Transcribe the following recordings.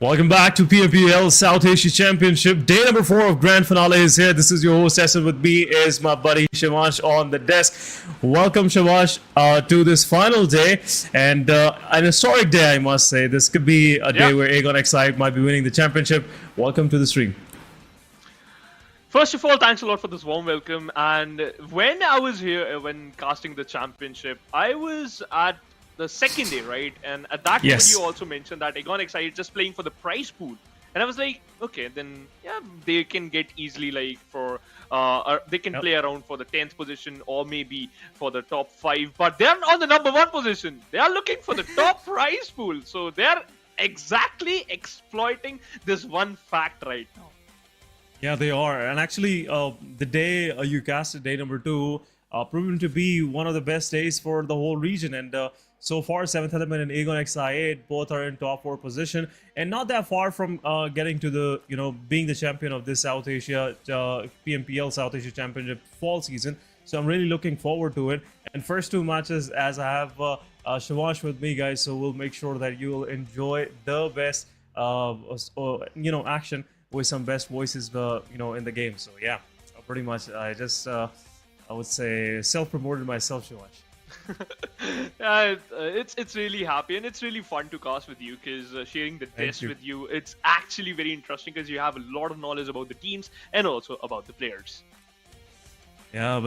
Welcome back to PMPL South Asia Championship. Day number 4 of Grand Finale is here. This is your host, Session. With me is my buddy Shivansh on the desk. Welcome, Shivansh, to this final day. And an historic day, I must say. This could be a day where Aegon XI might be winning the championship. Welcome to the stream. First of all, thanks a lot for this warm welcome. And when I was here, when casting the championship, I was at the second day, right? And at that point, you also mentioned that Aegon XI is just playing for the prize pool. And I was like, okay, then yeah, they can get easily like for, they can play around for the 10th position or maybe for the top 5. But they're on the number 1 position. They are looking for the top prize pool. So they're exactly exploiting this one fact right now. Yeah, they are. And actually, the day you casted, day number 2, proven to be one of the best days for the whole region. And so far, 7th Element and Aegon XI8 both are in top 4 position, and not that far from getting to the, being the champion of this South Asia PMPL South Asia Championship fall season. So I'm really looking forward to it. And first 2 matches, as I have Shivansh with me, guys, so we'll make sure that you will enjoy the best, action with some best voices, in the game. So yeah, pretty much I just I would say self-promoted myself, Shivansh. It's really happy and it's really fun to cast with you because sharing the test with you, it's actually very interesting because you have a lot of knowledge about the teams and also about the players. Yeah,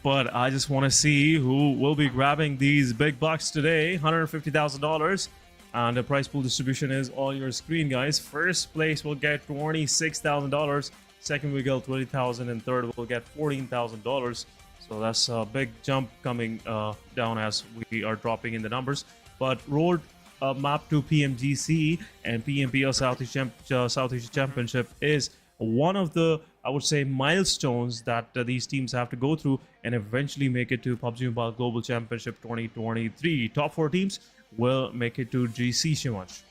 but I just want to see who will be grabbing these big bucks today. $150,000, and the prize pool distribution is on your screen, guys. First place will get $26,000, second will get $20,000, and third will get $14,000. So that's a big jump coming down as we are dropping in the numbers. But road map to PMGC and PMPL South Asia Championship is one of the, I would say, milestones that these teams have to go through and eventually make it to PUBG Mobile Global Championship 2023. Top 4 teams will make it to GC, Shivansh.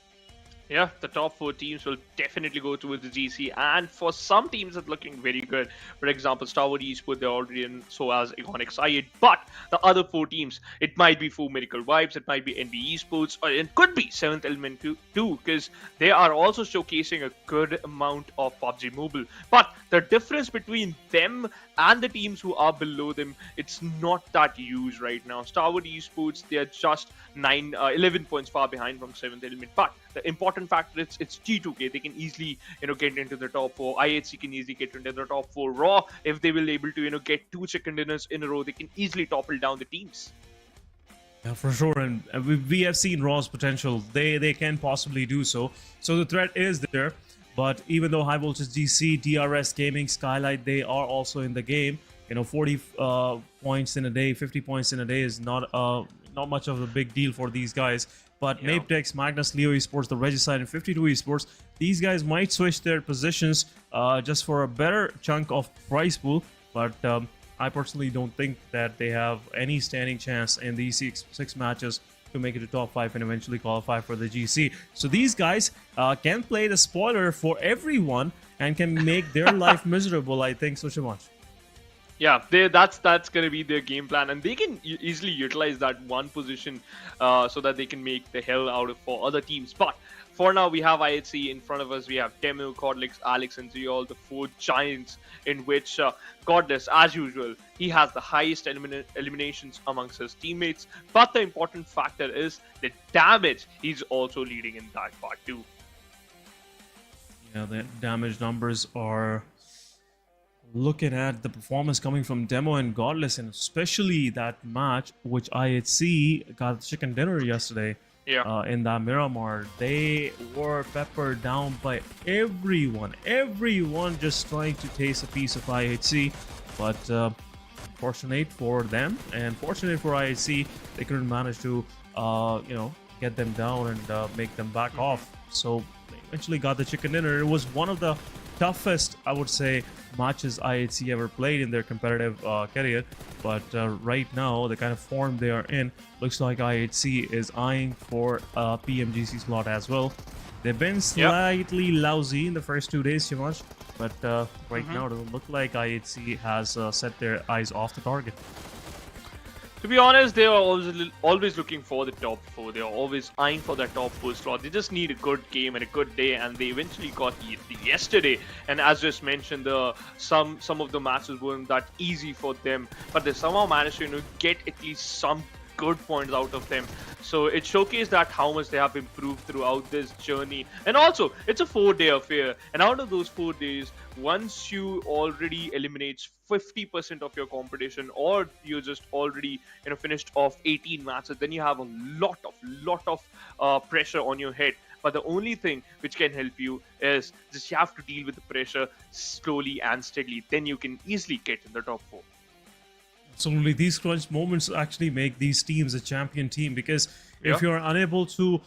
Yeah, the top 4 teams will definitely go towards the GC, and for some teams it's looking very good. For example, Stalwart Esports, they're already in, so as Aegon XI8. But the other 4 teams, it might be 4 Miracle Vibes, it might be NBeSports, or it could be 7th Element too, because they are also showcasing a good amount of PUBG Mobile. But the difference between them and the teams who are below them, it's not that huge right now. Stalwart Esports, they are just 11 points far behind from 7th Element. But the important factor is it's G2K. They can easily, get into the top 4. IHC can easily get into the top 4. Raw, if they will able to, get 2 chicken dinners in a row, they can easily topple down the teams. Yeah, for sure. And we have seen Raw's potential. They can possibly do so. So the threat is there. But even though High Voltage GC, DRS Gaming, SKYLIGHTZ, they are also in the game. 40 points in a day, 50 points in a day is not much of a big deal for these guys. But Mabetex, Magnus Esports, the Regicide, and 52 Esports, these guys might switch their positions just for a better chunk of prize pool. But I personally don't think that they have any standing chance in these 6 matches to make it to top 5 and eventually qualify for the GC. So these guys can play the spoiler for everyone and can make their life miserable, I think, so Shivansh. Yeah, that's going to be their game plan, and they can easily utilize that one position so that they can make the hell out of for other teams. But for now, we have IHC in front of us. We have Temu, Codlix, Alex, and Ziol, the 4 giants, in which Godless, as usual, he has the highest eliminations amongst his teammates. But the important factor is the damage. He's also leading in that part too. Yeah, the damage numbers are... Looking at the performance coming from Demo and Godless, and especially that match which IHC got chicken dinner yesterday in that Miramar, they were peppered down by everyone just trying to taste a piece of IHC. But fortunate for them and fortunate for IHC, they couldn't manage to get them down and make them back off. So they eventually got the chicken dinner. It was one of the toughest, I would say, matches IHC ever played in their competitive career. But right now, the kind of form they are in, looks like IHC is eyeing for a PMGC slot as well. They've been slightly lousy in the first 2 days, Shivansh, but right now it doesn't look like IHC has set their eyes off the target. To be honest, they are always looking for the top 4. They are always eyeing for that top 4 slot. They just need a good game and a good day, and they eventually got it yesterday. And as just mentioned, some of the matches weren't that easy for them, but they somehow managed to get at least some good points out of them. So it showcased that how much they have improved throughout this journey. And also, it's a 4-day affair, and out of those 4 days, once you already eliminate 50% of your competition, or you just already finished off 18 matches, then you have a lot of pressure on your head. But the only thing which can help you is just you have to deal with the pressure slowly and steadily. Then you can easily get in the top 4. Absolutely, these crunch moments actually make these teams a champion team, because if you're unable to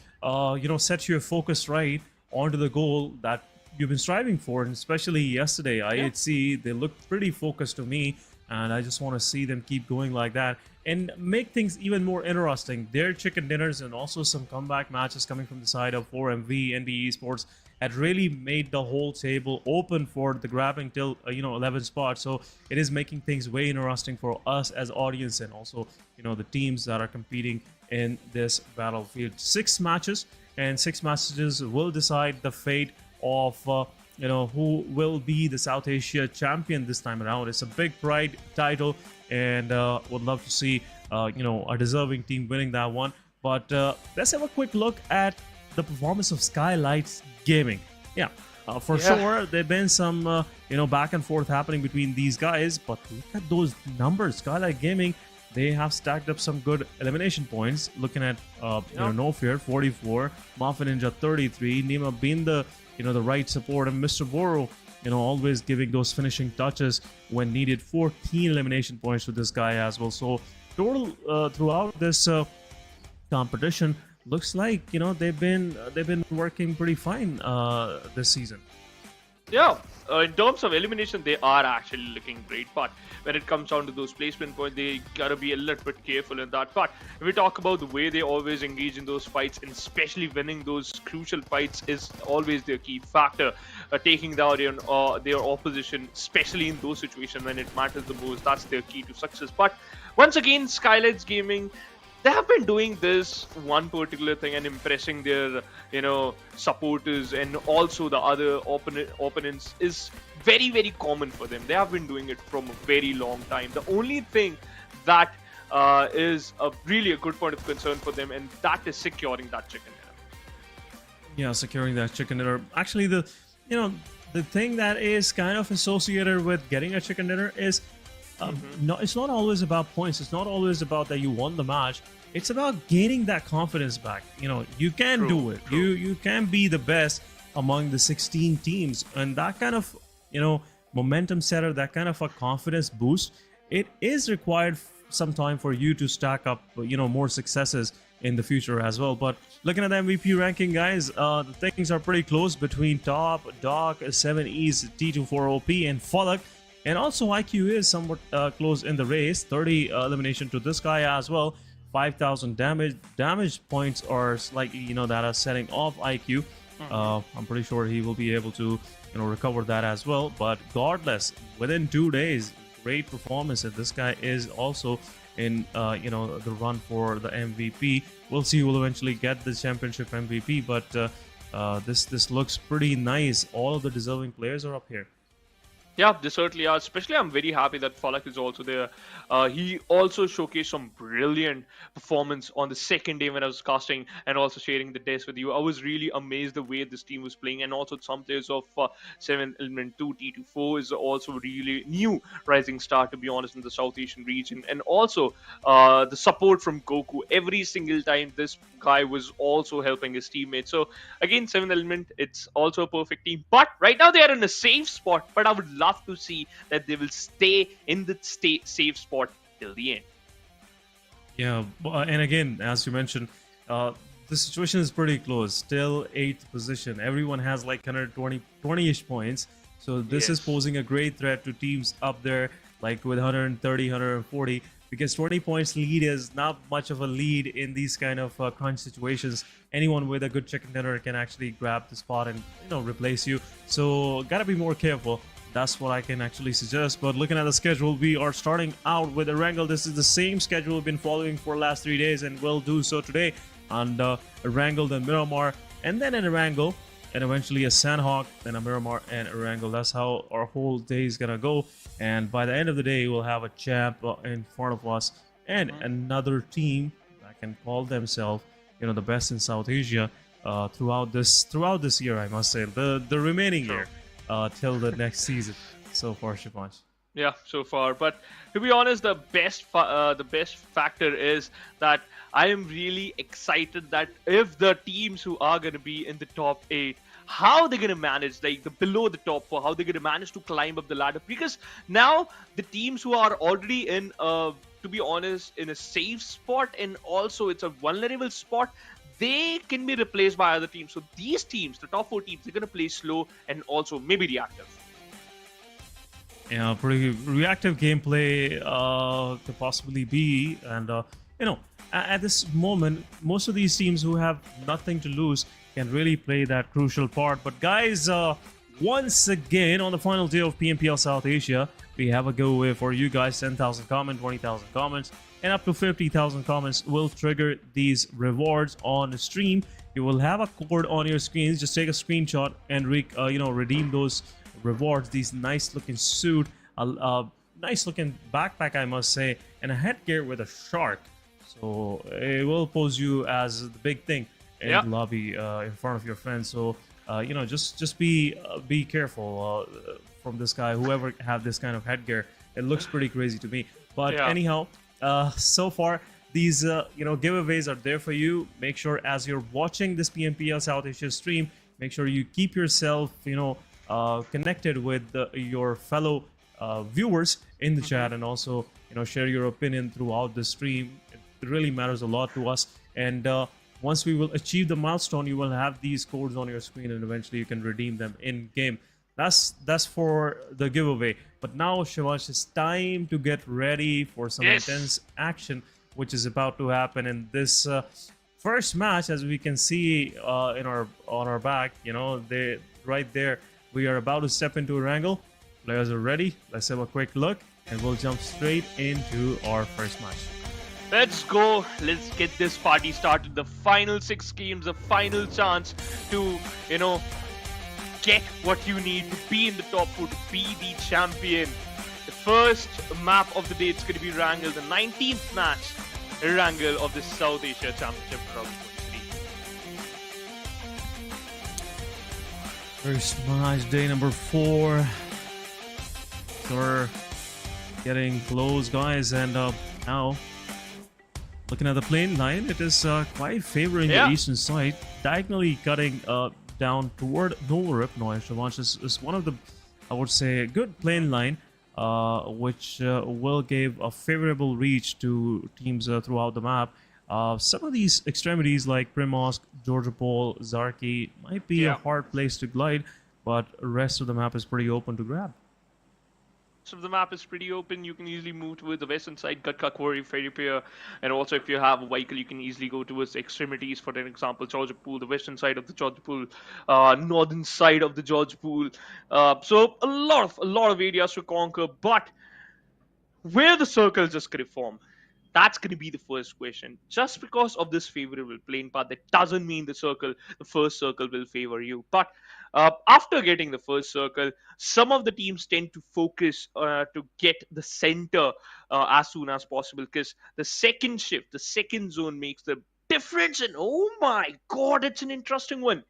set your focus right onto the goal that you've been striving for, and especially yesterday, IHC, they looked pretty focused to me, and I just want to see them keep going like that and make things even more interesting. Their chicken dinners and also some comeback matches coming from the side of 4MV, NBeSports had really made the whole table open for the grabbing till 11 spots. So it is making things way interesting for us as audience, and also the teams that are competing in this battlefield. 6 matches, and 6 matches will decide the fate of who will be the South Asia champion this time around. It's a big pride title, and would love to see a deserving team winning that one. But let's have a quick look at the performance of SKYLIGHTZ Gaming. For sure there've been some back and forth happening between these guys, but look at those numbers. SKYLIGHTZ Gaming, they have stacked up some good elimination points. Looking at No Fear 44, Mafia Ninja 33, Nima being the the right support, and Mr. Boro always giving those finishing touches when needed. 14 elimination points to this guy as well. So total throughout this competition, looks like they've been working pretty fine this season. In terms of elimination, they are actually looking great, but when it comes down to those placement points, they gotta be a little bit careful in that. But if we talk about the way they always engage in those fights, and especially winning those crucial fights, is always their key factor. Taking down their opposition, especially in those situations when it matters the most, that's their key to success. But once again, SKYLIGHTZ Gaming, they have been doing this one particular thing and impressing their supporters and also the other opponents is very, very common for them. They have been doing it from a very long time. The only thing that is really a good point of concern for them, and that is securing that chicken dinner. Securing that chicken dinner. Actually, the thing that is kind of associated with getting a chicken dinner is no, it's not always about points. It's not always about that you won the match. It's about gaining that confidence back. You can do it. You can be the best among the 16 teams, and that kind of momentum setter, that kind of a confidence boost, it is required some time for you to stack up more successes in the future as well. But looking at the MVP ranking, guys, the things are pretty close between Top, Doc, 7E's, T24OP, and Falak. And also IQ is somewhat close in the race. 30 elimination to this guy as well. 5,000 damage points are slightly that are setting off IQ. I'm pretty sure he will be able to recover that as well. But regardless, within 2 days, great performance, and this guy is also in the run for the MVP. We'll see who will eventually get the championship MVP, but this looks pretty nice. All of the deserving players are up here. Yeah, they certainly are. Especially, I'm very happy that Falak is also there. He also showcased some brilliant performance on the second day when I was casting and also sharing the desk with you. I was really amazed the way this team was playing, and also some players of 7 Element 2, T24 is also really new rising star, to be honest, in the South Asian region. And also the support from Goku. Every single time this guy was also helping his teammates. So again, 7 Element, it's also a perfect team. But right now they are in a safe spot, but I would love to see that they will stay in the safe spot till the end. And again, as you mentioned, the situation is pretty close. Still 8th position. Everyone has like 120-ish points. So this is posing a great threat to teams up there, like with 130, 140. Because 20 points lead is not much of a lead in these kind of crunch situations. Anyone with a good chicken dinner can actually grab the spot and replace you. So gotta be more careful. That's what I can actually suggest. But looking at the schedule, we are starting out with Erangel. This is the same schedule we've been following for the last 3 days, and will do so today. And Erangel, then Miramar, and then an Erangel, and eventually a Sanhok, then a Miramar and Erangel. That's how our whole day is gonna go. And by the end of the day, we'll have a champ in front of us, and another team that can call themselves, you know, the best in South Asia throughout this year. I must say, the remaining year till the next season. So far, Shivansh. Yeah, so far. But to be honest, the best factor is that I am really excited that if the teams who are going to be in the top 8, how they're going to manage, like the below the top 4, how they're going to manage to climb up the ladder. Because now the teams who are already in, to be honest, in a safe spot, and also it's a vulnerable spot, they can be replaced by other teams. So these teams, the top 4 teams, they're going to play slow and also maybe reactive. Yeah, pretty reactive gameplay could possibly be. And, you know, at this moment, most of these teams who have nothing to lose can really play that crucial part. But guys, once again, on the final day of PMPL South Asia, we have a giveaway for you guys. 10,000 comments, 20,000 comments, and up to 50,000 comments will trigger these rewards on the stream. You will have a code on your screens. Just take a screenshot and redeem those rewards. These nice looking suit, a nice looking backpack, I must say, and a headgear with a shark. So it will pose you as the big thing in the lobby in front of your friends. So just be careful from this guy, whoever have this kind of headgear. It looks pretty crazy to me. But anyhow, so far these giveaways are there for you. Make sure as you're watching this PMPL South Asia stream, make sure you keep yourself connected with your fellow viewers in the chat, and also share your opinion throughout the stream. It really matters a lot to us. And once we will achieve the milestone, you will have these codes on your screen, and eventually you can redeem them in game. That's for the giveaway. But now, Shivansh, it's time to get ready for some intense action, which is about to happen in this first match. As we can see on our back, right there, we are about to step into Erangel. Players are ready. Let's have a quick look, and we'll jump straight into our first match. Let's go. Let's get this party started. The final 6 games, the final chance to, get what you need to be in the top 4, to be the champion. The first map of the day, it's going to be Erangel, the 19th match, Erangel of the South Asia Championship 2023. First match, day number 4. We're getting close, guys, and now looking at the plane line, it is quite favoring the eastern side, diagonally cutting down toward Novorip. Shivansh is one of the, I would say, good plane line, which will give a favorable reach to teams throughout the map. Some of these extremities like Primosk, Georgopol, Zarki might be a hard place to glide, but the rest of the map is pretty open to grab. So the map is pretty open. You can easily move towards the western side, Gatka, Quarry, Ferry Pier, and also if you have a vehicle, you can easily go towards the extremities. For an example, Georgopol, the western side of the Georgopol, northern side of the Georgopol. So a lot of areas to conquer. But where the circle is just going to form, that's going to be the first question. Just because of this favorable plane path, that doesn't mean the first circle will favor you. But after getting the first circle, some of the teams tend to focus to get the center as soon as possible, because the second shift, the second zone makes the difference. And oh my god, it's an interesting one.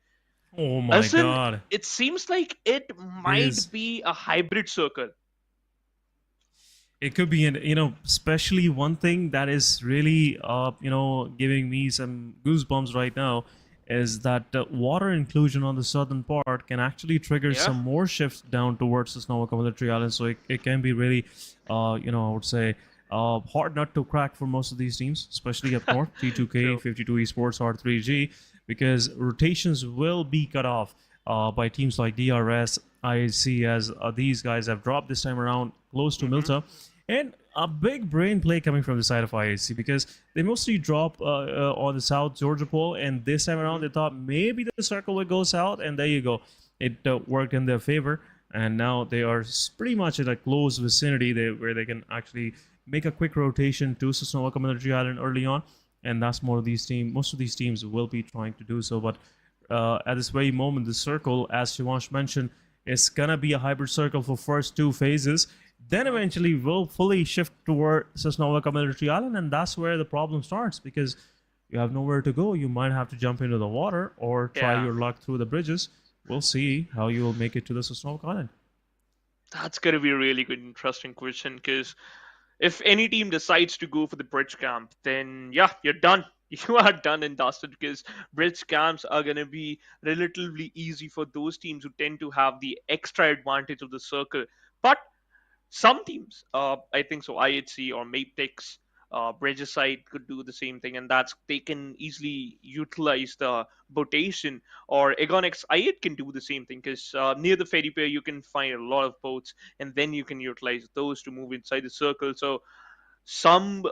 Oh my god. It seems like it might be a hybrid circle. It could be, especially one thing that is really, giving me some goosebumps right now is that water inclusion on the southern part can actually trigger some more shifts down towards the Sanhok military island. So it can be really, I would say, hard nut to crack for most of these teams, especially up north, T2K, 52 Esports, R3G, because rotations will be cut off by teams like DRS, IHC, as these guys have dropped this time around close to Milta. And a big brain play coming from the side of IHC, because they mostly drop on the south Georgopol, and this time around they thought maybe the circle would go south, and there you go. It worked in their favor. and now they are pretty much in a close vicinity where they can actually make a quick rotation to Sosnova Military Island early on, and that's most of these teams will be trying to do so. But at this very moment, the circle, as Shivansh mentioned, is gonna be a hybrid circle for first 2 phases. Then eventually we'll fully shift toward Sosnova Military Island, and that's where the problem starts because you have nowhere to go. You might have to jump into the water or try Yeah. your luck through the bridges. We'll see how you will make it to the Sosnova Island. That's gonna be a really good, interesting question because if any team decides to go for the bridge camp, then yeah, you're done. You are done and dusted because bridge camps are gonna be relatively easy for those teams who tend to have the extra advantage of the circle. But some teams, I think so, IHC or Mabetex, Bridgeside could do the same thing, and that's they can easily utilize the botation. Or Agonix I8 can do the same thing because near the ferry pier you can find a lot of boats, and then you can utilize those to move inside the circle. So some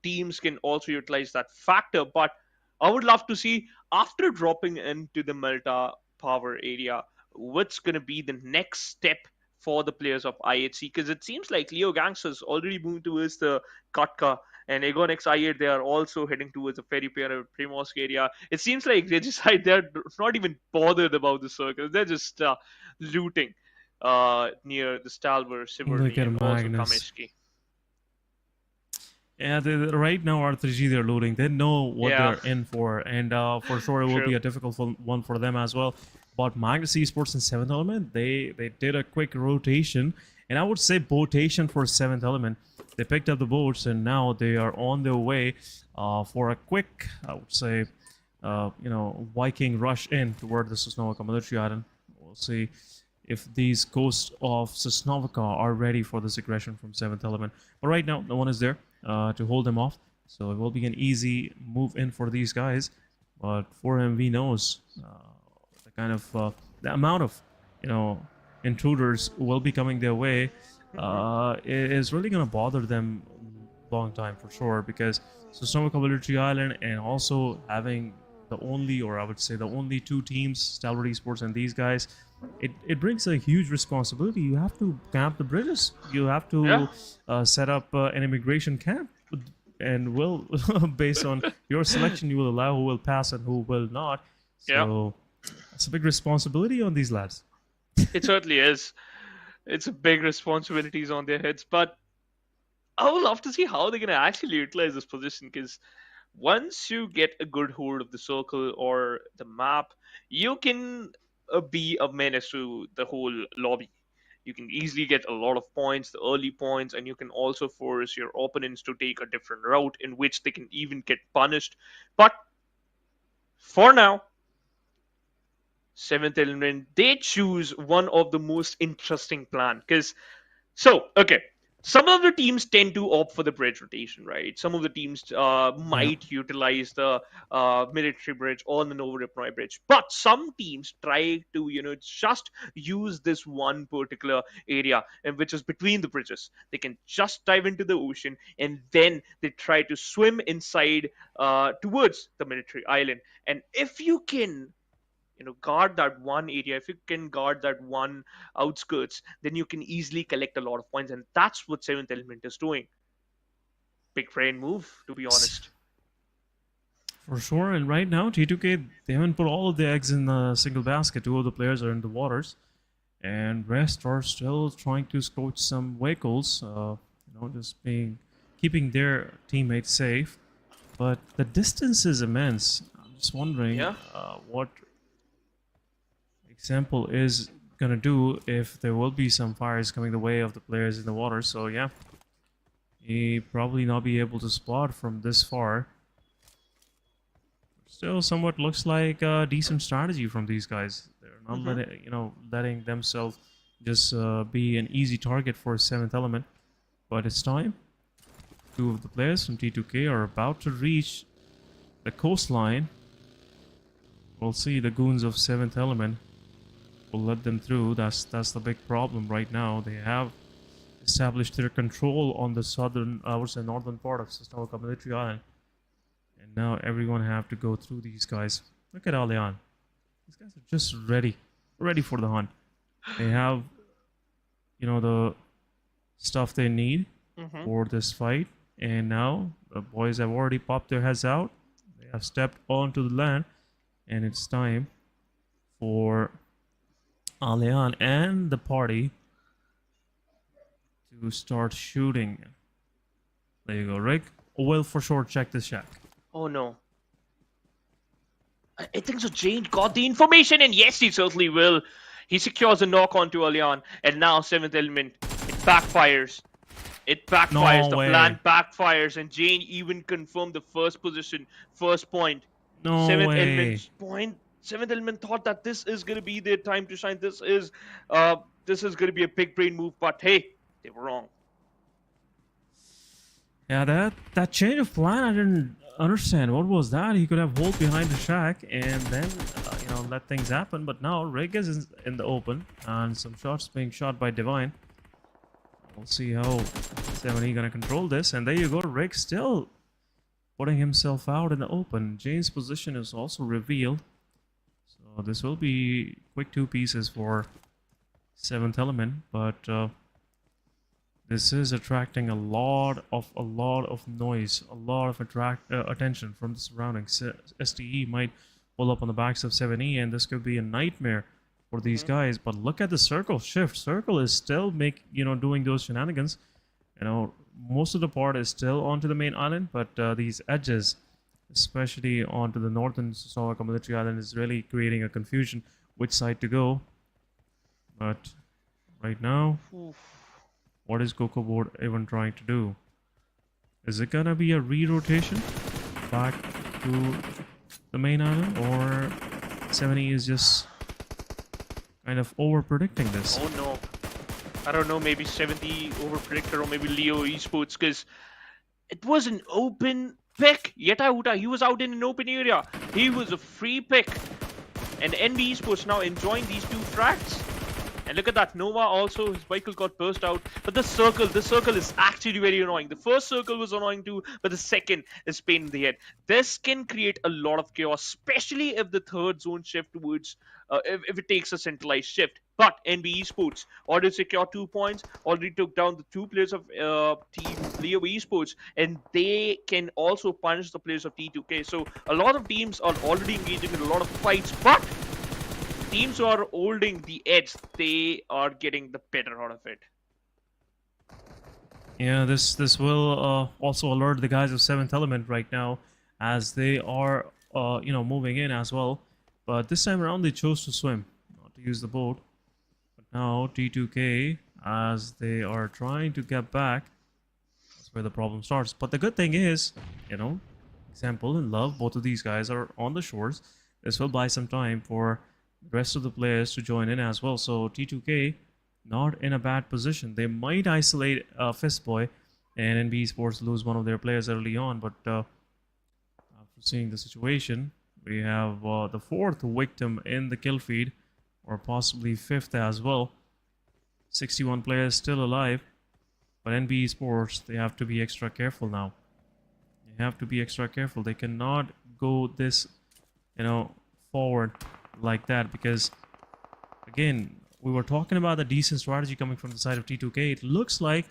teams can also utilize that factor. But I would love to see after dropping into the Malta power area, what's going to be the next step for the players of IHC, because it seems like Leo Gangsters already moved towards the Katka, and Aegon X8 they are also heading towards the ferry pier or Primorsk area. It seems like they decide they're not even bothered about the circle; they're just looting near the Stalwart, Look Siverny, and at also Magnus. Kameshki. Yeah, right now R3G they're looting. They know what Yeah, they're in for, and for sure it will true. be a difficult one for them as well. But Magnus Esports and Seventh Element, they did a quick rotation, and I would say botation for Seventh Element. They picked up the boats, and now they are on their way for a quick, I would say, Viking rush in toward the Sosnovka military island. We'll see if these ghosts of Sosnovka are ready for this aggression from Seventh Element. But right now, no one is there to hold them off, so it will be an easy move in for these guys. But 4MV knows the kind of the amount of intruders will be coming their way. It is really gonna bother them long time for sure because Sosnovka military island and also having the only, or I would say the only 2 teams, Stalwart Esports and these guys, it brings a huge responsibility. You have to camp the bridges. You have Yeah, to set up an immigration camp, and will based on your selection, you will allow who will pass and who will not. yeah. So it's a big responsibility on these lads. It certainly is. It's a big responsibilities on their heads, but I would love to see how they're gonna actually utilize this position because once you get a good hold of the circle or the map, you can be a menace to the whole lobby. You can easily get a lot of points, the early points, and you can also force your opponents to take a different route in which they can even get punished. But for now, Seventh Element, they choose one of the most interesting plan because okay. Some of the teams tend to opt for the bridge rotation, right? Some of the teams Yeah. might utilize the military bridge or the Nova Ripnoi bridge, but some teams try to, just use this one particular area, and which is between the bridges. They can just dive into the ocean, and then they try to swim inside towards the military island. And if you can guard that one area, if you can guard that one outskirts, then you can easily collect a lot of points, and that's what Seventh Element is doing. Big brain move, to be honest. For sure, and right now T2K they haven't put all of the eggs in a single basket. 2 of the players are in the waters, and rest are still trying to scorch some vehicles. Just keeping their teammates safe. But the distance is immense. I'm just wondering Yeah, what example is gonna do if there will be some fires coming the way of the players in the water. So yeah, he probably not be able to spot from this far. Still, somewhat looks like a decent strategy from these guys. They're not hmm letting themselves just be an easy target for Seventh Element. But it's time. 2 of the players from T2K are about to reach the coastline. We'll see. The goons of Seventh Element will let them through. That's the big problem right now. They have established their control on the southern, I would say northern part of Sosnovka military island. And now everyone have to go through these guys. Look at Alian. These guys are just ready for the hunt. They have, the stuff they need Mm-hmm. for this fight. And now the boys have already popped their heads out. They have stepped onto the land. And it's time for Alian and the party to start shooting. There you go, Rick. Will for sure check the shack. Oh no. I think so. Jane got the information, and yes, he certainly will. He secures a knock onto Alyan, and now seventh element. It backfires. It backfires. No The way. plan backfires, and Jane even confirmed the first position, first point. No Seventh way. element's point. Seventh element thought that this is gonna be their time to shine. This is gonna be a big brain move, but hey, they were wrong. Yeah, that change of plan, I didn't understand. What was that? He could have hold behind the shack and then, let things happen. But now Rick is in the open and some shots being shot by Divine. We'll see how 70 gonna control this. And there you go, Rick still putting himself out in the open. Jane's position is also revealed. So this will be quick 2 pieces for 7th element, but this is attracting a lot of noise, a lot of attention from the surroundings. STE might pull up on the backs of 7E, and this could be a nightmare for these guys. But look at the circle shift. Circle is still doing those shenanigans. Most of the part is still onto the main island, but these edges, especially onto the northern Sanhok military island, is really creating a confusion which side to go. But right now, what is Coco Board even trying to do? Is it gonna be a re-rotation back to the main island, or 70 is just kind of over-predicting this? Oh no. I don't know, maybe 70 over-predictor or maybe Leo Esports, because it was an open pick. Yetauta, he was out in an open area. He was a free pick. And NBeSports now enjoying these 2 tracks. And look at that, Nova also, his vehicle got burst out. But this circle is actually very annoying. The first circle was annoying too, but the second is pain in the head. This can create a lot of chaos, especially if the third zone shift towards, if it takes a centralized shift. But NBeSports already secured 2 points, already took down the 2 players of Team Leo Esports, and they can also punish the players of T2K. So a lot of teams are already engaging in a lot of fights, but teams who are holding the edge, they are getting the better out of it. Yeah, this will also alert the guys of 7th element right now, as they are moving in as well. But this time around they chose to swim, not to use the boat. But now T2K, as they are trying to get back, that's where the problem starts. But the good thing is, example in Love, both of these guys are on the shores. This will buy some time for the rest of the players to join in as well. So T2K not in a bad position. They might isolate Fistboy and NBeSports lose one of their players early on, but after seeing the situation, we have the 4th victim in the kill feed, or possibly 5th as well. 61 players still alive, but NBeSports, they have to be extra careful now. They have to be extra careful. They cannot go this, forward like that, because again, we were talking about the decent strategy coming from the side of T2K. It looks like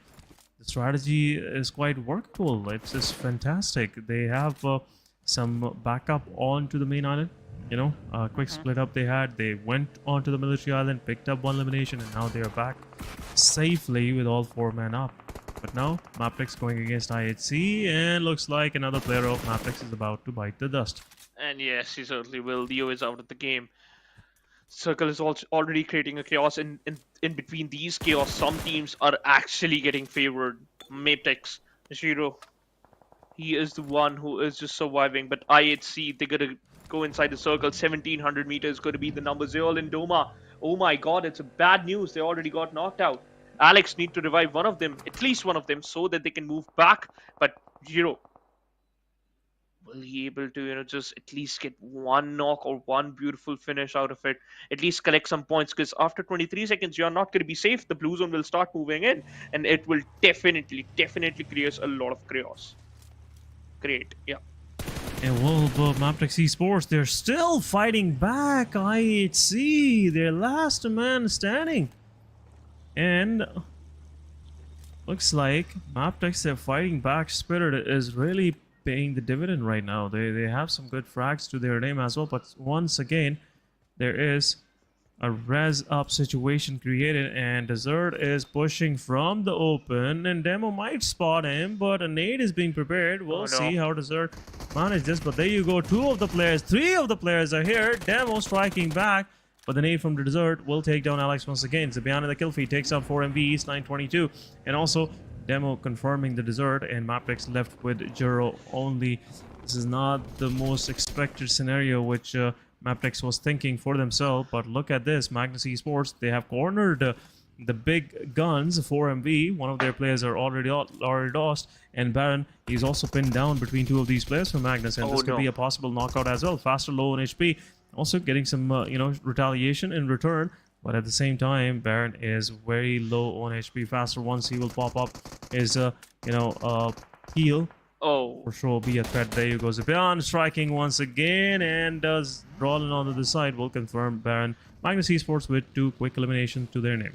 the strategy is quite workable. It's just fantastic. They have some backup onto the main island. A quick split up they had. They went onto the military island, picked up 1 elimination, and now they are back safely with all 4 men up. But now Mabetex going against IHC, and looks like another player of Mabetex is about to bite the dust. And yes, he certainly will. Leo is out of the game. Circle is also already creating a chaos. In between these chaos, some teams are actually getting favored. Mabetex, Shiro, he is the one who is just surviving. But IHC, they're gonna go inside the circle. 1700 meters going to be the number 0 in Doma. Oh my god, it's a bad news. They already got knocked out. Alex need to revive one of them, at least one of them, so that they can move back. But Shiro, will he able to, just at least get 1 knock or 1 beautiful finish out of it? At least collect some points, because after 23 seconds, you're not going to be safe. The blue zone will start moving in, and it will definitely create a lot of chaos. Great, yeah. And well, but Mabetex Esports, they're still fighting back. IHC, their last man standing. And looks like Mabetex, their fighting back spirit is really paying the dividend right now. They have some good frags to their name as well. But once again, there is a res up situation created, and Desert is pushing from the open, and Demo might spot him, but a nade is being prepared. We'll see how Desert manage this, but there you go. 2 of the players, 3 of the players are here. Demo striking back, but the nade from the Desert will take down Alex once again. Zabian in the kill feed takes out 4 MV East 922, and also Demo confirming the Desert, and Mabetex left with Juro only. This is not the most expected scenario, which Mabetex was thinking for themselves, but look at this. Magnus Esports, they have cornered the big guns, 4MV. One of their players are already lost, and Baron, he's also pinned down between 2 of these players from Magnus, and this could be a possible knockout as well. Faster, low on HP, also getting some retaliation in return, but at the same time, Baron is very low on HP. Faster, once he will pop up his heal. Oh, For sure, be a threat. There you go. Zabian striking once again, and does Rolling onto the side will confirm Baron. Magnus Esports with 2 quick eliminations to their name.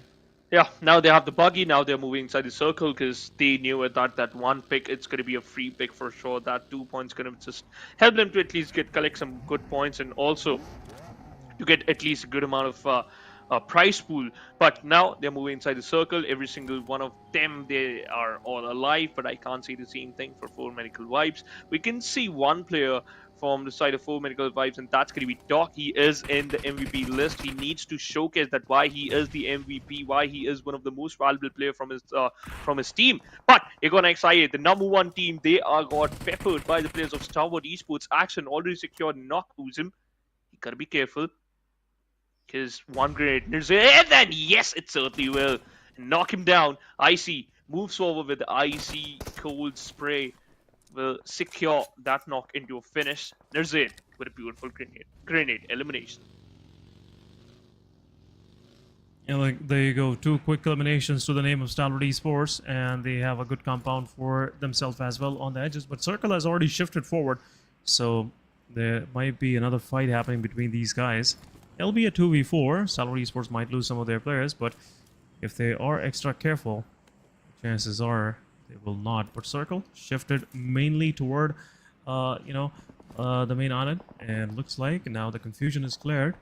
yeah, now they have the buggy. Now they're moving inside the circle because they knew at that 1 pick, it's going to be a free pick for sure. That 2 points going to just help them to at least collect some good points, and also to get at least a good amount of prize pool. But now they're moving inside the circle. Every single one of them, they are all alive, but I can't see the same thing for 4 Medical Vibes. We can see one player from the side of 4 Medical Vibes, and that's going to be Doc. He is in the MVP list. He needs to showcase that why he is the MVP, why he is one of the most valuable player from his team. But XIA, the #1 team, they are got peppered by the players of Stalwart Esports. Action already secured knock him. You gotta be careful, because 1 grenade, and then yes, it certainly will knock him down. Icy moves forward with the icy cold spray, will secure that knock into a finish. There's it with a beautiful grenade elimination. Yeah, like there you go. 2 quick eliminations to the name of Stalwart Esports, and they have a good compound for themselves as well on the edges. But Circle has already shifted forward, so there might be another fight happening between these guys. It'll be a 2v4. Stalwart Esports might lose some of their players, but if they are extra careful, chances are they will not. But Circle shifted mainly toward, the main island, and looks like now the confusion is cleared.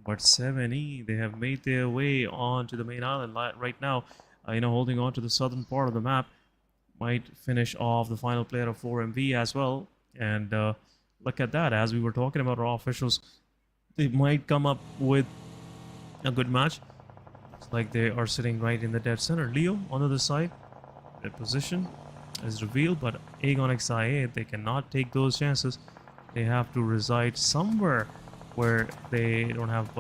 But 7E, they have made their way onto the main island right now. Holding on to the southern part of the map, might finish off the final player of 4MV as well. And look at that. As we were talking about our officials, they might come up with a good match. Looks like they are sitting right in the dead center. Leo on the other side. Their position is revealed, but XIA, they cannot take those chances. They have to reside somewhere where they don't have,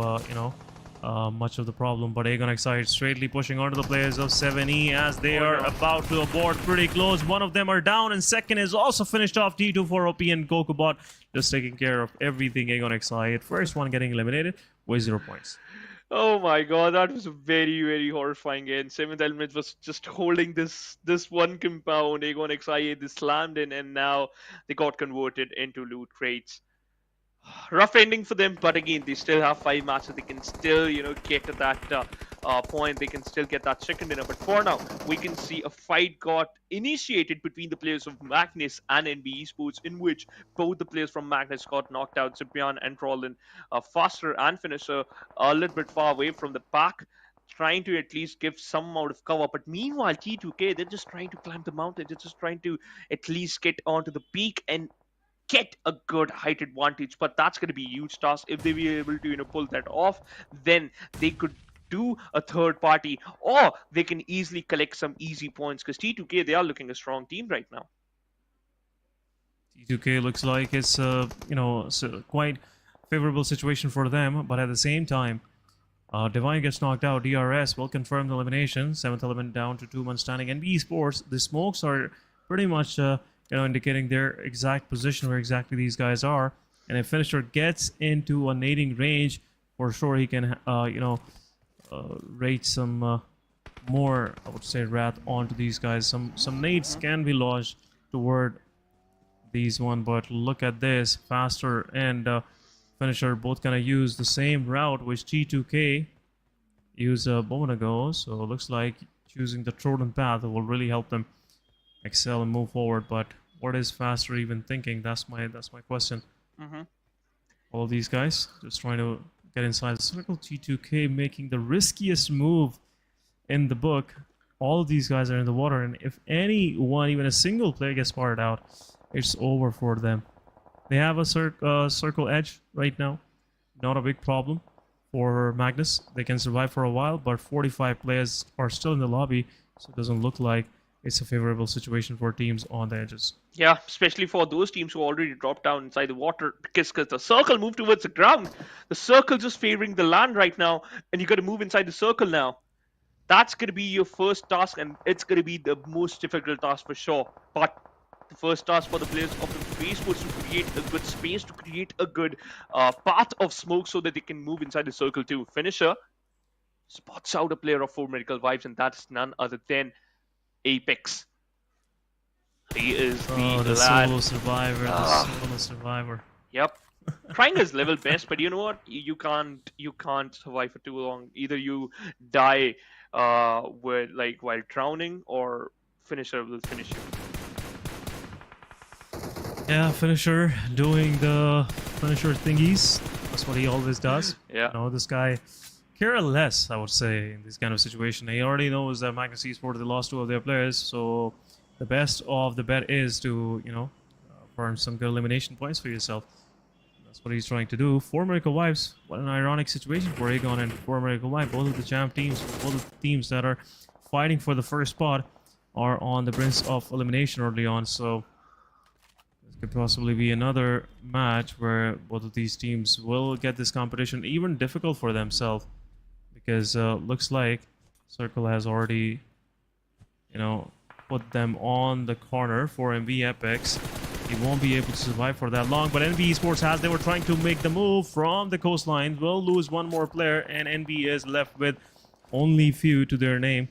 much of the problem. But XIA straightly pushing onto the players of 7E as they are about to abort pretty close. One of them are down, and second is also finished off. T2 for OP and Gokubot just taking care of everything. XIA, first one getting eliminated with 0 points. Oh my god, that was a very, very horrifying end. 7th Element was just holding this one compound. XIA, they slammed in, and now they got converted into loot crates. Rough ending for them, but again, they still have 5 matches. They can still, get to that point. They can still get that second winner. But for now, we can see a fight got initiated between the players of Magnus and NBeSports, in which both the players from Magnus got knocked out. Zipian and Trollin, faster and finisher, a little bit far away from the back, trying to at least give some amount of cover. But meanwhile, T2K, they're just trying to climb the mountain. They're just trying to at least get onto the peak and get a good height advantage. But that's going to be a huge task. If they be able to pull that off, then they could do a third party, or they can easily collect some easy points, because T2K, they are looking a strong team right now. T2K looks like it's quite favorable situation for them, but at the same time, Divine gets knocked out. DRS will confirm the elimination. 7th Element down to 2 men standing. NBeSports, the smokes are pretty much indicating their exact position where exactly these guys are. And if Finisher gets into a nading range, for sure he can, rate some more, I would say, wrath onto these guys. Some nades can be lodged toward these one, but look at this. Faster and Finisher both gonna use the same route which T2K used a moment ago. So it looks like choosing the Trojan path will really help them excel and move forward. But what is Faster even thinking? That's my question. All these guys just trying to get inside the circle. T2K making the riskiest move in the book. All of these guys are in the water, and if anyone, even a single player, gets spotted out, it's over for them. They have a circle edge right now. Not a big problem for Magnus. They can survive for a while, but 45 players are still in the lobby, so it doesn't look like it's a favorable situation for teams on the edges. Yeah, especially for those teams who already dropped down inside the water, because the circle moved towards the ground. The circle just favoring the land right now, and you got to move inside the circle now. That's going to be your first task, and it's going to be the most difficult task for sure. But the first task for the players of the NBeSports to create a good space, to create a good path of smoke so that they can move inside the circle too. Finisher spots out a player of 4 Medical Vibes, and that's none other than Apex. He is the solo survivor. The solo survivor. Yep. Trying his level best, but you know what? You can't survive for too long. Either you die while drowning, or Finisher will finish you. Yeah, Finisher doing the Finisher thingies. That's what he always does. Yeah. You know, this guy care less, I would say, in this kind of situation. He already knows that Magnus Esports, they lost 2 of their players, so the best of the bet is to, you know, earn some good elimination points for yourself. That's what he's trying to do. 4 Miracle Wives. What an ironic situation for Aegon and 4 Miracle Wives. Both of the champ teams, both of the teams that are fighting for the first spot are on the brink of elimination early on, so this could possibly be another match where both of these teams will get this competition even difficult for themselves, because looks like Circle has already, you know, put them on the corner for NBeSports. He won't be able to survive for that long, but NBeSports has. They were trying to make the move from the coastline. Will lose 1 more player, and NB is left with only few to their name.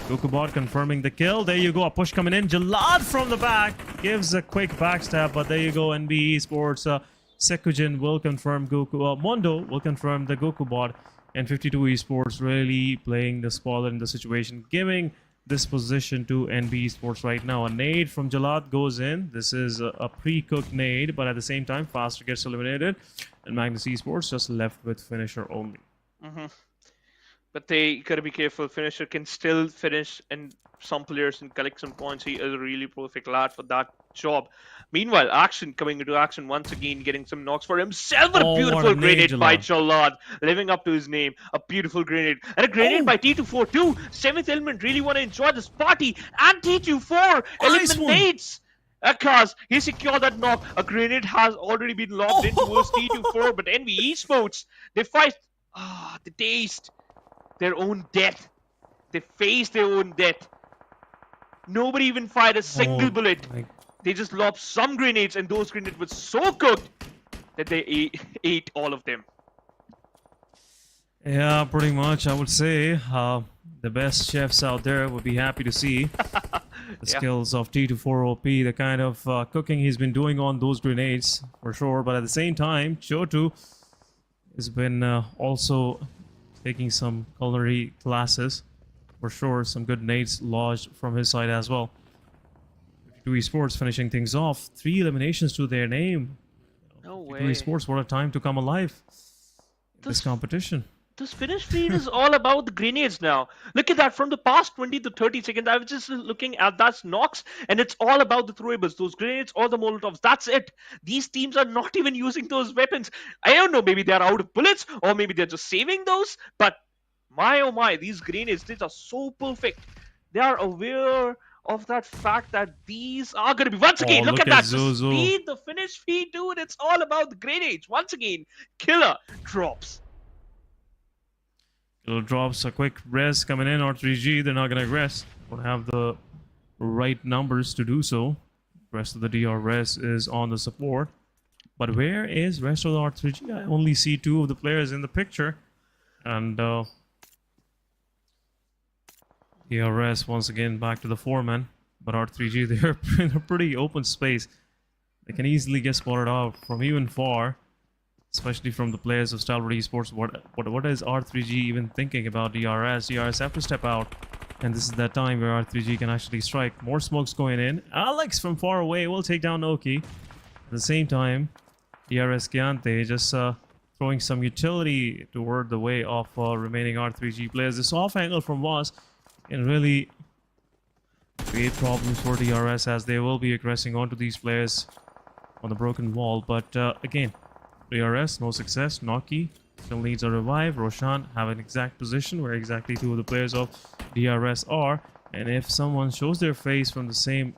Gokubot confirming the kill. There you go. A push coming in. Jalad from the back gives a quick backstab, but there you go. NBeSports. Sekujin will confirm Goku. Mondo will confirm the Gokubot, and 52 Esports really playing the spoiler in the situation, giving this position to NBeSports right now. A nade from Jalad goes in. This is a pre-cooked nade, but at the same time, Faster gets eliminated, and Magnus Esports just left with Finisher only. But they gotta be careful. Finisher can still finish, and some players can collect some points. He is a really perfect lad for that job. Meanwhile, Action coming into action once again, getting some knocks for himself. A beautiful grenade by Jalad, living up to his name. A beautiful grenade. And a grenade by T24 too. 7th Element really want to enjoy this party. And T24 eliminates Akaz. He secured that knock. A grenade has already been lobbed in towards T24, but NBeSports, they fight. They taste their own death. They face their own death. Nobody even fired a single bullet. They just lobbed some grenades, and those grenades were so cooked that they ate all of them. Yeah, pretty much. I would say the best chefs out there would be happy to see the skills of T24OP, the kind of cooking he's been doing on those grenades, for sure. But at the same time, Chotu has been also taking some culinary classes, for sure. Some good nades lodged from his side as well. 52 Esports finishing things off. 3 eliminations to their name. No way. 52 Esports, what a time to come alive in this competition. This finish feed is all about the grenades now. Look at that, from the past 20 to 30 seconds, I was just looking at that knocks, and it's all about the throwables, those grenades or the molotovs. That's it. These teams are not even using those weapons. I don't know, maybe they're out of bullets, or maybe they're just saving those, but my oh my, these grenades, these are so perfect. They are aware of that fact that these are going to be, once again, look at that, the speed, the finish feed, dude, it's all about the grenades. Once again, killer drops. Little drops, a quick res coming in. R3G, they're not going to rest. Don't have the right numbers to do so. The rest of the DRS is on the support. But where is rest of the R3G? I only see 2 of the players in the picture. And DRS once again back to the 4-man. But R3G, they're in a pretty open space. They can easily get spotted out from even far, especially from the players of Stalwart Esports. What is R3G even thinking about DRS? DRS have to step out, and this is that time where R3G can actually strike. More smokes going in. Alex from far away will take down Noki. At the same time, DRS Gaming just throwing some utility toward the way of remaining R3G players. This off angle from Voss can really create problems for DRS, as they will be aggressing onto these players on the broken wall. But again, DRS, no success. Noki still needs a revive. Roshan have an exact position where exactly two of the players of DRS are. And if someone shows their face from the same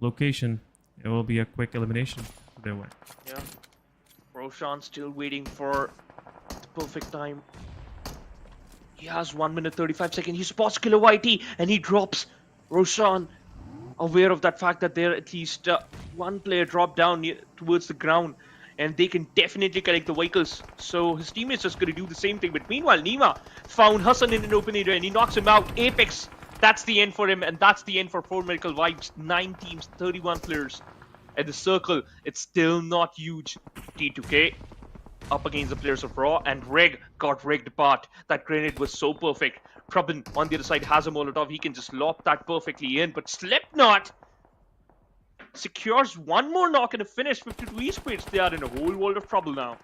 location, it will be a quick elimination to their way. Yeah. Roshan still waiting for the perfect time. He has 1 minute 35 seconds. He spots SKYLIGHTZ and he drops. Roshan, aware of that fact that there at least one player dropped down towards the ground, and they can definitely collect the vehicles. So his teammates just going to do the same thing. But meanwhile, Nima found Hassan in an open area and he knocks him out. Apex, that's the end for him, and that's the end for 4 Medical Vibes. 9 teams, 31 players at the circle. It's still not huge. T2K up against the players of Raw, and Reg got rigged apart. That grenade was so perfect. Prabin on the other side has a Molotov. He can just lob that perfectly in, but Slipknot secures one more knock and a finish. 52 Esports. They are in a whole world of trouble now.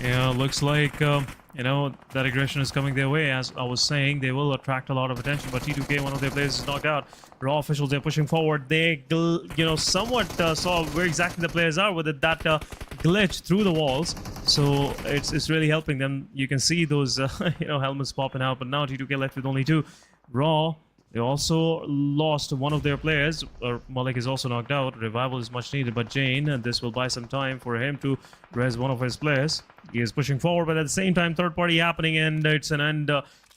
Yeah, looks like, you know, that aggression is coming their way. As I was saying, they will attract a lot of attention, but T2K, one of their players, is knocked out. Raw officials, they're pushing forward. They, you know, somewhat saw where exactly the players are with that glitch through the walls. So it's really helping them. You can see those, you know, helmets popping out, but now T2K left with only 2. Raw, they also lost one of their players. Malik is also knocked out. Revival is much needed, but Jane, and this will buy some time for him to res one of his players. He is pushing forward, but at the same time, third party happening, and it's an end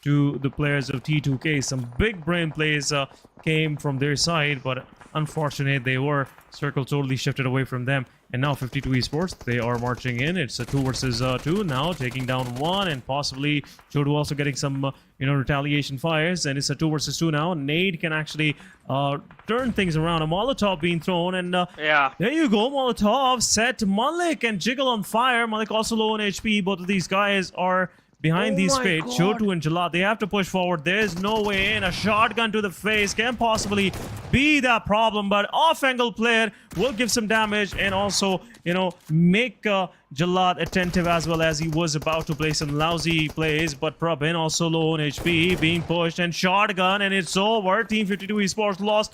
to the players of T2K. Some big brain plays came from their side, but unfortunate they were. Circle totally shifted away from them. And now 52 Esports, they are marching in. It's a 2 versus 2 now, taking down 1, and possibly Chodu also getting some, you know, retaliation fires. And it's a 2 versus 2 now. Nade can actually turn things around. A Molotov being thrown, and Yeah. there you go, Molotov, Set, Malik, and Jiggle on fire. Malik also low on HP. Both of these guys are behind these crates. Chotu and Jalad, they have to push forward. There's no way in. A shotgun to the face can possibly be that problem, but off-angle player will give some damage and also, you know, make Jalad attentive, as well as he was about to play some lousy plays. But Prabin also low on HP, being pushed, and shotgun, and it's over. Team 52 Esports lost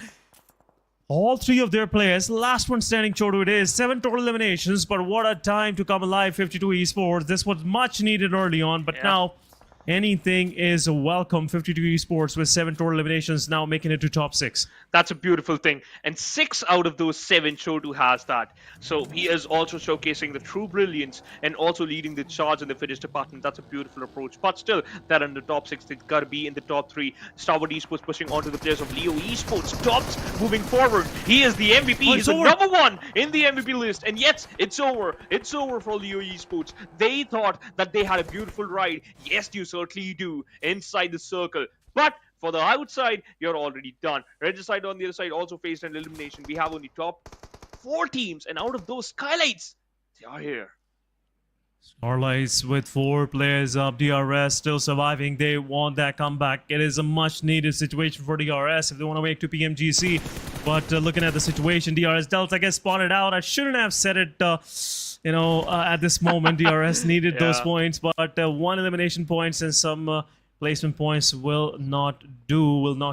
all 3 of their players. Last one standing, Chodu it is. 7 total eliminations, but what a time to come alive, 52 Esports. This was much needed early on, but now anything is welcome. 52 Esports with 7 total eliminations, now making it to top 6. That's a beautiful thing. And 6 out of those 7, Chodu has that. So he is also showcasing the true brilliance and also leading the charge in the finish department. That's a beautiful approach. But still, they're in the top 6. They've got to be in the top 3. Stalwart Esports pushing onto the players of Leo Esports. Tops moving forward. He is the MVP. He's the number 1 in the MVP list. And yet, it's over. It's over for Leo Esports. They thought that they had a beautiful ride. Yes, you certainly do. Inside the circle. But for the outside, you're already done. Regicide on the other side also faced an elimination. We have only top 4 teams, and out of those, SKYLIGHTZ, they are here. SKYLIGHTZ with 4 players of DRS still surviving. They want that comeback. It is a much needed situation for DRS if they want to make to PMGC. But looking at the situation, DRS Delta gets spotted out. I shouldn't have said it, you know, at this moment. DRS needed those points, but 1 elimination points and some placement points will not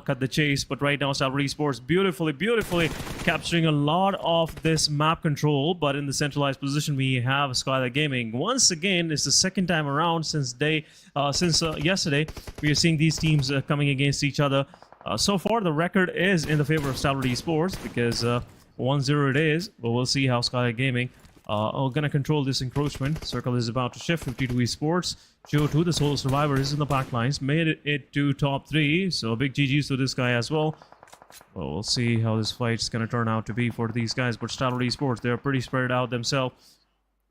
cut the chase. But right now, Stalwart Esports beautifully capturing a lot of this map control. But in the centralized position, we have SKYLIGHTZ Gaming. Once again, it's the second time around since yesterday. We are seeing these teams coming against each other. So far, the record is in the favor of Stalwart Esports because 1-0 it is. But we'll see how SKYLIGHTZ Gaming are going to control this encroachment. Circle is about to shift. 52 Esports. Joe2, the solo survivor, is in the back lines. Made it to top 3. So big GG's to this guy as well. Well, we'll see how this fight's going to turn out to be for these guys. But Stalwart Esports, they're pretty spread out themselves.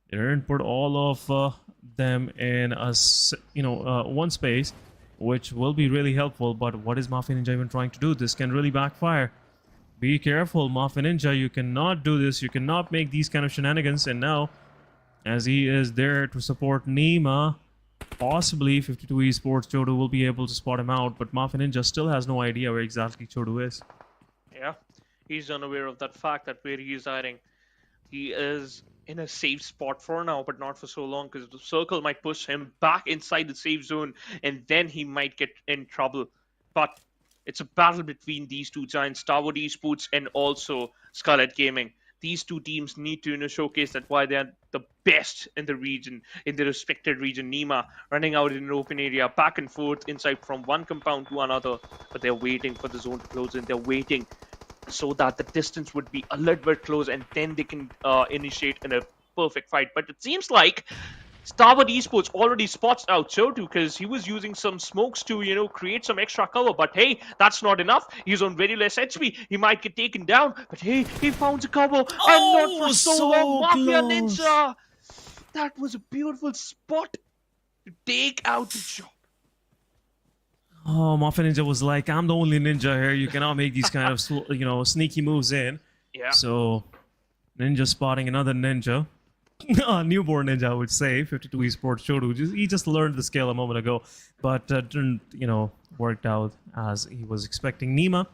They didn't put all of them in one space, which will be really helpful. But what is Mafia Ninja even trying to do? This can really backfire. Be careful, Mafia Ninja. You cannot do this. You cannot make these kind of shenanigans. And now, as he is there to support Nima, possibly 52 Esports, Chodu will be able to spot him out. But Mafia Ninja still has no idea where exactly Chodu is. Yeah, he's unaware of that fact that where he is hiding. He is in a safe spot for now, but not for so long, because the circle might push him back inside the safe zone, and then he might get in trouble. But it's a battle between these two giants, Stalwart Esports and also SKYLIGHTZ Gaming. These two teams need to showcase that why they are the best in the region, in the respected region. Nima running out in an open area, back and forth inside from one compound to another, but they're waiting for the zone to close in. They're waiting so that the distance would be a little bit close, and then they can initiate in a perfect fight. But it seems like Stalwart Esports already spots out Chotu, because he was using some smokes to, create some extra cover. But hey, that's not enough. He's on very less HP. He might get taken down. But hey, he found a cover, and not for so long. Mafia Ninja. That was a beautiful spot to take out the job. Oh, Mafia Ninja was like, I'm the only ninja here. You cannot make these kind of, sneaky moves in. Yeah. So, Ninja spotting another ninja. A newborn ninja, I would say. 52 Esports Chodu. He just learned the skill a moment ago. But didn't, worked out as he was expecting. Nima,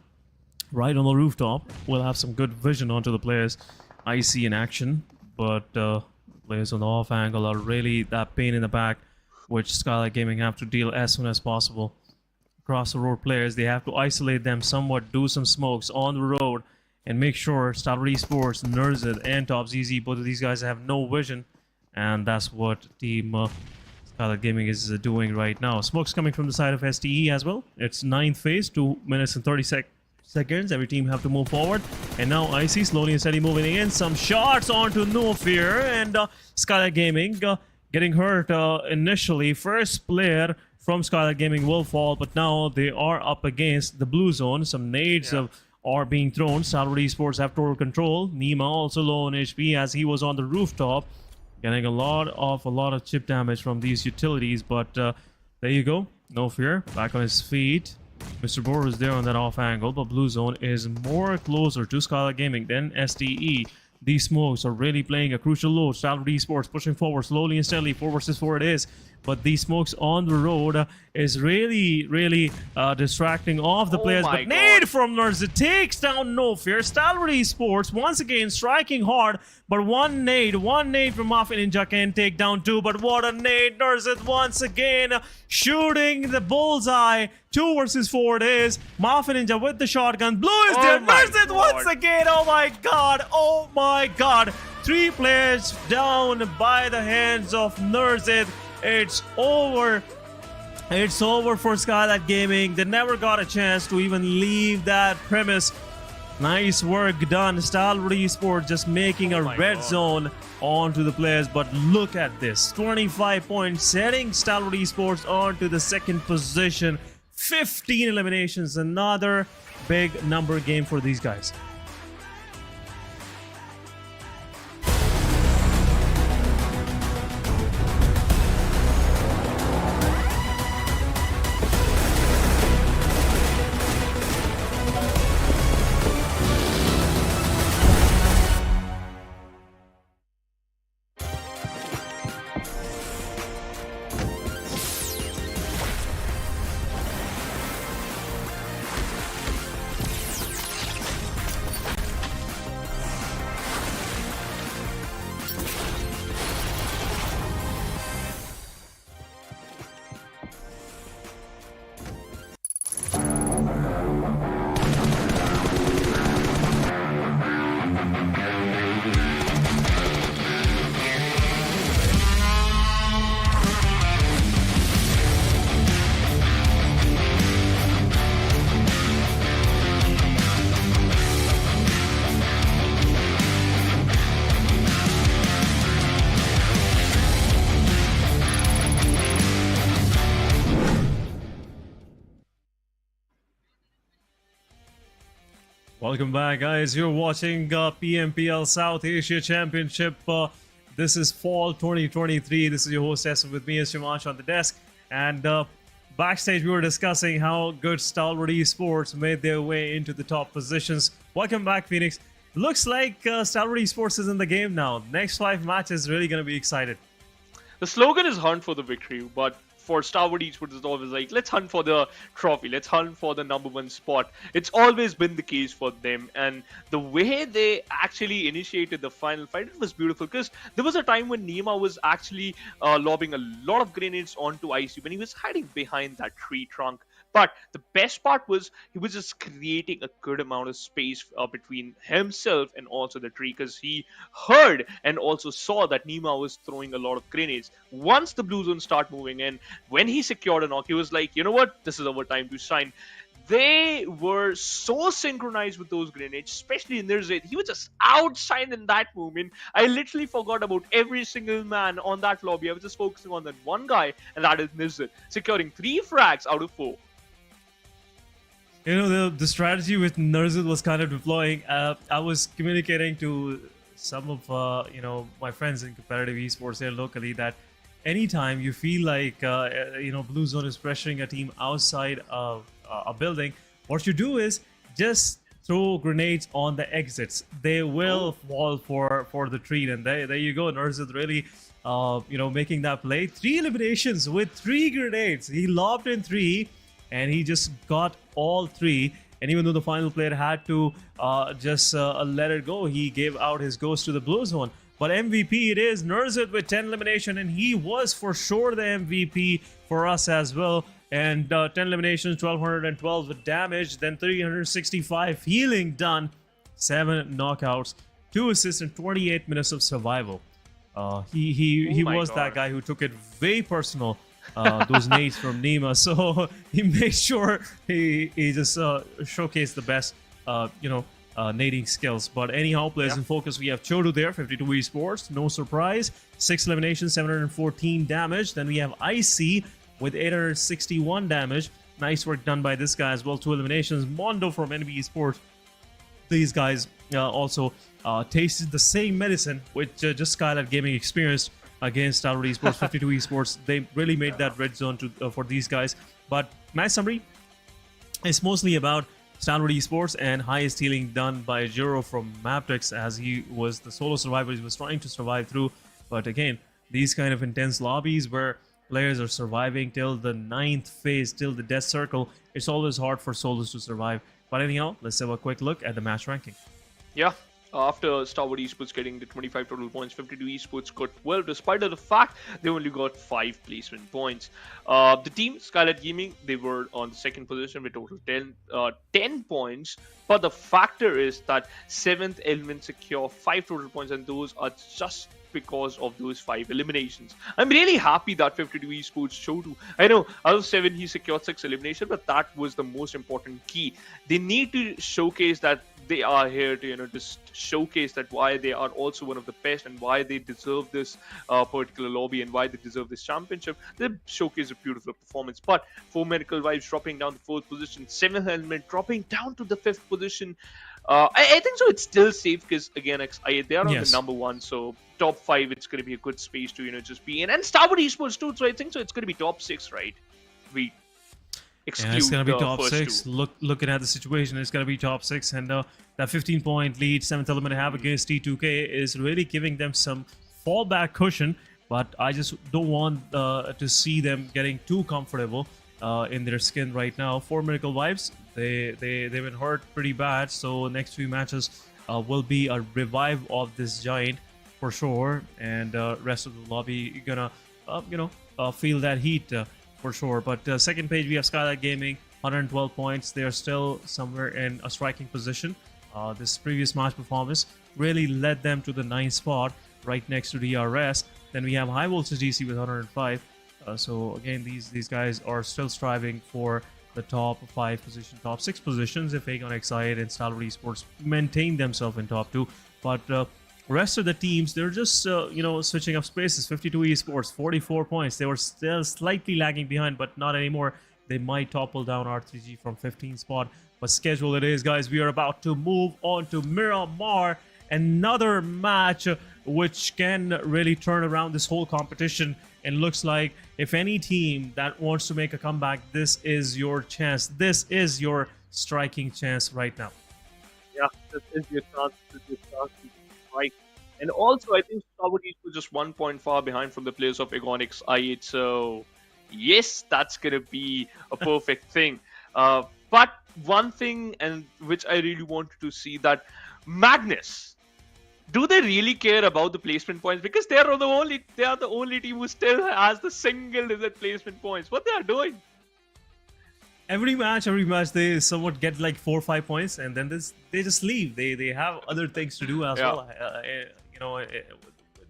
right on the rooftop, will have some good vision onto the players I see in action. But players on the off angle are really that pain in the back, which SKYLIGHTZ Gaming have to deal as soon as possible. Across the road players, they have to isolate them somewhat, do some smokes on the road, and make sure Stalwart Esports, NBeSports, and TopZZ, both of these guys have no vision, and that's what team SKYLIGHTZ Gaming is doing right now. Smokes coming from the side of STE as well. It's 9th phase, 2 minutes and 30 seconds. Every team have to move forward, and now IC slowly and steady moving in. Some shots onto No Fear, and SKYLIGHTZ Gaming getting hurt initially. First player from SKYLIGHTZ Gaming will fall, but now they are up against the blue zone. Some nades are being thrown. Stalwart Esports have total control. Nima also low on HP as he was on the rooftop, getting a lot of chip damage from these utilities. But there you go. No Fear back on his feet. Mr. Bohr is there on that off angle, but blue zone is more closer to SKYLIGHTZ Gaming than STE. These smokes are really playing a crucial role. Stalwart Esports pushing forward slowly and steadily. 4 versus 4 it is. But these smokes on the road is really distracting off the players. But nade from NBeSports takes down No Fear. Stalwart Esports once again striking hard. But one nade from Mafia Ninja can take down 2. But what a nade. NBeSports once again shooting the bullseye. 2 versus 4 it is. Mafia Ninja with the shotgun. Blue is there. NBeSports once again. Oh my god. Oh my god. 3 players down by the hands of NBeSports. It's over. It's over for SKYLIGHTZ Gaming. They never got a chance to even leave that premise. Nice work done. Stalwart Esports just making a red zone onto the players. But look at this. 25 points, setting Stalwart Esports onto the 2nd position. 15 eliminations. Another big number game for these guys. Welcome back, guys. You're watching PMPL South Asia Championship. This is fall 2023. This is your host, Sept, with me is Shimash on the desk. And backstage, we were discussing how good Stalwart Esports made their way into the top positions Welcome back, Phoenix. Looks like Stalwart Esports is in the game now. Next 5 matches, really gonna be excited. The slogan is hunt for the victory, but for Stalwart Esports, it's always like, let's hunt for the trophy, let's hunt for the #1 spot. It's always been the case for them, and the way they actually initiated the final fight, it was beautiful, because there was a time when Nima was actually lobbing a lot of grenades onto IC when he was hiding behind that tree trunk. But the best part was he was just creating a good amount of space between himself and also the tree, because he heard and also saw that Nima was throwing a lot of grenades. Once the blue zone start moving in, when he secured a knock, he was like, you know what, this is our time to shine. They were so synchronized with those grenades, especially in Nirzit. He was just outshined in that moment. I literally forgot about every single man on that lobby. I was just focusing on that one guy, and that is Nirzit, securing 3 frags out of 4. You know, the strategy with Nirzit was kind of deploying. I was communicating to some of my friends in competitive esports here locally that anytime you feel like Blue Zone is pressuring a team outside of a building, what you do is just throw grenades on the exits. They will fall for the tree, and there you go. Nirzit really making that play. 3 eliminations with 3 grenades. He lobbed in 3. And he just got all 3. And even though the final player had to just let it go, he gave out his ghost to the blue zone. But MVP it is, Nirzit with 10 elimination, and he was for sure the MVP for us as well. And 10 eliminations, 1212 with damage, then 365 healing done, 7 knockouts, 2 assists, and 28 minutes of survival. He was that guy who took it very personal. Those nades from Nima, so he made sure he just showcased the best nading skills. But anyhow, players in focus, we have Chodu there, 52 esports, no surprise, 6 eliminations, 714 damage. Then we have IC with 861 damage. Nice work done by this guy as well, 2 eliminations. Mondo from NBeSports, these guys also tasted the same medicine which just SKYLIGHTZ Gaming experienced against Stalwart Esports, 52 esports. They really made that red zone for these guys. But match summary, it's mostly about Stalwart Esports and highest healing done by Jiro from Mabetex, as he was the solo survivor. He was trying to survive through. But again, these kind of intense lobbies where players are surviving till the 9th phase, till the death circle, it's always hard for solos to survive. But anyhow, let's have a quick look at the match ranking. Yeah. After Stalwart Esports getting the 25 total points, 52 Esports got 12, despite of the fact they only got 5 placement points. The team, SKYLIGHTZ Gaming, they were on the 2nd position with total 10 points. But the factor is that 7th element secure 5 total points, and those are just because of those 5 eliminations. I'm really happy that 52 Esports Chodu, I know out of 7 he secured 6 eliminations, but that was the most important key. They need to showcase that they are here to just showcase that why they are also one of the best, and why they deserve this particular lobby, and why they deserve this championship. They showcase a beautiful performance. But 4 medical vibes dropping down to 4th position, 7th element dropping down to the 5th position. I think so it's still safe, because again they are on the #1, so top 5 it's going to be a good space to just be in. And Stalwart Esports too, so I think so it's going to be top 6, right? We exclude it's going to be top 6. 2. Looking at the situation, it's going to be top 6. And that 15-point lead 7th element have against T2K is really giving them some fallback cushion. But I just don't want to see them getting too comfortable in their skin right now. 4 medical vibes, they've been hurt pretty bad. So next few matches will be a revive of this giant for sure. And rest of the lobby gonna feel that heat. For sure. But second page, we have SKYLIGHTZ Gaming, 112 points. They are still somewhere in a striking position. This previous match performance really led them to the 9th spot, right next to DRS. Then we have HIGHVOLTAGE DC with 105. So again, these guys are still striving for the top 5 position, top 6 positions if Erangel and Stalwart Esports maintain themselves in top 2. But rest of the teams, they're just switching up spaces. 52 esports, 44 points. They were still slightly lagging behind, but not anymore. They might topple down R3G from 15th spot, but schedule it is, guys. We are about to move on to Miramar, another match which can really turn around this whole competition. And looks like if any team that wants to make a comeback, this is your chance. This is your striking chance right now. Yeah, this is your chance. This is your chance to strike. And also, I think Stalwart Esports just 1 point far behind from the players of Agonix I8. So, yes, that's going to be a perfect thing. But one thing, and which I really wanted to see, that Magnus, do they really care about the placement points? Because they are the only team who still has the single digit placement points. What they are doing? Every match, they somewhat get like 4 or 5 points, and then they just leave. They have other things to do as Yeah. well.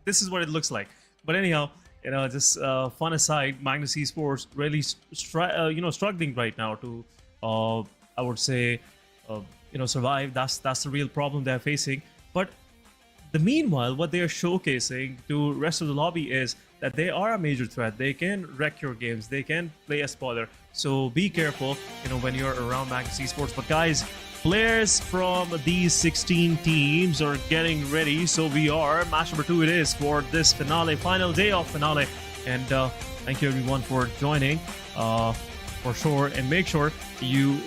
This is what it looks like. But anyhow, just fun aside, Magnus Esports really struggling right now to, I would say, survive. That's the real problem they're facing. But the meanwhile, what they are showcasing to rest of the lobby is that they are a major threat. They can wreck your games. They can play a spoiler. So be careful, when you're around Magnus Esports. But guys, players from these 16 teams are getting ready. So we are match number 2. It is for this final day of finale. And thank you everyone for joining. For sure, and make sure you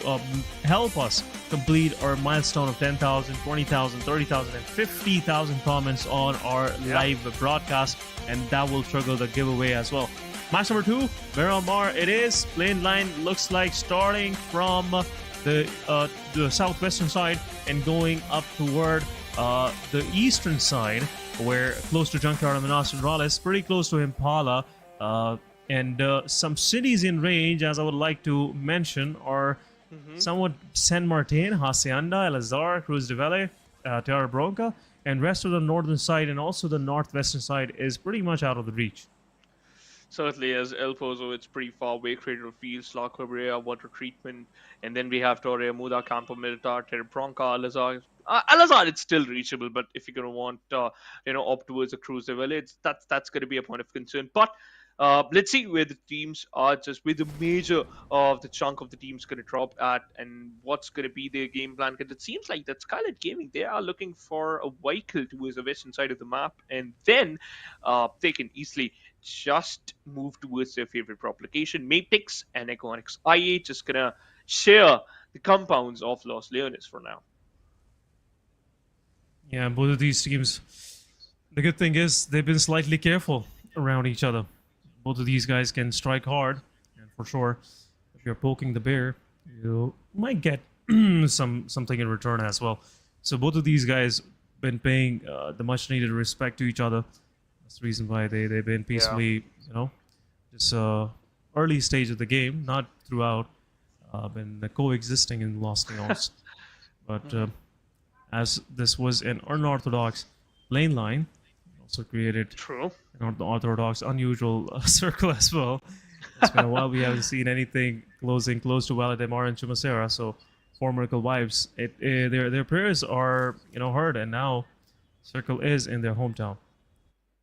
help us complete our milestone of 10,000, 20,000, 30,000, and 50,000 comments on our live broadcast, and that will trigger the giveaway as well. Match number 2, Miramar. It is lane line. Looks like starting from the southwestern side and going up toward the eastern side, where close to Junkyard and Minas Rurales, pretty close to Impala. And some cities in range, as I would like to mention, are somewhat San Martin, Hacienda, El Azar, Cruz de Valle, Terra Bronca, and rest of the northern side and also the northwestern side is pretty much out of the reach. Certainly, as El Pozo, it's pretty far away. Crater of Fields, La Cabrera, water treatment, and then we have Torre, Muda, Campo Militar, Terra Bronca, Al Azar. Al Azar, it's still reachable, but if you're gonna want, up towards the Cruz de Valle, that's gonna be a point of concern. But let's see where the teams are, just where the major of the chunk of the team's going to drop at, and what's going to be their game plan. Because it seems like that SKYLIGHTZ Gaming, they are looking for a vehicle towards the western side of the map, and then they can easily just move towards their favorite prop location. Mabetex and Agonix IA just going to share the compounds of Los Leones for now. Yeah, both of these teams, the good thing is they've been slightly careful around each other. Both of these guys can strike hard, and for sure, if you're poking the bear, you might get something in return as well. So both of these guys been paying the much needed respect to each other. That's the reason why they've been peacefully, just early stage of the game, not throughout, been coexisting in Los Leones. But as this was an unorthodox lane line, also created True. an unorthodox, unusual circle as well. It's been a while we haven't seen anything closing close to Valademar and Chumacera, so formidable vibes. Their prayers are heard, and now circle is in their hometown.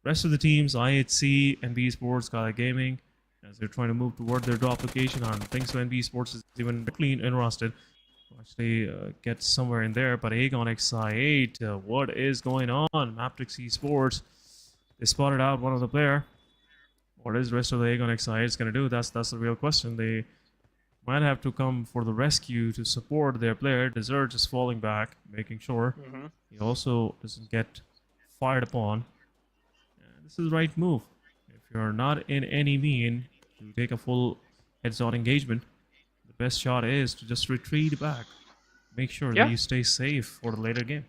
Rest of the teams, IHC, NBeSports, SKYLIGHTZ Gaming, as they're trying to move toward their drop location. On thanks to NBeSports is even clean interested to actually get somewhere in there. But Agonix I8, what is going on? Mabetex Esports, they spotted out one of the player. What is the rest of the Agonix I8 going to do? That's the real question. They might have to come for the rescue to support their player. Desert is falling back, making sure he also doesn't get fired upon. This is the right move. If you're not in any mean to take a full heads-on engagement, the best shot is to just retreat back. Make sure that you stay safe for the later game.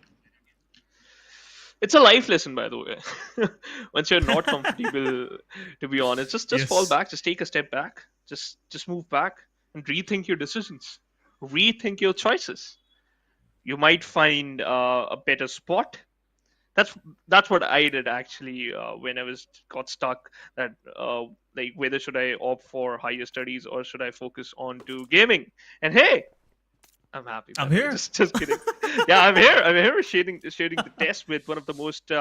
It's a life lesson, by the way. Once you're not comfortable, to be honest, just fall back, just take a step back, just move back and rethink your decisions, rethink your choices. You might find a better spot. That's what I did actually when I got stuck. That like whether should I opt for higher studies or should I focus on to gaming? And hey, I'm happy. I'm here. Just kidding. Yeah, I'm here. I'm here sharing the test with one of the most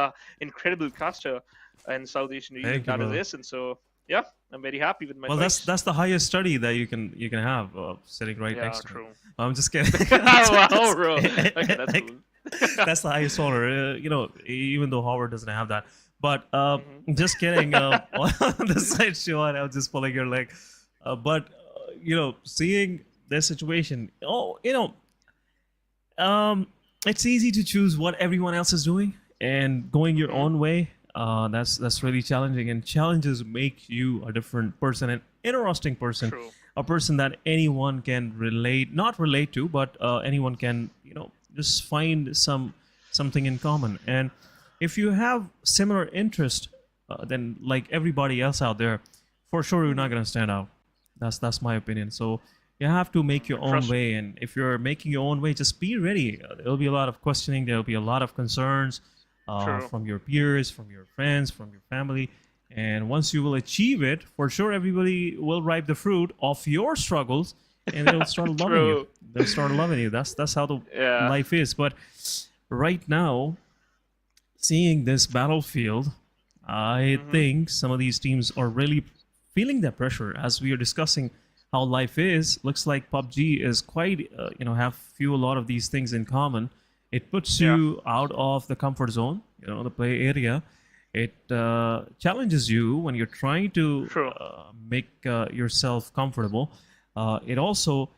incredible caster in South Asian region, that is this. And so yeah, I'm very happy with my. Well, choice. that's the highest study that you can have sitting right next to true. me. I'm just kidding. Wow, bro. Okay, that's cool. That's the highest honor, even though Howard doesn't have that. But just kidding. On the side show, I was just pulling your leg. But seeing this situation, it's easy to choose what everyone else is doing and going your Hmm. own way. That's really challenging, and challenges make you a different person, an interesting person, True. a person that anyone can not relate to, but anyone can, just find something in common. And if you have similar interest, then like everybody else out there, for sure you're not Hmm. gonna stand out. That's my opinion. So you have to make your own Interesting. way, and if you're making your own way, just be ready. There'll be a lot of questioning. There'll be a lot of concerns True. from your peers, from your friends, from your family. And once you will achieve it, for sure, everybody will ripe the fruit of your struggles, and they'll start loving you. True. They'll start loving you. That's how the Yeah. life is. But right now, seeing this battlefield, I Hmm. think some of these teams are really feeling that pressure. As we are discussing how life is, looks like PUBG is quite, have a lot of these things in common. It puts Yeah. you out of the comfort zone, the play area. It challenges you when you're trying to True. make yourself comfortable. It also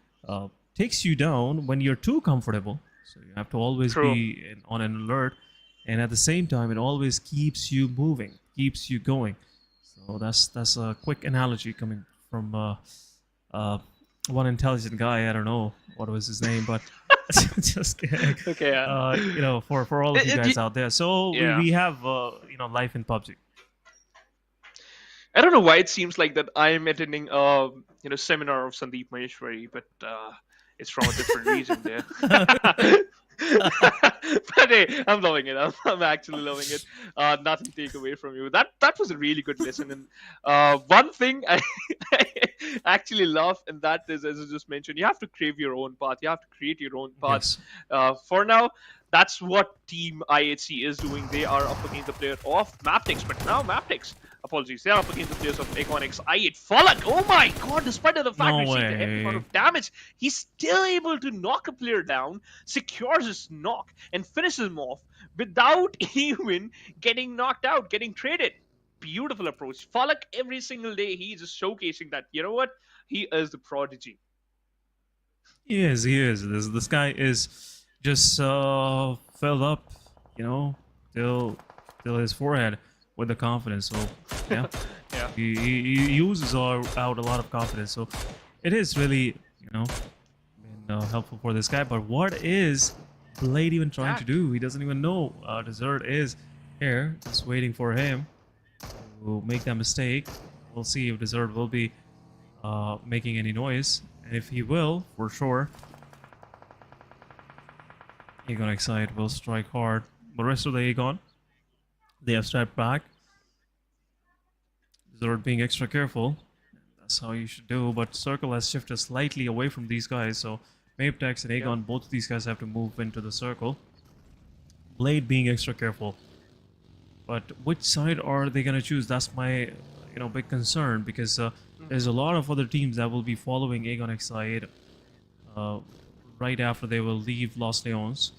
takes you down when you're too comfortable. So you have to always True. be on an alert, and at the same time, it always keeps you moving, keeps you going. So that's a quick analogy coming from uh, one intelligent guy. I don't know what was his name, but just kidding. Okay. Yeah. For all of you guys out there. So Yeah. we have life in PUBG. I don't know why it seems like that I'm attending seminar of Sandeep Maheshwari, but it's from a different region there. But hey, I'm loving it. I'm actually loving it. Nothing to take away from you. That was a really good lesson. And one thing I actually love, and that is, as I just mentioned, you have to crave your own path. You have to create your own path. Yes. For now, that's what Team IHC is doing. They are up against the player of Mabetex, but now Mabetex, apologies, they are up against the players of Iconics I8 Fallout. Oh my god, despite of the fact No receiving the heavy amount way. of damage, he's still able to knock a player down, secures his knock, and finishes him off without even getting knocked out, getting traded. Beautiful approach. Fallout every single day, he's just showcasing that, you know what? He is the prodigy. He is. He is. This guy is just filled up, you know, till till his forehead with the confidence. So yeah, Yeah. he uses out a lot of confidence. So it is really, been helpful for this guy. But what is Blade even trying to That. do? He doesn't even know Desert is here, just waiting for him to make that mistake. We'll see if Desert will be making any noise, and if he will, for sure, Aegon Excite will strike hard. The rest of the Aegon, they have stepped back. Desert being extra careful. That's how you should do. But Circle has shifted slightly away from these guys, so Mabetex and Yeah. Aegon, both of these guys have to move into the circle. Blade being extra careful. But which side are they gonna choose? That's my, big concern, because there's a lot of other teams that will be following Aegon Excite uh, right after they will leave Los Leones.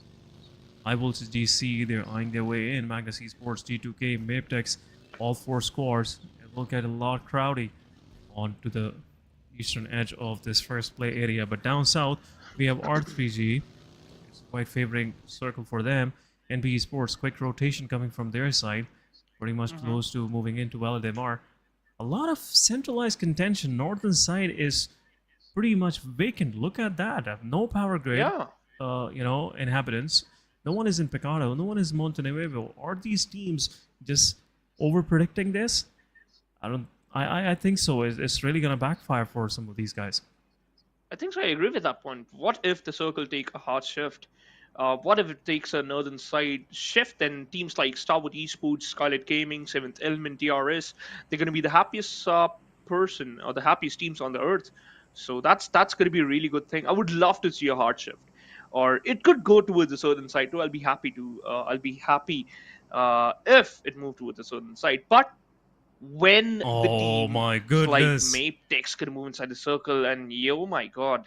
HIGHVOLTAGE DC, they're eyeing their way in. Magnus Esports, G2K, Mabetex, all four scores. It will get a lot crowdy onto the eastern edge of this first play area. But down south, we have R3G. It's quite favoring circle for them. NBeSports, quick rotation coming from their side. Pretty much Hmm. close to moving into Valdemar. A lot of centralized contention. Northern side is pretty much vacant. Look at that. No power grid, Yeah. inhabitants. No one is in Pecado. No one is in Montenegro. Are these teams just over predicting this? I don't. I think so. It's really gonna backfire for some of these guys. I think so. I agree with that point. What if the circle take a hard shift? What if it takes a northern side shift? Then teams like Stalwart Esports, SKYLIGHTZ Gaming, Seventh Element, DRS, they're going to be the happiest person or the happiest teams on the earth. So that's going to be a really good thing. I would love to see a hard shift, or it could go towards the southern side too. I'll be happy to. I'll be happy if it moved towards the southern side. But when the Oh team my like goodness! Mabetex could move inside the circle, and oh my god,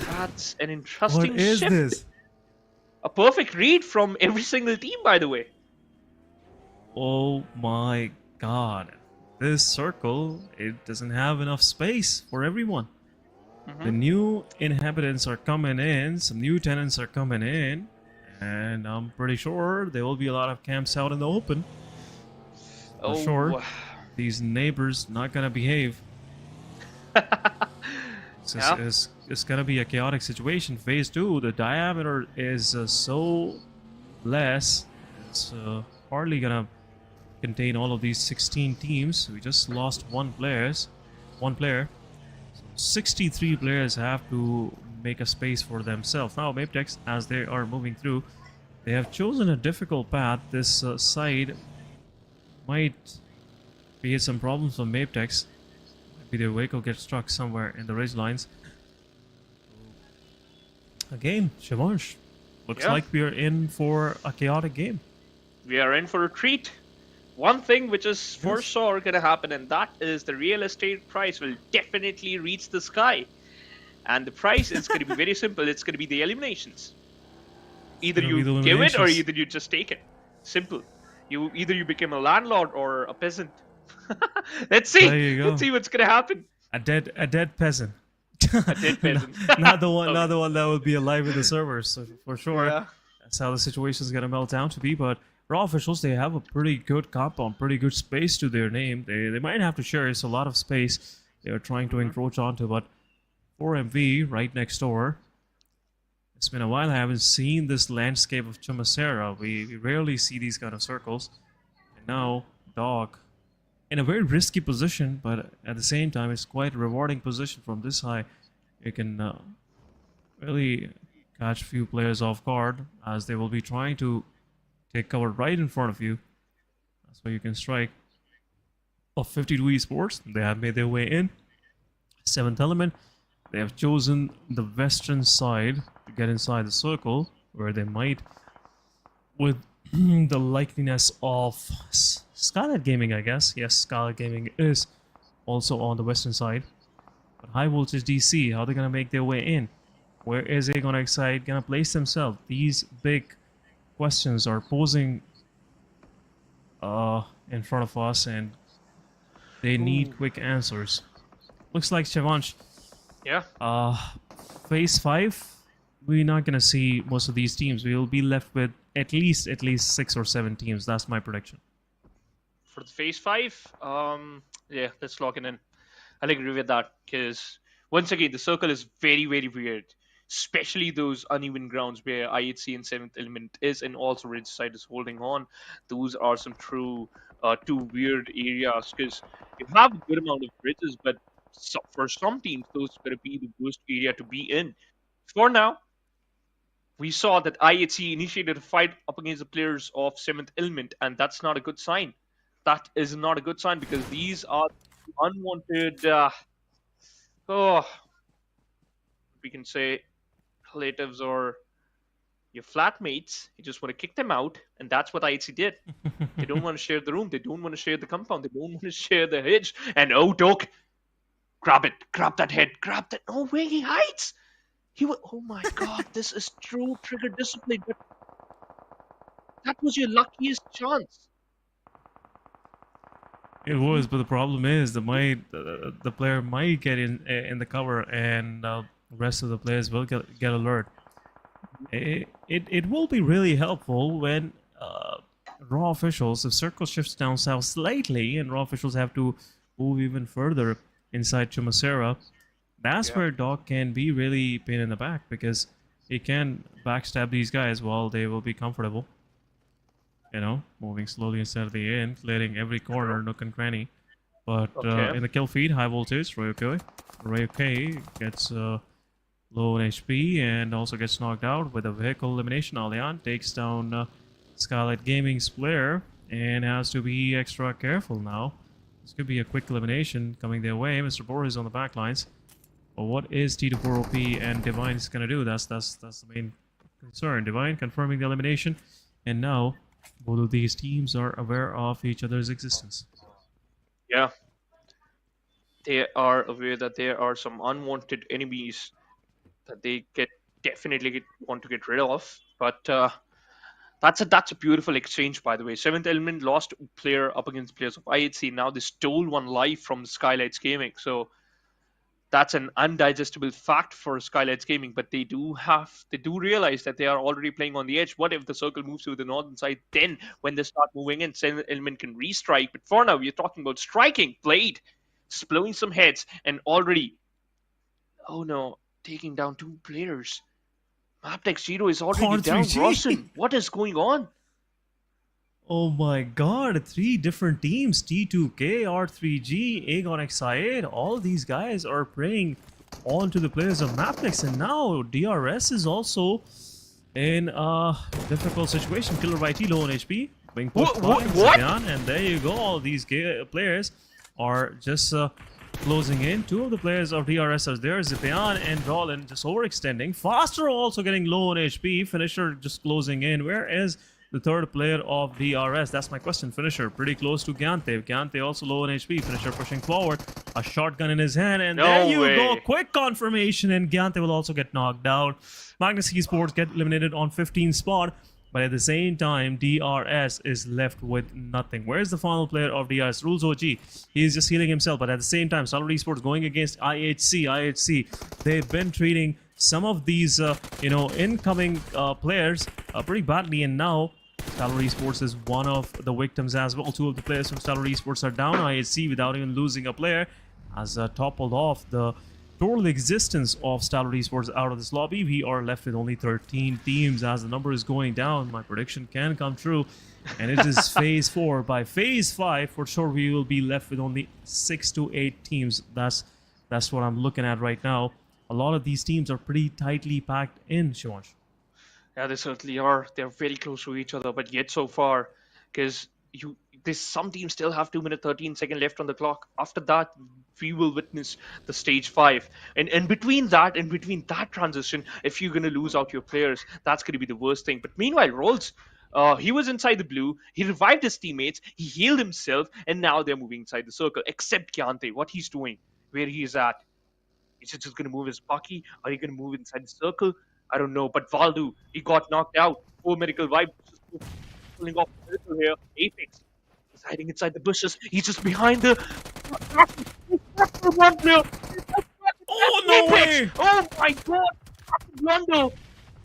that's an What interesting is shift. this? A perfect read from every single team, by the way. Oh my god! This circle, it doesn't have enough space for everyone. The new inhabitants are coming in, some new tenants are coming in, and I'm pretty sure there will be a lot of camps out in the open. For sure, Oh, these neighbors not gonna behave. yeah. It's gonna be a chaotic situation. Phase 2, the diameter is so less, it's hardly gonna contain all of these 16 teams. We just lost one player. 63 players have to make a space for themselves. Now, Mabetex, as they are moving through, they have chosen a difficult path. This side might create some problems for Mabetex. Maybe their vehicle gets stuck somewhere in the ridge lines. Again, Shivansh, looks Yeah. like we are in for a chaotic game. We are in for a treat. One thing which is for Yes. sure going to happen, and that is the real estate price will definitely reach the sky. And the price is going to be very simple. It's going to be the eliminations. Either Gonna be you the give it or eliminations. either you just take it. Simple. Either you become a landlord or a peasant. Let's see. There you go. Let's see what's going to happen. A dead peasant. A dead peasant. not the one, Okay. not the one that will be alive in the servers. So for sure, Yeah. that's how the situation is gonna melt down to be. But Raw officials, they have a pretty good compound, pretty good space to their name. They might have to share. It's a lot of space they are trying to encroach onto. But 4MV right next door. It's been a while. I haven't seen this landscape of Chumasera. We rarely see these kind of circles. And now Dog in a very risky position, but at the same time, it's quite a rewarding position from this high. You can really catch a few players off guard as they will be trying to take cover right in front of you. That's where you can strike. Of 52 Esports, they have made their way in. 7th element, they have chosen the western side to get inside the circle, where they might, with the likeliness of SKYLIGHTZ Gaming, I guess. Yes, SKYLIGHTZ Gaming is also on the western side. But high voltage DC, how are they gonna make their way in? Where is HIGHVOLTAGE gonna place themselves? These big questions are posing in front of us, and they need quick answers. Looks like Shivansh, Yeah. phase 5, we're not gonna see most of these teams. We'll be left with at least 6 or 7 teams. That's my prediction. For the phase 5, yeah, let's lock it in. I'll agree with that because once again, the circle is very, very weird, especially those uneven grounds where IHC and 7th element is, and also ridge side is holding on. Those are some true two weird areas because you have a good amount of bridges, but for some teams, those are going to be the worst area to be in. For now, we saw that IHC initiated a fight up against the players of 7th element, and that's not a good sign. That is not a good sign because these are unwanted, oh, we can say relatives or your flatmates. You just want to kick them out, and that's what IHC did. They don't want to share the room. They don't want to share the compound. They don't want to share the hedge. And oh, Doc, grab it. Grab that head. Grab that. Oh, where he hides. Oh my God, this is true trigger discipline. But that was your luckiest chance. It was, but the problem is the player might get in the cover, and the rest of the players will get alert. It will be really helpful when raw officials, if circle shifts down south slightly, and raw officials have to move even further inside Chumasera. That's where Doc can be really pain in the back because he can backstab these guys while they will be comfortable. You know, moving slowly instead of the end, clearing every corner, nook and cranny. But in the kill feed, high voltage, Royok gets low on HP and also gets knocked out with a vehicle elimination. Alian takes down SKYLIGHTZ Gaming's player and has to be extra careful now. This could be a quick elimination coming their way. Mr. Boris on the back lines. But what is T24OP and Divine is going to do? That's the main concern. Divine confirming the elimination, and now both of these teams are aware of each other's existence. Yeah. They are aware that there are some unwanted enemies that they definitely want to get rid of. But that's a beautiful exchange, by the way. 7th element lost a player up against players of IHC. Now they stole one life from SKYLIGHTZ Gaming. So That's an undigestible fact for SKYLIGHTZ Gaming, but they do realize that they are already playing on the edge. What if the circle moves to the northern side? Then when they start moving in, Sen Element can restrike. But for now, we're talking about striking Blade, just blowing some heads, and already, oh no, taking down 2 players. Mabetex Zero is already down. R3G. Rawson, what is going on? Oh my god, 3 different teams, T2K, R3G, Aegon Excited, all these guys are preying onto the players of Mabetex, and now DRS is also in a difficult situation. Killer by T low on HP, being pushed by Zion, and there you go, all these players are just closing in. 2 of the players of DRS are there, Zipian and Rollin just overextending. Faster also getting low on HP, Finisher just closing in. Where is the 3rd player of DRS? That's my question. Finisher pretty close to Gyante. Gyante also low on HP. Finisher pushing forward. A shotgun in his hand. And there you go. Quick confirmation. And Gyante will also get knocked down. Magnus Esports get eliminated on 15th spot. But at the same time, DRS is left with nothing. Where's the final player of DRS? Rules OG. He's just healing himself. But at the same time, Stalwart Esports going against IHC. IHC, they've been treating some of these, incoming players pretty badly. And now Stalwart Esports is one of the victims as well. 2 of the players from Stalwart Esports are down. IHC, without even losing a player, has toppled off the total existence of Stalwart Esports out of this lobby. We are left with only 13 teams. As the number is going down, my prediction can come true, and it is phase 4. By phase 5, for sure, we will be left with only 6 to 8 teams. That's what I'm looking at right now. A lot of these teams are pretty tightly packed in, Shivansh. Yeah, they certainly are. They're very close to each other, but yet so far, because some teams still have 2 minutes 13 seconds left on the clock. After that, we will witness the stage 5, and in between that transition, if you're gonna lose out your players, that's gonna be the worst thing. But meanwhile, Rolls, he was inside the blue. He revived his teammates. He healed himself, and now they're moving inside the circle. Except Gyante, what he's doing, where he is at. Is he just gonna move his Bucky? Are he gonna move inside the circle? I don't know, but Valdu, he got knocked out. 4 medical vibe, pulling off miracle here. Apex is hiding inside the bushes. He's just behind the. Oh no way! Oh my god! Blunder!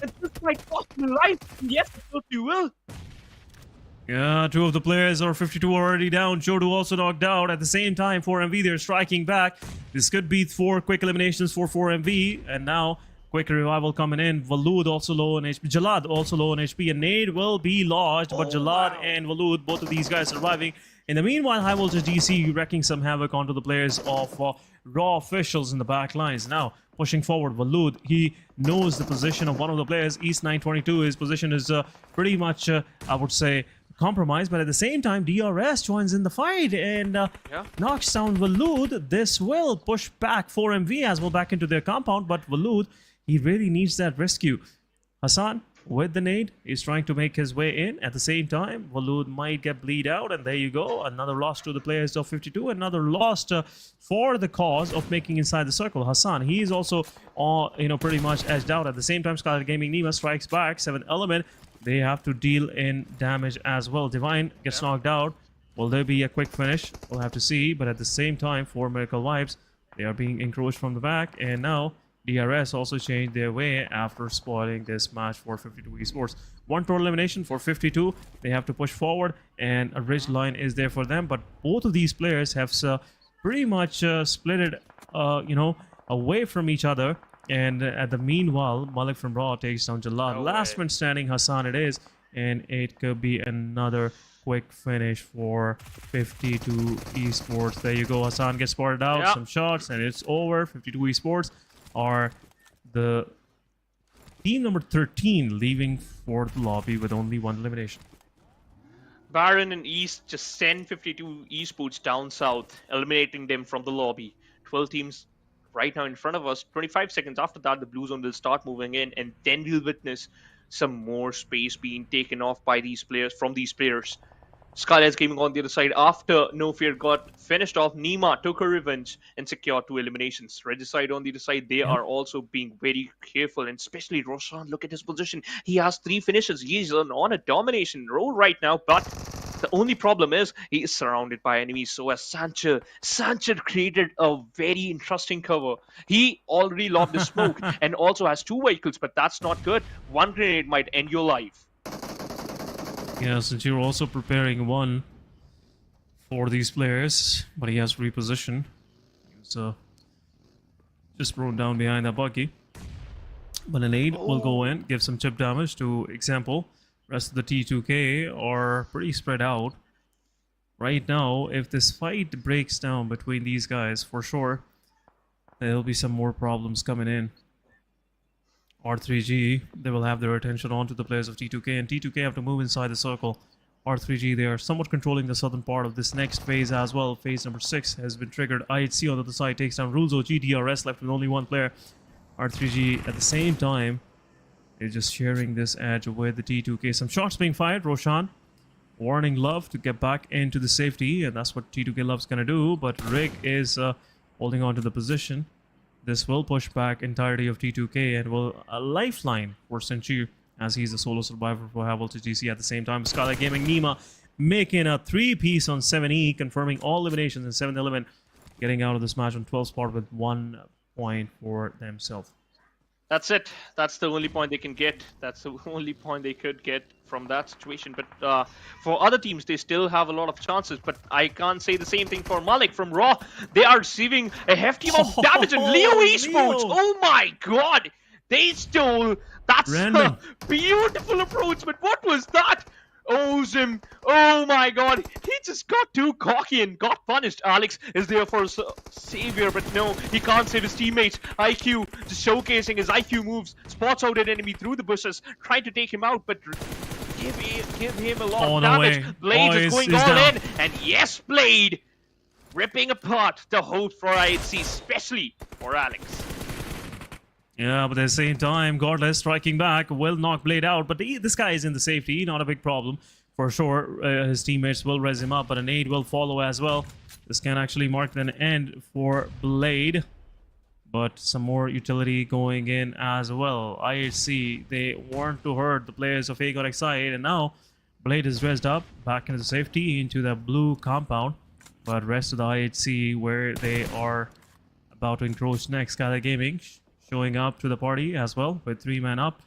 It's just like possible life. Yes, of course you will. Yeah, 2 of the players are 52 already down. Jodu also knocked out. At the same time, 4MV, they're striking back. This could be 4 quick eliminations for 4MV, and now quick revival coming in. Valud also low on HP. Jalad also low on HP. A nade will be lodged, but Jalad and Valud, both of these guys surviving. In the meanwhile, High Voltage DC wrecking some havoc onto the players of Raw officials in the back lines. Now, pushing forward, Valud, he knows the position of one of the players. East 922, his position is pretty much, I would say, compromised. But at the same time, DRS joins in the fight and knocks down Valud. This will push back 4MV as well back into their compound, but Valud, he really needs that rescue. Hassan, with the nade, is trying to make his way in. At the same time, Valud might get bleed out, and there you go. Another loss to the players of 52. Another loss for the cause of making inside the circle. Hassan, he is also, pretty much edged out. At the same time, SKYLIGHTZ Gaming Nima strikes back. 7 Element, they have to deal in damage as well. Divine gets knocked out. Will there be a quick finish? We'll have to see. But at the same time, 4 Miracle Vibes, they are being encroached from the back, and now DRS also changed their way after spoiling this match for 52 Esports. 1 total elimination for 52. They have to push forward, and a ridge line is there for them. But both of these players have pretty much split it, away from each other. And at the meanwhile, Malik from Raw takes down Jalad. Last man standing, Hassan it is. And it could be another quick finish for 52 Esports. There you go. Hassan gets spotted out. Some shots, and it's over. 52 Esports are the team number 13 leaving for the lobby with only 1 elimination. Baron and East just send 52 Esports down south, eliminating them from the lobby. 12 teams right now in front of us. 25 seconds after that, the blue zone will start moving in, and then we'll witness some more space being taken off by these players, from these players. SKYLIGHTZ Gaming on the other side, after No Fear got finished off, Nima took her revenge and secured 2 eliminations. Regicide on the other side, they are also being very careful, and especially Roshan, look at his position. He has 3 finishes. He's on a domination roll right now, but The only problem is he is surrounded by enemies. So as Sancho created a very interesting cover. He already lobbed the smoke and also has 2 vehicles, but that's not good. 1 grenade might end your life. Yeah, since you're also preparing one for these players, but he has reposition. He's just thrown down behind that buggy. But an aid will go in, give some chip damage to example. Rest of the T2K are pretty spread out. Right now, if this fight breaks down between these guys, for sure, there'll be some more problems coming in. R3G, they will have their attention onto the players of T2K, and T2K have to move inside the circle. R3G, they are somewhat controlling the southern part of this next phase as well. Phase number 6 has been triggered. IHC on the other side takes down Rules OG. DRS left with only 1 player. R3G at the same time is just sharing this edge with the T2K. Some shots being fired. Roshan warning Love to get back into the safety, and that's what T2K Love's gonna do. But Rick is holding on to the position. This will push back entirety of T2K and will a lifeline for Senchu as he's a solo survivor for HIGHVOLTAGE GC. At the same time, SKYLIGHTZ Gaming Nima making a 3-piece on 7E, confirming all eliminations in 7-11, getting out of this match on 12th spot with 1 point for themselves. That's it. That's the only point they can get. That's the only point they could get from that situation. But for other teams, they still have a lot of chances. But I can't say the same thing for Malik from Raw. They are receiving a hefty amount of damage. And Leo Esports, oh my god! They stole... That's Random. a beautiful approach, but what was that? Ozim, oh my god, he just got too cocky and got punished. Alex is there for a savior, but no, he can't save his teammates. IQ just showcasing his IQ moves, spots out an enemy through the bushes, trying to take him out, but give him a lot of damage. Blade is going all in, and yes, Blade ripping apart the hope for IHC, especially for Alex. Yeah, but at the same time, Godless striking back will knock Blade out. But this guy is in the safety, not a big problem. For sure, his teammates will res him up, but an aid will follow as well. This can actually mark an end for Blade. But some more utility going in as well. IHC, they want to hurt the players of HIGHVOLTAGE, and now Blade is resed up, back into safety, into the blue compound. But rest of the IHC, where they are about to encroach next, SKYLIGHTZ Gaming showing up to the party as well with 3 men up.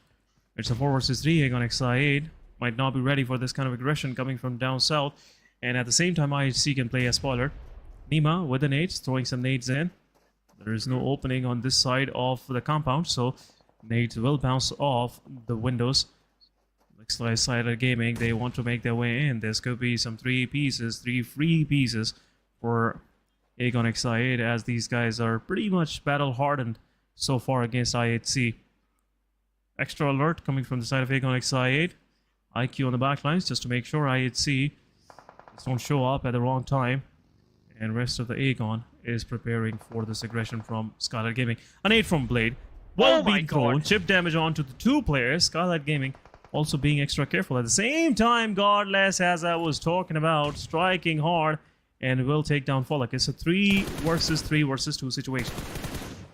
It's a 4 versus 3. HIGHVOLTAGE might not be ready for this kind of aggression coming from down south. And at the same time, IHC can play a spoiler. Nima with the nades, throwing some nades in. There is no opening on this side of the compound, so nades will bounce off the windows. Looks like SKYLIGHTZ Gaming, they want to make their way in. There's could be some 3 free pieces for HIGHVOLTAGE, as these guys are pretty much battle hardened so far against IHC. Extra alert coming from the side of HIGHVOLTAGE. IQ on the backlines just to make sure IHC just don't show up at the wrong time. And rest of the Aegon is preparing for this aggression from SKYLIGHTZ Gaming. An aid from Blade will be thrown. Chip damage onto the 2 players. SKYLIGHTZ Gaming also being extra careful. At the same time, Godless, as I was talking about, striking hard and will take down Folak. It's a 3 versus 2 situation.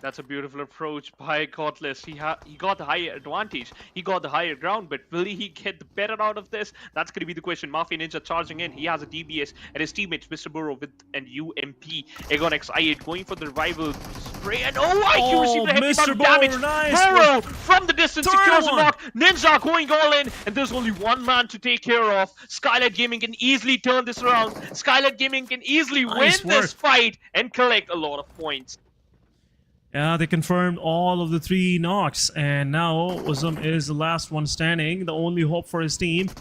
That's a beautiful approach by Godless. He got the higher advantage. He got the higher ground, but will he get the better out of this? That's going to be the question. Mafia Ninja charging in. He has a DBS, and his teammates, Mr. Burrow with an UMP. Erangel going for the rival spray, and IQ received a heavy amount of damage. Nice. Burrow from the distance secures the knock. Ninja going all in, and there's only 1 man to take care of. SKYLIGHTZ Gaming can easily turn this around. SKYLIGHTZ Gaming can easily win this fight and collect a lot of points. Yeah, they confirmed all of the 3 knocks, and now Uzum is the last one standing, the only hope for his team.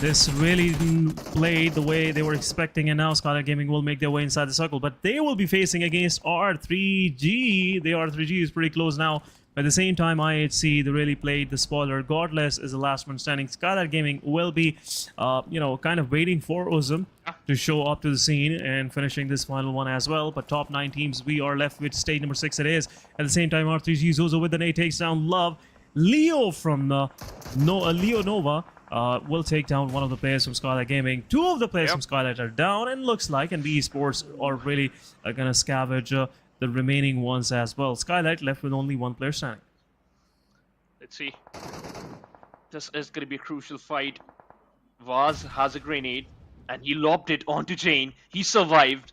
This really didn't play the way they were expecting, and now SKYLIGHTZ Gaming will make their way inside the circle, but they will be facing against R3G. The R3G is pretty close now. At the same time, IHC, they really played the spoiler. Godless is the last one standing. SKYLIGHTZ Gaming will be, kind of waiting for Uzum to show up to the scene and finishing this final one as well. But top 9 teams, we are left with stage number 6 it is. At the same time, R3G Zozo with the nade takes down Love. Leo from Leo Nova will take down one of the players from SKYLIGHTZ Gaming. 2 of the players from SKYLIGHTZ are down, and looks like NBeSports are really going to scavenge the remaining ones as well. SKYLIGHTZ left with only 1 player standing. Let's see. This is going to be a crucial fight. Vaz has a grenade. and he lobbed it onto Jane. He survived.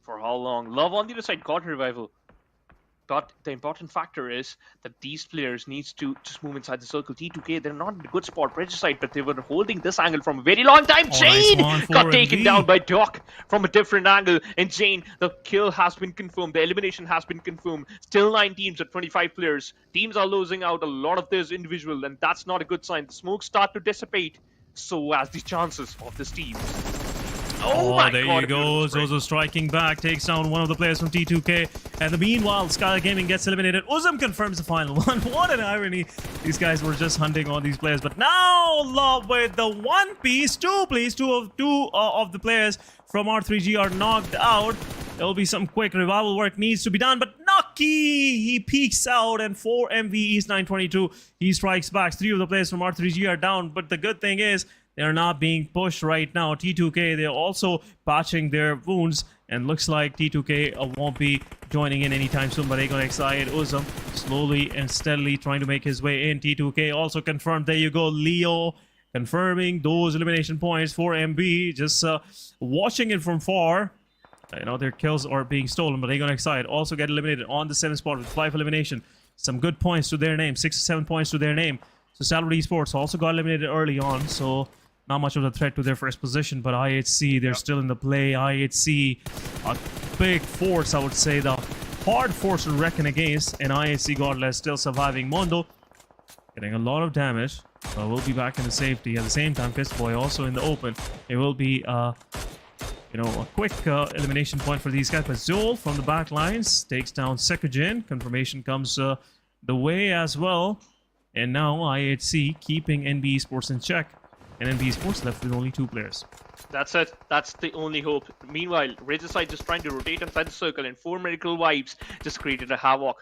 For how long? Love on the other side got revival. But the important factor is that these players needs to just move inside the circle. T2K, they're not in a good spot, Regicide, but they were holding this angle from a very long time. Oh, nice Jane one for got taken NB. down by Doc from a different angle. And Jane, the kill has been confirmed. The elimination has been confirmed. Still 9 teams at 25 players. Teams are losing out a lot of this individual, and that's not a good sign. The smokes start to dissipate, so as the chances of this team. Oh, my there God, you go. Zozo striking back, takes down one of the players from T2K. And the meanwhile, SKYLIGHTZ Gaming gets eliminated. Uzum confirms the final one. What an irony. These guys were just hunting on these players. But now, Love with the one piece, two of the players from R3G are knocked out. There will be some quick revival work needs to be done. But Naki, he peeks out, and 4MV East 922, he strikes back. 3 of the players from R3G are down. But the good thing is, they are not being pushed right now. T2K, they're also patching their wounds, and looks like T2K won't be joining in anytime soon. But Aegon Excited Uzum slowly and steadily trying to make his way in. T2K also confirmed. There you go, Leo confirming those elimination points for MB. Just watching it from far. You know, their kills are being stolen, but Aegon Excited also get eliminated on the 7th spot with 5 elimination. Some good points to their name, 6 to 7 points to their name. So Stalwart Esports also got eliminated early on, so not much of a threat to their first position. But IHC, they're still in the play. IHC, a big force, I would say, the hard force to reckon against. And IHC Godless still surviving. Mondo getting a lot of damage. We'll be back in the safety. At the same time, Fistboy also in the open. It will be, you know, a quick elimination point for these guys. But Zol from the back lines takes down Sekujin. Confirmation comes the way as well. And now IHC keeping NBeSports in check. And NBeSports left with only 2 players. That's it. That's the only hope. Meanwhile, Regicide just trying to rotate inside the circle, and 4 Miracle Vibes just created a havoc.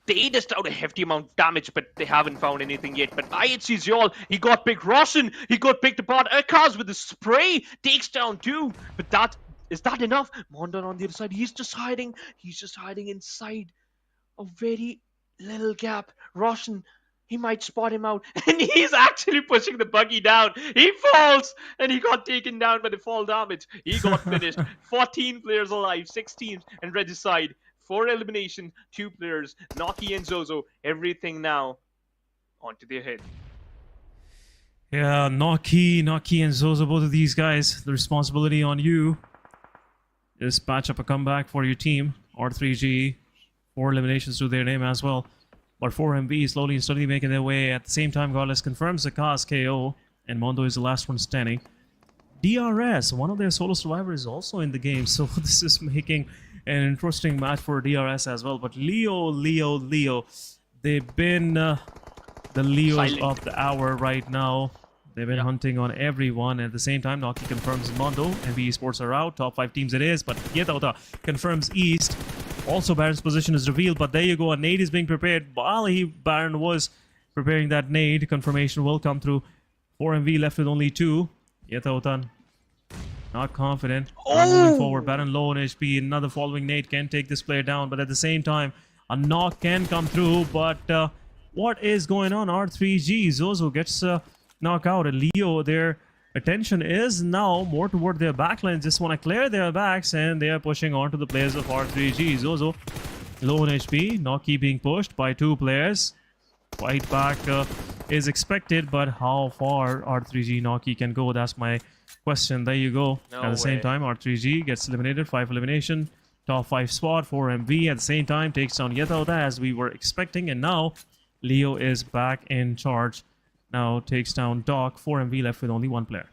They dished out a hefty amount of damage, but they haven't found anything yet. But IHC's Yol, he got picked. Roshan, he got picked apart. Akaz with the spray takes down 2. But is that enough? Mondan on the other side, he's just hiding. He's just hiding inside a very little gap. Roshan, he might spot him out, and he's actually pushing the buggy down. He falls, and he got taken down by the fall damage. He got finished. 14 players alive, 6 teams, and Regicide. 4 elimination, 2 players, Naki and Zozo. Everything now onto their head. Yeah, Naki and Zozo, both of these guys, the responsibility on you. Just patch up a comeback for your team. R3G, 4 eliminations to their name as well. But 4MV slowly and steadily making their way. At the same time, Godless confirms the cast KO, and Mondo is the last one standing. DRS, one of their solo survivors, is also in the game, so this is making an interesting match for DRS as well. But Leo, they've been the Leos Silent. of the hour right now. They've been hunting on everyone. At the same time, Naki confirms Mondo. NBeSports are out. Top 5 teams it is. But Yetauta confirms East. Also, Baron's position is revealed. But there you go. A nade is being prepared. While Baron was preparing that nade, confirmation will come through. 4MV left with only 2. Yetauta not confident. Moving forward. Baron low on HP. Another following nade can take this player down. But at the same time, a knock can come through. But what is going on? R3G. Zozo gets knockout. And Leo, their attention is now more toward their backlines. Just want to clear their backs, and they are pushing on to the players of R3G. Zozo low on HP. Naki being pushed by 2 players. Fight back is expected, but how far R3G Naki can go? That's my question. There you go. At the same time, R3G gets eliminated. 5 elimination. Top 5 spot for MV. At the same time, takes down Yetauta as we were expecting. And now, Leo is back in charge. Now takes down Doc. 4MV left with only 1 player.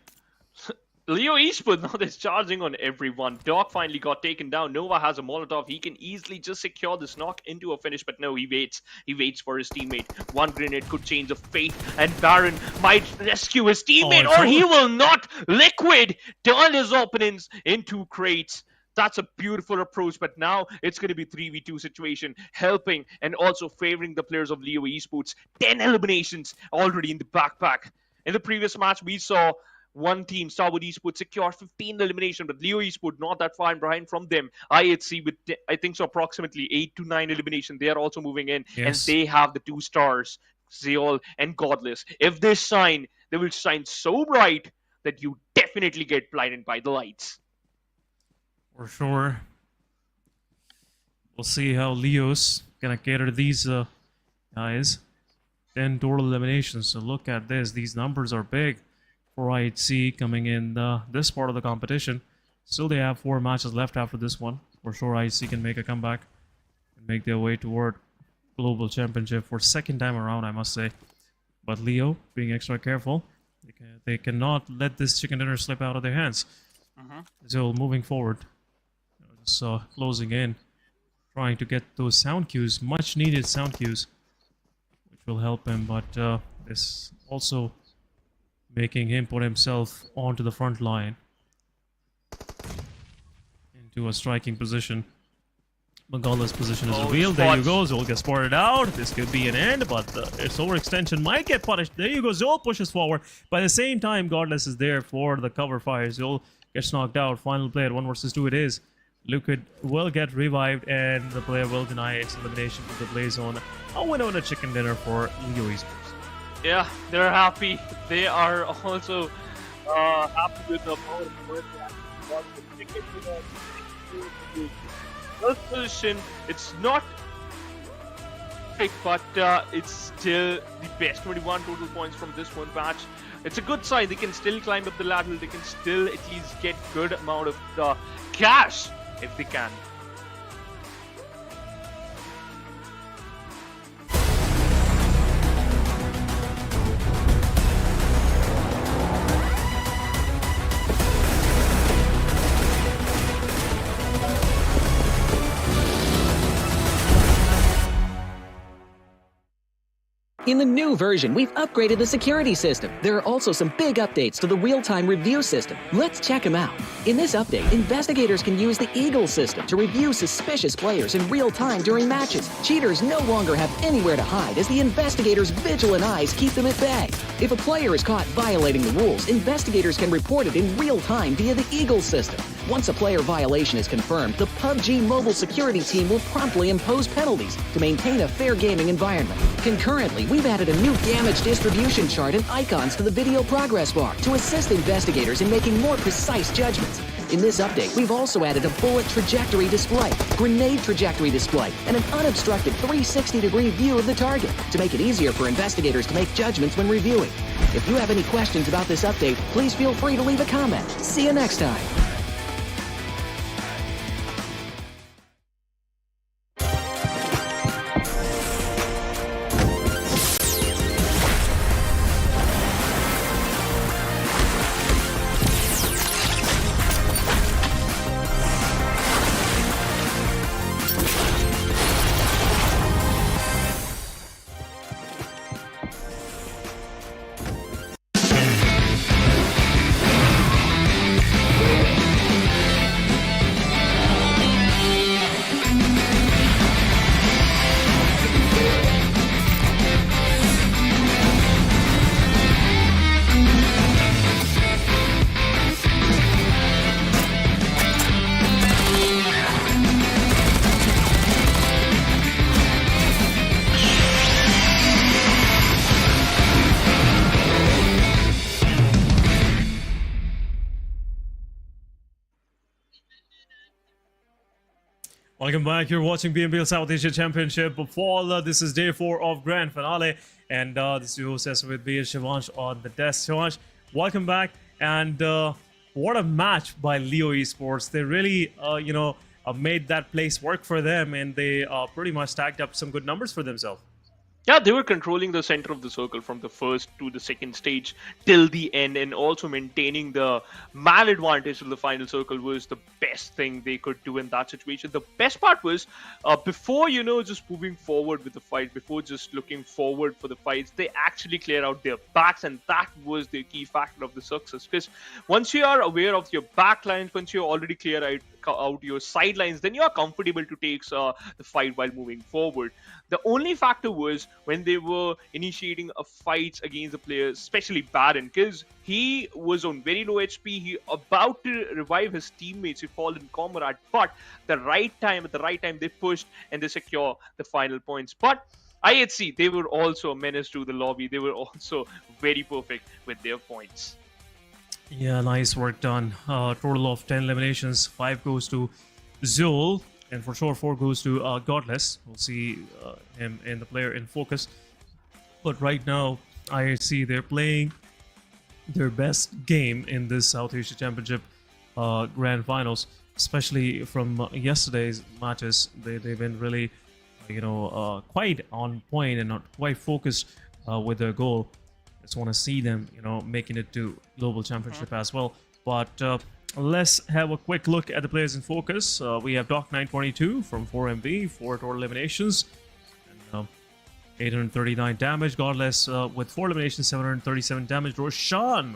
Leo Esports now is charging on everyone. Doc finally got taken down. Nova has a Molotov. He can easily just secure this knock into a finish, but no, he waits. He waits for his teammate. 1 grenade could change the fate, and Baron might rescue his teammate, or he will not. Liquid turn his opponents into crates. That's a beautiful approach, but now it's going to be 3v2 situation, helping and also favoring the players of Leo Esports. 10 eliminations already in the backpack. In the previous match, we saw one team, Stalwart Esports, secure 15 elimination, but Leo Esports not that far behind from them. IHC with, I think so, approximately 8 to 9 elimination. They are also moving in, and they have the 2 stars, Zeol and Godless. If they shine, they will shine so bright that you definitely get blinded by the lights. For sure. We'll see how Leo's gonna cater to these guys. 10 total eliminations. So look at this. These numbers are big for IHC coming in this part of the competition. Still, they have 4 matches left after this one. For sure, IHC can make a comeback and make their way toward global championship for second time around, I must say. But Leo, being extra careful, they cannot let this chicken dinner slip out of their hands. So moving forward, just closing in, trying to get those sound cues, much needed sound cues, which will help him. But this also making him put himself onto the front line into a striking position. Magala's position is revealed. There you go. Zol gets spotted out. This could be an end, but its overextension might get punished. There you go. Zol pushes forward. By the same time, Godless is there for the cover fire. Zol gets knocked out. Final play at 1 versus 2 it is. Liquid will get revived, and the player will deny its elimination to the Blaze Zone. A winner and a chicken dinner for Leo Esports. Yeah, they're happy. They are also happy with the power. First position, it's not quick, but it's still the best. 21 total points from this one match. It's a good sign. They can still climb up the ladder. They can still at least get good amount of cash if they can. In the new version, we've upgraded the security system. There are also some big updates to the real-time review system. Let's check them out. In this update, investigators can use the Eagle system to review suspicious players in real time during matches. Cheaters no longer have anywhere to hide as the investigators' vigilant eyes keep them at bay. If a player is caught violating the rules, investigators can report it in real time via the Eagle system. Once a player violation is confirmed, the PUBG Mobile security team will promptly impose penalties to maintain a fair gaming environment. Concurrently, we've added a new damage distribution chart and icons to the video progress bar to assist investigators in making more precise judgments. In this update, we've also added a bullet trajectory display, grenade trajectory display, and an unobstructed 360-degree view of the target to make it easier for investigators to make judgments when reviewing. If you have any questions about this update, please feel free to leave a comment. See you next time. Welcome back. You're watching PMPL South Asia Championship. Before this is day 4 of grand finale, and this is your host with me, Shivansh, on the desk. Shivansh, welcome back. And what a match by Leo Esports. They really, made that place work for them, and they pretty much stacked up some good numbers for themselves. Yeah, they were controlling the center of the circle from the first to the second stage till the end, and also maintaining the man advantage to the final circle was the best thing they could do in that situation. The best part was before, just moving forward with the fight, before just looking forward for the fights, they actually clear out their backs, and that was the key factor of the success. Because once you are aware of your back lines, once you already clear out your sidelines, then you are comfortable to take the fight while moving forward. The only factor was when they were initiating a fight against the players, especially Baron, because he was on very low HP. He about to revive his teammates, his fallen comrade, but at the right time, they pushed and they secure the final points. But IHC, they were also a menace to the lobby. They were also very perfect with their points. Yeah, nice work done. Total of 10 eliminations. 5 goes to Zul, and for sure 4 goes to Godless. We'll see him in the player in focus. But right now, IHC, they're playing their best game in this South Asia Championship Grand Finals, especially from yesterday's matches. They've been really, quite on point and not quite focused with their goal. Just want to see them, making it to Global Championship as well. But let's have a quick look at the players in focus. We have Doc 922 from 4MB, 4 total eliminations. And, 839 damage. Godless with 4 eliminations, 737 damage. Roshan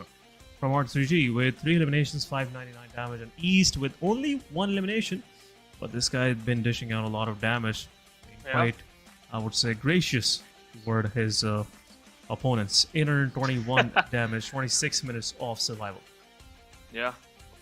from R3G with 3 eliminations, 599 damage. And East with only 1 elimination. But this guy had been dishing out a lot of damage. Being quite, I would say, gracious toward his opponents. 821 damage, 26 minutes of survival. Yeah,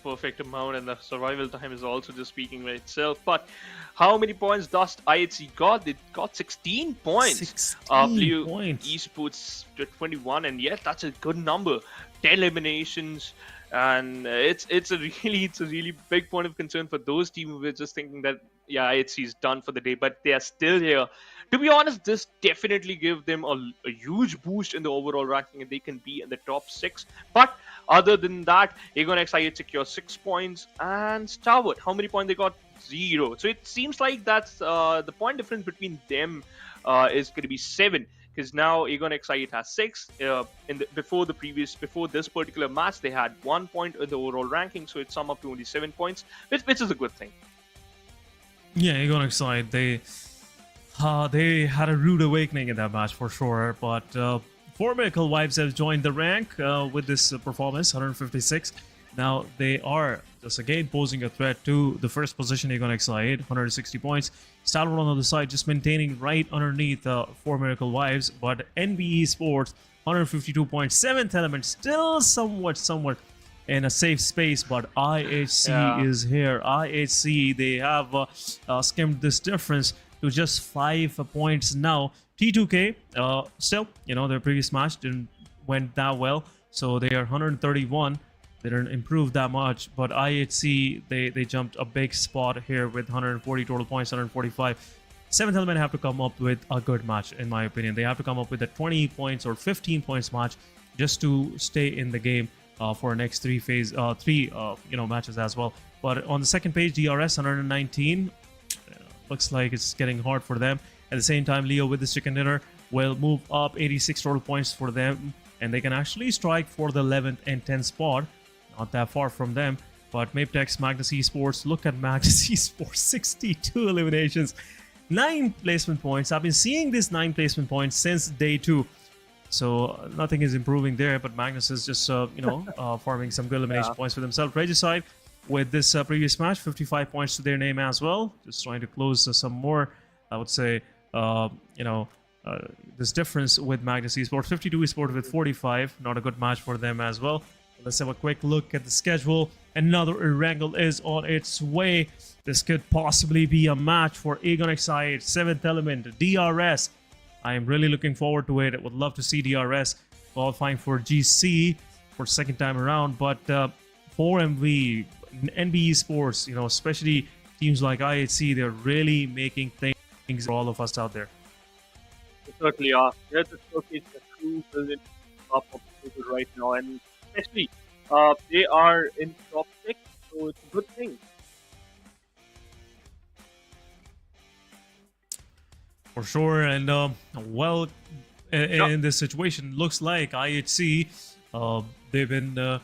perfect amount, and the survival time is also just speaking for itself. But how many points does IHC got? They got 16 points. 16 points. Esports 21, and yeah, that's a good number. 10 eliminations, and it's a really big point of concern for those teams who were just thinking that IHC is done for the day, but they are still here. To be honest, this definitely give them a huge boost in the overall ranking, and they can be in the top 6. But other than that, Aegon XIH secure 6 points, and Stalwart, how many points they got? 0. So it seems like that's the point difference between them is going to be 7, because now Aegon XIH has 6. Before this particular match, they had 1 point in the overall ranking, so it sum up to only 7 points, which is a good thing. Yeah, Aegon XIH, they had a rude awakening in that match for sure, but 4 Miracle Wives have joined the rank with this performance, 156. Now they are just again posing a threat to the first position, Aegon XIH, 160 points. Stalwart on the other side just maintaining right underneath 4 Miracle Wives, but NBeSports, 152 points, 7th element, still somewhat in a safe space, but IHC is here. IHC, they have skimmed this difference to just 5 points now. T2K, still, their previous match didn't went that well, so they are 131. They didn't improve that much, but IHC, they jumped a big spot here with 140 total points, 145. 7th element have to come up with a good match, in my opinion. They have to come up with a 20 points or 15 points match just to stay in the game for next three matches as well. But on the second page, DRS 119. Looks like it's getting hard for them. At the same time, Leo with the chicken dinner will move up 86 total points for them, and they can actually strike for the 11th and 10th spot. Not that far from them. But Mabetex, Magnus Esports, look at Magnus Esports, 62 eliminations, 9 placement points. I've been seeing this 9 placement points since day 2. So nothing is improving there, but Magnus is just, farming some good elimination points for themselves. Regicide with this previous match, 55 points to their name as well. Just trying to close some more, I would say, this difference with Magnus Esports. 52 Esports with 45. Not a good match for them as well. Let's have a quick look at the schedule. Another Erangel is on its way. This could possibly be a match for Aegon XIH, 7th element, DRS. I am really looking forward to it. I would love to see DRS qualifying for GC for second time around. But 4MV, NBeSports, especially teams like IHC, they're really making things for all of us out there. They certainly are. They're the showcase the true brilliant top of the right now, and especially they are in top 6, so it's a good thing. For sure, and in this situation, looks like IHC, they've been,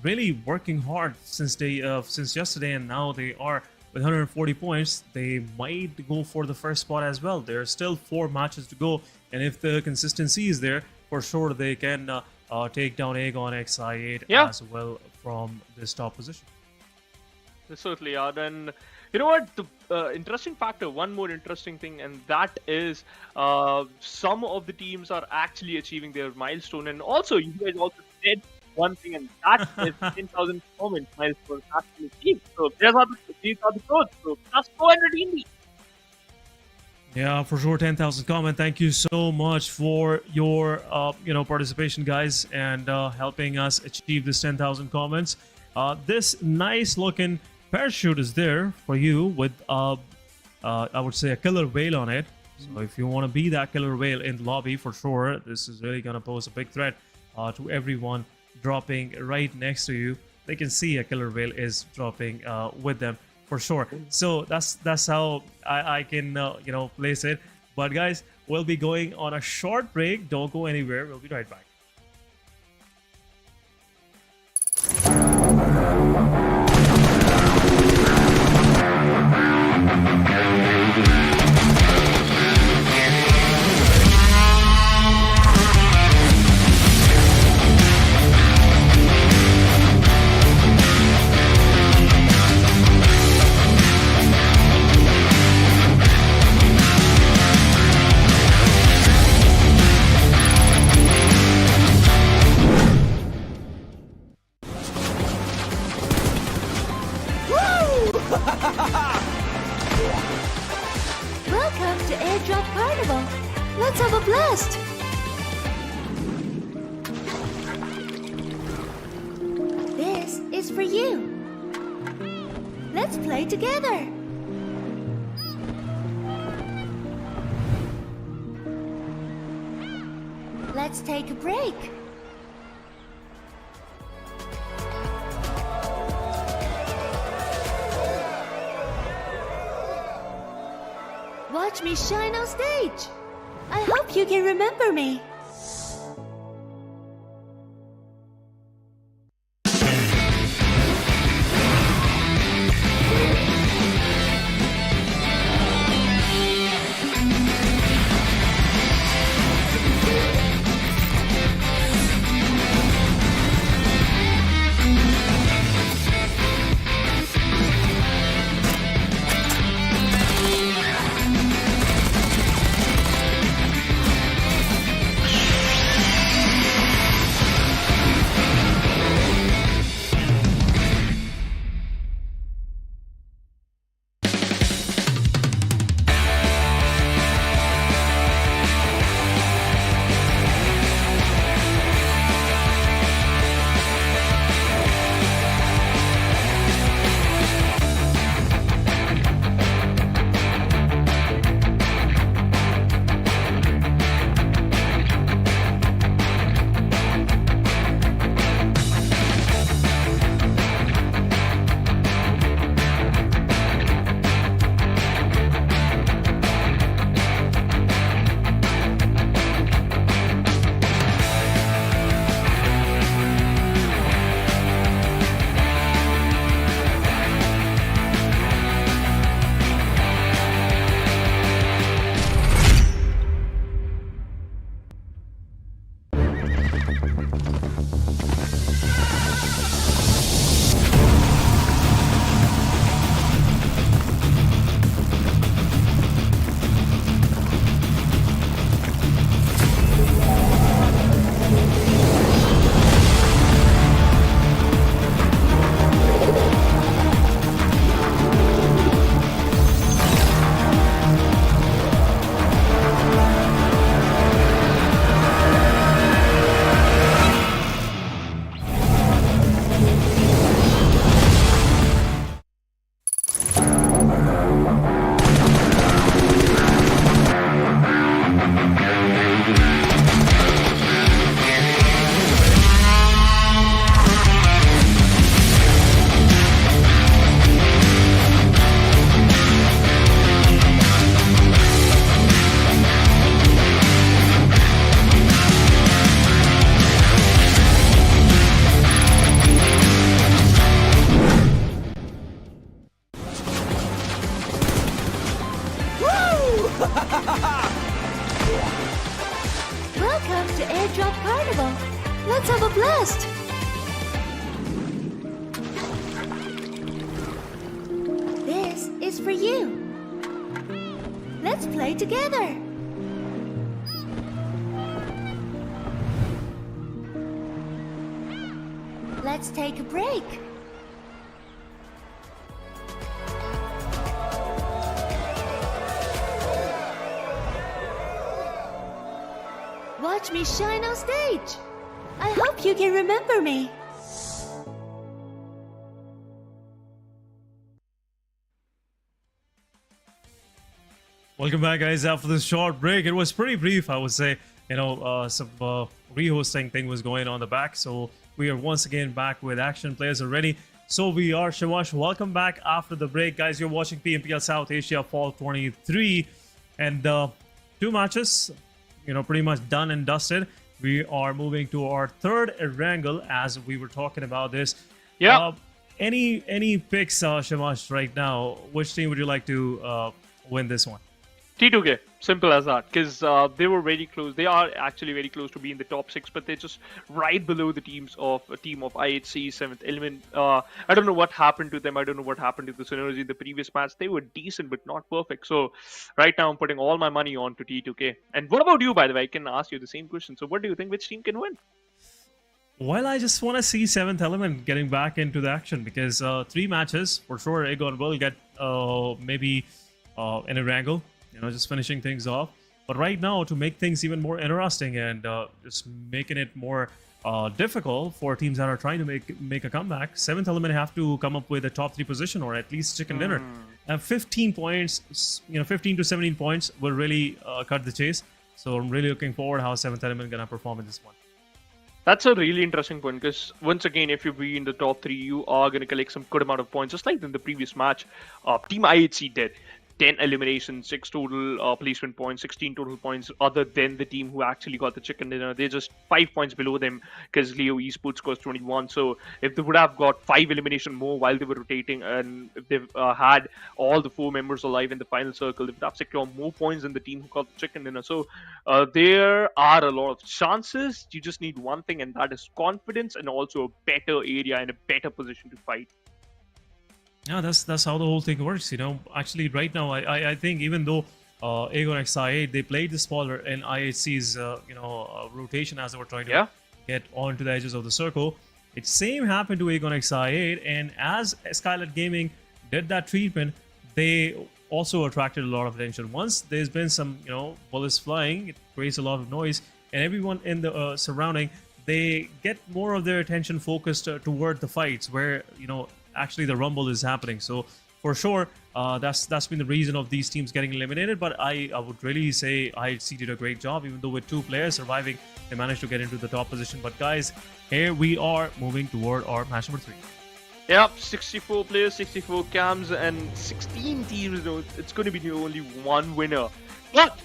really working hard since yesterday, and now they are with 140 points. They might go for the first spot as well. There are still 4 matches to go, and if the consistency is there, for sure they can take down Aegon XIH as well from this top position. They certainly are. And you know what? The interesting factor, one more interesting thing, and that is some of the teams are actually achieving their milestone. And also, you guys also said one thing, and that is 10,000 performance milestone actually achieved. So these are the growth. So just go and redeem these. Yeah, for sure. 10,000 comment. Thank you so much for your participation, guys, and helping us achieve this 10,000 comments. This nice looking parachute is there for you with I would say a killer whale on it. So if you want to be that killer whale in the lobby, for sure, this is really gonna pose a big threat to everyone dropping right next to you. They can see a killer whale is dropping with them. For sure. So that's how I can place it. But guys, we'll be going on a short break. Don't go anywhere. We'll be right back. Welcome to Airdrop Carnival. Let's have a blast. This is for you. Let's play together. Let's take a break. Watch me shine on stage. I hope you can remember me. Welcome to Airdrop Carnival. Let's have a blast. This is for you. Let's play together. Let's take a break. Watch me shine on stage. I hope you can remember me. Welcome back, guys. After this short break, it was pretty brief, I would say. Some re-hosting thing was going on the back, so we are once again back with action. Players are ready. So we are. Shivash, welcome back after the break, guys. You're watching PMPL South Asia Fall 23, and 2 matches, pretty much done and dusted. We are moving to our third Erangel, as we were talking about this. Yeah. Any picks, Shivash, right now? Which team would you like to win this one? T2K, simple as that, because they were very close. They are actually very close to be in the top 6, but they're just right below the team of IHC, 7th Element. I don't know what happened to them. I don't know what happened to the Synergy in the previous match. They were decent, but not perfect. So right now I'm putting all my money on to T2K. And what about you, by the way? I can ask you the same question. So what do you think? Which team can win? Well, I just want to see 7th Element getting back into the action, because 3 matches, for sure, Aegon will get maybe an Erangel. Just finishing things off. But right now, to make things even more interesting and just making it more difficult for teams that are trying to make a comeback, 7th Element have to come up with a top 3 position, or at least chicken dinner. 15 points, 15 to 17 points will really cut the chase. So I'm really looking forward how 7th Element gonna perform in this one. That's a really interesting point, because once again, if you be in the top 3, you are going to collect some good amount of points, just like in the previous match. Team IHC did 10 eliminations, 6 total placement points, 16 total points, other than the team who actually got the chicken dinner. They're just 5 points below them, because Leo Esports scores 21. So if they would have got 5 elimination more while they were rotating, and if they've had all the 4 members alive in the final circle, they would have secured more points than the team who got the chicken dinner. So there are a lot of chances. You just need one thing, and that is confidence, and also a better area and a better position to fight. Yeah, that's how the whole thing works. Actually, right now, I think even though Aegon XI8, they played the spoiler in IHC's rotation as they were trying to get onto the edges of the circle. It same happened to Aegon XI8, and as SKYLIGHTZ Gaming did that treatment, they also attracted a lot of attention. Once there's been some bullets flying, it creates a lot of noise, and everyone in the surrounding, they get more of their attention focused toward the fights where actually the rumble is happening. So for sure, that's been the reason of these teams getting eliminated. But I would really say IHC did a great job. Even though with 2 players surviving, they managed to get into the top position. But guys, here we are moving toward our match number 3. Yep, 64 players, 64 cams, and 16 teams. It's going to be only one winner. But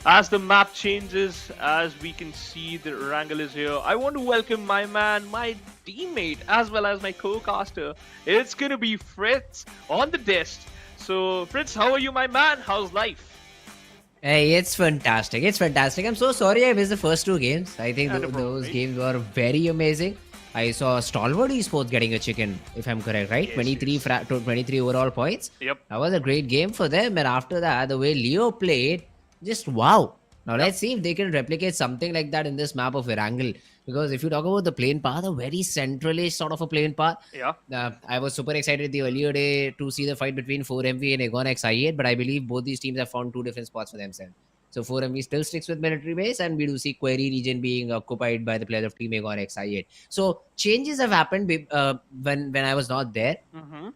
as the map changes, as we can see, the Erangel is here. I want to welcome my man, my teammate, as well as my co-caster. It's gonna be Fritz on the desk. So, Fritz, how are you, my man? How's life? Hey, it's fantastic. It's fantastic. I'm so sorry I missed the first 2 games. I think those games were very amazing. I saw Stalwart Esports getting a chicken, if I'm correct, right? Yes, 23 overall points. Yep. That was a great game for them. And after that, the way Leo played, just wow. Now let's see if they can replicate something like that in this map of Erangel. Because if you talk about the plane path, a very centralish sort of a plane path. Yeah. I was super excited the earlier day to see the fight between 4MV and Aegon XI8, but I believe both these teams have found 2 different spots for themselves. So 4MV still sticks with military base, and we do see Query region being occupied by the players of Team Aegon XI8. So changes have happened when I was not there.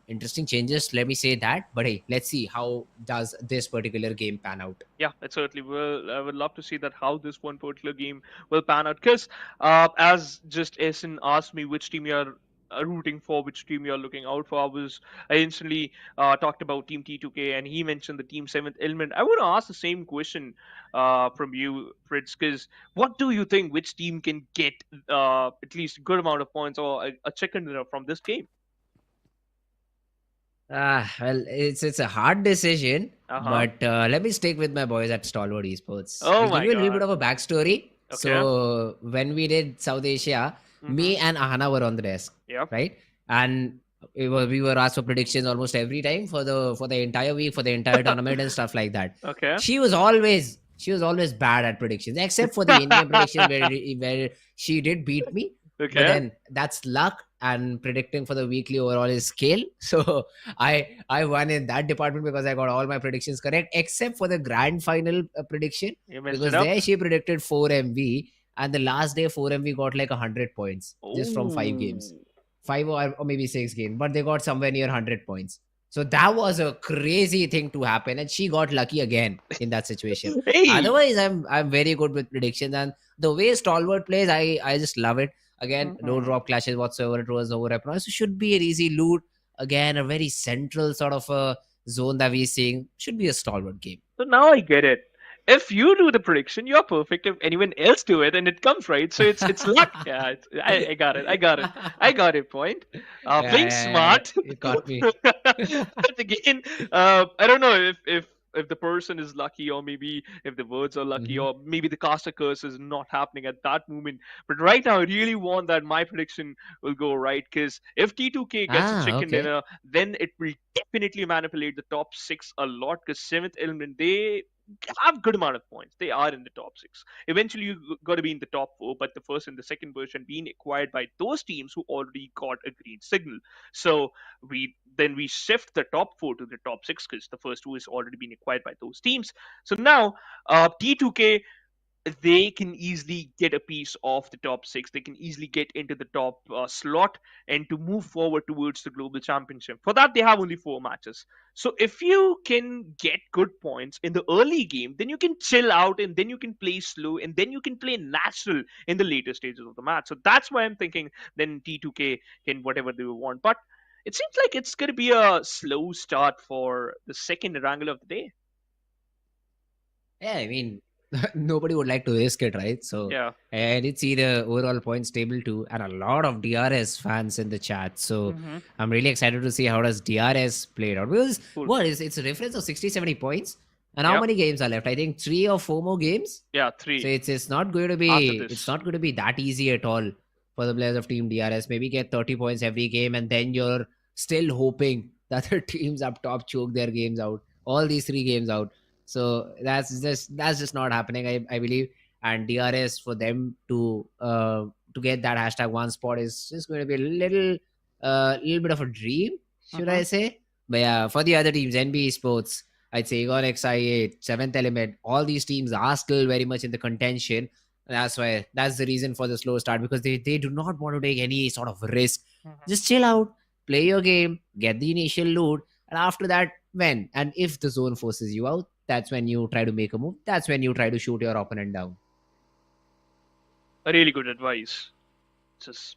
Interesting changes, let me say that. But hey, let's see how does this particular game pan out. Yeah, it certainly will. I would love to see that how this one particular game will pan out. Because as just Essen asked me which team you're rooting for, which team you're looking out for, I instantly talked about Team T2K, and he mentioned the Team 7th Element. I want to ask the same question from you, Fritz, because what do you think, which team can get at least a good amount of points or a chicken dinner from this game? Well, it's a hard decision, but let me stick with my boys at Stalwart Esports. Oh, I'll give you a little bit of a backstory. Okay. So when we did South Asia, me and Ahana were on the desk, right? And we were asked for predictions almost every time for the entire week, for the entire tournament and stuff like that. Okay. She was always bad at predictions, except for the in-game predictions where she did beat me. Okay. But then that's luck, and predicting for the weekly overall is skill. So I won in that department because I got all my predictions correct except for the grand final prediction, You messed because it up. there she predicted 4 MV, and the last day 4 MV got like 100 points just from 5 games, Ooh. 5 or maybe 6 games, but they got somewhere near 100 points. So that was a crazy thing to happen, and she got lucky again in that situation. Hey. Otherwise, I'm very good with predictions, and the way Stalwart plays, I just love it. Again, no Mhm. drop clashes whatsoever. It was over so it should be an easy loot. Again, a very central sort of a zone that we're seeing. Should be a Stalwart game. So now I get it. If you do the prediction, you're perfect. If anyone else do it, and it comes right, so it's luck. Yeah, I got it. I got it. I got it. Point. Playing smart. You got me. But again, I don't know if the person is lucky, or maybe if the words are lucky, Mhm. or maybe the caster curse is not happening at that moment. But right now, I really want that my prediction will go right, because if T2K gets a chicken Okay. dinner, then it will definitely manipulate the top six a lot. Because seventh element, they have good amount of points. They are in the top six. Eventually, you got to be in the top four, but the first and the second version being acquired by those teams who already got a green signal. So we shift the top four to the top six, because the first two is already been acquired by those teams. So now, T2K, they can easily get a piece of the top six. They can easily get into the top slot and to move forward towards the global championship. For that, they have only 4 matches. So if you can get good points in the early game, then you can chill out, and then you can play slow, and then you can play natural in the later stages of the match. So that's why I'm thinking then T2K can whatever they want. But it seems like it's going to be a slow start for the second Erangel of the day. Yeah, I mean, nobody would like to risk it, right? So, Yeah. I did see the overall points table too, and a lot of DRS fans in the chat. So, Mm-hmm. I'm really excited to see how does DRS played out, because Cool. what is it's a difference of 60, 70 points, and how Yep. many games are left? I think 3 or 4 more games. Yeah, So 3 it's not going to after be this. that easy at all for the players of Team DRS. Maybe get 30 points every game, and then you're still hoping that the teams up top choke their games out, all these 3 games out. So that's just not happening, I believe. And DRS, for them to get that #1 spot is just going to be a little bit of a dream, should I Mhm. say? But yeah, for the other teams, NBeSports, I'd say Egon XI8, Seventh Element, all these teams are still very much in the contention. That's the reason for the slow start, because they do not want to take any sort of risk. Mhm. Just chill out, play your game, get the initial loot, and after that, when and if the zone forces you out, that's when you try to make a move. That's when you try to shoot your opponent down. A really good advice. Just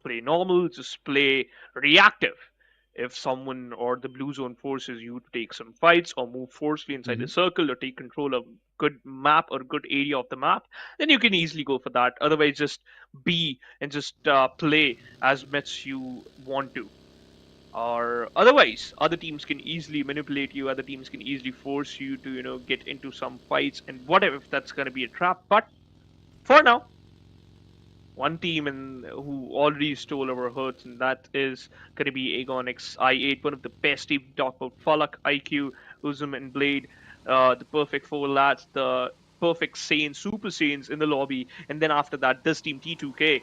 play normal, just play reactive. If someone or the blue zone forces you to take some fights or move forcefully inside the Mhm. circle or take control of good map or good area of the map, then you can easily go for that. Otherwise, just be and just play as much you want to. Or otherwise, other teams can easily manipulate you. Other teams can easily force you to get into some fights and whatever, if that's going to be a trap. But for now, one team who already stole our hearts, and that is going to be Aegon XI8, one of the best teams. Talk about Falak, IQ, Uzum, and Blade, the perfect four lads, the perfect Saiyans, Super Saiyans in the lobby, and then after that, this team T2K,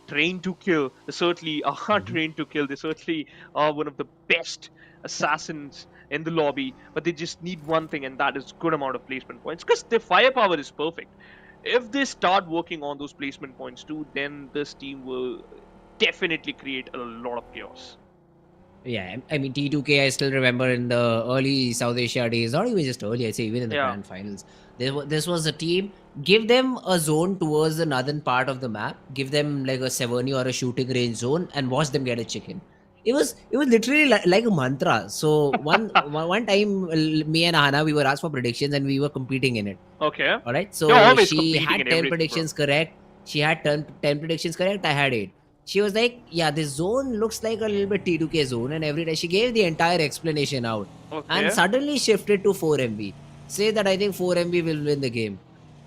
trained to kill. They certainly are Mhm. trained to kill. They certainly are one of the best assassins in the lobby, but they just need one thing, and that is good amount of placement points, because their firepower is perfect. If they start working on those placement points too, then this team will definitely create a lot of chaos. Yeah, I mean T2K. I still remember in the early South Asia days, not even just early. I'd say even in the Yeah. grand finals, this was a team. Give them a zone towards the northern part of the map. Give them like a 70 or a shooting range zone, and watch them get a chicken. It was literally like a mantra. So one time, me and Hana, we were asked for predictions, and we were competing in it. Okay. All right. You're So always she competing had in 10 everything, bro. predictions correct. She had 10 predictions correct. I had 8. She was like, yeah, this zone looks like a little bit T2K zone. And every day she gave the entire explanation out. And Okay. suddenly shifted to 4 MB. Say that I think 4 MB will win the game.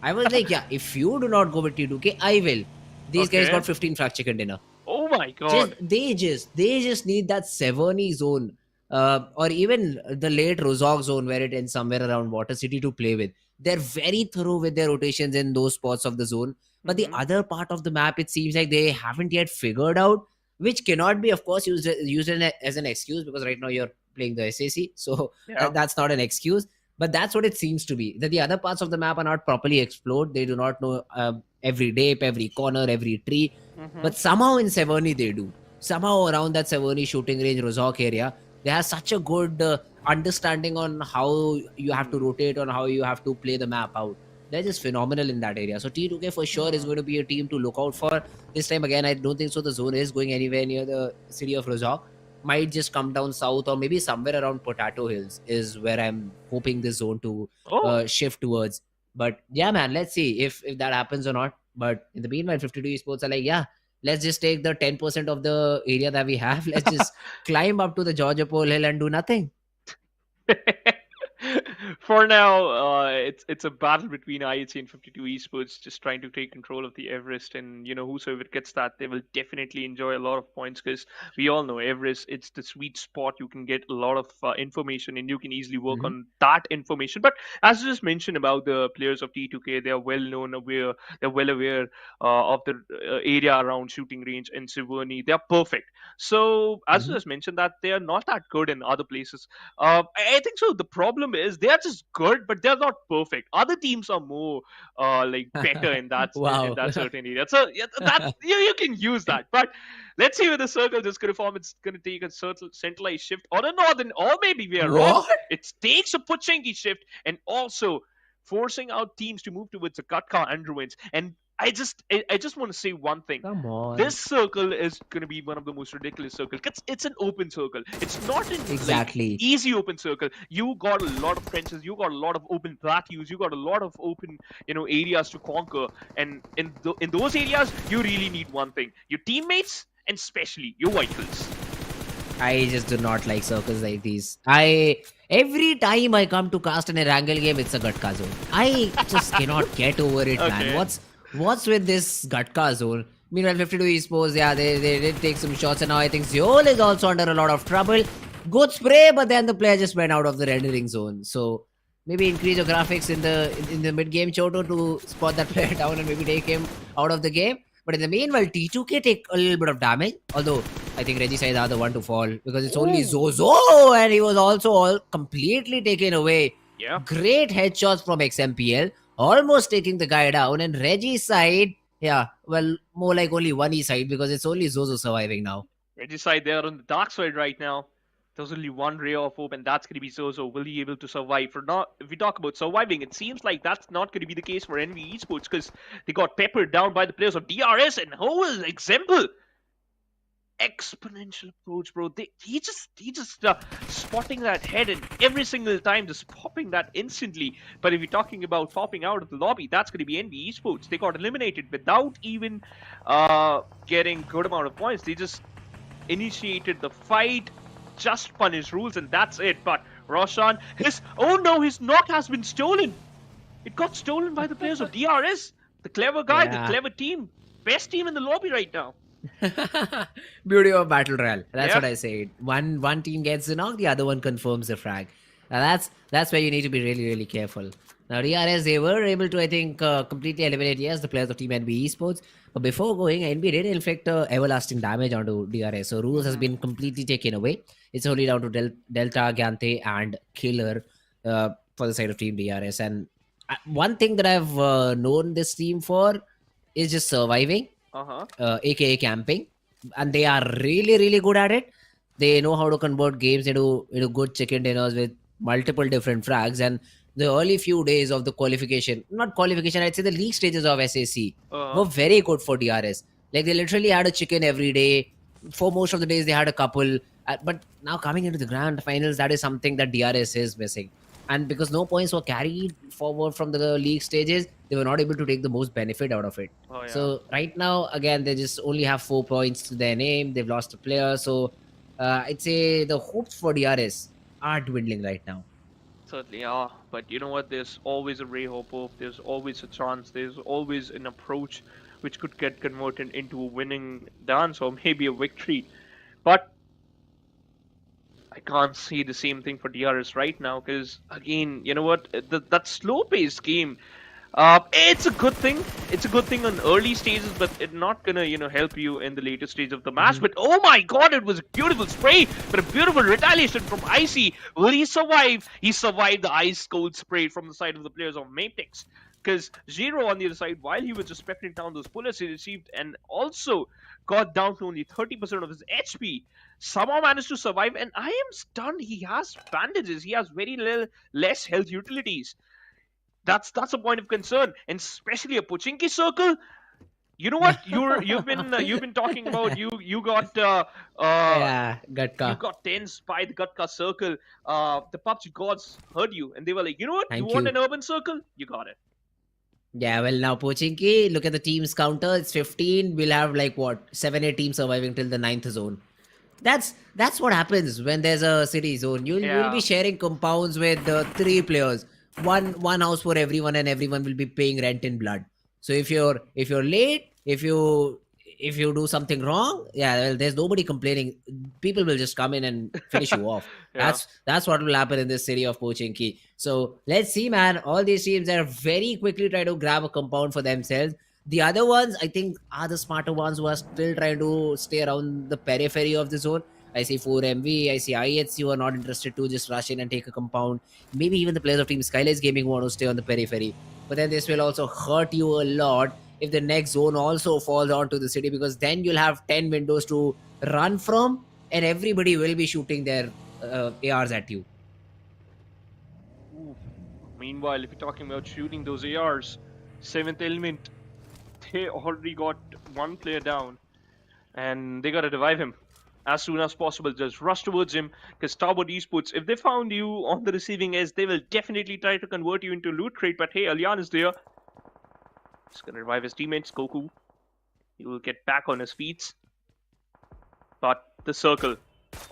I was like, yeah, if you do not go with T2K, I will. These guys Okay. got 15 frag chicken dinner. Oh my god. They just need that 70 zone. or even the late Rozog zone where it ends somewhere around Water City to play with. They're very thorough with their rotations in those spots of the zone. But the other part of the map, it seems like they haven't yet figured out, which cannot be, of course, used as an excuse, because right now you're playing the SAC, so Yeah. that's not an excuse. But that's what it seems to be. That the other parts of the map are not properly explored. They do not know every dip, every corner, every tree. But somehow in Severny they do. Somehow around that Severny shooting range, Rozok area, they have such a good understanding on how you have to rotate, on how you have to play the map out. They're just phenomenal in that area. So T2K for sure is going to be a team to look out for. This time again, I don't think so. The zone is going anywhere near the city of Rozok. Might just come down south or maybe somewhere around Potato Hills is where I'm hoping this zone to Oh, shift towards. But yeah, man, let's see if that happens or not. But in the meanwhile, 52 Esports are like, yeah, let's just take the 10% of the area that we have. Let's just climb up to the Georgia Pole Hill and do nothing. for now, it's a battle between IHC and 52 Esports, just trying to take control of the Everest, and whosoever gets that, they will definitely enjoy a lot of points, because we all know Everest, it's the sweet spot. You can get a lot of information, and you can easily work on that information. But as you just mentioned about the players of T2K, they are they're well aware of the area around shooting range in Severny. They are perfect. So as you just mentioned that they are not that good in other places. I think so. The problem is they are just good, but they're not perfect. Other teams are more like better in that Wow. certain area. So yeah, that you can use that. But let's see where the circle is going to form. It's going to take a centralized shift or a northern, or maybe we are wrong. What? It takes a Pochinki shift and also forcing out teams to move towards the Katka and ruins. And I just want to say one thing. Come on. This circle is going to be one of the most ridiculous circles. It's an open circle. It's not an Exactly. easy open circle. You got a lot of trenches. You got a lot of open plateaus. You got a lot of open areas to conquer. And in those areas, you really need one thing: your teammates and especially your vehicles. I just do not like circles like these. Every time I come to cast an Erangel game, it's a Gatka zone. I just cannot get over it, Okay. man. What's with this Gatka zone? Meanwhile, 52 Esports, yeah, they did take some shots, and now I think Zeol is also under a lot of trouble. Good spray, but then the player just went out of the rendering zone. So maybe increase your graphics in the mid game Choto to spot that player down and maybe take him out of the game. But in the meanwhile, T2K take a little bit of damage. Although I think Regicide are the one to fall because it's only Zozo, and he was also all completely taken away. Yeah. Great headshots from XMPL, almost taking the guy down. And Regicide, yeah, well, more like only one E side because it's only Zozo surviving now. Regicide, they are on the dark side right now. There's only one ray of hope, and that's going to be Zozo. Will he be able to survive? If we talk about surviving, it seems like that's not going to be the case for NBeSports because they got peppered down by the players of DRS and whole example. Exponential approach, bro. He just spotting that head, and every single time just popping that instantly. But if you're talking about popping out of the lobby, that's going to be NBeSports. They got eliminated without even getting good amount of points. They just initiated the fight, just punish rules, and that's it. But Roshan, his knock has been stolen. It got stolen by the players of DRS. The clever guy, Yeah. the clever team, best team in the lobby right now. Beauty of battle royale. That's Yeah. what I say. One team gets the knock, the other one confirms the frag. Now that's where you need to be really, really careful. Now DRS, they were able to, I think, completely eliminate the players of Team NBeSports. But before going, NB did inflict everlasting damage onto DRS. So rules has been completely taken away. It's only down to Delta, Gante, and Killer for the side of Team DRS. And one thing that I've known this team for is just surviving. Aka camping, and they are really, really good at it. They know how to convert games into good chicken dinners with multiple different frags. And the early few days of the not qualification, I'd say the league stages of SAC were very good for DRS. Like they literally had a chicken every day. For most of the days, they had a couple. But now coming into the grand finals, that is something that DRS is missing. And because no points were carried forward from the league stages, they were not able to take the most benefit out of it. Oh, yeah. So right now, again, they just only have 4 points to their name. They've lost a player. So I'd say the hopes for DRS are dwindling right now. Certainly are, but you know what? There's always a ray of hope. There's always a chance. There's always an approach which could get converted into a winning dance or maybe a victory. But I can't say the same thing for DRS right now because, again, you know what? That slow-paced game, it's a good thing. It's a good thing on early stages, but it's not gonna, help you in the later stage of the match. But oh my God, it was a beautiful spray, but a beautiful retaliation from Icy. Will he survive? He survived the ice cold spray from the side of the players of Mabetex. Because Zero on the other side, while he was just peppering down those bullets he received, and also got down to only 30% of his HP, somehow managed to survive. And I am stunned. He has bandages. He has very less health utilities. That's a point of concern, and especially a Pochinki circle. You know what? You've been talking about you got Yeah, Gatka. you got tensed by the Gatka circle. The PUBG gods heard you, and they were like, you know what? Thank You want you. an urban circle? You got it. Yeah, well, now Pochinki, look at the team's counter. It's 15. We'll have like what 7-8 teams surviving till the 9th zone. That's what happens when there's a city zone. You'll Yeah. be sharing compounds with 3 players. One house for everyone, and everyone will be paying rent in blood. So if you're late, if you do something wrong, yeah, well, there's nobody complaining. People will just come in and finish you off. Yeah. That's what will happen in this city of Pochinki. So let's see, man. All these teams are very quickly trying to grab a compound for themselves. The other ones, I think, are the smarter ones who are still trying to stay around the periphery of the zone. I see 4MV, I see IHC who are not interested to just rush in and take a compound. Maybe even the players of Team SKYLIGHTZ Gaming want to stay on the periphery. But then this will also hurt you a lot if the next zone also falls onto the city, because then you'll have 10 windows to run from, and everybody will be shooting their ARs at you. Ooh. Meanwhile, if you're talking about shooting those ARs, 7th element, they already got one player down, and they gotta revive him as soon as possible. Just rush towards him, because Stalwart Esports, if they found you on the receiving edge, they will definitely try to convert you into loot crate. But hey, Alyan is there. He's gonna revive his teammates. Goku, he will get back on his feet. But the circle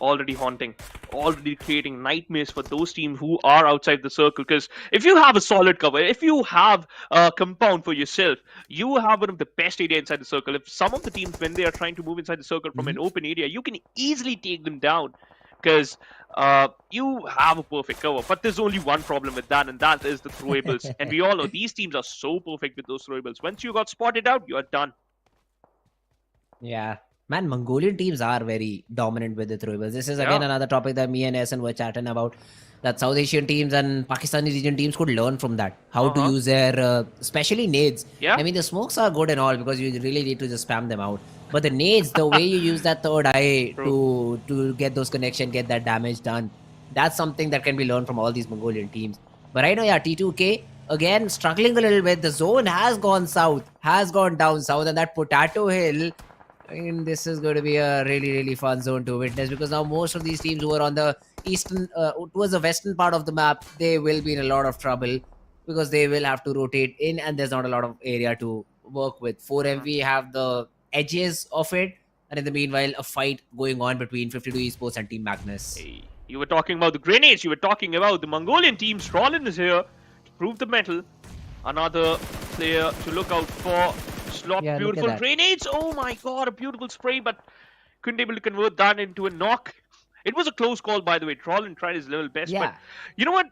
already haunting, already creating nightmares for those teams who are outside the circle. Because if you have a solid cover, if you have a compound for yourself, you have one of the best area inside the circle. If some of the teams, when they are trying to move inside the circle from an open area, you can easily take them down, because you have a perfect cover. But there's only one problem with that, and that is the throwables. And we all know these teams are so perfect with those throwables. Once you got spotted out, you are done. Yeah. Man, Mongolian teams are very dominant with the throwables. This is again another topic that me and Essen were chatting about. That South Asian teams and Pakistani region teams could learn from that. How to use their, especially nades. Yeah. I mean, the smokes are good and all because you really need to just spam them out. But the nades, the way you use that third eye to get those connections, get that damage done, that's something that can be learned from all these Mongolian teams. But right now, yeah, T2K, again, struggling a little bit. The zone has gone south, has gone down south, and that Potato Hill, I mean, this is going to be a really, really fun zone to witness, because now most of these teams who are on the eastern, towards the western part of the map, they will be in a lot of trouble because they will have to rotate in, and there's not a lot of area to work with. 4MV have the edges of it, and in the meanwhile, a fight going on between 52 Esports and Team Magnus. Hey, you were talking about the grenades, you were talking about the Mongolian team. Rollin is here to prove the metal. Another player to look out for. Slot, Yeah, look at beautiful that. grenades. Oh my God, a beautiful spray, but couldn't able to convert that into a knock. It was a close call, by the way. Trollin tried his level best, Yeah. but you know what?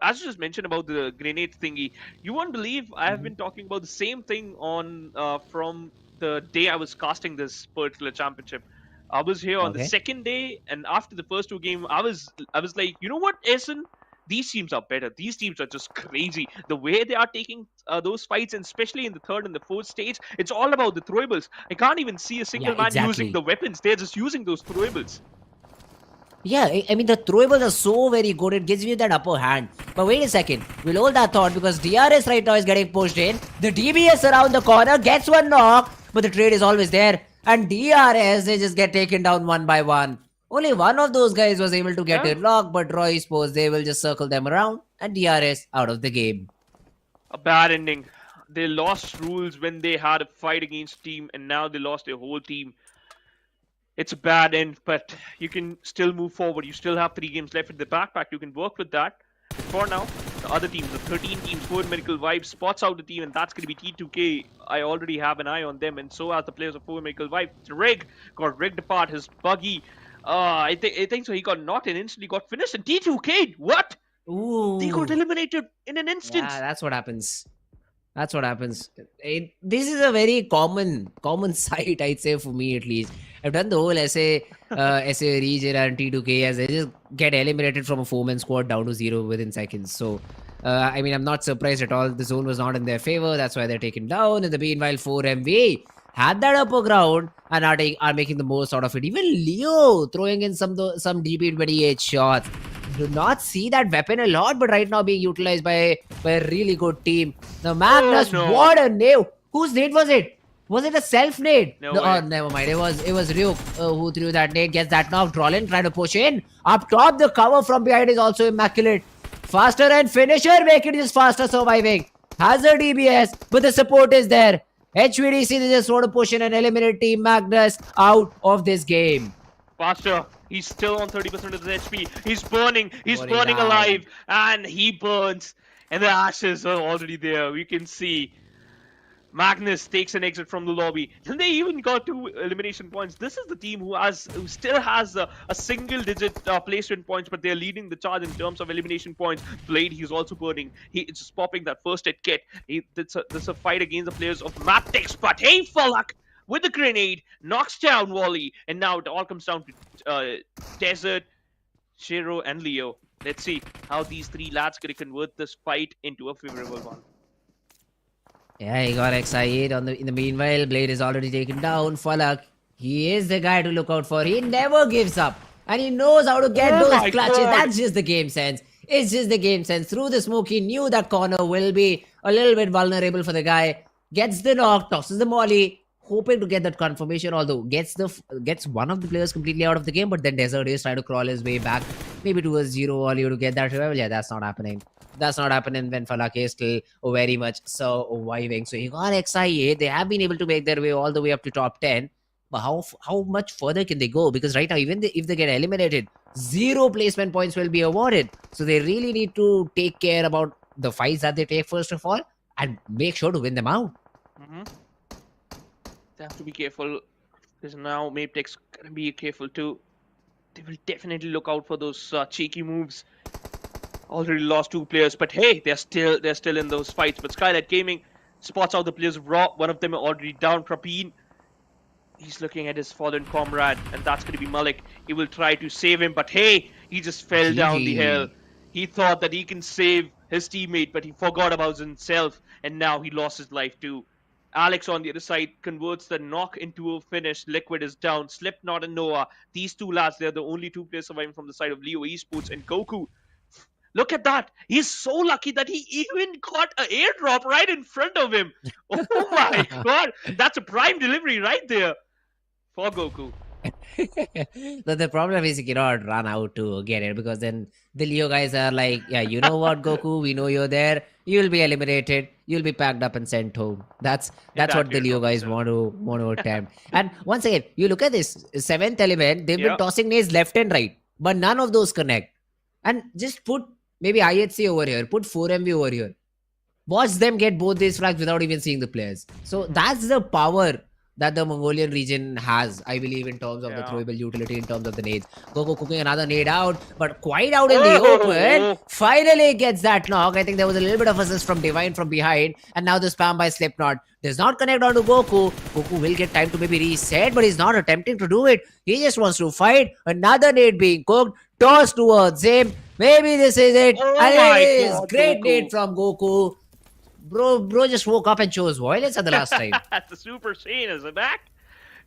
As you just mentioned about the grenade thingy, you won't believe I have been talking about the same thing on from the day I was casting this particular championship. I was here on the Okay. second day, and after the first 2 games, I was like, you know what, Essen? These teams are better. These teams are just crazy. The way they are taking those fights, and especially in the 3rd and the 4th stage, it's all about the throwables. I can't even see a single man exactly. using the weapons. They're just using those throwables. Yeah, I mean, the throwables are so very good. It gives you that upper hand. But wait a second. We'll hold that thought, because DRS right now is getting pushed in. The DBS around the corner gets one knock, but the trade is always there. And DRS, they just get taken down one by one. Only one of those guys was able to get Yeah. it locked, but Roy Sports, they will just circle them around, and DRS out of the game. A bad ending. They lost rules when they had a fight against a team, and now they lost their whole team. It's a bad end, but you can still move forward. You still have 3 games left in the backpack. You can work with that. But for now, the other teams, the 13 teams, 4 Medical Vibe spots out the team, and that's going to be T2K. I already have an eye on them, and so has the players of 4 Medical Vibe. Reg got rigged apart. His buggy I think so. He got knocked and instantly got finished. And T2K, what? They got Ooh. eliminated in an instant. Yeah, that's what happens. That's what happens. This is a very common sight, I'd say, for me at least. I've done the whole SA region and T2K as they just get eliminated from a 4-man squad down to 0 within seconds. So, I mean, I'm not surprised at all. The zone was not in their favor. That's why they're taken down. In the meanwhile, 4MV had that upper ground and are making the most out of it. Even Leo throwing in some DP28 shots. Do not see that weapon a lot, but right now being utilized by a really good team. Now Magnus, no. what a nade! Whose nade was it? Was it a self nade? No Oh, way. never mind. It was Ryuk who threw that nade. Gets that knocked. Rollin trying to push in. Up top, the cover from behind is also immaculate. Faster and finisher, make it just faster surviving. Has a DBS, but the support is there. HVDC, they just want to push in and eliminate Team Magnus out of this game. Faster. He's still on 30% of his HP. He's burning. He's Burning burning down. alive. And he burns. And the ashes are already there. We can see Magnus takes an exit from the lobby. And they even got 2 elimination points. This is the team who still has a single-digit placement points, but they're leading the charge in terms of elimination points. Blade, he's also burning. It's just popping that first aid kit. This is a fight against the players of Mabetex. But hey, Falak! With the grenade, knocks down Wally, and now it all comes down to Desert, Shiro, and Leo. Let's see how these 3 lads gonna convert this fight into a favorable one. Yeah, he got excited. In the meanwhile, Blade is already taken down. Falak, he is the guy to look out for. He never gives up. And he knows how to get Oh those my clutches. God. That's just the game sense. It's just the game sense. Through the smoke, he knew that corner will be a little bit vulnerable for the guy. Gets the knock, tosses the molly, hoping to get that confirmation, although gets one of the players completely out of the game, but then Desert is trying to crawl his way back, maybe to a 0 volley to get that revival. Yeah, that's not happening. That's not happening when Falak is still very much surviving. So he got excited. They have been able to make their way all the way up to top 10. But how much further can they go? Because right now, even if they get eliminated, 0 placement points will be awarded. So they really need to take care about the fights that they take first of all and make sure to win them out. They have to be careful, because now Mabetex gonna be careful too. They will definitely look out for those cheeky moves. Already lost 2 players, but hey, they're still in those fights. But SKYLIGHTZ Gaming spots out the players raw. One of them already down, Prapeen. He's looking at his fallen comrade, and that's gonna be Malik. He will try to save him, but hey, he just fell down the hill. He thought that he can save his teammate, but he forgot about himself, and now he lost his life too. Alex on the other side converts the knock into a finish. Liquid is down. Slipknot and Noah. These 2 lads, they're the only 2 players surviving from the side of Leo Esports and Goku. Look at that. He's so lucky that he even got an airdrop right in front of him. Oh my God. That's a prime delivery right there for Goku. The problem is you cannot run out to get it, because then the Leo guys are like, yeah, you know what, Goku, we know you're there. You'll be eliminated. You'll be packed up and sent home. That's what the Leo guys want to attempt. And once again, you look at this 7th element. They've been tossing nades left and right, but none of those connect. And just put maybe IHC over here, put 4MV over here. Watch them get both these frags without even seeing the players. So that's the power that the Mongolian region has, I believe, in terms of the throwable utility, in terms of the nades. Goku cooking another nade out, but quite out in the open. Finally gets that knock. I think there was a little bit of assist from Divine from behind, and now the spam by Slipknot does not connect onto Goku. Goku will get time to maybe reset, but he's not attempting to do it. He just wants to fight. Another nade being cooked, tossed towards him. Maybe this is it. And it is. Great nade from Goku. Bro just woke up and chose violence at the last time. The Super Saiyan is back.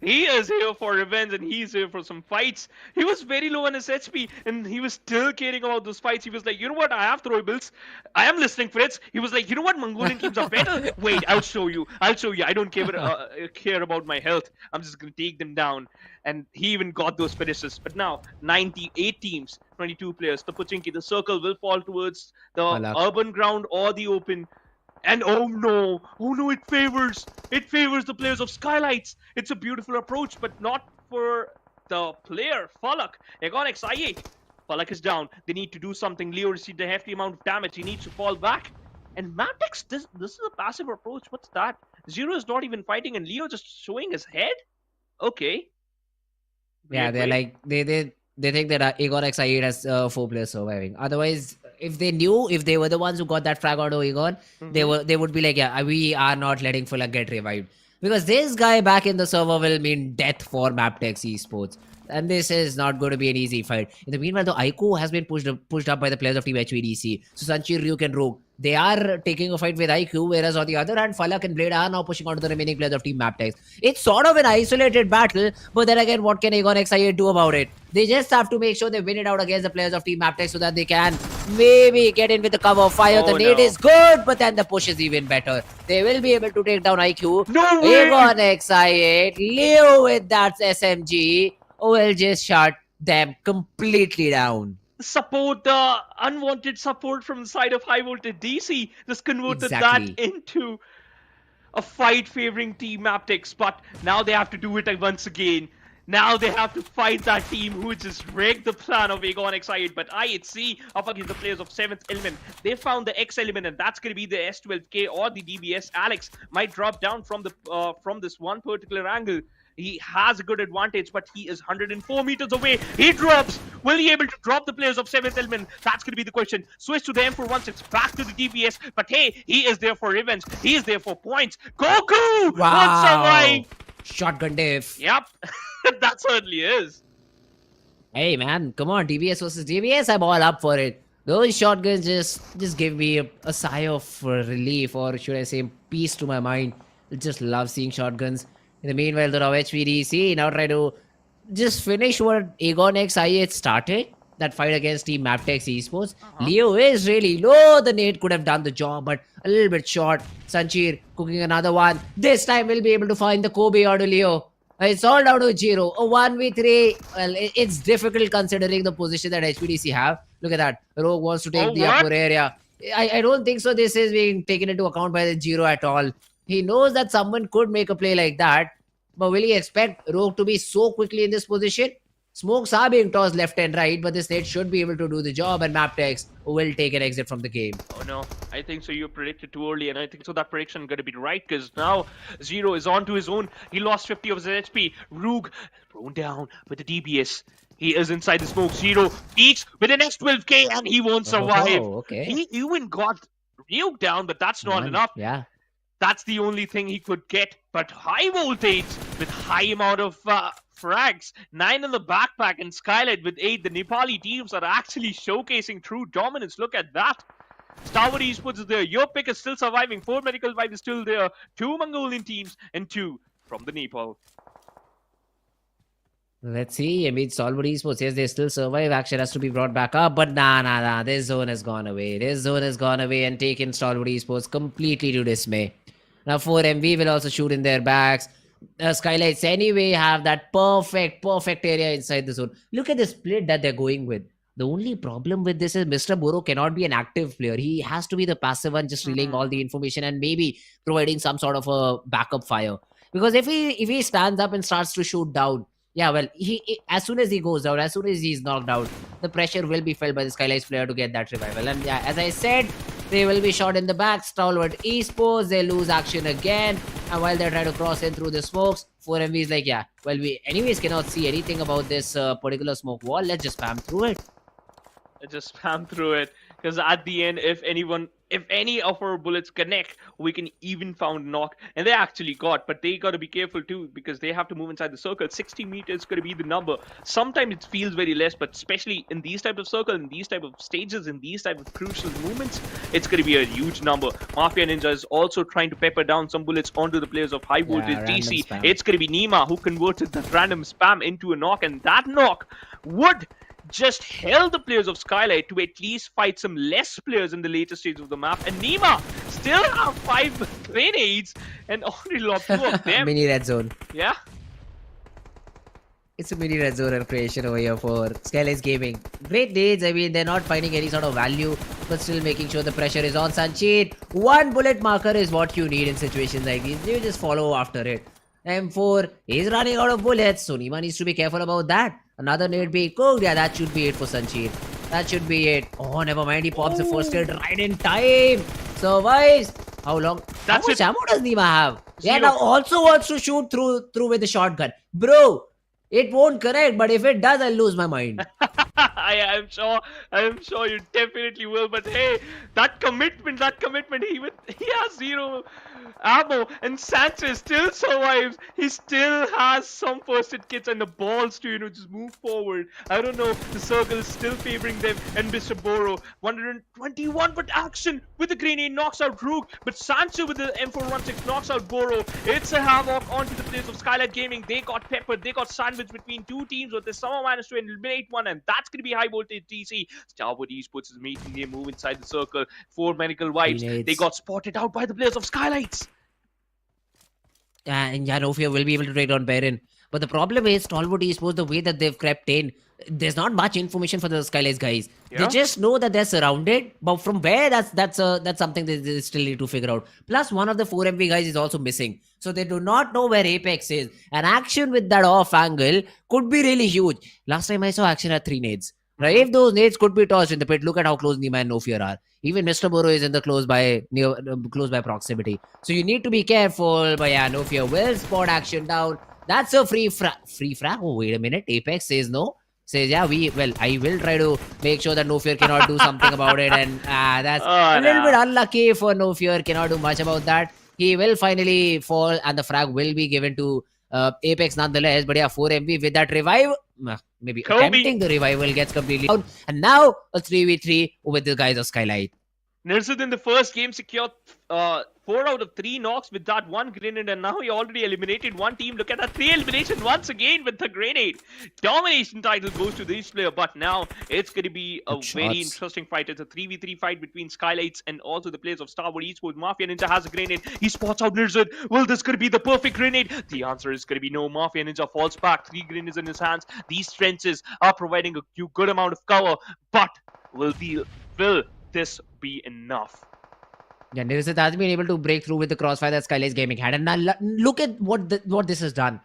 He is here for revenge, and he's here for some fights. He was very low on his HP, and he was still caring about those fights. He was like, you know what, I have throwables. I am listening, Fritz. He was like, you know what, Mongolian teams are better. Wait, I'll show you. I don't care about my health. I'm just going to take them down. And he even got those finishes. But now, 98 teams, 22 players. The Pochinki, the circle will fall towards the urban ground or the open. And oh no, it favors the players of SKYLIGHTZ. It's a beautiful approach, but not for the player, Falak. Erangel I8. Falak is down. They need to do something. Leo received a hefty amount of damage. He needs to fall back. And Mabetex, this is a passive approach. What's that? Zero is not even fighting, and Leo just showing his head? Okay. Yeah, Weird they're way. like they think that Aegon XI8 has 4 players surviving. Otherwise, if they knew, if they were the ones who got that frag onto Aegon, Mhm. they would be like, yeah, we are not letting Fuller get revived, because this guy back in the server will mean death for Mabetex Esports. And this is not going to be an easy fight. In the meanwhile, the Aiko has been pushed up by the players of Team HVDC. So Sanchi, Ryuk, and Rogue, they are taking a fight with IQ, whereas on the other hand, Falak and Blade are now pushing on to the remaining players of Team Mabetex. It's sort of an isolated battle, but then again, what can Aegon XI8 do about it? They just have to make sure they win it out against the players of Team Mabetex so that they can maybe get in with the cover fire. The Oh nade no. is good, but then the push is even better. They will be able to take down IQ. No way! Aegon XI8, Leo with that SMG will just shut them completely down. Support, the unwanted support from the side of high voltage DC just converted Exactly. that into a fight favoring Team Mabetex, but now they have to do it once again. Now they have to fight that team who just rigged the plan of Aegon XI8, but IHC up against the players of 7th Element. They found the X Element, and that's going to be the S12K or the DBS. Alex might drop down from this one particular angle. He has a good advantage, but he is 104 meters away. He drops. Will he able to drop the players of 7th Element? That's going to be the question. Switch to the M416, back to the DPS. But hey, he is there for revenge. He is there for points. Goku won't survive. Shotgun diff. Yep, that certainly is. Hey man, come on, DBS versus DBS, I'm all up for it. Those shotguns just give me a sigh of relief, or should I say peace to my mind. I just love seeing shotguns. In the meanwhile, the HVDC now try to just finish what Aegon XI8 started. That fight against Team Mabetex Esports. Leo is really low. The nade could have done the job, but a little bit short. Sanchir cooking another one. This time we'll be able to find the Kobe or Leo. It's all down to Jiro. A 1v3. Well, it's difficult considering the position that HPDC have. Look at that. Rogue wants to take Oh, the what? upper area. I don't think so. This is being taken into account by the Jiro at all. He knows that someone could make a play like that. But will he expect Rogue to be so quickly in this position? Smokes are being tossed left and right, but this nade should be able to do the job, and Mabetex will take an exit from the game. Oh no, I think so. You predicted too early, and I think so that prediction going to be right, because now Zero is on to his own. He lost 50 of his HP. Roog thrown down with the DBS. He is inside the smoke. Zero peaks with an X12K, and he won't survive. Oh, okay. He even got Ryuk down, but that's not enough. Yeah. That's the only thing he could get. But high voltage with high amount of frags, 9 in the backpack, and SKYLIGHTZ with 8. The Nepali teams are actually showcasing true dominance. Look at that. Stalwart Esports is there. Your pick is still surviving. 4 Medical Vibe is still there. 2 Mongolian teams and 2 from the Nepal. Let's see. I mean, Stalwart Esports, yes, they still survive. Action has to be brought back up, but nah. This zone has gone away. This zone has gone away and taken Stalwart Esports completely to dismay. Now 4MV will also shoot in their backs. SKYLIGHTZ anyway have that perfect area inside the zone. Look at the split that they're going with. The only problem with this is Mr. Boro cannot be an active player. He has to be the passive one, just relaying all the information and maybe providing some sort of a backup fire. Because if he stands up and starts to shoot down, yeah, well, he as soon as he goes down, as soon as he's knocked out, the pressure will be felt by the SKYLIGHTZ player to get that revival. And yeah, as I said, they will be shot in the back. Stalwart Esports, they lose action again. And while they try to cross in through the smokes, 4MV is like, yeah, well, we anyways cannot see anything about this particular smoke wall. Let's just spam through it. Just spam through it, because at the end, if any of our bullets connect, we can even found knock. And they actually got, but they got to be careful too, because they have to move inside the circle. 60 meters is going to be the number. Sometimes it feels very less, but especially in these type of circle, in these type of stages, in these type of crucial movements, it's going to be a huge number. Mafia Ninja is also trying to pepper down some bullets onto the players of high voltage DC. Spam. It's going to be Nima who converted that random spam into a knock, and that knock would just held the players of SKYLIGHTZ to at least fight some less players in the later stage of the map. And Nima still have 5 grenades and already lost 2 of them. Mini red zone. Yeah. It's a mini red zone creation over here for SKYLIGHTZ Gaming. Great nades. I mean, they're not finding any sort of value, but still making sure the pressure is on Sanchit. 1 bullet marker is what you need in situations like these. You just follow after it. M4 is running out of bullets, so Nima needs to be careful about that. Another nade being cooked. Yeah, that should be it for Sanchit. That should be it. Oh, never mind. He pops the first kill right in time. Survives. How long? That's How much it. ammo does Nima have? Yeah, Zero. now also wants to shoot through with the shotgun. Bro, It won't connect, but if it does, I'll lose my mind. I am sure you definitely will. But hey, that commitment, he has zero ammo, and Sanchez still survives. He still has some first aid kits and the balls to just move forward. I don't know. The circle is still favoring them, and Mr. Boro 121, but action with the grenade knocks out Rook, but Sanchez with the M416 knocks out Boro. It's a havoc onto the players of SKYLIGHTZ Gaming. They got peppered. They got sandwiched between two teams, but they somehow managed to eliminate one, and that's going to be high voltage DC. Stalwart Esports is making their move inside the circle. 4 medical wipes. Grenades. They got spotted out by the players of SKYLIGHTZ. And Janofia will be able to take down Baron. But the problem is, Stalwart Esports, the way that they've crept in, there's not much information for the SKYLIGHTZ guys. Yeah. They just know that they're surrounded, but from where, that's something they still need to figure out. Plus, one of the 4MV guys is also missing. So they do not know where Apex is. And action with that off angle could be really huge. Last time I saw action at 3 nades. Right? If those nades could be tossed in the pit, look at how close Nima and Nofir are. Even Mr. Boro is in the close by proximity. So you need to be careful. But yeah, Nofir will spot action down. That's a free frag. Oh, wait a minute. Apex says no. Says, yeah, I will try to make sure that Nofir cannot do something about it. And that's a little bit unlucky for Nofir. Cannot do much about that. He will finally fall, and the frag will be given to Apex nonetheless. But yeah, 4MV with that revive, maybe Kobe. attempting the revival, gets completely down. And now a 3v3 with the guys of SKYLIGHTZ. Nirzad in the first game secured 4 out of 3 knocks with that one grenade, and now he already eliminated one team. Look at that 3 elimination once again with the grenade. Domination title goes to this player, but now it's going to be a very interesting fight. It's a 3v3 fight between SKYLIGHTZ and also the players of Stalwart Esports. Mafia Ninja has a grenade. He spots out Nirzad. Well, this could be the perfect grenade. The answer is going to be no. Mafia Ninja falls back. 3 grenades in his hands. These trenches are providing a good amount of cover, but will this be enough? Yeah, Nirzad has been able to break through with the crossfire that SKYLIGHTZ Gaming had. And now look at what this has done.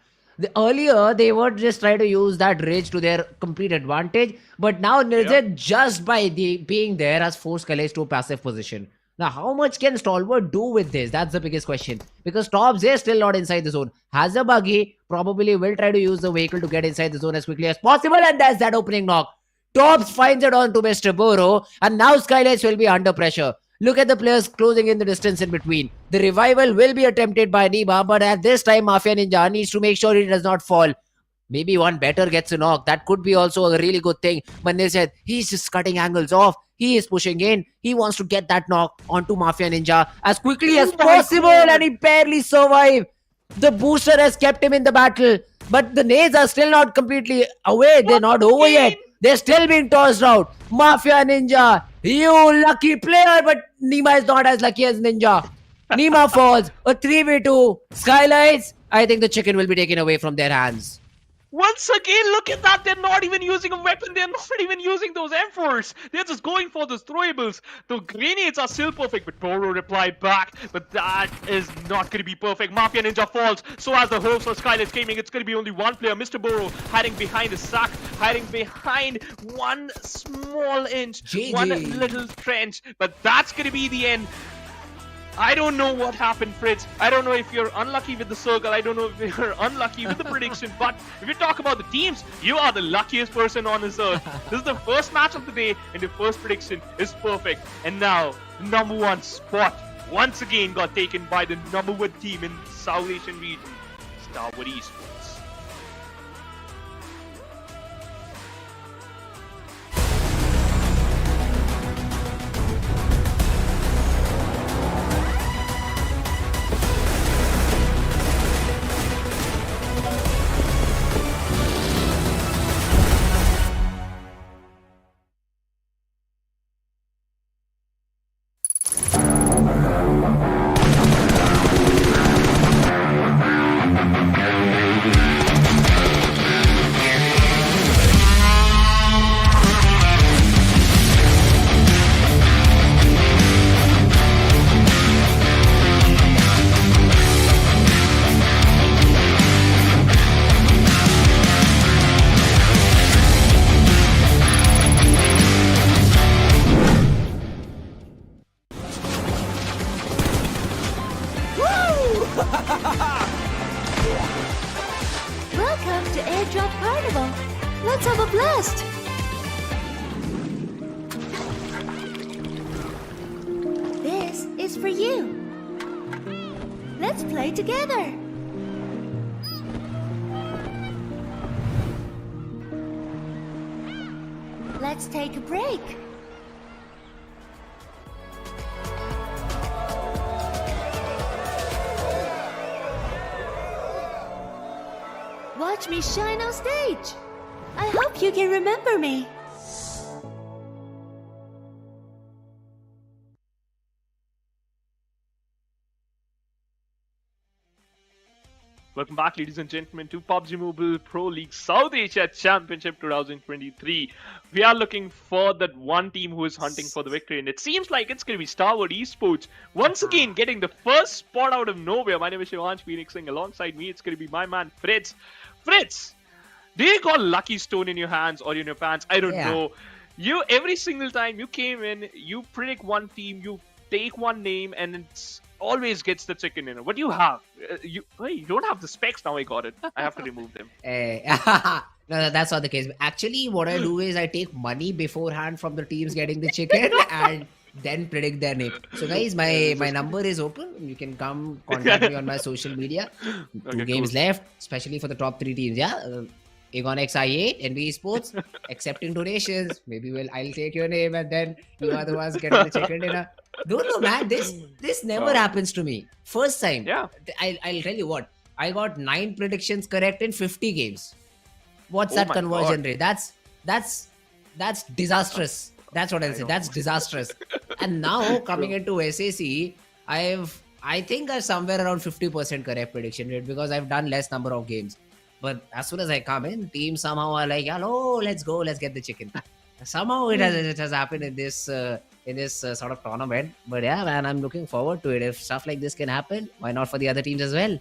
Earlier, they were just trying to use that ridge to their complete advantage. But now Nirzad, just by being there, has forced SKYLIGHTZ to a passive position. Now, how much can Stalwart do with this? That's the biggest question. Because Tops is still not inside the zone. Has a buggy, probably will try to use the vehicle to get inside the zone as quickly as possible. And that's that opening knock. Tops finds it on to Mr. Boro. And now SKYLIGHTZ will be under pressure. Look at the players closing in the distance in between. The revival will be attempted by Nima, but at this time, Mafia Ninja needs to make sure he does not fall. Maybe one better gets a knock. That could be also a really good thing. But they said he's just cutting angles off. He is pushing in. He wants to get that knock onto Mafia Ninja as quickly as possible, and he barely survived. The booster has kept him in the battle, but the nades are still not completely away. They're not over yet. They're still being tossed out. Mafia Ninja, you lucky player, but Nima is not as lucky as Ninja. Nima falls. A 3v2. SKYLIGHTZ, I think the chicken will be taken away from their hands. Once again, look at that. They're not even using a weapon. They're not even using those M4s. They're just going for those throwables. The grenades are still perfect, but Boro replied back. But that is not going to be perfect. Mafia Ninja falls. So as the host for SKYLIGHTZ Gaming, it's going to be only one player. Mr. Boro hiding behind a SAC, hiding behind one small inch, GG. one little trench. But that's going to be the end. I don't know what happened, Fritz. I don't know if you're unlucky with the circle. I don't know if you're unlucky with the prediction. But if you talk about the teams, you are the luckiest person on this earth. This is the first match of the day, and the first prediction is perfect. And now, number 1 spot once again got taken by the number 1 team in South Asian region, Stalwart Esports. Welcome to Airdrop Carnival. Let's have a blast! This is for you. Let's play together. Let's take a break. Watch me shine on stage. I hope you can remember me. Welcome back, ladies and gentlemen, to PUBG Mobile Pro League South Asia Championship 2023. We are looking for that one team who is hunting for the victory, and it seems like it's going to be Stalwart Esports once again getting the first spot out of nowhere. My name is Shivansh Phoenixing. Alongside me, it's going to be my man Fritz. Fritz, do you got lucky stone in your hands or in your pants? I don't know. You every single time you came in, you predict one team, you take one name, and it's always gets the chicken dinner. What do you have? You don't have the specs now. I got it. I have to remove them. No, that's not the case. Actually, what I do is I take money beforehand from the teams getting the chicken and then predict their name. So guys, my number is open. You can come contact me on my social media. Two games left, especially for the top 3 teams. Yeah. Egonix i8, NBeSports, accepting donations. Maybe I'll take your name and then you are the ones getting the chicken dinner. Don't know, man. This never happens to me. First time. Yeah. I'll tell you what. I got 9 predictions correct in 50 games. What's that conversion rate? That's disastrous. That's what I'll say. That's disastrous. And now coming into SAC, I think I've somewhere around 50% correct prediction rate because I've done less number of games. But as soon as I come in, teams somehow are like, "Hello, let's go, let's get the chicken." Somehow it has happened in this sort of tournament. But yeah, man, I'm looking forward to it. If stuff like this can happen, why not for the other teams as well?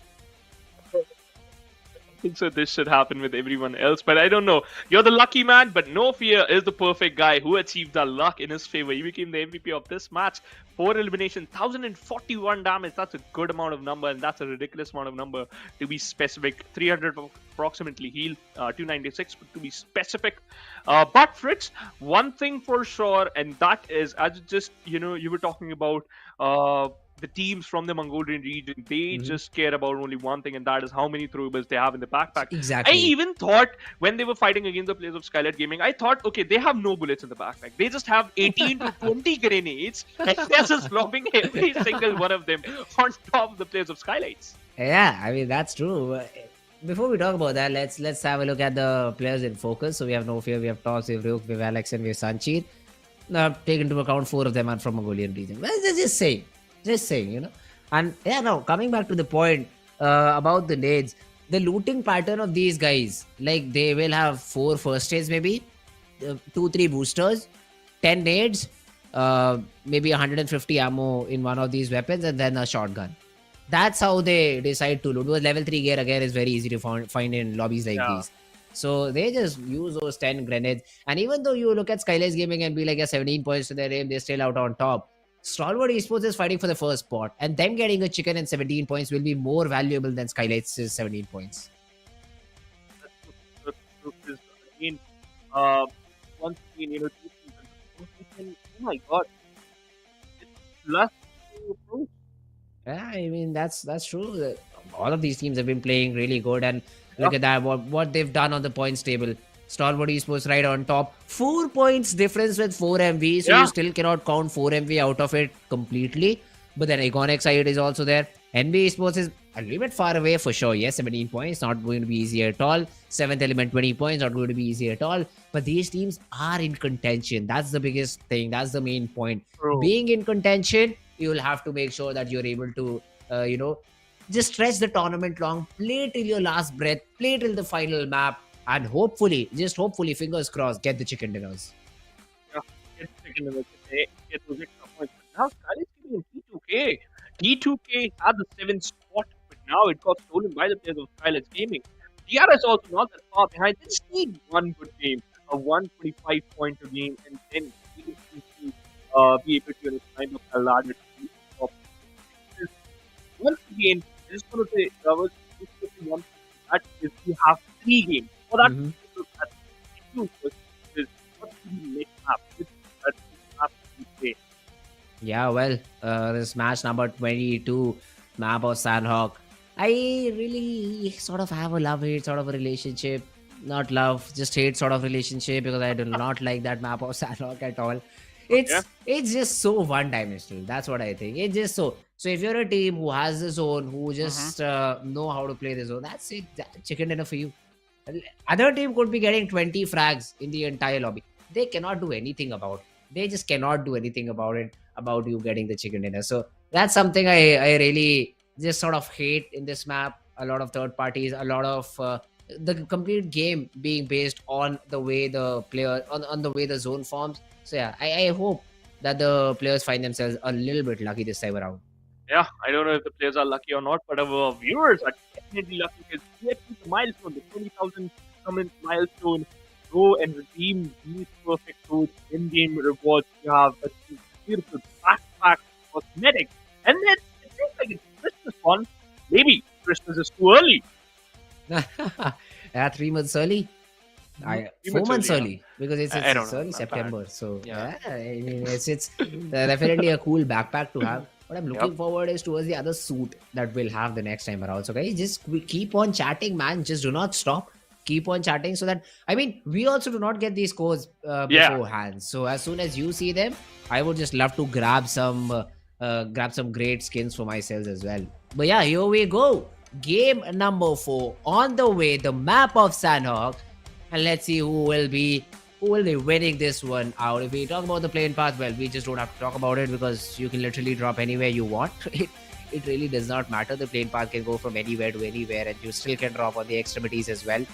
I think so. This should happen with everyone else, but I don't know. You're the lucky man, but no fear is the perfect guy who achieved the luck in his favor. He became the MVP of this match. 4 elimination, 1041 damage. That's a good amount of number, and that's a ridiculous amount of number to be specific. 300 approximately heal, 296 to be specific. But Fritz, one thing for sure, and that is, as you were talking about the teams from the Mongolian region, they just care about only one thing, and that is how many throwables they have in the backpack. Exactly. I even thought when they were fighting against the players of SKYLIGHTZ Gaming, I thought, okay, they have no bullets in the backpack. They just have 18 to 20 grenades, and they're just lobbing every single one of them on top of the players of SKYLIGHTZ. Yeah, I mean that's true. Before we talk about that, let's have a look at the players in focus. So we have No Fear, we have Toss, we have Rook, we have Alex, and we have Sanchit. Now take into account 4 of them are from Mongolian region. Well, just saying, you know. And yeah, now coming back to the point about the nades, the looting pattern of these guys, like they will have 4 first aids, maybe 2-3 boosters, 10 nades, maybe 150 ammo in one of these weapons, and then a shotgun. That's how they decide to loot. Because level 3 gear again is very easy to find in lobbies like these. So they just use those 10 grenades. And even though you look at SKYLIGHTZ Gaming and be like, 17 points to their aim, they're still out on top. Stalwart Esports is fighting for the first spot, and them getting a chicken and 17 points will be more valuable than SKYLIGHTZ's 17 points. Again, once again, oh my god, it's Yeah, I mean that's true. All of these teams have been playing really good, and look at that, what they've done on the points table. Stalwart Esports right on top. 4 points difference with 4 MV, so you still cannot count 4 MV out of it completely. But then Egonix i8 is also there. NBeSports is a little bit far away for sure. Yes, 17 points, not going to be easy at all. 7th Element, 20 points, not going to be easy at all. But these teams are in contention. That's the biggest thing. That's the main point. Being in contention, you'll have to make sure that you're able to, just stretch the tournament long, play till your last breath, play till the final map, and hopefully, fingers crossed, get the chicken dinners. Yeah, get the chicken dinners. Get those extra points. Now, SKYLIGHTZ in T2K. T2K had the 7th spot, but now it got stolen by the players of SKYLIGHTZ Gaming. DRS also not that far behind. They just need one good game, a 125 point game, and then be able to kind of a ladder to the top. Once again, I just want to say, one that is you have game. For that, Mhm. that is what the next map. That map we play. Yeah, well, this match number 22, map of Sanhok. I really sort of have a love-hate sort of a relationship. Not love, just hate sort of relationship because I do not like that map of Sanhok at all. Okay. It's just so one-dimensional. That's what I think. It's just so. So if you're a team who has the zone, who just know how to play the zone, that's it. Chicken dinner for you. Other team could be getting 20 frags in the entire lobby. They cannot do anything about it. They just cannot do anything about it, about you getting the chicken dinner. So that's something I really just sort of hate in this map. A lot of third parties, a lot of the complete game being based on the way the player, on the way the zone forms. So yeah, I hope that the players find themselves a little bit lucky this time around. Yeah, I don't know if the players are lucky or not, but our viewers are definitely lucky because we achieved the milestone, the 20,000 comment milestone. Go and redeem these perfect codes, in-game rewards. You have a beautiful backpack, cosmetics, and then it seems like it's Christmas one. Maybe Christmas is too early. Yeah, 3 months early. 4 months early because it's I don't know. early September. So Yeah. yeah, I mean it's definitely a cool backpack to have. What I'm looking forward is towards the other suit that we'll have the next time around. So guys, just keep on chatting, man. Just do not stop. Keep on chatting so that we also do not get these codes beforehand. So as soon as you see them, I would just love to grab some great skins for myself as well. But yeah, here we go. Game number 4 on the way. The map of Sanhok. And let's see who will be winning this one out. If we talk about the playing path, well, we just don't have to talk about it because you can literally drop anywhere you want. It really does not matter. The playing path can go from anywhere to anywhere, and you still can drop on the extremities as well.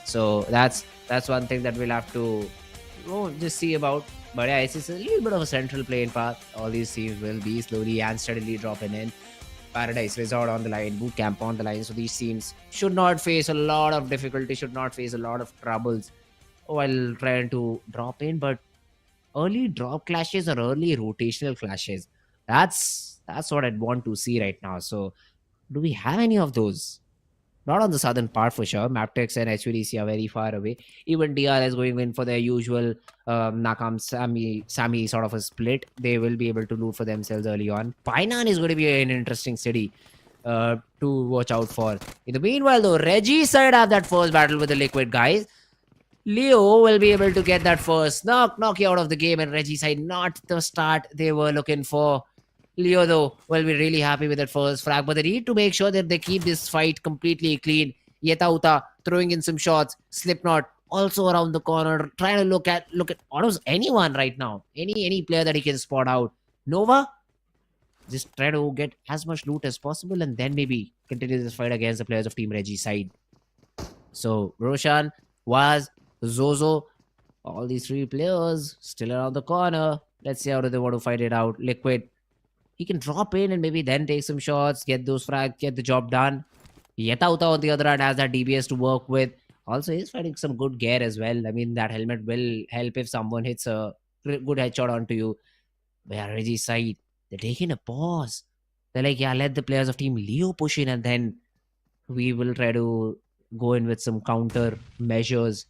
So that's one thing that we'll have to just see about. But yeah, it's just a little bit of a central playing path. All these teams will be slowly and steadily dropping in. Paradise Resort on the line, Boot Camp on the line. So these teams should not face a lot of difficulty, should not face a lot of troubles while trying to drop in. But early drop clashes or early rotational clashes, that's what I'd want to see right now. So do we have any of those? Not on the southern part for sure. Mabetex and HVDC are very far away. Even DR is going in for their usual Nakam Sami sort of a split. They will be able to loot for themselves early on. Painan is going to be an interesting city to watch out for. In the meanwhile, though, Reggie side have that first battle with the Liquid guys. Leo will be able to get that first knock you out of the game, and Reggie side not the start they were looking for. Leo, though, will be really happy with that first frag, but they need to make sure that they keep this fight completely clean. Yetauta throwing in some shots. Slipknot also around the corner, trying to look at almost anyone right now. Any player that he can spot out. Nova, just try to get as much loot as possible and then maybe continue this fight against the players of Team Reggie side. So, Roshan, Waz, Zozo, all these 3 players still around the corner. Let's see how do they want to fight it out. Liquid, he can drop in and maybe then take some shots, get those frags, get the job done. Yetauta on the other hand has that DBS to work with. Also, he's fighting some good gear as well. I mean, that helmet will help if someone hits a good headshot onto you. But yeah, Reggie's side, they're taking a pause. They're like, yeah, let the players of Team Leo push in and then we will try to go in with some counter measures.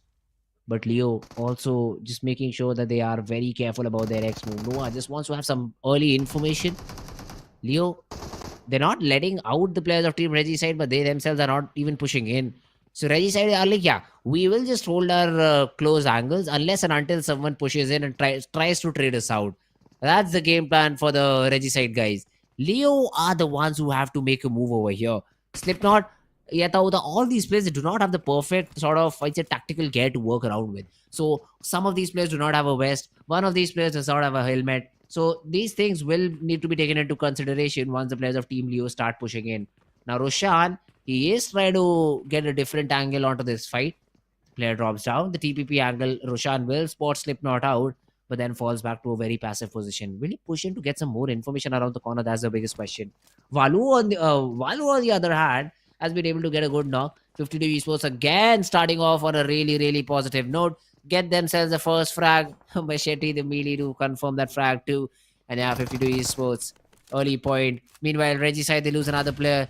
But Leo also just making sure that they are very careful about their X move. Noah just wants to have some early information. Leo, they're not letting out the players of Team Reggie side, but they themselves are not even pushing in. So Reggie side are like, yeah, we will just hold our close angles unless and until someone pushes in and tries to trade us out. That's the game plan for the Reggie side guys. Leo are the ones who have to make a move over here. Slipknot, Yetauta, all these players they do not have the perfect sort of tactical gear to work around with. So some of these players do not have a vest. One of these players does not have a helmet. So these things will need to be taken into consideration once the players of Team Leo start pushing in. Now Roshan, he is trying to get a different angle onto this fight. Player drops down. The TPP angle, Roshan will spot Slipknot out, but then falls back to a very passive position. Will he push in to get some more information around the corner? That's the biggest question. Valu on the other hand, has been able to get a good knock. 52 Esports again starting off on a really, really positive note. Get themselves the first frag. Machete, the melee to confirm that frag too. And yeah, 52 Esports, early point. Meanwhile, Reggie side, they lose another player.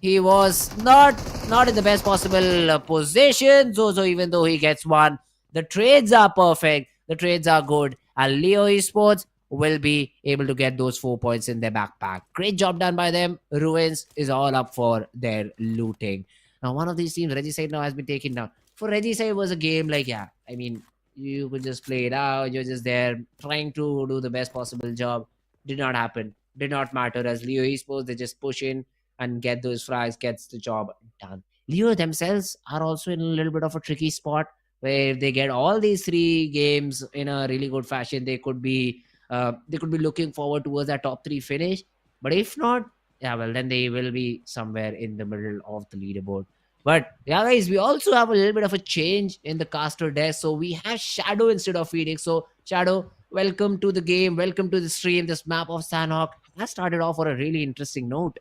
He was not not in the best possible position. So even though he gets one, the trades are perfect. The trades are good. And Leo Esports will be able to get those 4 points in their backpack. Great job done by them. Ruins is all up for their looting. Now, one of these teams, Regicide, now has been taken down. For Regicide, it was a game like, yeah, I mean, you could just play it out. You're just there trying to do the best possible job. Did not happen. Did not matter. As Leo Esports, they just push in and get those frags, gets the job done. Leo themselves are also in a little bit of a tricky spot where if they get all these 3 games in a really good fashion, they could be looking forward towards that top 3 finish. But if not, yeah, well, then they will be somewhere in the middle of the leaderboard. But yeah, guys, we also have a little bit of a change in the caster desk. So we have Shadow instead of Phoenix. So Shadow, welcome to the game. Welcome to the stream. This map of Sanhok has started off on a really interesting note.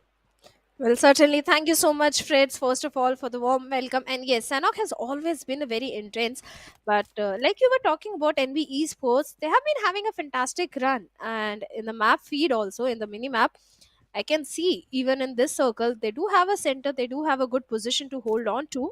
Well, certainly. Thank you so much, Freds, first of all, for the warm welcome. And yes, Sanhok has always been a very intense. But like you were talking about NB Esports, they have been having a fantastic run. And in the map feed also, in the mini map, I can see even in this circle, they do have a center, they do have a good position to hold on to.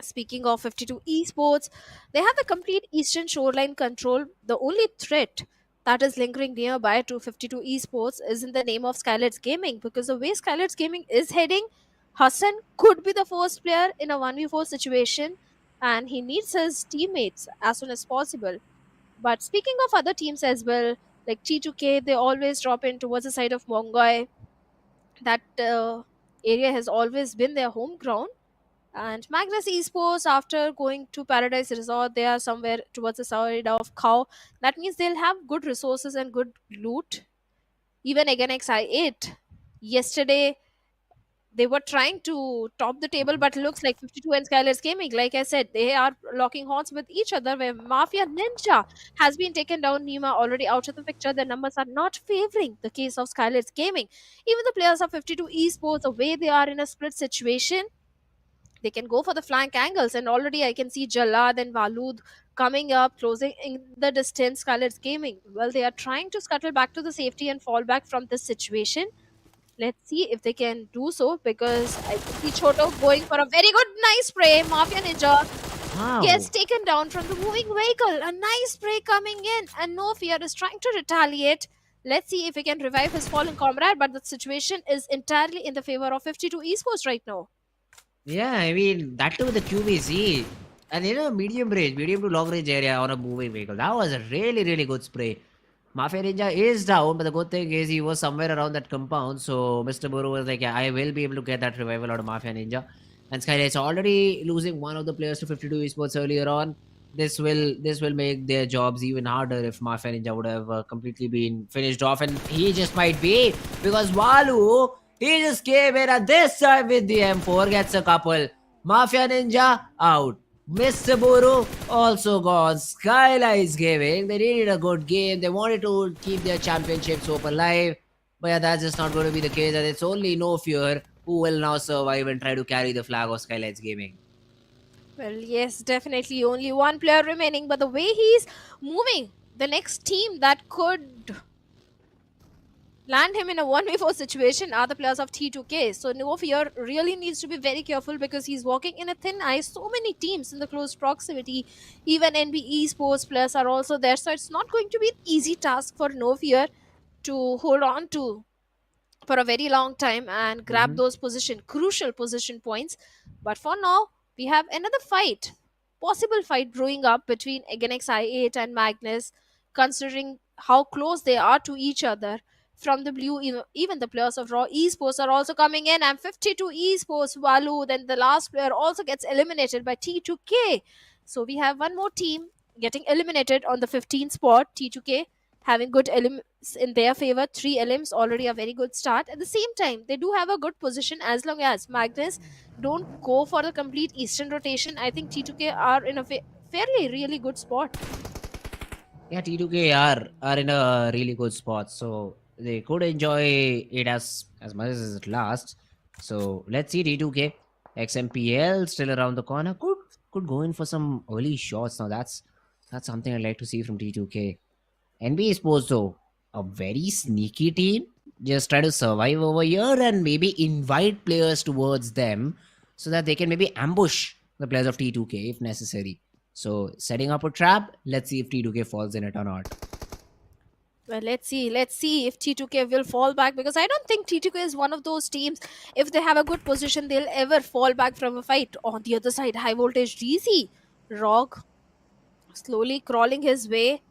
Speaking of 52 esports, they have the complete eastern shoreline control. The only threat that is lingering nearby to 52 esports is in the name of SKYLIGHTZ Gaming, because the way SKYLIGHTZ Gaming is heading, Hassan could be the first player in a 1v4 situation and he needs his teammates as soon as possible. But speaking of other teams as well, like T2K, they always drop in towards the side of Mongoi. That area has always been their home ground. And Magnus Esports, after going to Paradise Resort, they are somewhere towards the side of Cow. That means they'll have good resources and good loot. Even again, XI8. Yesterday, they were trying to top the table, but looks like 52 and SKYLIGHTZ Gaming. Like I said, they are locking horns with each other, where Mafia Ninja has been taken down. Nima already out of the picture. The numbers are not favoring the case of SKYLIGHTZ Gaming. Even the players of 52 Esports, the way they are in a split situation, they can go for the flank angles, and already I can see Jalad and Walud coming up, closing in the distance. SKYLIGHTZ Gaming, well, they are trying to scuttle back to the safety and fall back from this situation. Let's see if they can do so, because I can see Choto going for a very good, nice spray. Mafia Ninja Wow. gets taken down from the moving vehicle. A nice spray coming in, and No Fear is trying to retaliate. Let's see if he can revive his fallen comrade, but the situation is entirely in the favor of 52 esports right now. Yeah, I mean, that too with the QBC. And medium range, medium to long range area on a moving vehicle. That was a really, really good spray. Mafia Ninja is down, but the good thing is he was somewhere around that compound. So Mr. Buru was like, yeah, I will be able to get that revival out of Mafia Ninja. And SKYLIGHTZ already losing one of the players to 52 esports earlier on. This will make their jobs even harder if Mafia Ninja would have completely been finished off. And he just might be, because Walu, he just came in and this time with the M4 gets a couple. Mafia Ninja out. Mr. Buru also gone. SKYLIGHTZ Gaming, they needed a good game. They wanted to keep their championships hope alive. But yeah, that's just not going to be the case. And it's only No Fear who will now survive and try to carry the flag of SKYLIGHTZ Gaming. Well, yes, definitely only one player remaining, but the way he's moving, the next team that could land him in a 1v4 situation are the players of T2K. So No Fear really needs to be very careful, because he's walking in a thin ice. So many teams in the close proximity. Even NBeSports players are also there. So it's not going to be an easy task for No Fear to hold on to for a very long time and grab those crucial position points. But for now, we have another possible fight brewing up between Aganex I8 and Magnus, considering how close they are to each other. From the blue, even the players of Raw Esports are also coming in, and 52 Esports, Walu, then the last player also gets eliminated by T2K. So we have one more team getting eliminated on the 15th spot. T2K having good elements in their favor. 3 elims, already a very good start. At the same time, they do have a good position as long as Magnus don't go for the complete eastern rotation. I think T2K are in a fairly really good spot. Yeah, T2K are in a really good spot, so they could enjoy it as much as it lasts. So let's see. T2K XMPL still around the corner, could go in for some early shots. Now that's something I'd like to see from T2K. NBeSports though, a very sneaky team. just try to survive over here and maybe invite players towards them so that they can maybe ambush the players of T2K if necessary. So setting up a trap, let's see if T2K falls in it or not. Well, let's see. Let's see if T2K will fall back, because I don't think T2K is one of those teams. If they have a good position, they'll ever fall back from a fight. On the other side, high voltage DC. Rog slowly crawling his way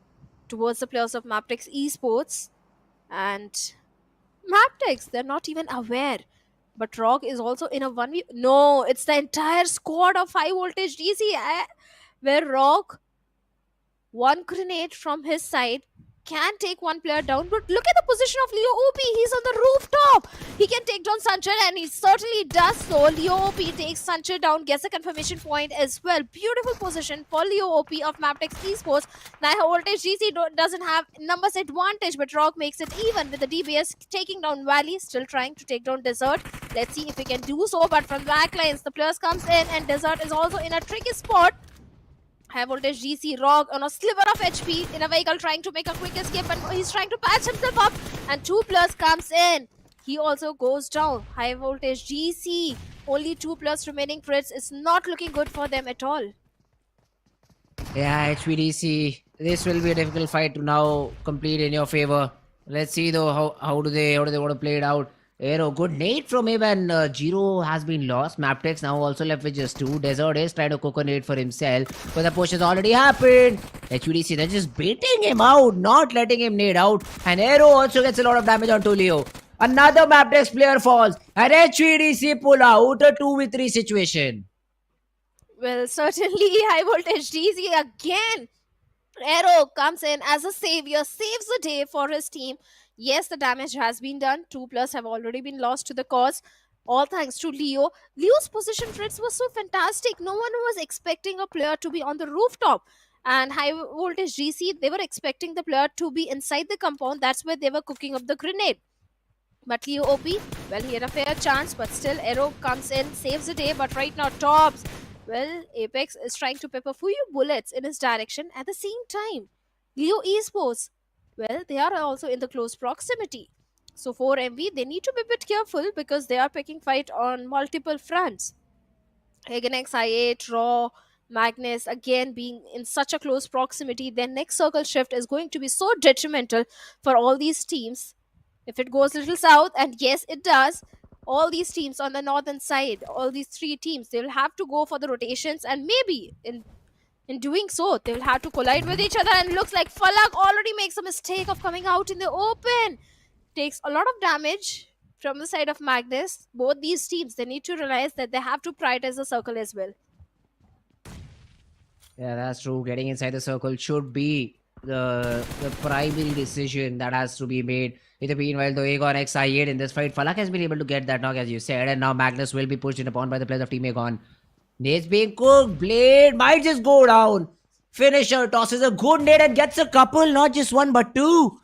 towards the players of Mabetex Esports. And Mabetex, they're not even aware. But Rog is also in a 1v. No, it's the entire squad of high voltage DC. Where Rog, one grenade from his side, can take one player down, but look at the position of Leo OP. He's on the rooftop. He can take down Sanchar, and he certainly does so. Leo OP takes Sanchar down, gets a confirmation point as well. Beautiful position for Leo OP of Mabetex Esports. Now Voltage GC doesn't have numbers advantage, but Rock makes it even with the DBS taking down Valley, still trying to take down Desert. Let's see if he can do so, but from backlines, the players comes in, and Desert is also in a tricky spot. High voltage GC Rog on a sliver of HP in a vehicle trying to make a quick escape, and he's trying to patch himself up, and 2 plus comes in. He also goes down. High voltage GC, only 2 plus remaining. Fritz, it's not looking good for them at all. Yeah, HVDC, this will be a difficult fight to now complete in your favor. Let's see though how do they want to play it out. Aero, good nade from him, and Giro has been lost. Mabetex now also left with just 2. Desert is trying to cook a nade for himself, but the push has already happened. HVDC, they're just baiting him out, not letting him nade out. And Aero also gets a lot of damage onto Leo. Another Mabetex player falls, and HVDC pull out a 2v3 situation. Well, certainly high voltage DC again. Aero comes in as a savior, saves the day for his team. Yes, the damage has been done. 2 plus have already been lost to the cause. All thanks to Leo. Leo's position, Fritz, was so fantastic. No one was expecting a player to be on the rooftop. And high voltage GC, they were expecting the player to be inside the compound. That's where they were cooking up the grenade. But Leo OP, well, he had a fair chance, but still Aero comes in, saves the day. But right now, Tops, well, Apex is trying to pepper few bullets in his direction at the same time. Leo Esports, well, they are also in the close proximity. So for MV, they need to be a bit careful because they are picking fight on multiple fronts. Again, XI8, Raw, Magnus, again being in such a close proximity, their next circle shift is going to be so detrimental for all these teams. If it goes a little south, and yes, it does, all these teams on the northern side, all these 3 teams, they will have to go for the rotations, and maybe in doing so, they will have to collide with each other. And looks like Falak already makes a mistake of coming out in the open. Takes a lot of damage from the side of Magnus. Both these teams, they need to realize that they have to prioritize the circle as well. Yeah, that's true. Getting inside the circle should be the primary decision that has to be made. In the meanwhile, though, Aegon XI8 in this fight, Falak has been able to get that knock, as you said, and now Magnus will be pushed in upon by the players of Team Aegon. Nade's being cooked. Blade might just go down. Finisher tosses a good nade and gets a couple, not just 1 but 2.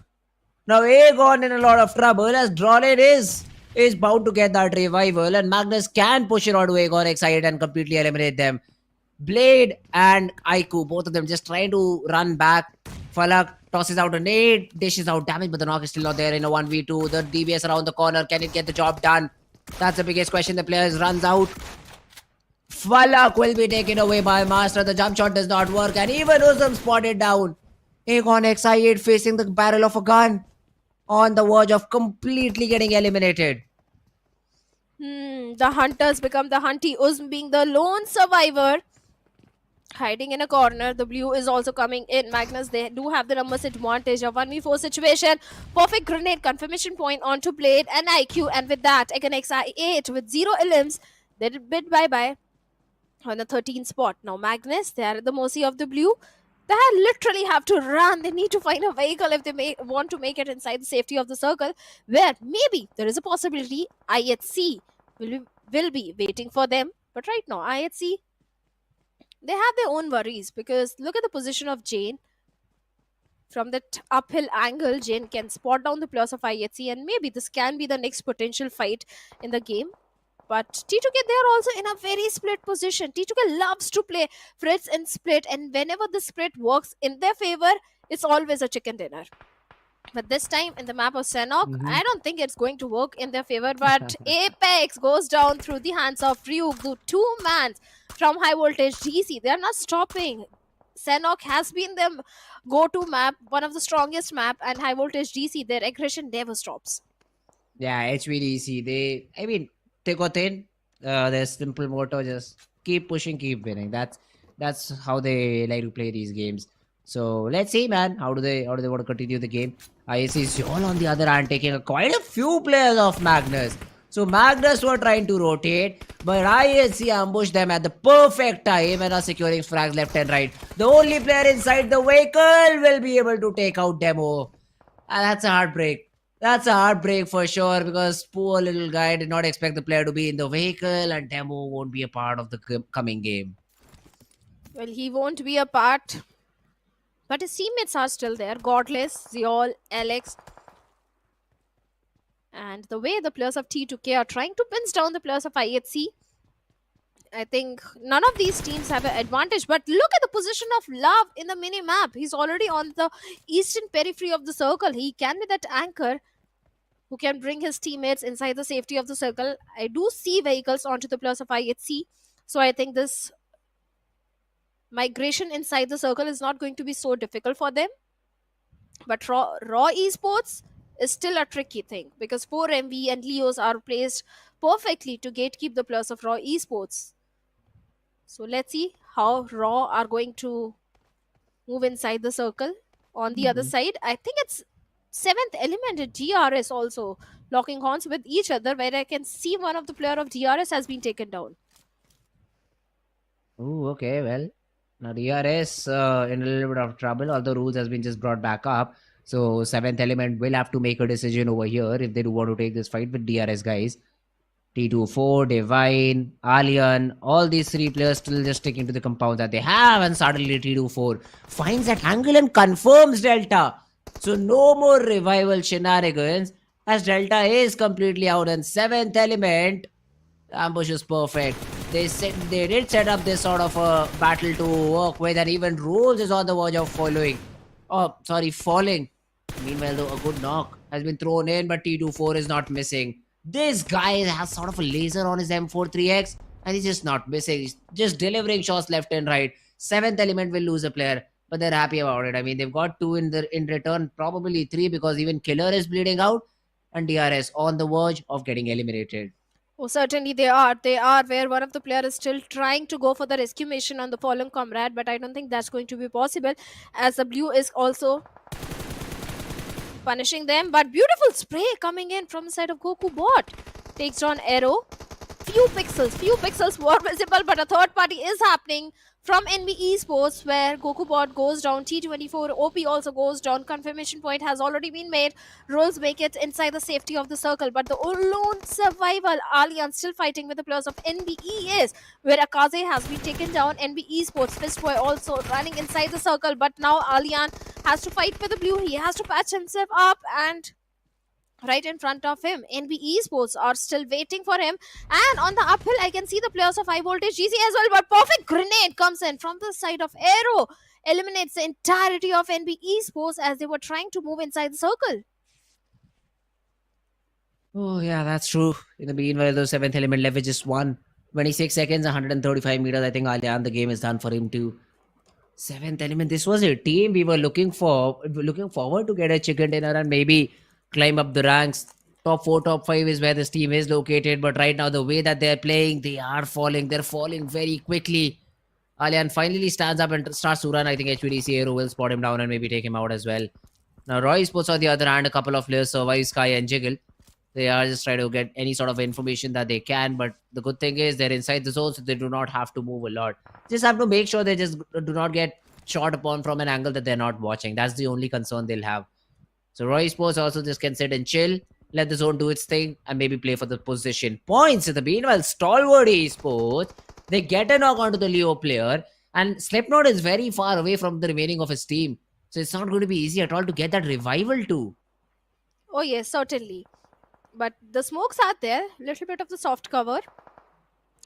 Now Aegon in a lot of trouble as Drawlin is bound to get that revival, and Magnus can push it onto Aegon XI8 and completely eliminate them. Blade and Aiku, both of them just trying to run back. Falak tosses out a nade, dishes out damage, but the knock is still not there in a 1v2. The DBS around the corner, can it get the job done? That's the biggest question. The players runs out. Falak will be taken away by Master. The jump shot does not work, and even Uzum spotted down. Aegon XI8 facing the barrel of a gun, on the verge of completely getting eliminated. The hunters become the hunty. Uzm being the lone survivor, hiding in a corner. The blue is also coming in. Magnus, they do have the numbers advantage. A 1v4 situation. Perfect grenade confirmation point onto Blade and IQ. And with that, again XI8 with 0 elims, they did bid bye-bye on the 13th spot. Now Magnus, they are at the mercy of the blue. They literally have to run. They need to find a vehicle if they want to make it inside the safety of the circle, where maybe there is a possibility IHC will be waiting for them. But right now, IHC, they have their own worries, because look at the position of Jane. From that uphill angle, Jane can spot down the plus of IHC, and maybe this can be the next potential fight in the game. But T2K, they are also in a very split position. T2K loves to play Fritz and split, and whenever the split works in their favor, it's always a chicken dinner. But this time in the map of Sanhok, Mhm. I don't think it's going to work in their favor. But Apex goes down through the hands of Ryuk, the two mans from High Voltage GC. They are not stopping. Sanhok has been their go-to map, one of the strongest map, and High Voltage GC, their aggression never stops. Yeah, HVDC. I mean, they got in. Their simple motto: just keep pushing, keep winning. That's how they like to play these games. So let's see, man. How do they want to continue the game? I see Seoul on the other hand taking quite a few players off Magnus. So Magnus were trying to rotate, but ISC ambushed them at the perfect time and are securing frags left and right. The only player inside the vehicle will be able to take out Demo. And that's a heartbreak. That's a heartbreak for sure because poor little guy did not expect the player to be in the vehicle and Demo won't be a part of the coming game. Well, he won't be a part, but his teammates are still there. Godless, Zeol, Alex, and the way the players of T2K are trying to pin down the players of IHC, I think none of these teams have an advantage. But look at the position of Love in the mini map. He's already on the eastern periphery of the circle. He can be that anchor who can bring his teammates inside the safety of the circle. I do see vehicles onto the players of IHC, so I think this migration inside the circle is not going to be so difficult for them. But raw esports is still a tricky thing because 4MV and Leos are placed perfectly to gatekeep the players of raw esports. So let's see how raw are going to move inside the circle. On the other side, I think it's seventh element at DRS also locking horns with each other, where I can see one of the player of DRS has been taken down. Oh, okay. Well, now DRS in a little bit of trouble. All the rules has been just brought back up. So seventh element will have to make a decision over here if they do want to take this fight with DRS guys. T24, Divine, Alien, all these three players still just sticking to the compound that they have, and suddenly T24 finds that angle and confirms Delta. So no more revival shenanigans as Delta is completely out, and seventh element ambush is perfect. They did set up this sort of a battle to work with, and even Rolls is on the verge of following. Oh, sorry, falling. Meanwhile, though, a good knock has been thrown in, but T24 is not missing. This guy has sort of a laser on his M43X, and he's just not missing. He's just delivering shots left and right. Seventh element will lose a player, but they're happy about it. I mean, they've got two in return, probably three, because even Killer is bleeding out, and DRS on the verge of getting eliminated. Oh, certainly they are. They are where one of the players is still trying to go for the rescue mission on the fallen comrade, but I don't think that's going to be possible as the blue is also punishing them. But beautiful spray coming in from the side of Goku bot. Takes down Arrow. Few pixels were visible, but a third party is happening from NBeSports where Goku bot goes down. T24 OP also goes down. Confirmation point has already been made. Rolls make it inside the safety of the circle, but the lone survival Allianz still fighting with the players of NBE where Akaze has been taken down. NBeSports Fistboy also running inside the circle, but now Allianz has to fight with the blue. He has to patch himself up, and right in front of him, NBeSports are still waiting for him. And on the uphill, I can see the players of High Voltage GC as well. But perfect grenade comes in from the side of Arrow. Eliminates the entirety of NBeSports as they were trying to move inside the circle. Oh, yeah, that's true. In the meanwhile, the seventh element leverage just won. 26 seconds, 135 meters. I think Alyan, the game is done for him too. Seventh element, this was a team we were looking forward to get a chicken dinner and maybe climb up the ranks. Top 4, top 5 is where this team is located, but right now the way that they're playing, they are falling. They're falling very quickly. Alyan finally stands up and starts to run. I think HVDC Aero will spot him down and maybe take him out as well. Now Roy Sports on the other hand, a couple of players survive Sky and Jiggle. They are just trying to get any sort of information that they can, but the good thing is they're inside the zone, so they do not have to move a lot. Just have to make sure they just do not get shot upon from an angle that they're not watching. That's the only concern they'll have. So Roy Sports also just can sit and chill, let the zone do its thing, and maybe play for the position. Points in the meanwhile, Stalwart Esports, they get a knock onto the Leo player, and Slipknot is very far away from the remaining of his team. So it's not going to be easy at all to get that revival too. Oh yes, certainly. But the smokes are there. Little bit of the soft cover.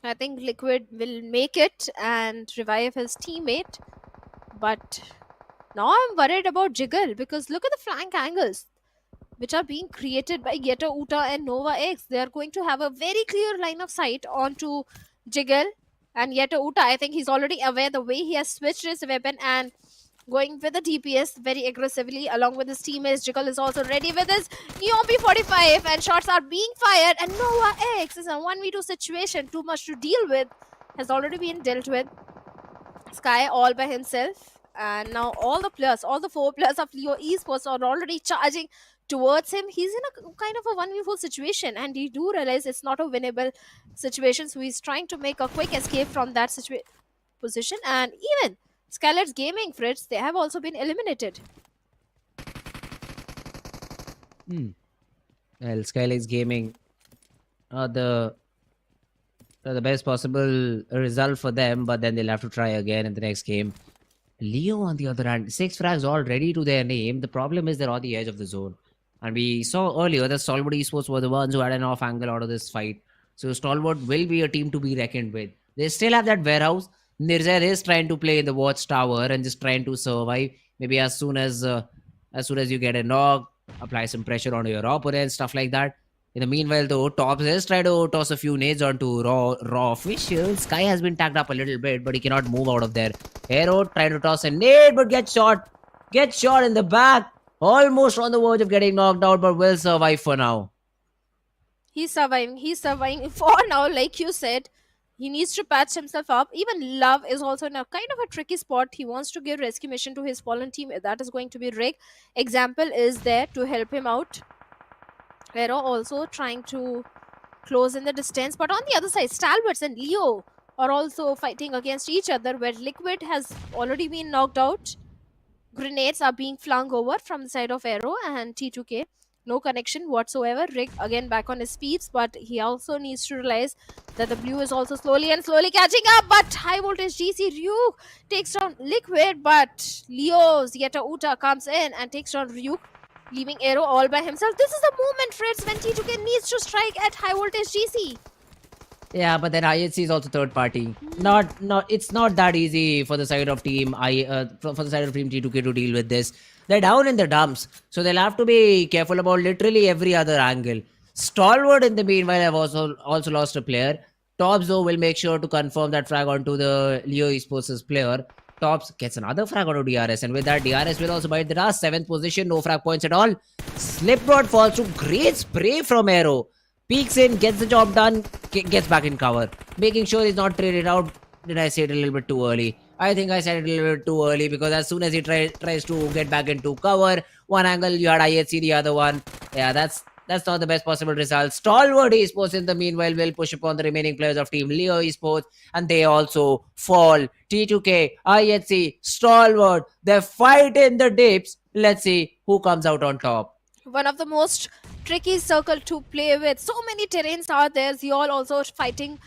I think Liquid will make it and revive his teammate. But now I'm worried about Jiggle because look at the flank angles. which are being created by Getter Uta and Nova X. They are going to have a very clear line of sight onto Jiggle and Getter Uta. I think he's already aware the way he has switched his weapon and going with the DPS very aggressively along with his teammates. Jiggle is also ready with his Neon P45 and shots are being fired, and Nova X is a 1v2 situation, too much to deal with, has already been dealt with. Sky all by himself, and now all the 4 players of Leo Esports are already charging towards him. He's in a kind of a 1v4 situation, and he do realize it's not a winnable situation, so he's trying to make a quick escape from that position. And even SKYLIGHTZ Gaming, Fritz, they have also been eliminated. Well, SKYLIGHTZ Gaming are the best possible result for them, but then they'll have to try again in the next game. Leo, on the other hand, 6 frags all ready to their name. The problem is they're on the edge of the zone. And we saw earlier that Stalwart Esports were the ones who had an off angle out of this fight. So Stalwart will be a team to be reckoned with. They still have that warehouse. Nirzer is trying to play in the watchtower and just trying to survive. Maybe as soon as you get a knock, apply some pressure on your opponent, stuff like that. In the meanwhile, though, Tops is trying to toss a few nades onto raw officials. Sky has been tagged up a little bit, but he cannot move out of there. Hero trying to toss a nade, but gets shot. Gets shot in the back. Almost on the verge of getting knocked out, but will survive for now. He's surviving. He's surviving for now, like you said. He needs to patch himself up. Even Love is also in a kind of a tricky spot. He wants to give rescue mission to his fallen team. That is going to be Rick. Example is there to help him out. Vero also trying to close in the distance. But on the other side, Stalwarts and Leo are also fighting against each other, where Liquid has already been knocked out. Grenades are being flung over from the side of Aero and T2K. No connection whatsoever. Rick again back on his speeds, but he also needs to realize that the blue is also slowly catching up. But high voltage GC Ryuk takes down Liquid, but Leo's Yeta Uta comes in and takes down Ryuk, leaving Aero all by himself. This is the moment, Fritz, when T2K needs to strike at high voltage GC. Yeah, but then IHC is also third party. It's not that easy for the side of team for the side of team T2K to deal with this. They're down in the dumps, so they'll have to be careful about literally every other angle. Stalwart, in the meanwhile, have also lost a player. Tops, though, will make sure to confirm that frag onto the Leo Esports' player. Tops gets another frag onto DRS, and with that, DRS will also bite the dust. 7th position, no frag points at all. Slipknot falls to great spray from Aero. Peeks in, gets the job done, gets back in cover. Making sure he's not traded out. Did I say it a little bit too early? I think I said it a little bit too early, because as soon as he tries to get back into cover, one angle you had IHC, the other one. Yeah, that's not the best possible result. Stalwart Esports, in the meanwhile, will push upon the remaining players of Team Leo Esports, and they also fall. T2K, IHC, Stalwart, they fight in the dips. Let's see who comes out on top. One of the most tricky circle to play with. So many terrains are there. Zeol also fighting,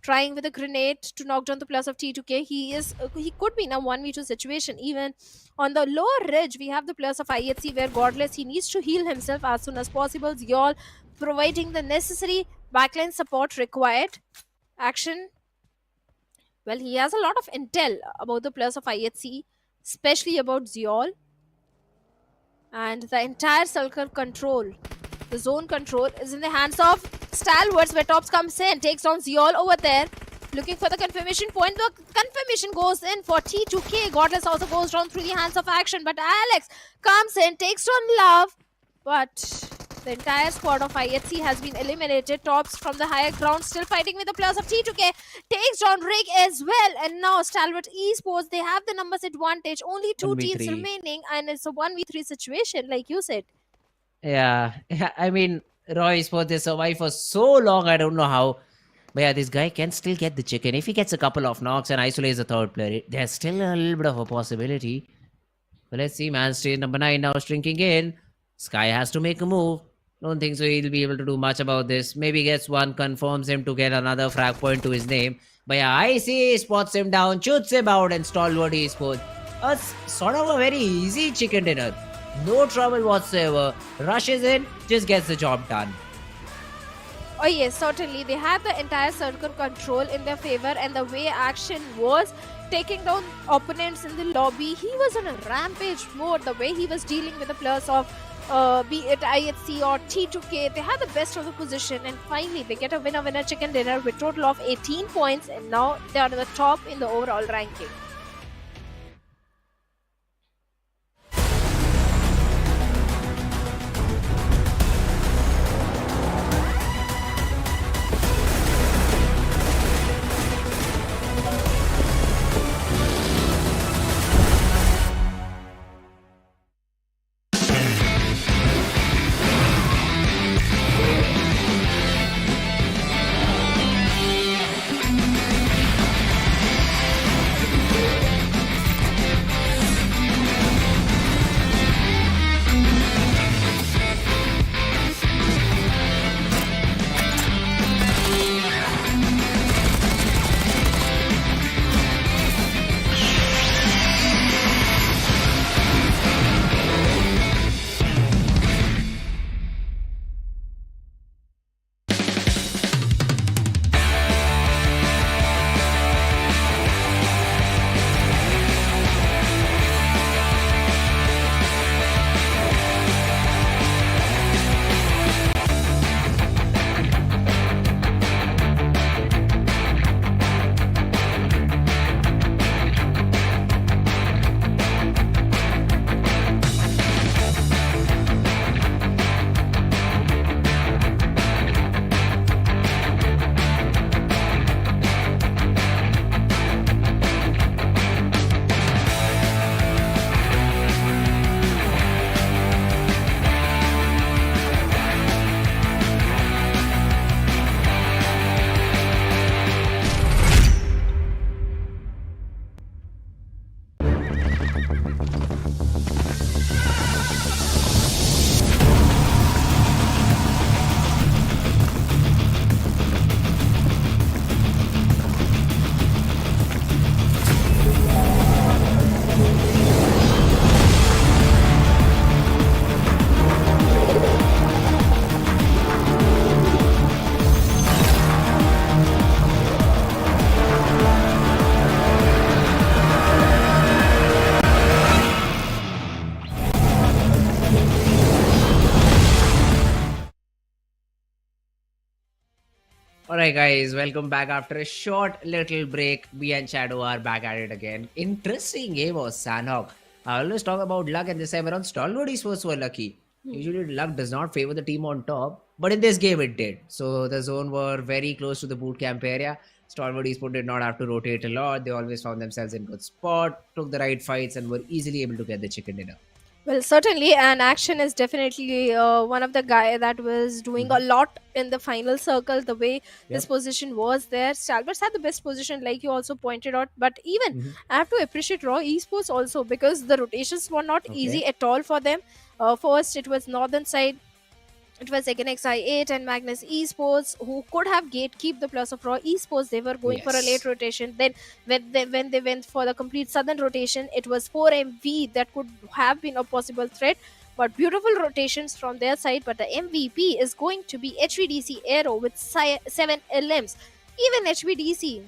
trying with a grenade to knock down the players of T2K. He could be in a 1v2 situation. Even on the lower ridge, we have the players of IHC, where Godless, he needs to heal himself as soon as possible. Zeol providing the necessary backline support required. Action. Well, he has a lot of intel about the players of IHC, especially about Zeol. And the entire circle control, the zone control, is in the hands of Stalwarts, where Tops comes in, takes down Zeol over there, looking for the confirmation point. The confirmation goes in for T2K. Godless also goes down through the hands of Action, but Alex comes in, takes down Love, but the entire squad of IHC has been eliminated. Tops from the higher ground still fighting with the players of T2K, takes down Rig as well, and now Stalwart Esports, they have the numbers advantage. Only 2 teams remaining, and it's a 1v3 situation, like you said. Yeah, I mean, Raw Esports, they survived for so long, I don't know how. But yeah, this guy can still get the chicken. If he gets a couple of knocks and isolates the third player, there's still a little bit of a possibility. But let's see, man. Stage number 9 now shrinking in. Sky has to make a move. Don't think so he'll be able to do much about this. Maybe gets one, confirms him to get another frag point to his name. But yeah, I see, spots him down, shoots him out, and Stalwart Esports. Sort of a very easy chicken dinner. No trouble whatsoever. Rushes in, just gets the job done. Oh yes, certainly. They had the entire circle control in their favor, and the way Action was taking down opponents in the lobby, he was on a rampage mode. The way he was dealing with the players of be it IHC or T2K, they have the best of the position, and finally they get a winner chicken dinner with total of 18 points, and now they are the top in the overall ranking. Alright, guys, welcome back after a short little break. Me and Shadow are back at it again. Interesting game was Sanhok. I always talk about luck, and this time around, Stalwart Esports were lucky. Usually, luck does not favor the team on top, but in this game, it did. So, the zone were very close to the boot camp area. Stalwart Esports did not have to rotate a lot. They always found themselves in good spot, took the right fights, and were easily able to get the chicken dinner. Well, certainly, and Action is definitely one of the guy that was doing a lot in the final circle. The way his Yep. position was there, Stalwarts had the best position, like you also pointed out. But even I have to appreciate Raw Esports also, because the rotations were not easy Okay. at all for them. First, it was northern side. It was again XI8 and Magnus Esports who could have gatekeep the plus of Raw Esports. They were going for a late Yes. rotation. Then when they went for the complete southern rotation, it was 4MV that could have been a possible threat. But beautiful rotations from their side. But the MVP is going to be HVDC Aero with 7 LMs. Even HVDC.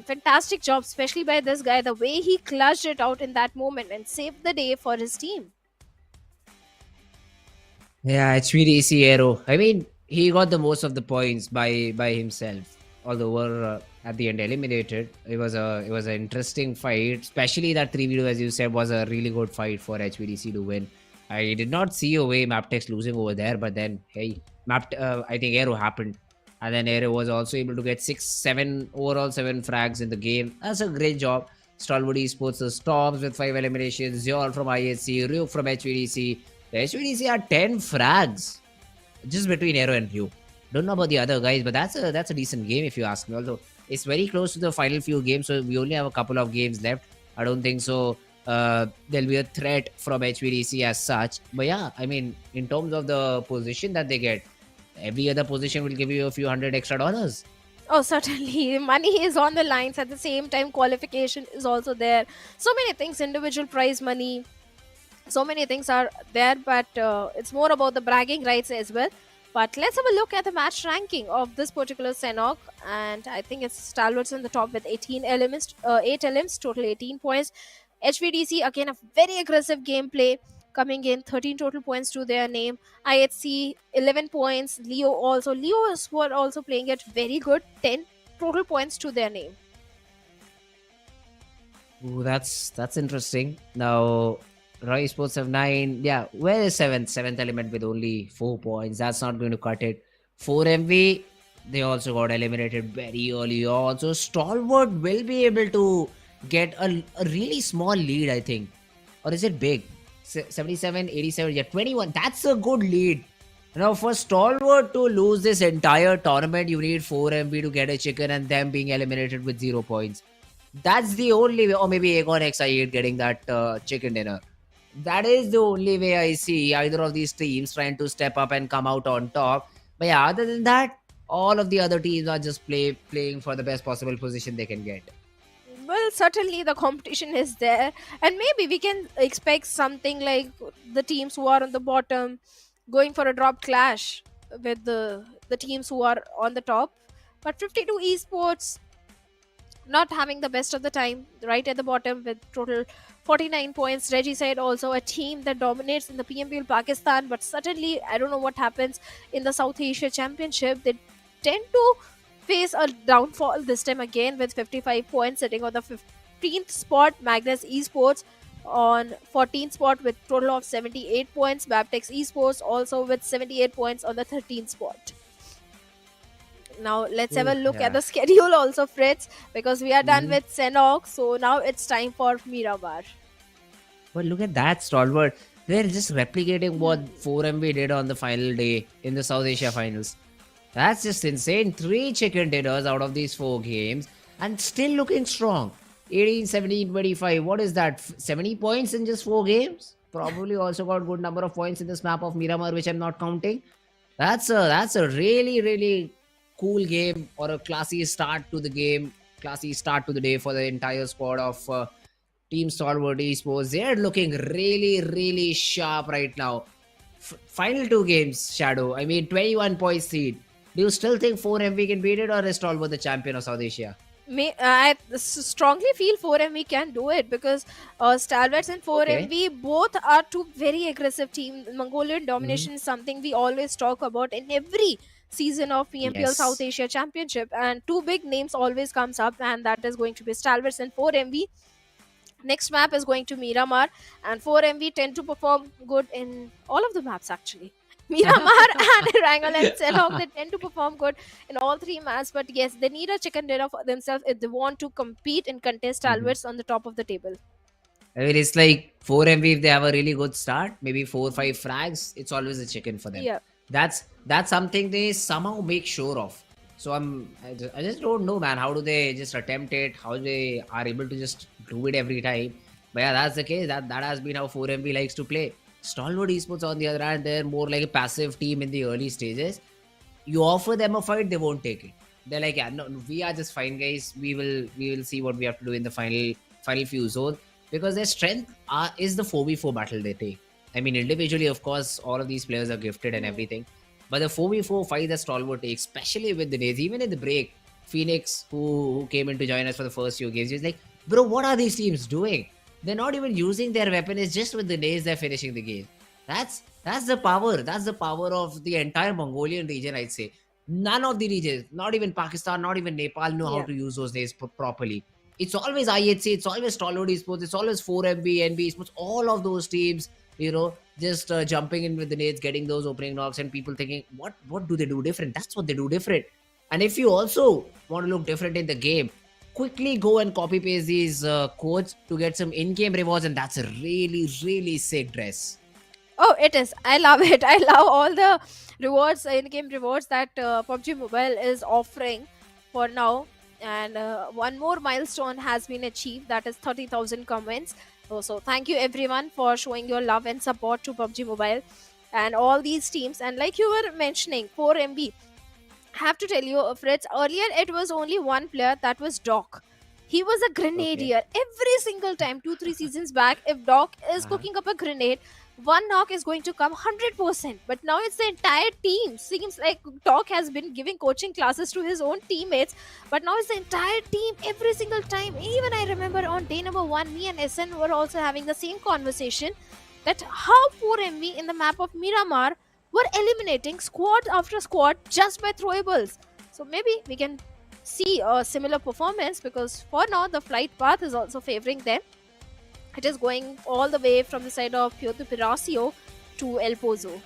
Fantastic job, especially by this guy. The way he clutched it out in that moment and saved the day for his team. Yeah, HVDC Aero. I mean, he got the most of the points by himself. Although we're at the end eliminated, it was an interesting fight. Especially that 3v2, as you said, was a really good fight for HVDC to win. I did not see a way Mabetex losing over there, but then hey, I think Aero happened, and then Aero was also able to get 7 frags in the game. That's a great job. Stalwart Esports, the Storms with 5 eliminations, Zol from IHC, Ryuk from HVDC. The HVDC had 10 frags just between Aero and Ryu. Don't know about the other guys, but that's a decent game if you ask me. Although it's very close to the final few games, so we only have a couple of games left. I don't think so. There'll be a threat from HVDC as such. But yeah, I mean, in terms of the position that they get, every other position will give you a few hundred extra dollars. Oh, certainly. Money is on the lines. At the same time, qualification is also there. So many things, individual prize money. So many things are there, but it's more about the bragging rights as well. But let's have a look at the match ranking of this particular Sanhok, and I think it's Stalwarts in the top with 18 elements, 8 LMs, total 18 points. HVDC again a very aggressive gameplay. coming in, 13 total points to their name. IHC 11 points. Leo also. Leos were also playing it very good, 10 total points to their name. Ooh, that's interesting. Now, Roy Sports have 9. Yeah, where is seventh? Seventh element with only 4 points. That's not going to cut it. 4MV, they also got eliminated very early on. So Stalwart will be able to get a really small lead, I think. Or is it big? 77, 87, yeah, 21. That's a good lead. Now, for Stalwart to lose this entire tournament, you need 4MV to get a chicken and them being eliminated with 0 points. That's the only way, or maybe Aegon XI8 getting that chicken dinner. That is the only way I see either of these teams trying to step up and come out on top. But yeah, other than that, all of the other teams are just playing for the best possible position they can get. Well, certainly the competition is there, and maybe we can expect something like the teams who are on the bottom going for a drop clash with the teams who are on the top. But 52 Esports not having the best of the time, right at the bottom with total 49 points. Regicide also a team that dominates in the PMPL Pakistan, but suddenly I don't know what happens in the South Asia Championship. They tend to face a downfall this time again with 55 points, sitting on the 15th spot. Magnus Esports on 14th spot with total of 78 points. Mabetex Esports also with 78 points on the 13th spot. Now let's have a look at the schedule also, Fritz, because we are done with Sanhok. So now it's time for Miramar. But look at that, Stalwart. They're just replicating what 4MV did on the final day in the South Asia finals. That's just insane. 3 chicken dinners out of these 4 games and still looking strong. 18, 17, 25. What is that? 70 points in just 4 games? Probably also got good number of points in this map of Miramar, which I'm not counting. That's a really, really cool game, or a classy start to the game, classy start to the day for the entire squad of Team Stalwart Esports. They're looking really, really sharp right now. Final 2 games, Shadow. I mean, 21 points lead. Do you still think 4MV can beat it, or is Stalwart the champion of South Asia? I strongly feel 4MV can do it, because Stalwarts and 4MV both are 2 very aggressive teams. Mongolian domination is something we always talk about in every season of PMPL South Asia Championship, and 2 big names always comes up, and that is going to be Stalwarts and 4MV. Next map is going to Miramar, and 4MV tend to perform good in all of the maps actually. Miramar and Erangel and Sanhok, they tend to perform good in all 3 maps, but yes, they need a chicken dinner for themselves if they want to compete and contest Stalwarts on the top of the table. I mean, it's like 4MV, if they have a really good start, maybe 4 or 5 frags, it's always a chicken for them. Yeah. That's something they somehow make sure of. So I just don't know, man. How do they just attempt it? How they are able to just do it every time? But yeah, that's the case. That has been how 4MV likes to play. Stalwart Esports, on the other hand, they're more like a passive team in the early stages. You offer them a fight, they won't take it. They're like, yeah, no, we are just fine, guys. We will see what we have to do in the final few zones, because their strength is the 4v4 battle they take. I mean, individually, of course, all of these players are gifted and everything. But the 4v4 fight that Stalwart takes, especially with the days, even in the break, Phoenix, who came in to join us for the first few games, he's like, bro, what are these teams doing? They're not even using their weapon. It's just with the days they're finishing the game. That's the power. That's the power of the entire Mongolian region, I'd say. None of the regions, not even Pakistan, not even Nepal, know how to use those days properly. It's always IHC, it's always Stalwart Esports, it's always 4MB, NBeSports, all of those teams, just jumping in with the nades, getting those opening knocks, and people thinking, what do they do different? That's what they do different. And if you also want to look different in the game, quickly go and copy paste these codes to get some in-game rewards, and that's a really, really sick dress. Oh, it is. I love it. I love all the rewards, in-game rewards that PUBG Mobile is offering for now. And one more milestone has been achieved, that is 30,000 comments. So thank you everyone for showing your love and support to PUBG Mobile and all these teams. And like you were mentioning, 4MB, have to tell you, Fritz, earlier it was only one player, that was Doc. He was a grenadier. Every single time, 2-3 seasons back, if Doc is cooking up a grenade, one knock is going to come 100%. But now it's the entire team. Seems like Doc has been giving coaching classes to his own teammates, but now it's the entire team every single time. Even I remember on day number 1, me and SN were also having the same conversation. that how 4MV in the map of Miramar were eliminating squad after squad just by throwables. So maybe we can see a similar performance, because for now the flight path is also favoring them. It is going all the way from the side of Puerto Piracio to El Pozo.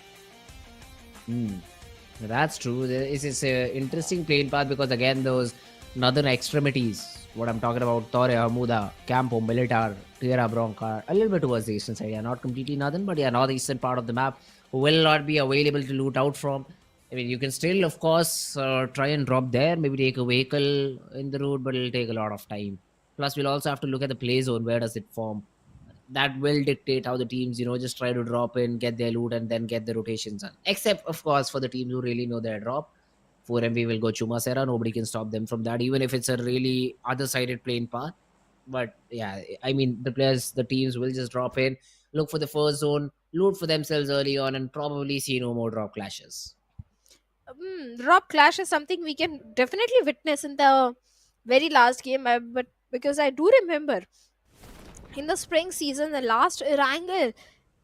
That's true. This is an interesting plane path because again those northern extremities, what I'm talking about, Torre, Hamuda, Campo, Militar, Tierra Bronca, a little bit towards the eastern side. Yeah, not completely northern, but yeah, northeastern part of the map will not be available to loot out from. I mean, you can still, of course, try and drop there, maybe take a vehicle in the route, but it'll take a lot of time. Plus, we'll also have to look at the play zone. Where does it form? That will dictate how the teams, just try to drop in, get their loot, and then get the rotations done. Except, of course, for the teams who really know their drop. 4MV will go Chumasera. Nobody can stop them from that, even if it's a really other-sided plane path. But yeah, I mean, the teams will just drop in, look for the first zone, loot for themselves early on, and probably see no more drop clashes. Drop clash is something we can definitely witness in the very last game, but because I do remember in the spring season, the last Erangel,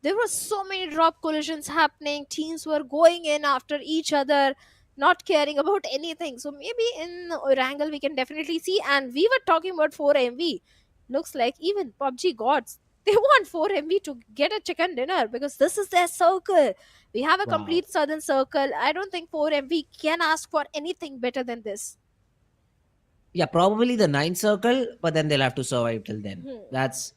there were so many drop collisions happening. Teams were going in after each other, not caring about anything. So maybe in Erangel we can definitely see. And we were talking about 4MV. Looks like even PUBG gods, they want 4MV to get a chicken dinner because this is their circle. We have a Wow. complete southern circle. I don't think 4MV can ask for anything better than this. Yeah, probably the ninth circle, but then they'll have to survive till then. Hmm. That's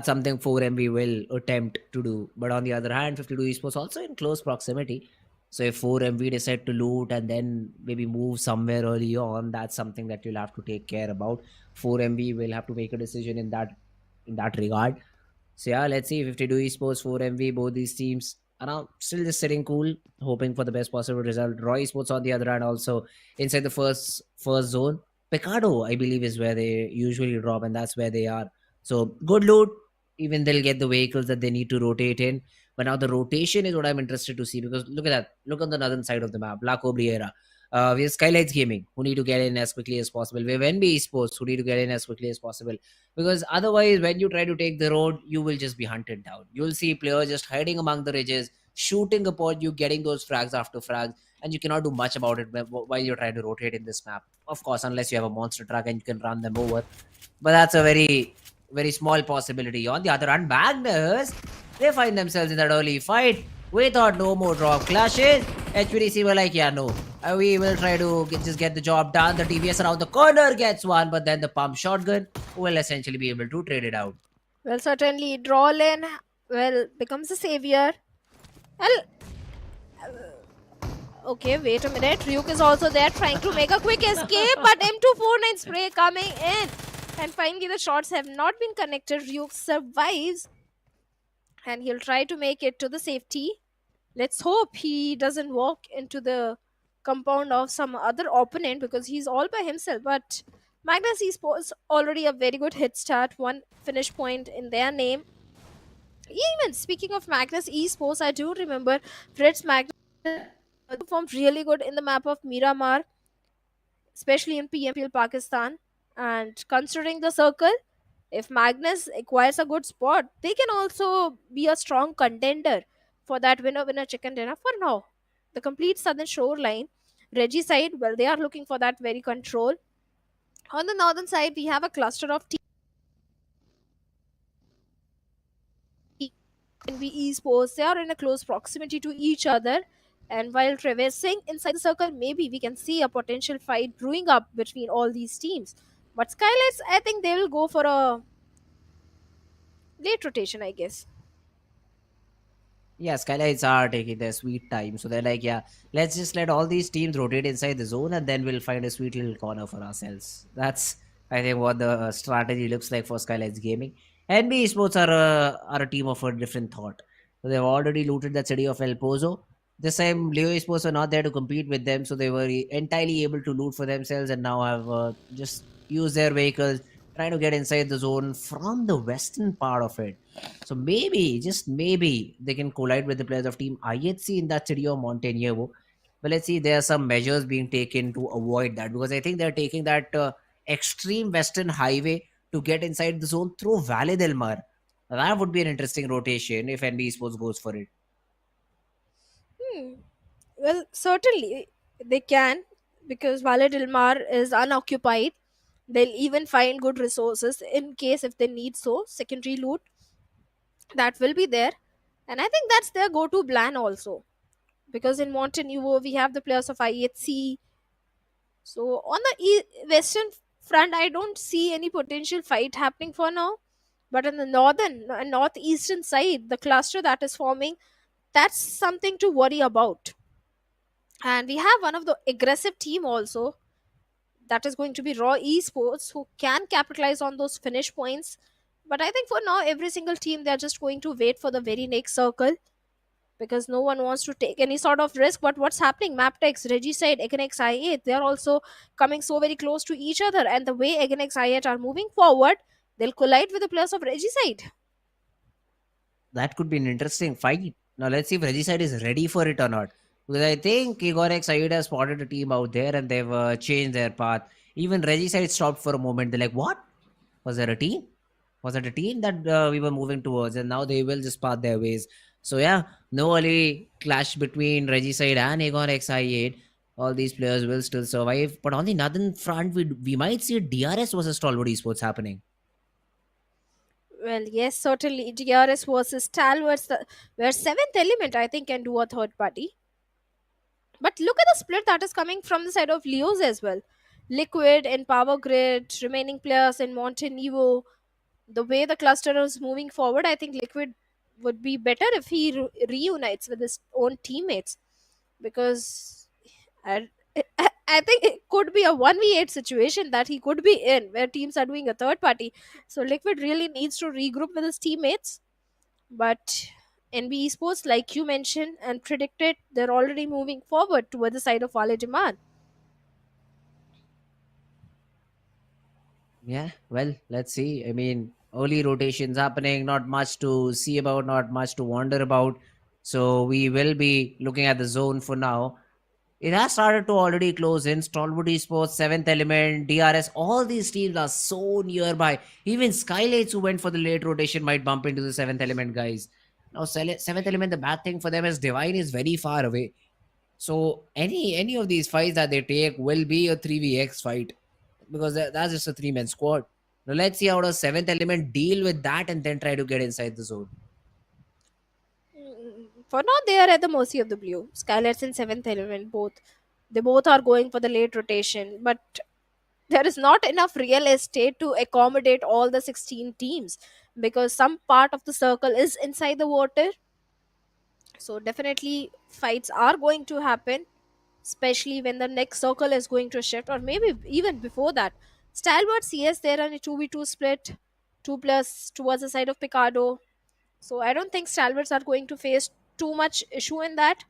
something 4MB will attempt to do. But on the other hand, 52 Esports also in close proximity. So if 4MB decide to loot and then maybe move somewhere early on, that's something that you'll have to take care about. 4MB will have to make a decision in that regard. So yeah, let's see. 52 Esports, 4MV, both these teams are now still just sitting cool, hoping for the best possible result. Roy Esports on the other hand also inside the first zone. Picardo, I believe, is where they usually drop, and that's where they are. So good loot. Even they'll get the vehicles that they need to rotate in. But now the rotation is what I'm interested to see because look at that. Look on the northern side of the map. La Cobriera. We have SKYLIGHTZ Gaming, who need to get in as quickly as possible. We have NBeSports, who need to get in as quickly as possible. Because otherwise, when you try to take the road, you will just be hunted down. You'll see players just hiding among the ridges, shooting upon you, getting those frags after frags, and you cannot do much about it while you're trying to rotate in this map. Of course, unless you have a monster truck and you can run them over. But that's a very, very small possibility. On the other hand, Magnus, they find themselves in that early fight. We thought no more drop clashes. HPDC were like, yeah, no. We will try to just get the job done. The TVS around the corner gets one, but then the pump shotgun will essentially be able to trade it out. Well, certainly, Drawlin, becomes the savior. Well, okay, wait a minute. Ryuk is also there trying to make a quick escape, but M249 spray coming in. And finally, the shots have not been connected. Ryuk survives. And he'll try to make it to the safety. Let's hope he doesn't walk into the compound of some other opponent because he's all by himself. But Magnus Esports already a very good hit start. One finish point in their name. Even speaking of Magnus Esports, I do remember Fritz Magnus performed really good in the map of Miramar, especially in PMPL Pakistan. And considering the circle, if Magnus acquires a good spot, they can also be a strong contender for that winner chicken dinner for now. The complete southern shoreline, Reggie side, well, they are looking for that very control. On the northern side, we have a cluster of NB Esports. They are in a close proximity to each other. And while traversing inside the circle, maybe we can see a potential fight brewing up between all these teams. But SKYLIGHTZ, I think they will go for a late rotation, I guess. Yeah, SKYLIGHTZ are taking their sweet time. So they're like, yeah, let's just let all these teams rotate inside the zone and then we'll find a sweet little corner for ourselves. That's, I think, what the strategy looks like for SKYLIGHTZ Gaming. NB Esports are a team of a different thought. So they've already looted that city of El Pozo. This time, Leo Esports were not there to compete with them, so they were entirely able to loot for themselves and now have just used their vehicles, trying to get inside the zone from the western part of it. So maybe, just maybe, they can collide with the players of Team IHC in that city of Monteñevo. But let's see, there are some measures being taken to avoid that because I think they're taking that extreme western highway to get inside the zone through Valle del Mar. That would be an interesting rotation if NBeSports goes for it. Hmm. Well, certainly they can, because Valle Ilmar is unoccupied. They'll even find good resources in case if they need so. Secondary loot that will be there. And I think that's their go to plan also. Because in Montenegro, we have the players of IHC. So on the western front, I don't see any potential fight happening for now. But on the northern and northeastern side, the cluster that is forming, that's something to worry about. And we have one of the aggressive team also, that is going to be Raw Esports, who can capitalize on those finish points. But I think for now, every single team, they're just going to wait for the very next circle, because no one wants to take any sort of risk. But what's happening? Maptex, Regicide, Egenex I8, they're also coming so very close to each other. And the way Egenex I8 are moving forward, they'll collide with the players of Regicide. That could be an interesting fight. Now let's see if Regicide is ready for it or not. Because I think Igor Said has spotted a team out there and they've changed their path. Even Regicide stopped for a moment. They're like, what? Was there a team? Was it a team that we were moving towards? And now they will just part their ways. So yeah, no early clash between Regicide and Aegon XI8. All these players will still survive. But on the northern front, we might see DRS versus Stalwart Esports happening. Well, yes, certainly. DRS versus Stalwarts, where seventh element, I think, can do a third party. But look at the split that is coming from the side of Leos as well. Liquid and Power Grid, remaining players in Montenegro. The way the cluster is moving forward, I think Liquid would be better if he reunites with his own teammates, because I, I think it could be a 1v8 situation that he could be in, where teams are doing a third party. So Liquid really needs to regroup with his teammates. But NBeSports, like you mentioned and predicted, they're already moving forward toward the side of Wale Demand. Yeah, well, let's see. I mean, early rotations happening, not much to see about, not much to wonder about. So we will be looking at the zone for now. It has started to already close in. Stalwart Esports, Seventh Element, DRS, all these teams are so nearby. Even SKYLIGHTZ, who went for the late rotation, might bump into the Seventh Element guys. Now, Seventh Element, the bad thing for them is Divine is very far away. So any of these fights that they take will be a 3vx fight, because that's just a 3-man squad. Now let's see how does Seventh Element deal with that and then try to get inside the zone. For now, they are at the mercy of the blue. Skylights and seventh element, both. They both are going for the late rotation, but there is not enough real estate to accommodate all the 16 teams, because some part of the circle is inside the water. So definitely fights are going to happen, especially when the next circle is going to shift, or maybe even before that. Stalwart, yes, they're on a 2v2 split, 2 plus towards the side of Picardo. So I don't think Stalwarts are going to face too much issue in that.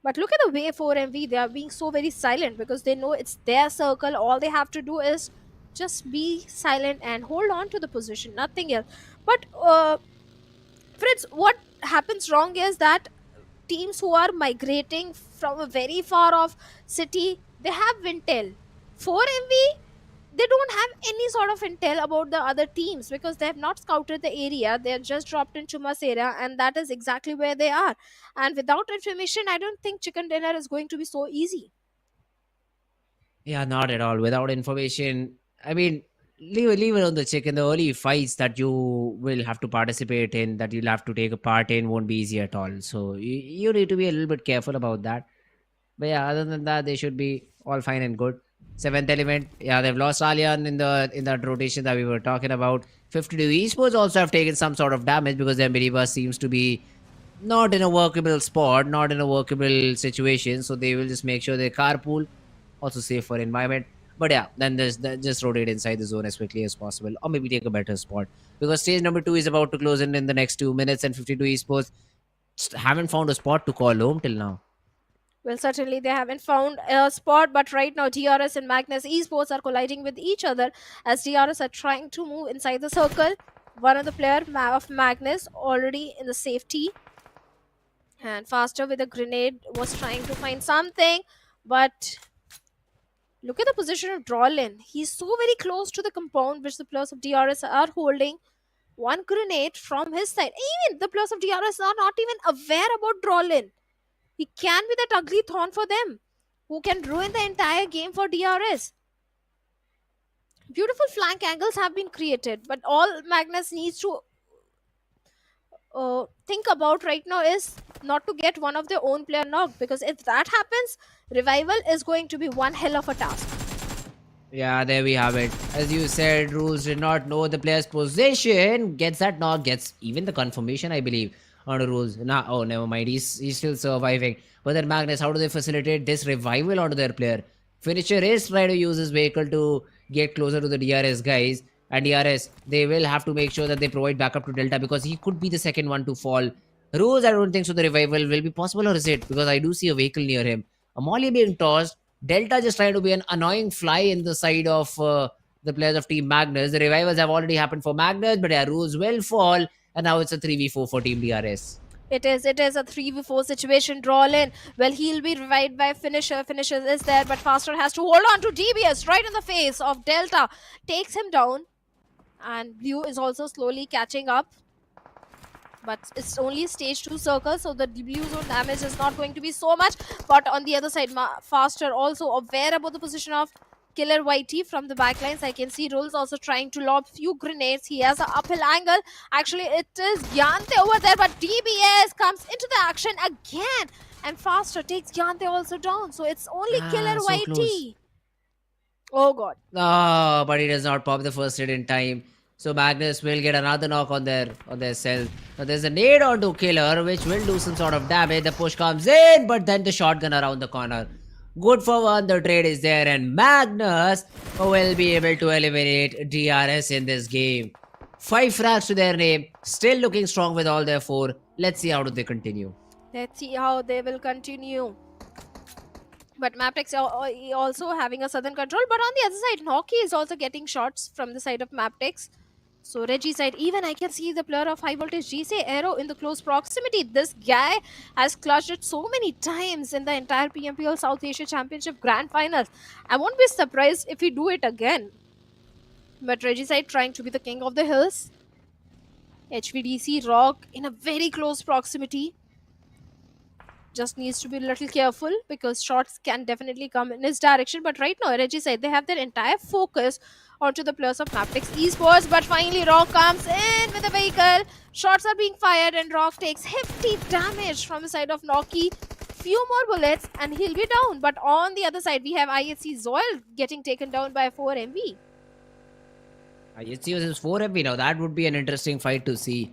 But look at the way 4MV, they are being so very silent, because they know it's their circle. All they have to do is just be silent and hold on to the position, nothing else. But Fritz, what happens wrong is that teams who are migrating from a very far off city, they have intel. 4MV, they don't have any sort of intel about the other teams, because they have not scouted the area. They are just dropped in Chumasera, and that is exactly where they are. And without information, I don't think chicken dinner is going to be so easy. Yeah, not at all. Without information, I mean, leave it on the chicken. The early fights that you will have to participate in, that you'll have to take a part in, won't be easy at all. So you need to be a little bit careful about that. But yeah, other than that, they should be all fine and good. Seventh Element, yeah, they've lost Alian in that rotation that we were talking about. 52 Esports also have taken some sort of damage, because their minibus seems to be not in a workable spot, not in a workable situation. So they will just make sure they carpool, also safe for environment. But yeah, then there's just rotate inside the zone as quickly as possible, or maybe take a better spot, because stage number 2 is about to close in the next 2 minutes, and 52 Esports haven't found a spot to call home till now. Well, certainly they haven't found a spot, but right now DRS and Magnus Esports are colliding with each other, as DRS are trying to move inside the circle. One of the player of Magnus already in the safety, and faster with a grenade was trying to find something, but look at the position of Drawlin. He's so very close to the compound which the players of DRS are holding. one grenade from his side. Even the players of DRS are not even aware about Drolin. He can be that ugly thorn for them, who can ruin the entire game for DRS. Beautiful flank angles have been created, but all Magnus needs to think about right now is not to get one of their own player knocked, because if that happens, revival is going to be one hell of a task. Yeah, there we have it. As you said, Rules did not know the player's position. Gets that knock, gets even the confirmation, I believe, on the Rules. Nah, oh, never mind. He's still surviving. But then Magnus, how do they facilitate this revival onto their player? Finisher is trying to use his vehicle to get closer to the DRS guys. And DRS, they will have to make sure that they provide backup to Delta because he could be the second one to fall. Rules, I don't think so. The revival will be possible, or is it? Because I do see a vehicle near him. Amali being tossed. Delta just trying to be an annoying fly in the side of the players of Team Magnus. The revivals have already happened for Magnus, but yeah, Rules will fall. And now it's a 3v4 for Team DRS. It is a 3v4 situation. Drolin, well, he'll be revived by Finisher. Finisher is there, but Faster has to hold on to DBS right in the face of Delta. Takes him down. And Blue is also slowly catching up. But it's only stage 2 circle, so the blue zone damage is not going to be so much. But on the other side, Faster also aware about the position of Killer YT from the backlines. I can see Rules also trying to lob few grenades. He has an uphill angle. Actually, it is Yante over there, but DBS comes into the action again. And Faster takes Yante also down. So it's only Killer so YT. close. Oh god. Oh, but he does not pop the first hit in time. So Magnus will get another knock on their cell. Now there's a nade onto Killer, which will do some sort of damage. The push comes in, but then the shotgun around the corner. Good for one, the trade is there, and Magnus will be able to eliminate DRS in this game. 5 frags to their name, still looking strong with all their 4. Let's see how do they continue. Let's see how they will continue. But Mabetex also having a southern control. But on the other side, Noki is also getting shots from the side of Mabetex. So Reggie side, even I can see the player of high voltage GC Aero in the close proximity. This guy has clutched it so many times in the entire PMPL South Asia Championship Grand Finals. I won't be surprised if we do it again. But Reggie side trying to be the king of the hills. HVDC Rock in a very close proximity. Just needs to be a little careful because shots can definitely come in his direction. But right now, Reggie said they have their entire focus onto the players of Magnus Esports. But finally, Rock comes in with a vehicle. Shots are being fired and Rock takes hefty damage from the side of Noki. Few more bullets and he'll be down. But on the other side, we have IHC Zoil getting taken down by 4MV. IHC versus 4MV now. That would be an interesting fight to see.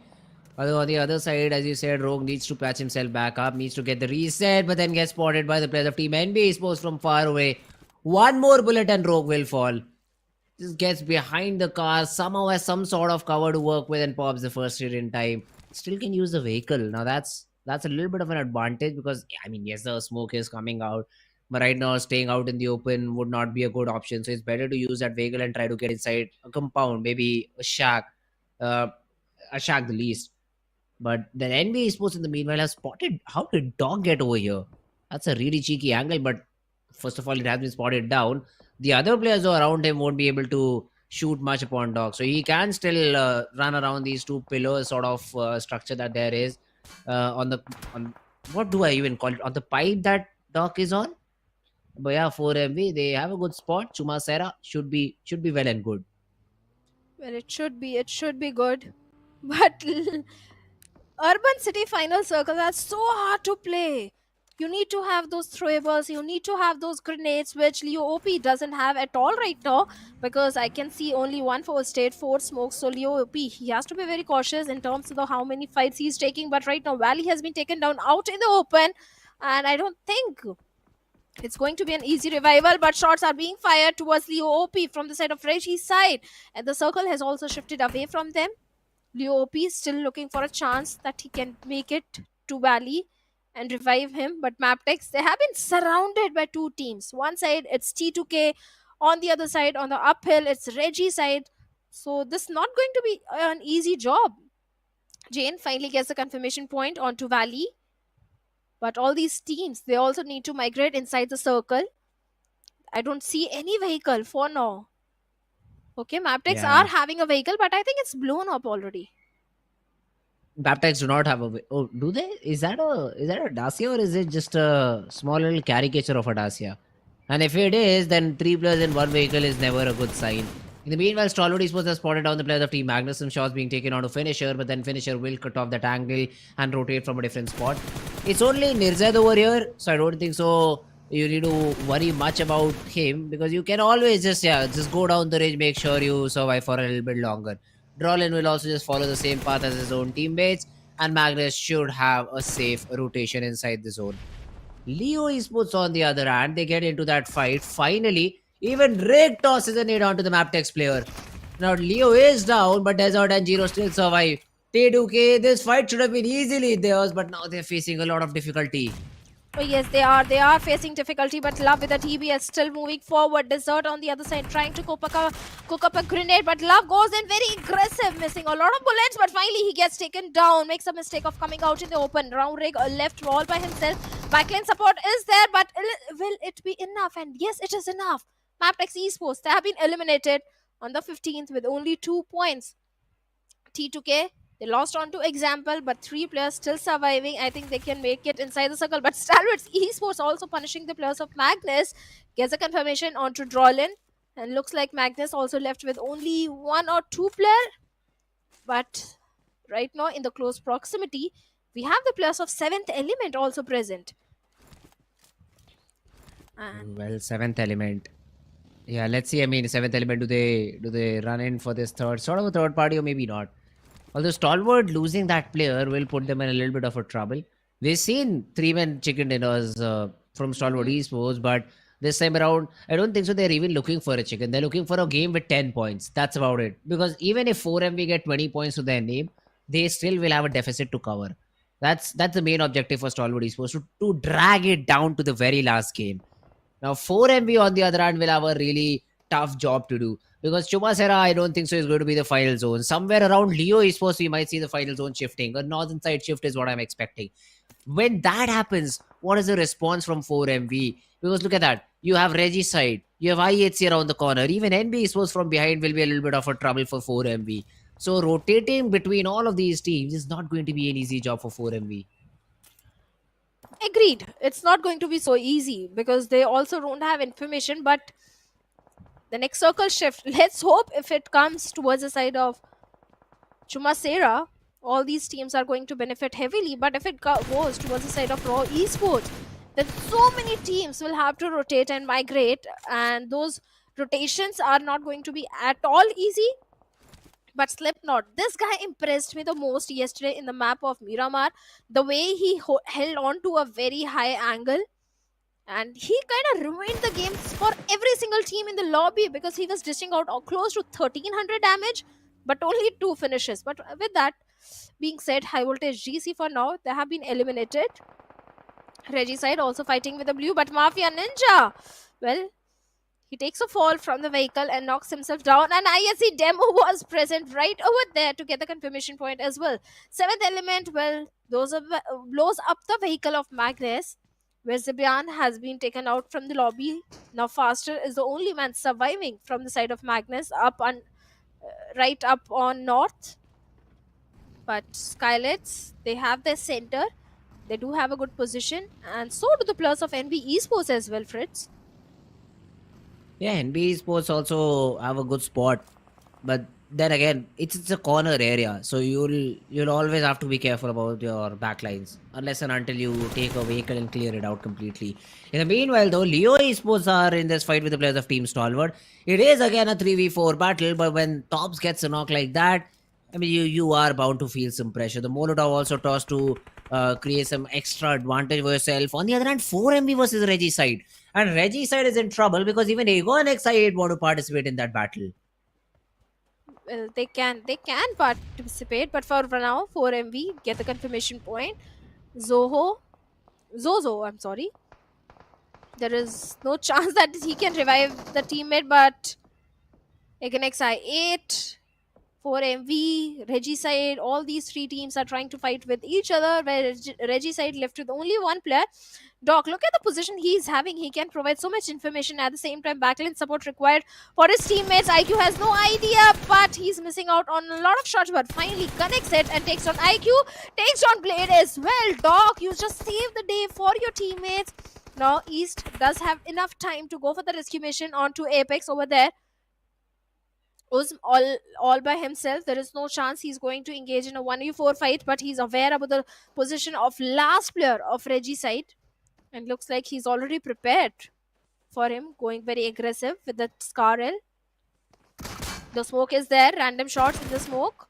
Although on the other side, as you said, Rogue needs to patch himself back up, needs to get the reset, but then gets spotted by the players of Team NBeSports from far away. One more bullet and Rogue will fall. Just gets behind the car, somehow has some sort of cover to work with and pops the first hit in time. Still can use the vehicle. Now that's a little bit of an advantage because, I mean, yes, the smoke is coming out. But right now, staying out in the open would not be a good option. So it's better to use that vehicle and try to get inside a compound, maybe a shack. A shack the least. But then NBeSports in the meanwhile has spotted. How did Dog get over here? That's a really cheeky angle, but first of all, it has been spotted down. The other players around him won't be able to shoot much upon Dog. So he can still run around these 2 pillars sort of structure that there is on what do I even call it? On the pipe that Dog is on. But yeah, 4MV, they have a good spot. Chuma Sera should be well and good. Well, it should be good. But Urban City Final Circles are so hard to play. You need to have those throwables, you need to have those grenades, which Leo OP doesn't have at all right now, because I can see only 1 for state, 4 smokes. So Leo OP, he has to be very cautious in terms of how many fights he's taking. But right now, Valley has been taken down out in the open, and I don't think it's going to be an easy revival. But shots are being fired towards Leo OP from the side of Reggie's side, and the circle has also shifted away from them. Leo OP is still looking for a chance that he can make it to Valley and revive him. But Mabetex, they have been surrounded by 2 teams. One side, it's T2K. On the other side, on the uphill, it's Reggie's side. So this is not going to be an easy job. Jane finally gets the confirmation point onto Valley. But all these teams, they also need to migrate inside the circle. I don't see any vehicle for now. Okay, Mabetex Yeah. are having a vehicle, but I think it's blown up already. Mabetex do not have a. Oh, do they? Is that a Dacia or is it just a small little caricature of a Dacia? And if it is, then 3 players in one vehicle is never a good sign. In the meanwhile, Stalwart Esports has spotted down the players of Team Magnus. Some shots being taken on to Finisher, but then Finisher will cut off that angle and rotate from a different spot. It's only Nirzad over here, so I don't think so. You need to worry much about him because you can always just go down the ridge, make sure you survive for a little bit longer. Drolin will also just follow the same path as his own teammates, and Magnus should have a safe rotation inside the zone. Leo Esports, on the other hand, they get into that fight. Finally, even Rick tosses a nade onto the Mabetex player. Now, Leo is down, but Desert and Giro still survive. T2K, this fight should have been easily theirs, but now they're facing a lot of difficulty. Oh yes, they are. They are facing difficulty, but Love with the TBS still moving forward. Desert on the other side trying to cook up a grenade, but Love goes in very aggressive, missing a lot of bullets, but finally he gets taken down. Makes a mistake of coming out in the open. Round rig left wall by himself. Backline support is there, but will it be enough? And yes, it is enough. Mabetex Esports, they have been eliminated on the 15th with only 2 points. T2K, they lost on to Example, but 3 players still surviving. I think they can make it inside the circle. But Stalwart Esports also punishing the players of Magnus. Gets a confirmation onto Drolin. And looks like Magnus also left with only 1 or 2 player. But right now in the close proximity, we have the players of 7th Element also present. And Well, seventh element. Yeah, let's see. I mean, seventh element. Do they run in for this sort of a third party, or maybe not? Although Stalwart losing that player will put them in a little bit of a trouble. We've seen 3-man chicken dinners from Stalwart Esports, but this time around, I don't think so. They're even looking for a chicken. They're looking for a game with 10 points. That's about it. Because even if 4MV get 20 points to their name, they still will have a deficit to cover. That's the main objective for Stalwart Esports, to drag it down to the very last game. Now, 4MV on the other hand will have a really tough job to do because Chumasera, I don't think so, is going to be the final zone. Somewhere around Leo Esports, we might see the final zone shifting. A northern side shift is what I'm expecting. When that happens, what is the response from 4MV? Because look at that. You have Regicide, you have IHC around the corner. Even NBeSports from behind will be a little bit of a trouble for 4MV. So rotating between all of these teams is not going to be an easy job for 4MV. agreed, it's not going to be so easy because they also don't have information. But the next circle shift, let's hope if it comes towards the side of Chumasera, all these teams are going to benefit heavily. But if it goes towards the side of Raw Esports, then so many teams will have to rotate and migrate, and those rotations are not going to be at all easy. But Slipknot, this guy impressed me the most yesterday in the map of Miramar. The way he held on to a very high angle, and he kind of ruined the games for every single team in the lobby because he was dishing out close to 1300 damage, but only 2 finishes. But with that being said, High Voltage GC for now, they have been eliminated. Regicide also fighting with the blue, but Mafia Ninja, well, he takes a fall from the vehicle and knocks himself down. And ISC Demo was present right over there to get the confirmation point as well. 7th Element, well, blows up the vehicle of Magnus, where Zibian has been taken out from the lobby. Now Faster is the only man surviving from the side of Magnus, up on right up on north. But SKYLIGHTZ, they have their center. They do have a good position, and so do the players of NBeSports as well, Fritz. Yeah, NBeSports also have a good spot, but then again, it's a corner area, so you'll always have to be careful about your backlines, unless and until you take a vehicle and clear it out completely. In the meanwhile, though, Leo Esports are in this fight with the players of Team Stalwart. It is again a 3v4 battle, but when Tops gets a knock like that, I mean, you are bound to feel some pressure. The Molotov also tossed to create some extra advantage for yourself. On the other hand, 4MV versus Regicide. And Regicide is in trouble because even Ego and XI8 want to participate in that battle. Well, they can participate, but for now, 4MV get the confirmation point. Zozo, I'm sorry. There is no chance that he can revive the teammate, but again XI8 4MV, Regicide, all these three teams are trying to fight with each other, where Regicide left with only one player. Doc, look at the position he's having. He can provide so much information at the same time. Backline support required for his teammates. IQ has no idea, but he's missing out on a lot of shots, but finally connects it and takes on IQ, takes on Blade as well. Doc, you just saved the day for your teammates. Now, East does have enough time to go for the rescue mission onto Apex over there. Was all by himself. There is no chance he's going to engage in a 1v4 fight, but he's aware about the position of last player of Regicide, and looks like he's already prepared for him, going very aggressive with the Scarl. The smoke is there, random shots in the smoke,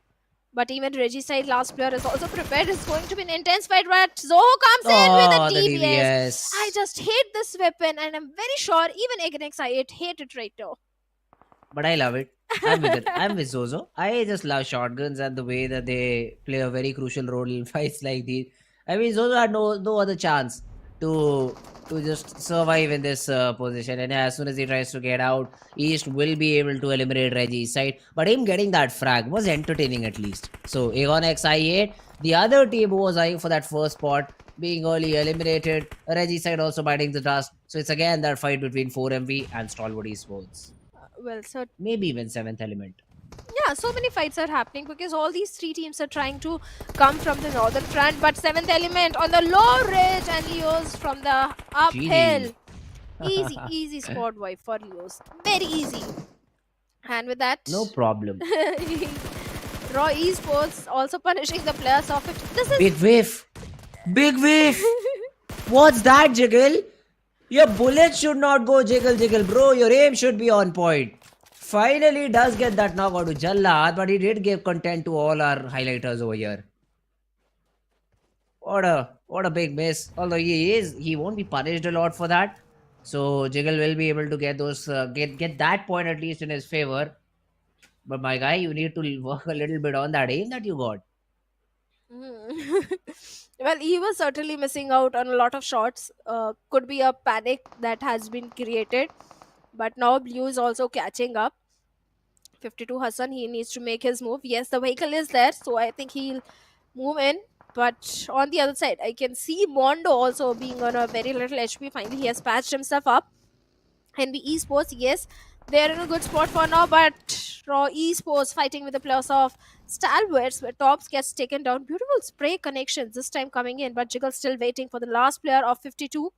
but even Regicide last player is also prepared. It's going to be an intense fight, but Zoho comes in with a the DBS. I just hate this weapon, and I'm very sure even Agnex I hate it right now. But I love it. I'm with it. I'm with Zozo. I just love shotguns and the way that they play a very crucial role in fights like these. I mean, Zozo had no other chance to just survive in this position. And as soon as he tries to get out, East will be able to eliminate Reggie's side. But him getting that frag was entertaining at least. So Aegon X I8, the other team who was eyeing for that first spot, being early eliminated. Reggie's side also biting the dust. So it's again that fight between 4MV and Stalwart Esports. Well, so Maybe even 7th Element. yeah, so many fights are happening because all these three teams are trying to come from the northern front, but 7th Element on the low ridge and Leos from the uphill. Easy squad wipe for Leos. Very easy. And with that, No problem. Raw Esports also punishing the players of it. This is Big whiff. Big whiff. What's that, Jiggle? Your bullet should not go jiggle, bro. Your aim should be on point. Finally does get that knockout to Jallad, but he did give content to all our highlighters over here. What a big miss. Although he won't be punished a lot for that. So Jiggle will be able to get those get that point at least in his favor. But my guy, you need to work a little bit on that aim that you got. well, he was certainly missing out on a lot of shots. Could be a panic that has been created, but now Blue is also catching up. 52 Hassan, he needs to make his move. Yes, the vehicle is there, so I think he'll move in. But on the other side, I can see Mondo also being on a very little HP. Finally, he has patched himself up. NBeSports, yes, they're in a good spot for now, but Raw Esports fighting with the players of Stalwarts, where Tops gets taken down. Beautiful spray connections this time coming in, but Jiggle still waiting for the last player of 52.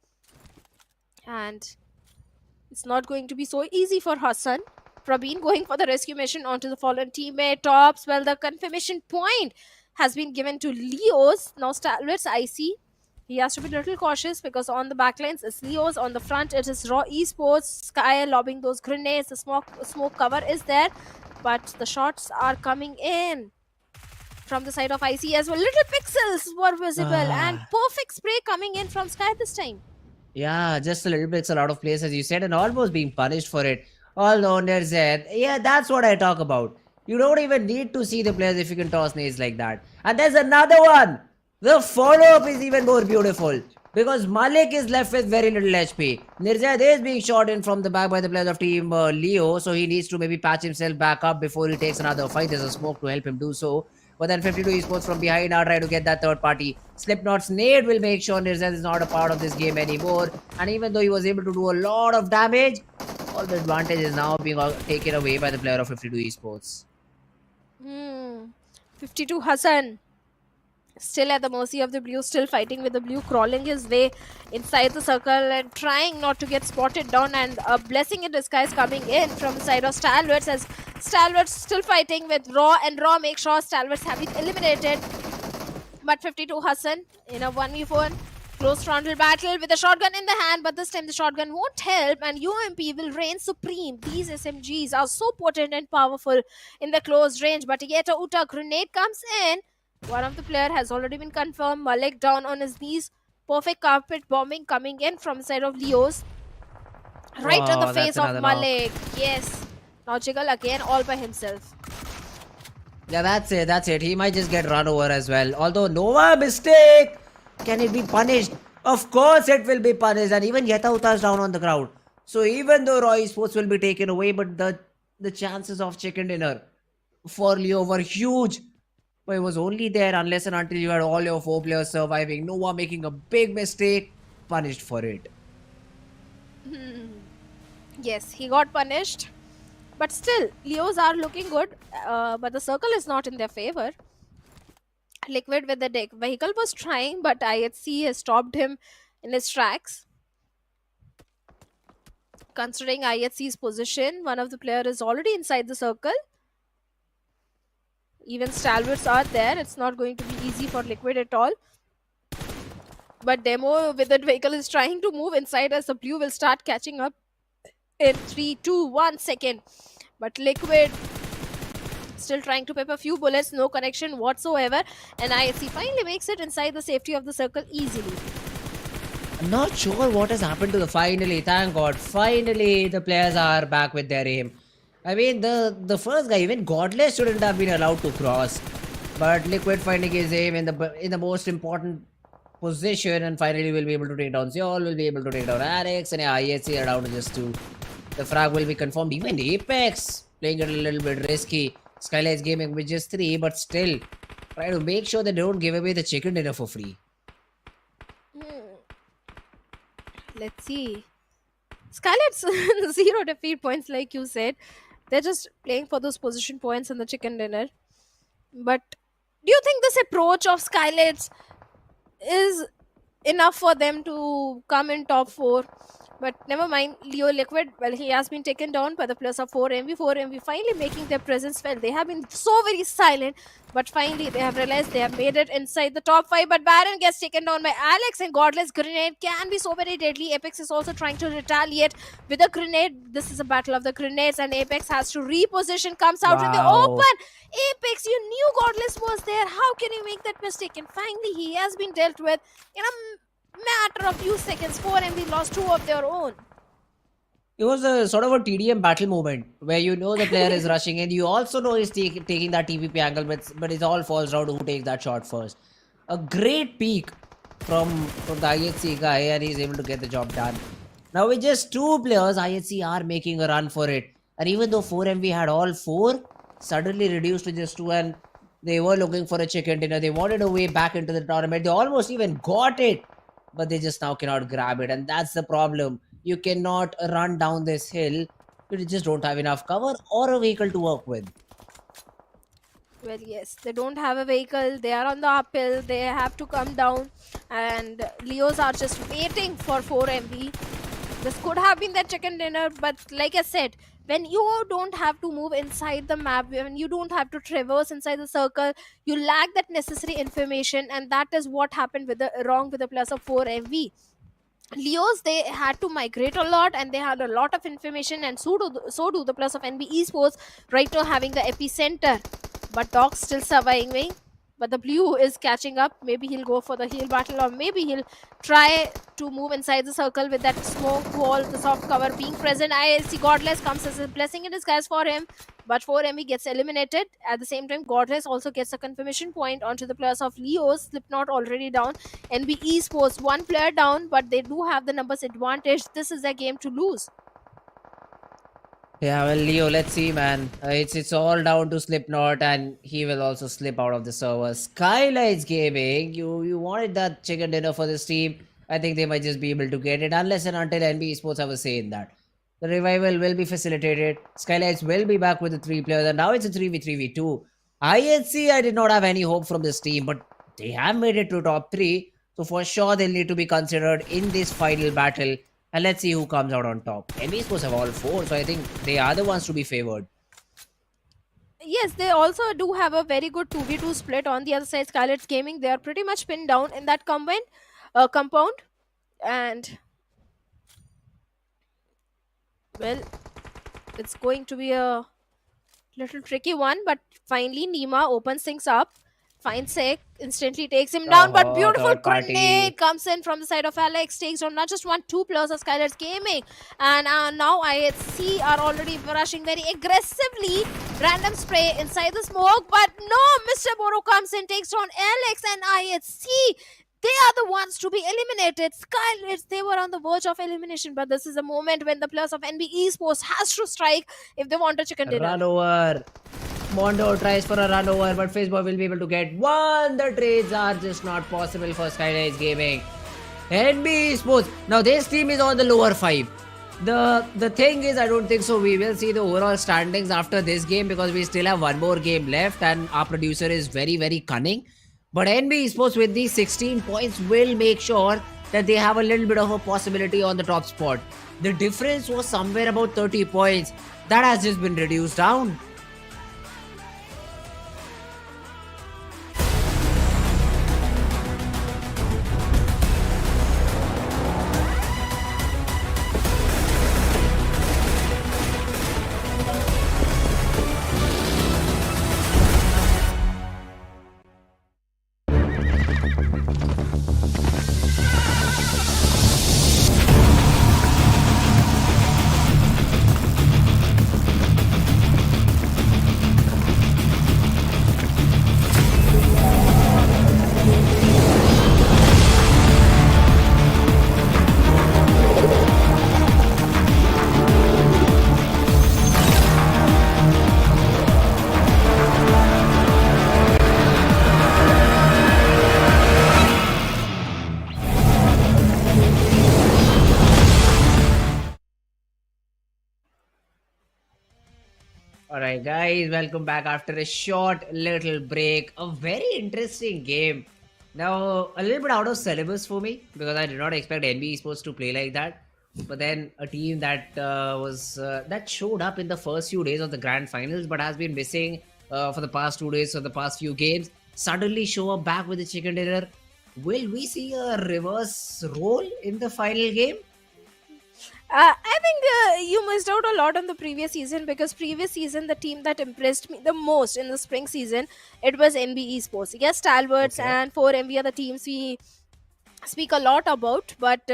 And it's not going to be so easy for Hassan. Praveen going for the rescue mission onto the fallen teammate. Tops, well, the confirmation point has been given to Leos. Now Stalwarts, I see. He has to be a little cautious because on the backlines it's Leos. On the front it is Raw Esports. Sky lobbing those grenades. The smoke cover is there. But the shots are coming in from the side of IC as well. Little pixels were visible and perfect spray coming in from Sky this time. Yeah, just a little bit, a lot of plays, as you said, and almost being punished for it. Although Nerzed, yeah, that's what I talk about. You don't even need to see the players if you can toss nades like that. And there's another one. The follow-up is even more beautiful because Malik is left with very little HP. Nirzad is being shot in from the back by the players of team Leo, so he needs to maybe patch himself back up before he takes another fight. There's a smoke to help him do so. But then 52 Esports from behind are trying to get that third party. Slipknot's nade will make sure Nirzad is not a part of this game anymore. And even though he was able to do a lot of damage, all the advantage is now being taken away by the player of 52 Esports. 52 Hassan. Still at the mercy of the Blue, still fighting with the Blue, crawling his way inside the circle and trying not to get spotted down, and a blessing in disguise coming in from the side of Stalwarts, as Stalwarts still fighting with Raw, and Raw make sure Stalwarts have been eliminated. But 52 Hassan in a 1v4 close frontal battle with a shotgun in the hand, but this time the shotgun won't help and UMP will reign supreme. These SMGs are so potent and powerful in the close range, but yet a Uta grenade comes in. One of the player has already been confirmed. Malik down on his knees. Perfect carpet bombing coming in from the side of Leos. Right on the face of Malik. Yes. Now Jiggle again all by himself. Yeah, that's it. He might just get run over as well. Although Nova mistake. Can it be punished? Of course it will be punished. And even Yeta Uta is down on the ground. So even though Raw Esports will be taken away, but the chances of chicken dinner for Leo were huge. But it was only there unless and until you had all your 4 players surviving. Noah making a big mistake, punished for it. Yes, he got punished. But still, Leos are looking good. But the circle is not in their favor. Liquid with the deck vehicle was trying, but IHC has stopped him in his tracks. Considering IHC's position, one of the players is already inside the circle. Even Stalwarts are there. It's not going to be easy for Liquid at all. But Demo with the vehicle is trying to move inside as the blue will start catching up in 3, 2, 1 second. But Liquid still trying to pep a few bullets, no connection whatsoever. And IHC finally makes it inside the safety of the circle easily. I'm not sure what has happened to the finally. Thank God. Finally, the players are back with their aim. I mean, the first guy, even Godless, shouldn't have been allowed to cross. But Liquid finding his aim in the most important position, and finally will be able to take down Zeol, will be able to take down Alex, and IHC are down to just 2. The frag will be confirmed. Even Apex playing it a little bit risky. SKYLIGHTZ Gaming with just 3, but still try to make sure they don't give away the chicken dinner for free. Let's see. SKYLIGHTZ 0 defeat points, like you said. They're just playing for those position points in the chicken dinner. But do you think this approach of SKYLIGHTZ is enough for them to come in top 4? But never mind, Leo Liquid, well, he has been taken down by the players of 4MV. 4MV finally making their presence felt. They have been so very silent, but finally they have realized they have made it inside the top 5. But Baron gets taken down by Alex, and Godless grenade can be so very deadly. Apex is also trying to retaliate with a grenade. This is a battle of the grenades, and Apex has to reposition, comes out in the open. Apex, you knew Godless was there. How can you make that mistake? And finally, he has been dealt with in a matter of few seconds. 4MV lost 2 of their own. It was a sort of a TDM battle moment where you know the player is rushing in. You also know he's taking that TVP angle, but it all falls down to who takes that shot first. A great peek from the IHC guy, and he's able to get the job done. Now with just 2 players, IHC are making a run for it. And even though 4MV had all 4, suddenly reduced to just 2, and they were looking for a chicken dinner. They wanted a way back into the tournament. They almost even got it, but they just now cannot grab it, and that's the problem. You cannot run down this hill. You just don't have enough cover or a vehicle to work with. Well, yes, they don't have a vehicle. They are on the uphill. They have to come down, and Leos are just waiting for 4MV. This could have been their chicken dinner, but like I said, when you don't have to move inside the map, when you don't have to traverse inside the circle, you lack that necessary information, and that is what happened with the wrong with the plus of 4MV. Leos, they had to migrate a lot, and they had a lot of information, and so do the plus of NBeSports right now having the epicenter. But Dog's still surviving. But the blue is catching up. Maybe he'll go for the heal battle, or maybe he'll try to move inside the circle with that smoke wall, the soft cover being present. ILC Godless comes as a blessing in disguise for him, but 4ME gets eliminated. At the same time, Godless also gets a confirmation point onto the players of Leo's. Slipknot already down. NB Esports, 1 player down, but they do have the numbers advantage. This is their game to lose. Yeah, well, Leo, let's see, man. It's all down to Slipknot, and he will also slip out of the server. SKYLIGHTZ Gaming, you wanted that chicken dinner for this team. I think they might just be able to get it, unless and until NBeSports have a say in that. The revival will be facilitated. SKYLIGHTZ will be back with the 3 players, and now it's a 3v3v2. IHC, I did not have any hope from this team, but they have made it to top 3. So for sure, they'll need to be considered in this final battle. And let's see who comes out on top. NBeSports have all 4, so I think they are the ones to be favored. Yes, they also do have a very good 2v2 split on the other side. SKYLIGHTZ Gaming, they are pretty much pinned down in that compound. And, well, it's going to be a little tricky one. But finally, Nima opens things up. Finds Sept, instantly takes him down, but beautiful grenade comes in from the side of Alex, takes down not just 1, 2 players of SKYLIGHTZ Gaming. And now IHC are already rushing very aggressively. Random spray inside the smoke, but no, Mr. Boro comes in, takes down Alex, and IHC, they are the ones to be eliminated. SKYLIGHTZ, they were on the verge of elimination, but this is a moment when the players of NBeSports has to strike if they want a chicken dinner. Run over. Mondo tries for a run over, but Fizzboy will be able to get one. The trades are just not possible for SKYLIGHTZ Gaming. NBeSports. Now this team is on the lower 5. The thing is, I don't think so. We will see the overall standings after this game because we still have one more game left and our producer is very, very cunning. But NBeSports with these 16 points will make sure that they have a little bit of a possibility on the top spot. The difference was somewhere about 30 points. That has just been reduced down. Alright guys, welcome back after a short little break. A very interesting game. Now, a little bit out of syllabus for me because I did not expect NBeSports to play like that. But then a team that that showed up in the first few days of the grand finals but has been missing for the past 2 days, for the past few games, suddenly show up back with the chicken dinner. Will we see a reverse role in the final game? I think you missed out a lot on the previous season because previous season the team that impressed me the most in the spring season, it was NBeSports. Yes, Stalwarts and 4MV are the teams we speak a lot about, but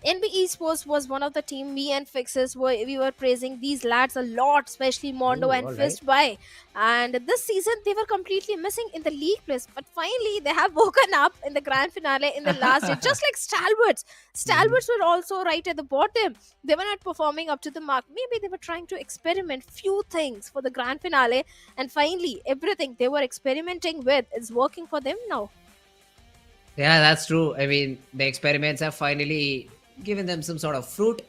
NBeSports was one of the team me and Fixes we were praising these lads a lot, especially Mondo and Fist by. And this season they were completely missing in the league place, but finally they have woken up in the grand finale in the last day, just like Stalwarts. Stalwarts were also right at the bottom. They were not performing up to the mark. Maybe they were trying to experiment few things for the grand finale, and finally everything they were experimenting with is working for them now. Yeah, that's true. I mean, the experiments have finally given them some sort of fruit.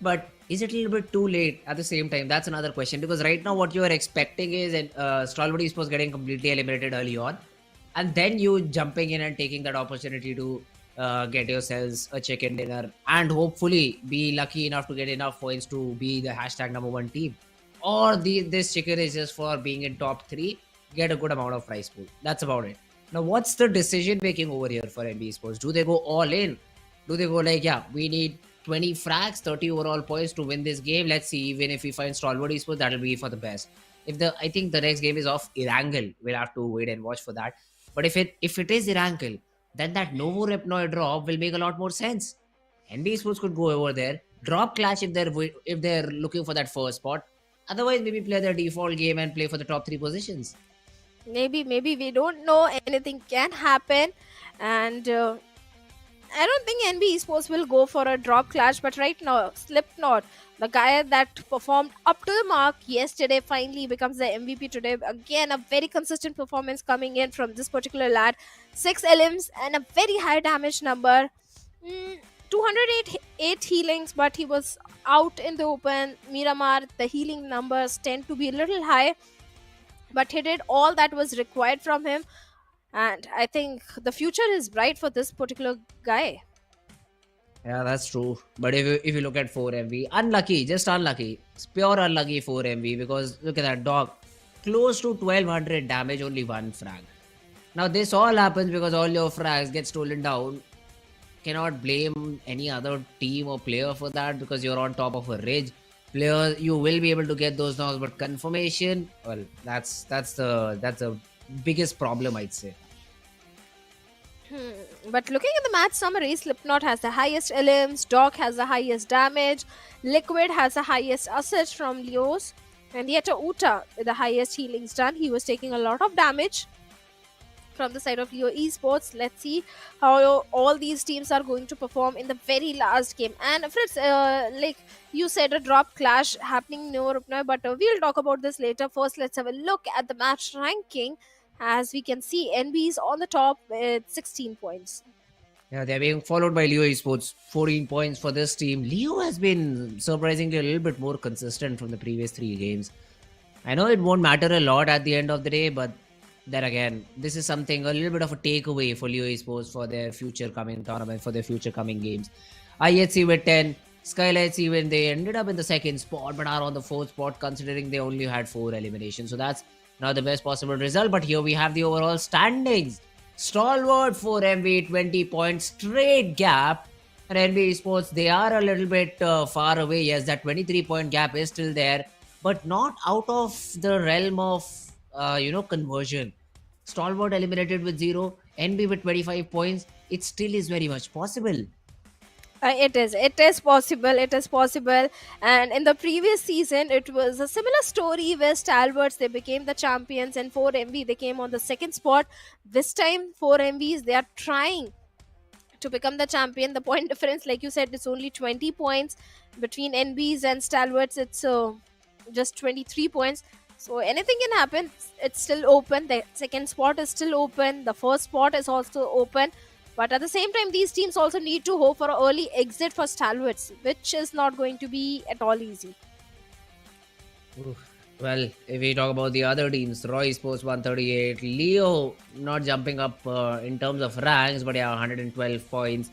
But is it a little bit too late at the same time? That's another question. Because right now what you are expecting is Stalwart Esports getting completely eliminated early on. And then you jumping in and taking that opportunity to get yourselves a chicken dinner. And hopefully be lucky enough to get enough points to be the hashtag #1 team. Or this chicken is just for being in top 3. Get a good amount of prize pool. That's about it. Now, what's the decision making over here for NBeSports? Do they go all in? Do they go like, yeah, we need 20 frags, 30 overall points to win this game? Let's see, even if we find Stalwart Esports, that'll be for the best. I think the next game is off Erangel. We'll have to wait and watch for that. But if it is Erangel, then that Novo Repnoy drop will make a lot more sense. NBeSports could go over there, drop Clash if they're looking for that first spot. Otherwise, maybe play their default game and play for the top 3 positions. Maybe we don't know. Anything can happen, and I don't think NBeSports will go for a drop Clash. But right now, Slipknot, the guy that performed up to the mark yesterday, finally becomes the MVP today. Again, a very consistent performance coming in from this particular lad. 6 LMs and a very high damage number. 208 healings, but he was out in the open. Miramar, the healing numbers tend to be a little high, but he did all that was required from him, and I think the future is bright for this particular guy. Yeah, that's true. But if you look at 4MV, unlucky, just unlucky. It's pure unlucky 4MV because look at that dog. Close to 1200 damage, only 1 frag. Now this all happens because all your frags get stolen down. Cannot blame any other team or player for that because you're on top of a ridge. Players, you will be able to get those knocks, but confirmation, well, that's the biggest problem, I'd say. But looking at the match summary, Slipknot has the highest LMs, Doc has the highest damage, Liquid has the highest assist from Leos, and yet Uta with the highest healings done. He was taking a lot of damage. from the side of Leo Esports. Let's see how all these teams are going to perform in the very last game. And Fritz, like you said, a drop clash happening in Europe, but we'll talk about this later. First, let's have a look at the match ranking. As we can see, NB is on the top with 16 points. Yeah, they're being followed by Leo Esports, 14 points for this team. Leo has been surprisingly a little bit more consistent from the previous 3 games. I know it won't matter a lot at the end of the day, but then again, this is something a little bit of a takeaway for Leo Esports for their future coming tournament, for their future coming games. IHC with 10, SKYLIGHTZ even they ended up in the 2nd spot, but are on the 4th spot considering they only had 4 eliminations. So that's not the best possible result. But here we have the overall standings. Stalwart 4MV, 20 points, straight gap. And NBeSports, they are a little bit far away. Yes, that 23-point gap is still there, but not out of the realm of, conversion. Stalwart eliminated with 0, NB with 25 points. It still is very much possible. It is possible. And in the previous season, it was a similar story where Stalwarts, they became the champions, and 4MV, they came on the 2nd spot. This time, 4MVs, they are trying to become the champion. The point difference, like you said, is only 20 points. Between NBs and Stalwarts, it's just 23 points. So anything can happen. It's still open. The 2nd spot is still open. The 1st spot is also open. But at the same time, these teams also need to hope for an early exit for Stalwarts, which is not going to be at all easy. Well, if we talk about the other teams, Roy Sports 138, Leo not jumping up in terms of ranks, but yeah, 112 points.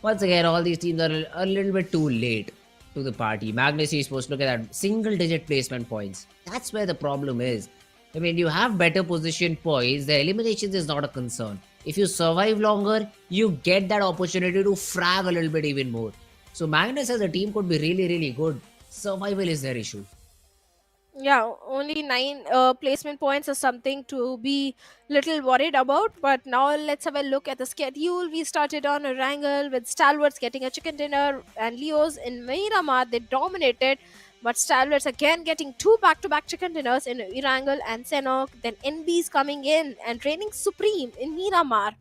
Once again, all these teams are a little bit too late to the party. Magnus Esports, look at that, single-digit placement points. That's where the problem is. I mean, you have better position points, the eliminations is not a concern. If you survive longer, you get that opportunity to frag a little bit even more. So Magnus as a team could be really, really good. Survival is their issue. Yeah, only 9 placement points is something to be little worried about. But now let's have a look at the schedule. We started on Erangel with Stalwarts getting a chicken dinner, and Leos in Miramar, they dominated. But Stalwarts again getting 2 back-to-back chicken dinners in Erangel and Sanhok. Then NB's coming in and reigning supreme in Miramar.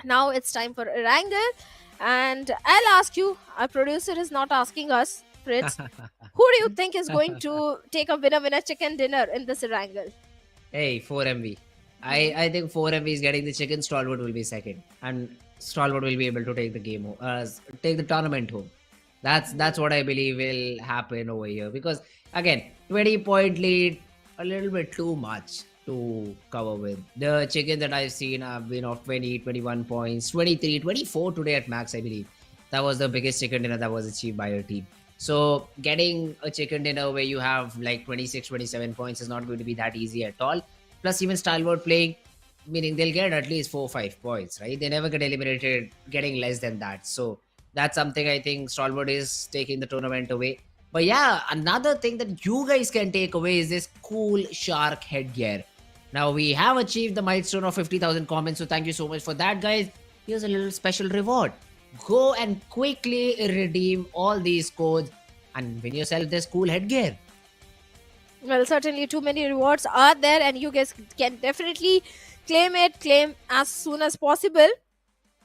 Now it's time for Erangel. And I'll ask you, our producer is not asking us, Fritz, who do you think is going to take a winner chicken dinner in this Erangel? Hey, 4MV. I think 4MV is getting the chicken, Stalwart will be 2nd. And Stalwart will be able to take the game home, take the tournament home. That's what I believe will happen over here. Because again, 20-point lead, a little bit too much to cover with. The chickens that I've seen have been of 20, 21 points, 23, 24 today at max, I believe. That was the biggest chicken dinner that was achieved by your team. So getting a chicken dinner where you have like 26, 27 points is not going to be that easy at all. Plus even Stalwart playing, meaning they'll get at least 4 or 5 points, right? They never get eliminated getting less than that. So that's something I think Stalwart is taking the tournament away. But yeah, another thing that you guys can take away is this cool shark headgear. Now we have achieved the milestone of 50,000 comments. So thank you so much for that, guys. Here's a little special reward. Go and quickly redeem all these codes and win yourself this cool headgear. Well, certainly too many rewards are there, and you guys can definitely claim as soon as possible.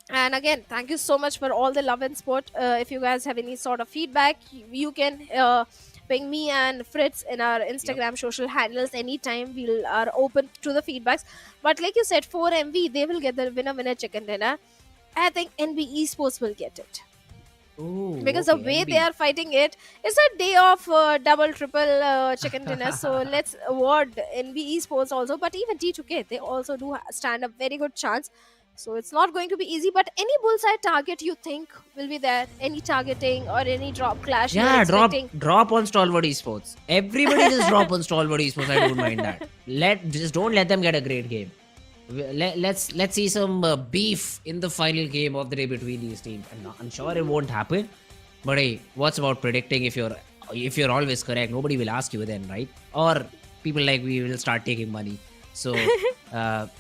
And again, thank you so much for all the love and support. If you guys have any sort of feedback, you can ping me and Fritz in our Instagram social handles anytime. We are open to the feedbacks. But like you said, 4MV, they will get the winner chicken dinner. I think NBeSports will get it. Ooh, because the way they are fighting it is a day of double, triple chicken dinner. So let's award NBeSports also. But even T2K, they also do stand a very good chance. So it's not going to be easy. But any bullseye target you think will be there? Any targeting or any drop clash? Yeah, drop on Stalwart Esports. Everybody just drop on Stalwart Esports. I don't mind that. Just don't let them get a great game. Let's see some beef in the final game of the day between these teams. I'm sure it won't happen, but hey, what's about predicting? If you're always correct, nobody will ask you then, right? Or people like we will start taking money. So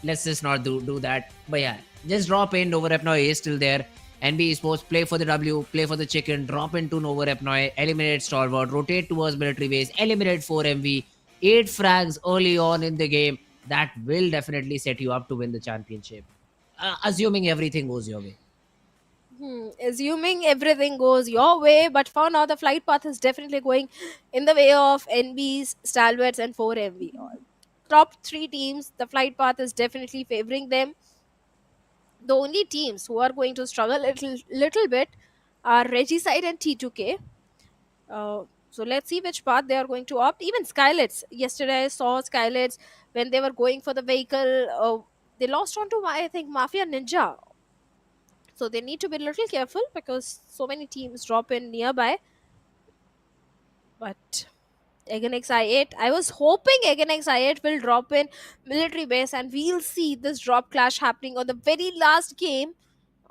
let's just not do that. But yeah, just drop in. Nova Repnoy is still there. NBeSports, play for the W, play for the chicken, drop into Nova Repnoy, eliminate Stalwart, rotate towards military base, eliminate 4MV, 8 frags early on in the game. that will definitely set you up to win the championship. Assuming everything goes your way. Assuming everything goes your way, but for now, the flight path is definitely going in the way of NB's, Stalwarts, and 4MV. Top three teams, the flight path is definitely favoring them. The only teams who are going to struggle a little bit are Regicide and T2K. So let's see which path they are going to opt. Even SKYLIGHTZ. Yesterday I saw SKYLIGHTZ when they were going for the vehicle. They lost onto, I think, Mafia Ninja. So they need to be a little careful because so many teams drop in nearby. But Againx I8, I was hoping Againx I8 will drop in military base and we'll see this drop clash happening on the very last game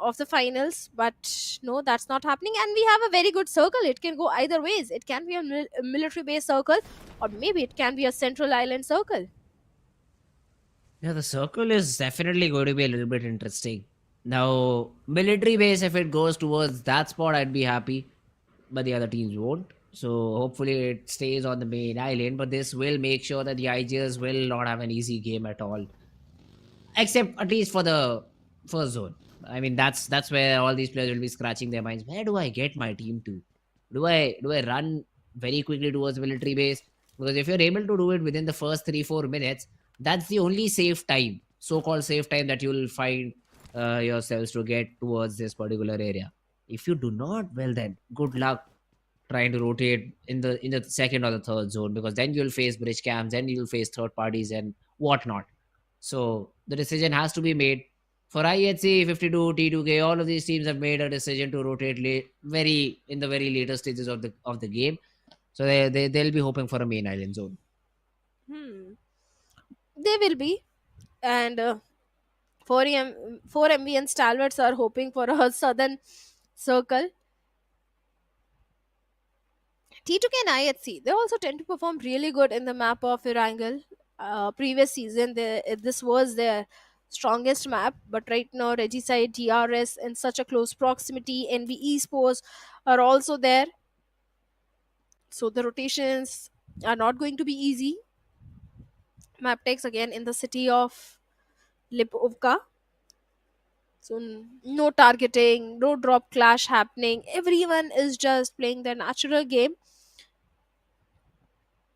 of the finals. But no, that's not happening. And we have a very good circle. It can go either ways. It can be a military base circle, or maybe it can be a central island circle. Yeah, the circle is definitely going to be a little bit interesting. Now, military base, if it goes towards that spot, I'd be happy, but the other teams won't. So hopefully it stays on the main island, but this will make sure that the IGers will not have an easy game at all. Except at least for the first zone. I mean, that's where all these players will be scratching their minds. Where do I get my team to? Do I run very quickly towards military base? Because if you're able to do it within the first 3-4 minutes, that's the only safe time, so-called safe time, that you'll find yourselves to get towards this particular area. If you do not, well then, good luck trying to rotate in the second or the third zone, because then you'll face bridge cams, then you'll face third parties and whatnot. So the decision has to be made. For IHC, 52, T2K, all of these teams have made a decision to rotate in the very later stages of the game. So they'll be hoping for a main island zone. They will be. And 4MV and Stalwarts are hoping for a southern circle. T2K and IHC, they also tend to perform really good in the map of Erangel. Previous season, this was their strongest map, but right now, Regicide, DRS, in such a close proximity, NBeSports are also there. So the rotations are not going to be easy. Mabetex again in the city of Lipovka. So no targeting, no drop clash happening. Everyone is just playing their natural game.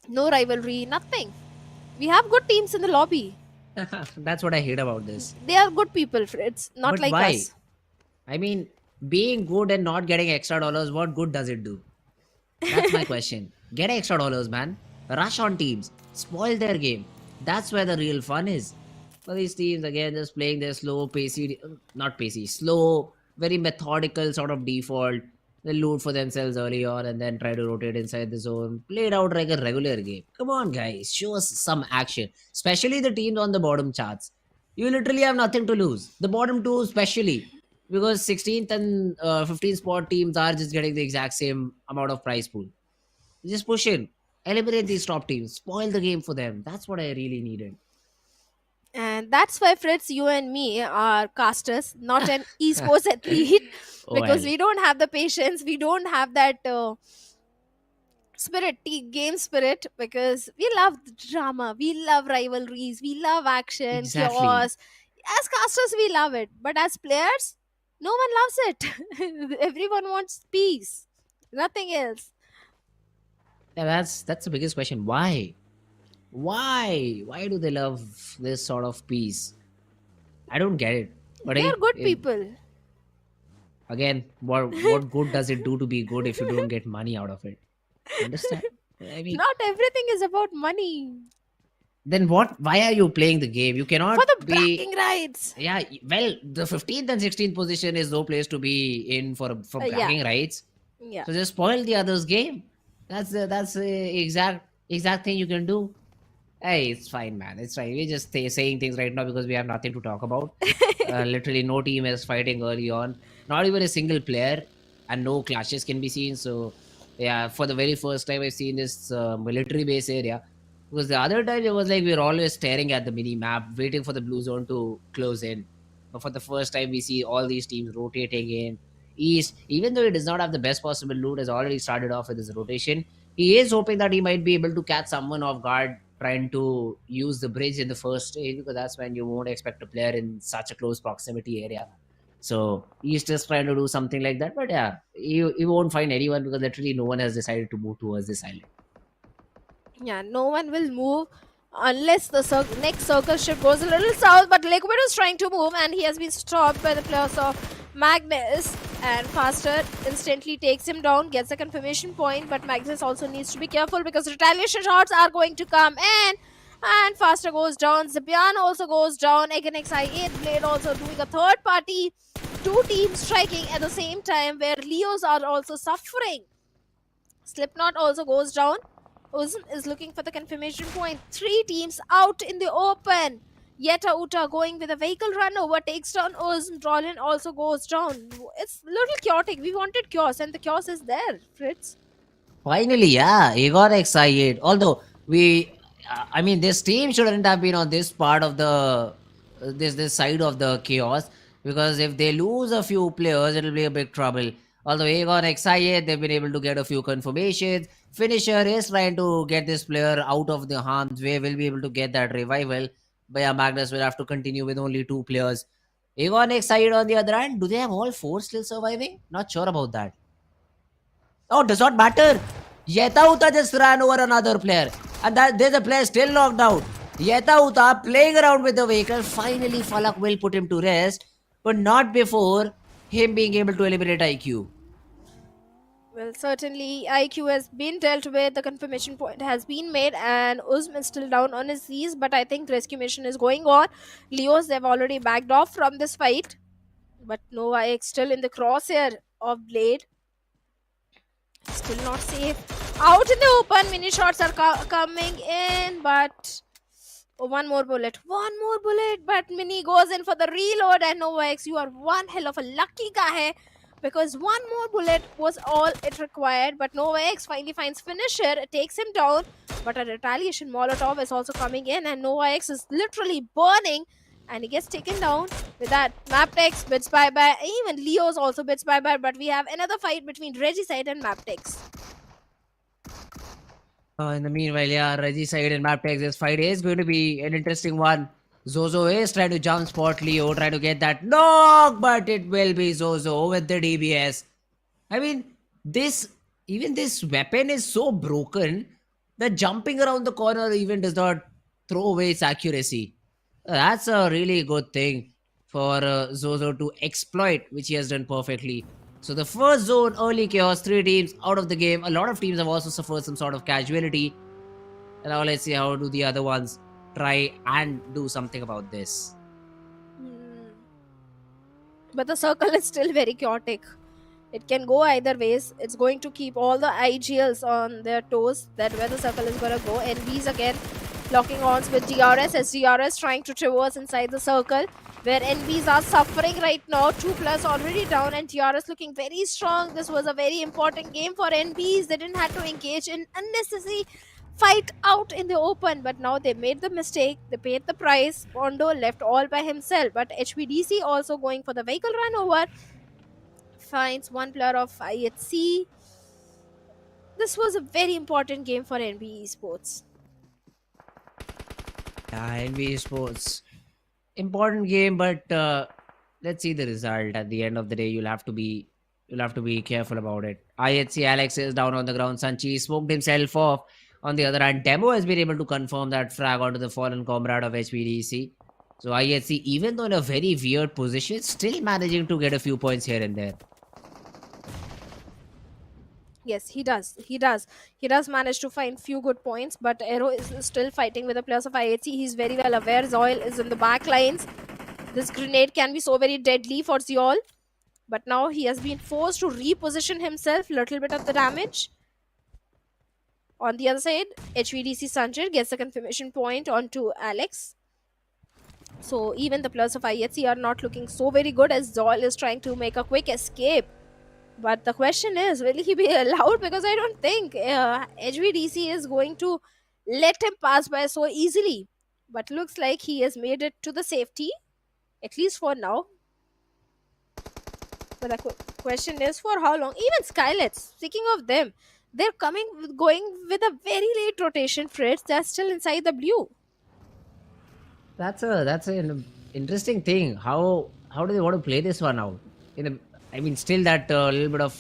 No rivalry, nothing. We have good teams in the lobby. That's what I hate about this. They are good people. It's not But like why? us. I mean, being good and not getting extra dollars, what good does it do? That's my question. Get extra dollars, man. Rush on teams. Spoil their game. That's where the real fun is. For these teams, again, just playing their slow, slow, very methodical sort of default. They loot for themselves early on and then try to rotate inside the zone. Play it out like a regular game. Come on, guys. Show us some action. Especially the teams on the bottom charts. You literally have nothing to lose. The bottom two especially. Because 16th and 15th spot teams are just getting the exact same amount of prize pool. Just push in. Eliminate these top teams. Spoil the game for them. That's what I really needed. And that's why, Fritz, you and me are casters, not an esports athlete. Because we don't have the patience. We don't have that game spirit. Because we love the drama. We love rivalries. We love action, Exactly. chaos. As casters, we love it. But as players, no one loves it. Everyone wants peace. Nothing else. Yeah, that's the biggest question. Why? Why do they love this sort of peace? I don't get it. But They are good people. Again, what good does it do to be good if you don't get money out of it? Understand? I mean, Not everything is about money. then what? Why are you playing the game? You cannot For the be. bragging rights. Yeah, well, the 15th and 16th position is no place to be in for Yeah. bragging rights. Yeah. So just spoil the other's game. That's the exact thing you can do. Hey, it's fine, man. It's fine. We're just saying things right now because we have nothing to talk about. Literally, no team is fighting early on. Not even a single player, and no clashes can be seen. So, yeah, for the very first time, I've seen this military base area. Because the other time, it was like we were always staring at the mini map, waiting for the blue zone to close in. But for the first time, we see all these teams rotating in. East, even though he does not have the best possible loot, has already started off with his rotation. He is hoping that he might be able to catch someone off guard trying to use the bridge in the first stage, because that's when you won't expect a player in such a close proximity area. So he's just trying to do something like that. But yeah, you won't find anyone, because literally no one has decided to move towards this island. Yeah, no one will move unless the next circle ship goes a little south. But Liquid is trying to move, and he has been stopped by the players of Magnus. And Faster instantly takes him down, gets a confirmation point. But Magnus also needs to be careful, because retaliation shots are going to come in. And Faster goes down. Zibian also goes down. XI8 Blade also doing a third party. Two teams striking at the same time, where Leos are also suffering. Slipknot also goes down. Uzm is looking for the confirmation point. Three teams out in the open. Yeta Uta going with a vehicle run over, takes down Uzm. Drolin also goes down. It's a little chaotic. We wanted chaos, and the chaos is there, Fritz. Finally, yeah, Egon XI8. Although I mean, this team shouldn't have been on this part of the this side of the chaos, because if they lose a few players, it'll be a big trouble. Although Aegon XI8, they've been able to get a few confirmations. Finisher is trying to get this player out of the harm's way, will be able to get that revival. But yeah, Magnus will have to continue with only 2 players. Aegon XI8 on the other hand, do they have all 4 still surviving? Not sure about that. Oh, does not matter. Yeta Uta just ran over another player. And there's a player still knocked out. Yeta Uta playing around with the vehicle. Finally, Falak will put him to rest. But not before him being able to eliminate IQ. Well, certainly IQ has been dealt with, the confirmation point has been made, and Uzm is still down on his knees, but I think rescue mission is going on. Leos, they've already backed off from this fight, but Nova X still in the crosshair of Blade. Still not safe. Out in the open, mini shots are coming in, but one more bullet, but Mini goes in for the reload, and Nova X, you are one hell of a lucky guy, because one more bullet was all it required. But Nova X finally finds finisher, takes him down, but a retaliation Molotov is also coming in, and Nova X is literally burning, and he gets taken down. With that, Mabetex bids bye-bye, even Leo's also bids bye-bye, but we have another fight between Regicide and Mabetex. In the meanwhile, yeah, Regicide and Mabetex, this fight is going to be an interesting one. Zozo is trying to jump spot Leo, trying to get that knock, but it will be Zozo with the DBS. I mean, this weapon is so broken that jumping around the corner even does not throw away its accuracy. That's a really good thing for Zozo to exploit, which he has done perfectly. So the first zone, early chaos, 3 teams out of the game. A lot of teams have also suffered some sort of casualty. And now let's see how do the other ones try and do something about this. But the circle is still very chaotic. It can go either ways. It's going to keep all the IGLs on their toes, that where the circle is going to go. NBs again locking ons with DRS, as DRS trying to traverse inside the circle, where NBs are suffering right now. 2 plus already down, and DRS looking very strong. This was a very important game for NBs. They didn't have to engage in unnecessary fight out in the open, but now they made the mistake. They paid the price. Pondo left all by himself, but HBDC also going for the vehicle run over. Finds one player of IHC. This was a very important game for NBeSports. Yeah, NBeSports. Important game, but let's see the result. At the end of the day, you'll have to be careful about it. IHC Alex is down on the ground. Sanchi smoked himself off. On the other hand, Demo has been able to confirm that frag onto the fallen comrade of HBDC. So IHC, even though in a very weird position, still managing to get a few points here and there. Yes, he does. He does manage to find few good points, but Aero is still fighting with the players of IHC. He's very well aware Zoil is in the back lines. This grenade can be so very deadly for Zoil. But now he has been forced to reposition himself. Little bit of the damage. On the other side, HVDC Sanjay gets a confirmation point onto Alex. So even the players of IHC are not looking so very good, as Zoil is trying to make a quick escape. But the question is, will he be allowed? Because I don't think HVDC is going to let him pass by so easily. But looks like he has made it to the safety, at least for now. But the question is, for how long? Even SKYLIGHTZ, speaking of them, They're going with a very late rotation, Fritz. They're still inside the blue. That's an interesting thing. How do they want to play this one out? In a, I mean, still that little bit of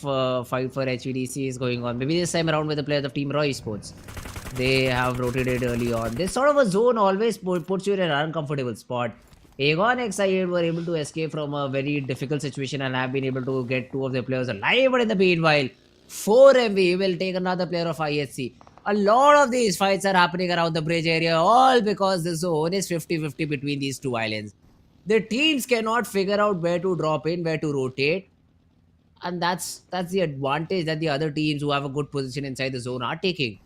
fight for HVDC is going on. Maybe this time around with the players of Team Raw Esports, they have rotated early on. This sort of a zone always puts you in an uncomfortable spot. Aegon XI were able to escape from a very difficult situation and have been able to get two of their players alive. But in the meanwhile, 4MV will take another player of IHC. A lot of these fights are happening around the bridge area, all because the zone is 50-50 between these two islands. The teams cannot figure out where to drop in, where to rotate. And that's the advantage that the other teams who have a good position inside the zone are taking.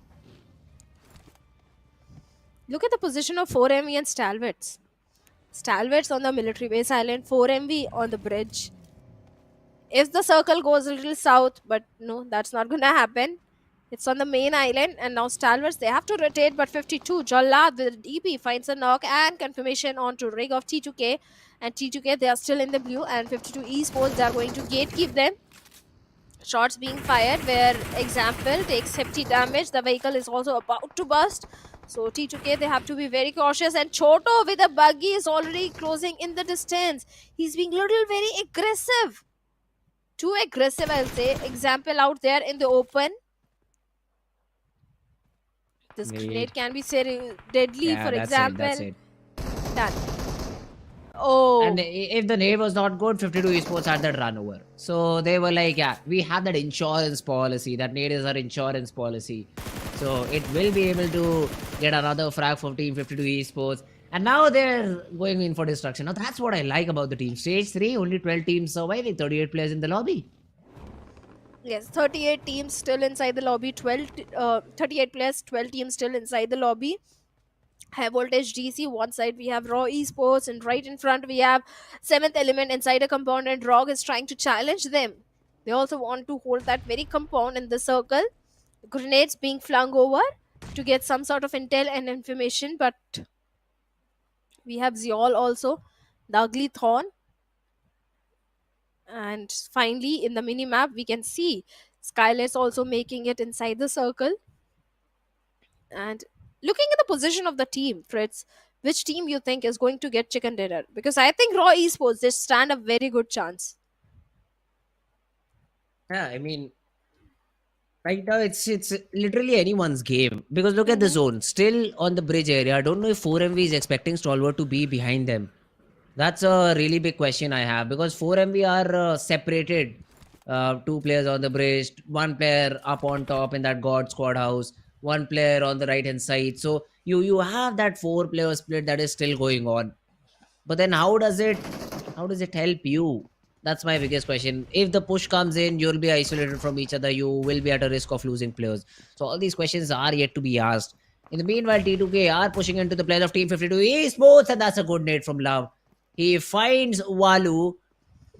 Look at the position of 4MV and Stalwarts. Stalwarts on the military base island, 4MV on the bridge. If the circle goes a little south, but no, that's not gonna happen. It's on the main island, and now Stalwarts, they have to rotate, but 52. Jallad with DP finds a knock and confirmation onto rig of T2K. And T2K, they are still in the blue, and 52 Esports, they are going to gatekeep them. Shots being fired where Example takes hefty damage. The vehicle is also about to burst. So T2K, they have to be very cautious. And Choto with a buggy is already closing in the distance. He's being little very aggressive. Too aggressive, I'll say. Example out there in the open. This grenade can be deadly, Yeah, for that's example. That's it. Done. Oh. And if the nade was not good, 52 Esports had that run over. So they were like, yeah, we have that insurance policy. That nade is our insurance policy. So it will be able to get another frag for Team 52 Esports. And now they're going in for destruction. Now that's what I like about the team. Stage 3, only 12 teams surviving, 38 players in the lobby. Yes, 38 teams still inside the lobby, 38 players, 12 teams still inside the lobby. High Voltage DC, one side we have Raw Esports, and right in front we have 7th Element inside a compound, and ROG is trying to challenge them. They also want to hold that very compound in the circle. Grenades being flung over to get some sort of intel and information, but we have Ziol also, the Ugly Thorn. And finally, in the mini-map, we can see SKYLIGHTZ also making it inside the circle. And looking at the position of the team, Fritz, which team you think is going to get chicken dinner? Because I think Raw Esports, they stand a very good chance. Yeah, I mean, right now it's literally anyone's game. Because look at the zone. Still on the bridge area. I don't know if 4MV is expecting Stalwart to be behind them. That's a really big question I have. Because 4MV are separated. 2 players on the bridge. 1 player up on top in that God squad house. 1 player on the right hand side. So you have that 4-player split that is still going on. But then how does it help you? That's my biggest question. If the push comes in, you'll be isolated from each other. You will be at a risk of losing players. So all these questions are yet to be asked. In the meanwhile, T2K are pushing into the players of Team 52 Esports, and that's a good nade from Love. He finds Walu,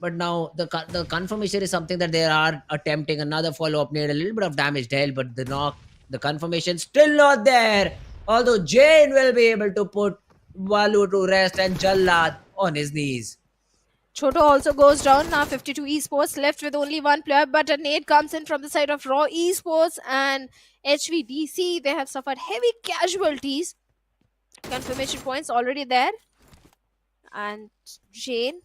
but now the confirmation is something that they are attempting another follow-up nade. A little bit of damage dealt, but the knock, the confirmation still not there. Although Jane will be able to put Walu to rest and Jallad on his knees. Choto also goes down. Now 52 Esports left with only 1 player, but a nade comes in from the side of Raw Esports and HVDC. They have suffered heavy casualties. Confirmation points already there. And Jane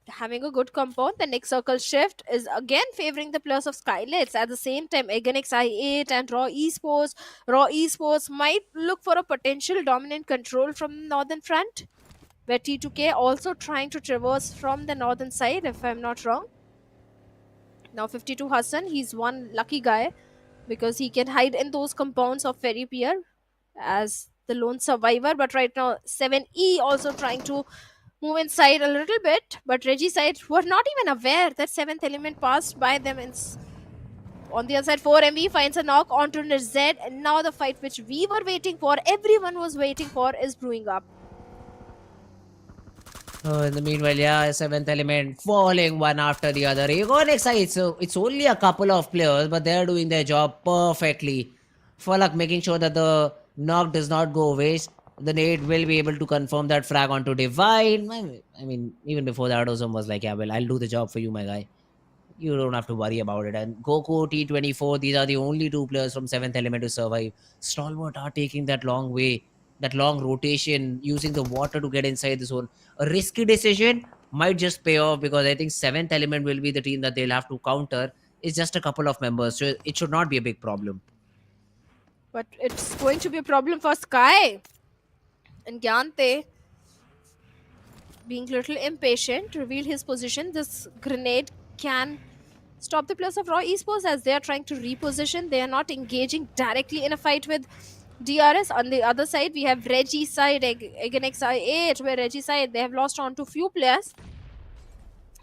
having a good compound. The next circle shift is again favoring the players of SKYLIGHTZ. At the same time, Agonix I8 and Raw Esports might look for a potential dominant control from the northern front, where T2K also trying to traverse from the northern side, if I'm not wrong. Now 52 Hassan, he's one lucky guy because he can hide in those compounds of Ferry Pier as the lone survivor. But right now 7E also trying to move inside a little bit, but Regicide were not even aware that 7th Element passed by them. On the other side, 4MV finds a knock onto Nirzed, and now the fight which we were waiting for, everyone was waiting for, is brewing up. In the meanwhile, yeah, 7th Element falling one after the other. Aegon XI, so it's only a couple of players, but they're doing their job perfectly. Falak making sure that the knock does not go waste. The nade will be able to confirm that frag onto Divine. I mean, even before that, Ozone was like, yeah, well, I'll do the job for you, my guy. you don't have to worry about it. And Goku, T24, these are the only two players from 7th element to survive. Stalwart are taking that long way, that long rotation, using the water to get inside the zone. A risky decision might just pay off, because I think 7th element will be the team that they'll have to counter. It's just a couple of members, so it should not be a big problem. But it's going to be a problem for Sky. And Gyante, being a little impatient, revealed his position. This grenade can stop the players of Raw Esports as they are trying to reposition. They are not engaging directly in a fight with DRS. On the other side, we have Reggie side against X8, where Reggie side, they have lost on to few players.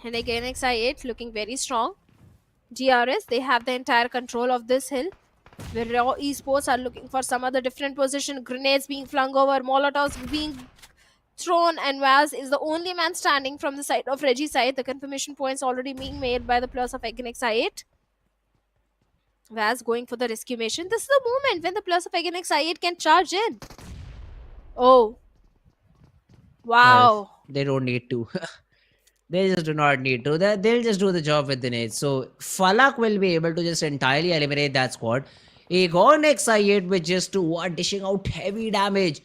And again, X8 looking very strong. DRS, they have the entire control of this hill, where Raw Esports are looking for some other different position. Grenades being flung over, Molotovs being thrown, and Vaz is the only man standing from the side of Reggie's side. The confirmation points already being made by the players of X 8. Vaz going for the rescue mission. This is the moment when the players of X 8 can charge in. Oh. Wow. They don't need to. They just do not need to. They'll just do the job with the nades. So Falak will be able to just entirely eliminate that squad. Aegon XI8 with just 2 are dishing out heavy damage.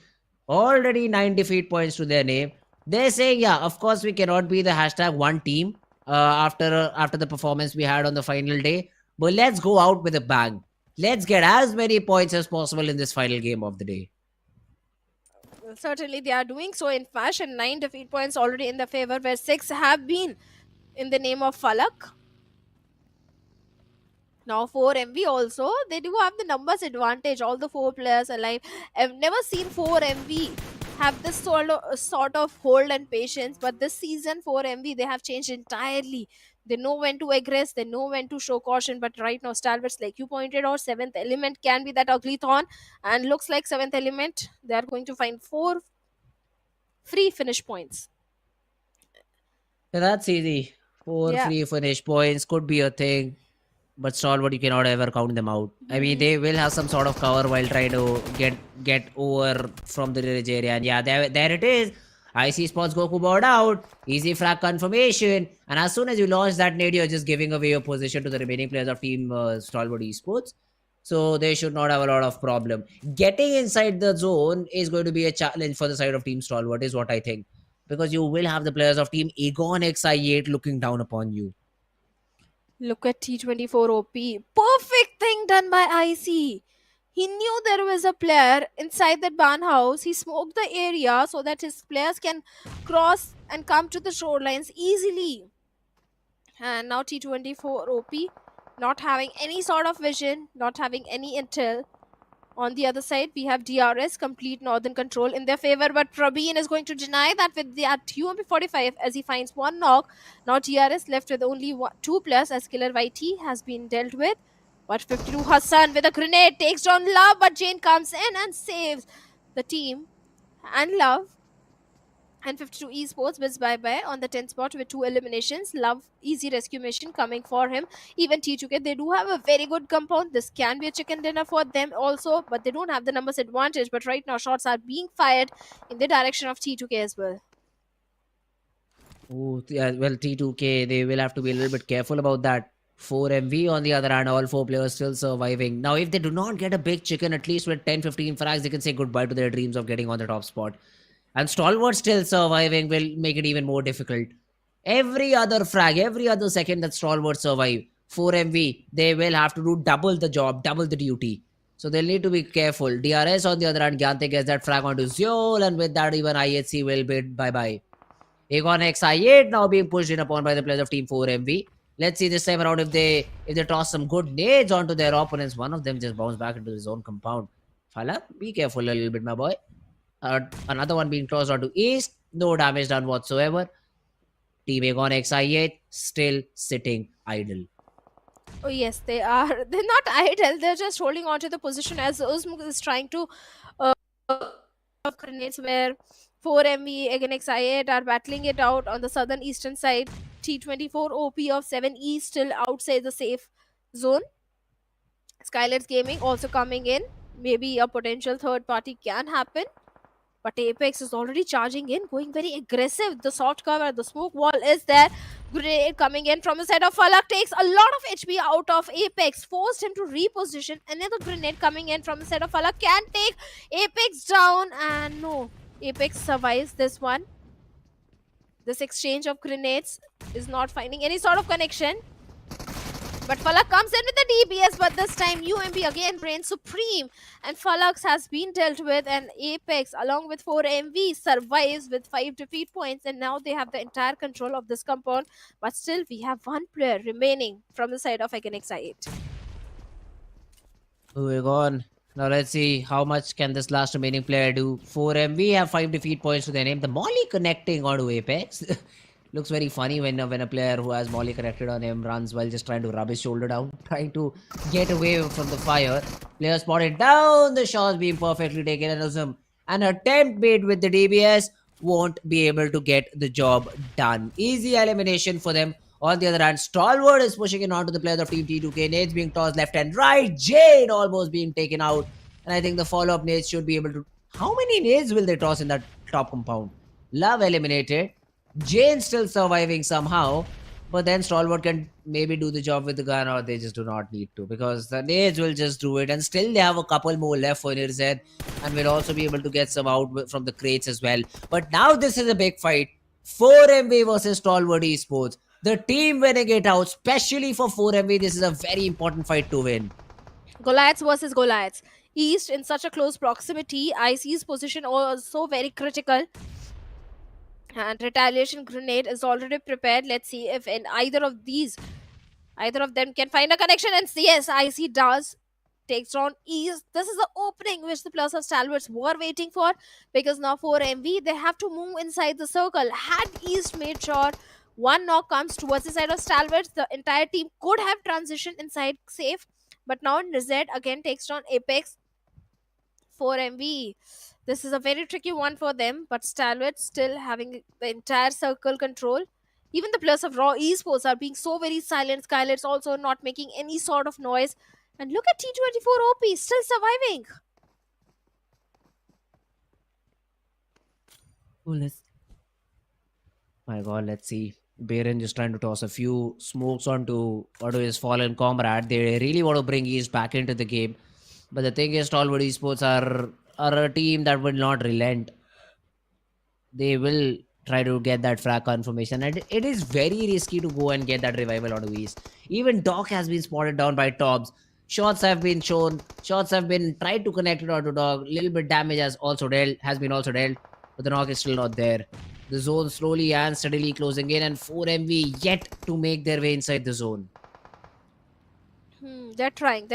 Already 9 defeat points to their name. They're saying, yeah, of course we cannot be the hashtag one team after the performance we had on the final day. But let's go out with a bang. Let's get as many points as possible in this final game of the day. Certainly they are doing so in fashion. 9 defeat points already in the favor, where 6 have been in the name of Falak. Now 4MV also, they do have the numbers advantage, all the 4 players alive. I've never seen 4MV have this sort of hold and patience, but this season 4MV, they have changed entirely. They know when to aggress, they know when to show caution, but right now Stalwarts, like you pointed out, 7th element can be that ugly thorn, and looks like 7th element, they are going to find 4 free finish points. Yeah, that's easy. 4 free finish points could be a thing. But Stalwart, you cannot ever count them out. I mean, they will have some sort of cover while trying to get over from the ridge area. And yeah, there it is. IC spots Goku board out. Easy frag confirmation. And as soon as you launch that nade, you're just giving away your position to the remaining players of team Stalwart Esports. So they should not have a lot of problem. Getting inside the zone is going to be a challenge for the side of team Stalwart, is what I think. Because you will have the players of team Aegon XI8 looking down upon you. Look at T24 OP. Perfect thing done by IC. He knew there was a player inside that ban house. He smoked the area so that his players can cross and come to the shorelines easily. And now T24 OP not having any sort of vision, not having any intel. On the other side, we have DRS, complete northern control in their favor, but Prabeen is going to deny that with that UMP45 as he finds 1 knock. Now DRS left with only 2 players as SKYLIGHTZ has been dealt with. But 52 Hassan with a grenade takes down Love, but Jane comes in and saves the team and Love. And 52 Esports bids bye-bye on the 10th spot with 2 eliminations. Love, easy rescue mission coming for him. Even T2K, they do have a very good compound. This can be a chicken dinner for them also, but they don't have the numbers advantage. But right now, shots are being fired in the direction of T2K as well. Oh, yeah, well, T2K, they will have to be a little bit careful about that. 4MV on the other hand, all 4 players still surviving. Now, if they do not get a big chicken, at least with 10-15 frags, they can say goodbye to their dreams of getting on the top spot. And Stalwart still surviving will make it even more difficult. Every other frag, every other second that Stalwart survive, 4MV, they will have to do double the job, double the duty. So they'll need to be careful. DRS on the other hand, Gyante gets that frag onto Zeol, and with that even IHC will bid bye-bye. Aegon XI8 now being pushed in upon by the players of Team 4MV. Let's see this time around if they toss some good nades onto their opponents. One of them just bounced back into his own compound. Falak, be careful a little bit, my boy. Another one being tossed onto east. No damage done whatsoever. Team Aegon XI8 still sitting idle. Oh yes, they are. They're not idle. They're just holding on to the position as Uzmuk is trying to grenades where 4MV again XI8 are battling it out on the southern eastern side. T24 OP of 7E still outside the safe zone. SKYLIGHTZ Gaming also coming in. Maybe a potential third party can happen. But Apex is already charging in, going very aggressive. The soft cover, the smoke wall is there. Grenade coming in from the side of Falak takes a lot of HP out of Apex, forced him to reposition. Another grenade coming in from the side of Falak can take Apex down, and no, Apex survives this one. This exchange of grenades is not finding any sort of connection. But Falak comes in with the DBS, but this time UMB again reigns supreme. And Falak has been dealt with, and Apex along with 4MV survives with 5 defeat points, and now they have the entire control of this compound. But still, we have one player remaining from the side of HIGHVOLTAGE. Moving on. Now let's see how much can this last remaining player do. 4MV have 5 defeat points to their name. The Molly connecting onto Apex. Looks very funny when a player who has Molly connected on him runs while just trying to rub his shoulder down, trying to get away from the fire. Player spotted down, the shots being perfectly taken, and an attempt made with the DBS won't be able to get the job done. Easy elimination for them. On the other hand, Stalwart is pushing it onto the players of Team T2K. Nades being tossed left and right. Jade almost being taken out. And I think the follow-up nades should be able to... How many nades will they toss in that top compound? Love eliminated. Jane still surviving somehow, but then Stalwart can maybe do the job with the gun, or they just do not need to, because the nades will just do it, and still they have a couple more left for NBeSports, and will also be able to get some out from the crates as well. But now this is a big fight. 4MV versus Stalwart Esports. The team winning it out, especially for 4MV, this is a very important fight to win. Goliaths versus Goliaths. East in such a close proximity. IC's position also very critical. And retaliation grenade is already prepared. Let's see if in either of them can find a connection. And yes, IC does. Takes down East. This is the opening which the players of Stalwarts were waiting for, because now 4MV, they have to move inside the circle. Had East made sure one knock comes towards the side of Stalwarts, the entire team could have transitioned inside safe. But now NBeSports again takes down Apex. 4MV. This is a very tricky one for them, but Stalwart still having the entire circle control. Even the players of Raw Esports are being so very silent. SKYLIGHTZ also not making any sort of noise. And look at T24 OP still surviving. My god, let's see. Baron just trying to toss a few smokes onto his fallen comrade. They really want to bring East back into the game. But the thing is, Stalwart Esports are a team that will not relent. They will try to get that frag confirmation, and it is very risky to go and get that revival onto East. Even Doc has been spotted down by Tobbs. Shots have been shown. Shots have been tried to connect it onto Doc. Little bit damage has been also dealt, but the knock is still not there. The zone slowly and steadily closing in, and 4MV yet to make their way inside the zone. They're trying.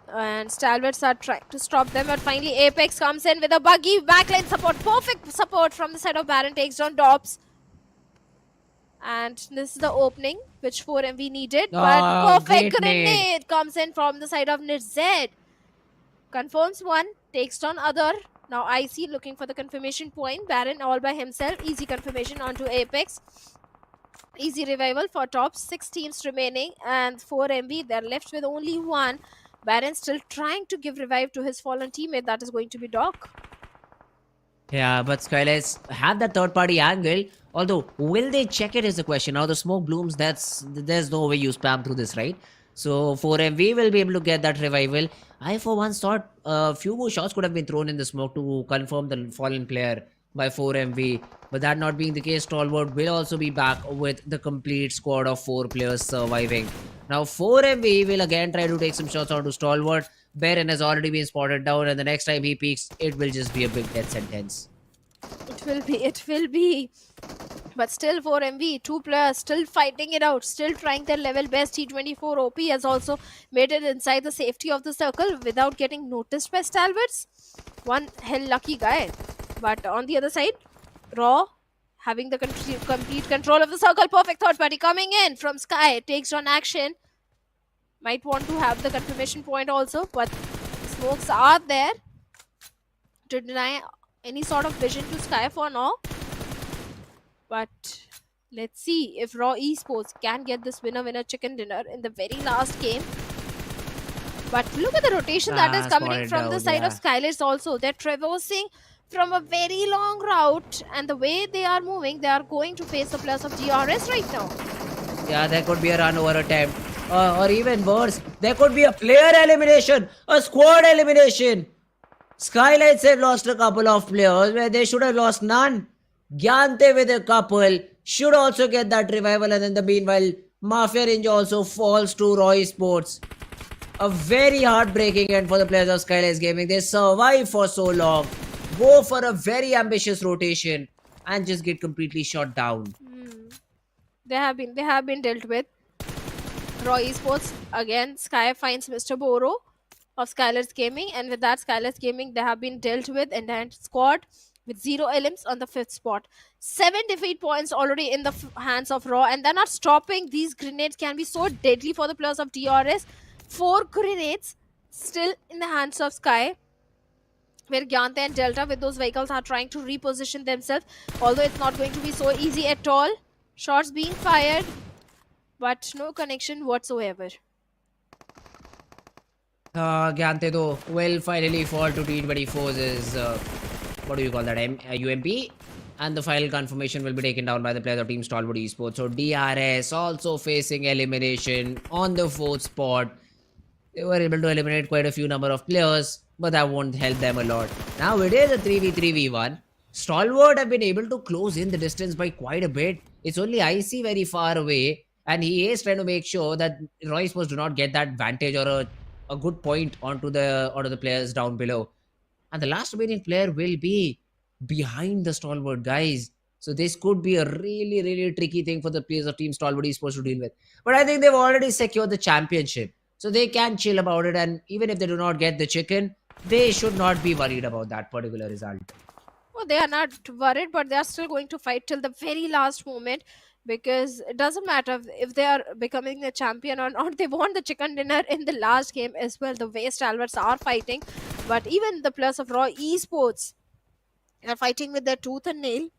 And Stalwarts are trying to stop them, but finally Apex comes in with a buggy backline support. Perfect support from the side of Baron, takes down Dobbs. And this is the opening which 4MV needed. But perfect grenade comes in from the side of NBeSports. Confirms one, takes down other. Now IC looking for the confirmation point. Baron all by himself. Easy confirmation onto Apex. Easy revival for top 6 teams remaining. And 4MV, they're left with only one. Baron still trying to give revive to his fallen teammate. That is going to be Doc. Yeah, but SKYLIGHTZ have that third party angle. Although, will they check it is the question. Now the smoke blooms, there's no way you spam through this, right? So 4MV will be able to get that revival. I for once thought a few more shots could have been thrown in the smoke to confirm the fallen player by 4MV. But that not being the case, Stalwart will also be back with the complete squad of 4 players surviving. Now 4MV will again try to take some shots onto Stalwart. Baron has already been spotted down, and the next time he peeks, it will just be a big death sentence. It will be. But still 4MV, 2 players still fighting it out, still trying their level best. T24 OP has also made it inside the safety of the circle without getting noticed by Stalwarts. One hell lucky guy. But on the other side, Raw having the complete control of the circle. Perfect third party coming in from Sky. Takes on action. Might want to have the confirmation point also, but smokes are there to deny any sort of vision to Sky for now. But let's see if Raw Esports can get this winner chicken dinner in the very last game. But look at the rotation that is coming in from the side of SKYLIGHTZ also. They're traversing from a very long route, and the way they are moving, they are going to face the players of DRS right now. Yeah, there could be a run over attempt. Or even worse, there could be a player elimination, a squad elimination. SKYLIGHTZ have lost a couple of players where they should have lost none. Gyante with a couple should also get that revival, and in the meanwhile, Mafia Ninja also falls to Roy Sports. A very heartbreaking end for the players of SKYLIGHTZ Gaming. They survive for so long, go for a very ambitious rotation, and just get completely shot down. They have been dealt with. Raw Esports again. Sky finds Mr. Boro of SKYLIGHTZ Gaming, and with that SKYLIGHTZ Gaming, they have been dealt with in the squad with 0 elims on the 5th spot. 7 defeat points already in the hands of Raw, and they're not stopping. These grenades can be so deadly for the players of DRS. 4 grenades still in the hands of Sky, where Gyante and Delta with those vehicles are trying to reposition themselves, although it's not going to be so easy at all. Shots being fired, but no connection whatsoever. Gyante though will finally fall to T24's what do you call that, UMP, and the final confirmation will be taken down by the players of Team Stalwart Esports. So DRS also facing elimination on the 4th spot. They were able to eliminate quite a few number of players, but that won't help them a lot. Now it is a 3v3v1. Stalwart have been able to close in the distance by quite a bit. It's only IC very far away, and he is trying to make sure that Roy Sports do not get that advantage or a good point onto the players down below. And the last remaining player will be behind the Stalwart guys. So this could be a really, really tricky thing for the players of Team Stalwart Esports to deal with. But I think they've already secured the championship, so they can chill about it. And even if they do not get the chicken, they should not be worried about that particular result. Well, they are not worried, but they are still going to fight till the very last moment, because it doesn't matter if they are becoming the champion or not. They want the chicken dinner in the last game as well. The way Stalwarts are fighting, but even the players of Raw Esports are fighting with their tooth and nail.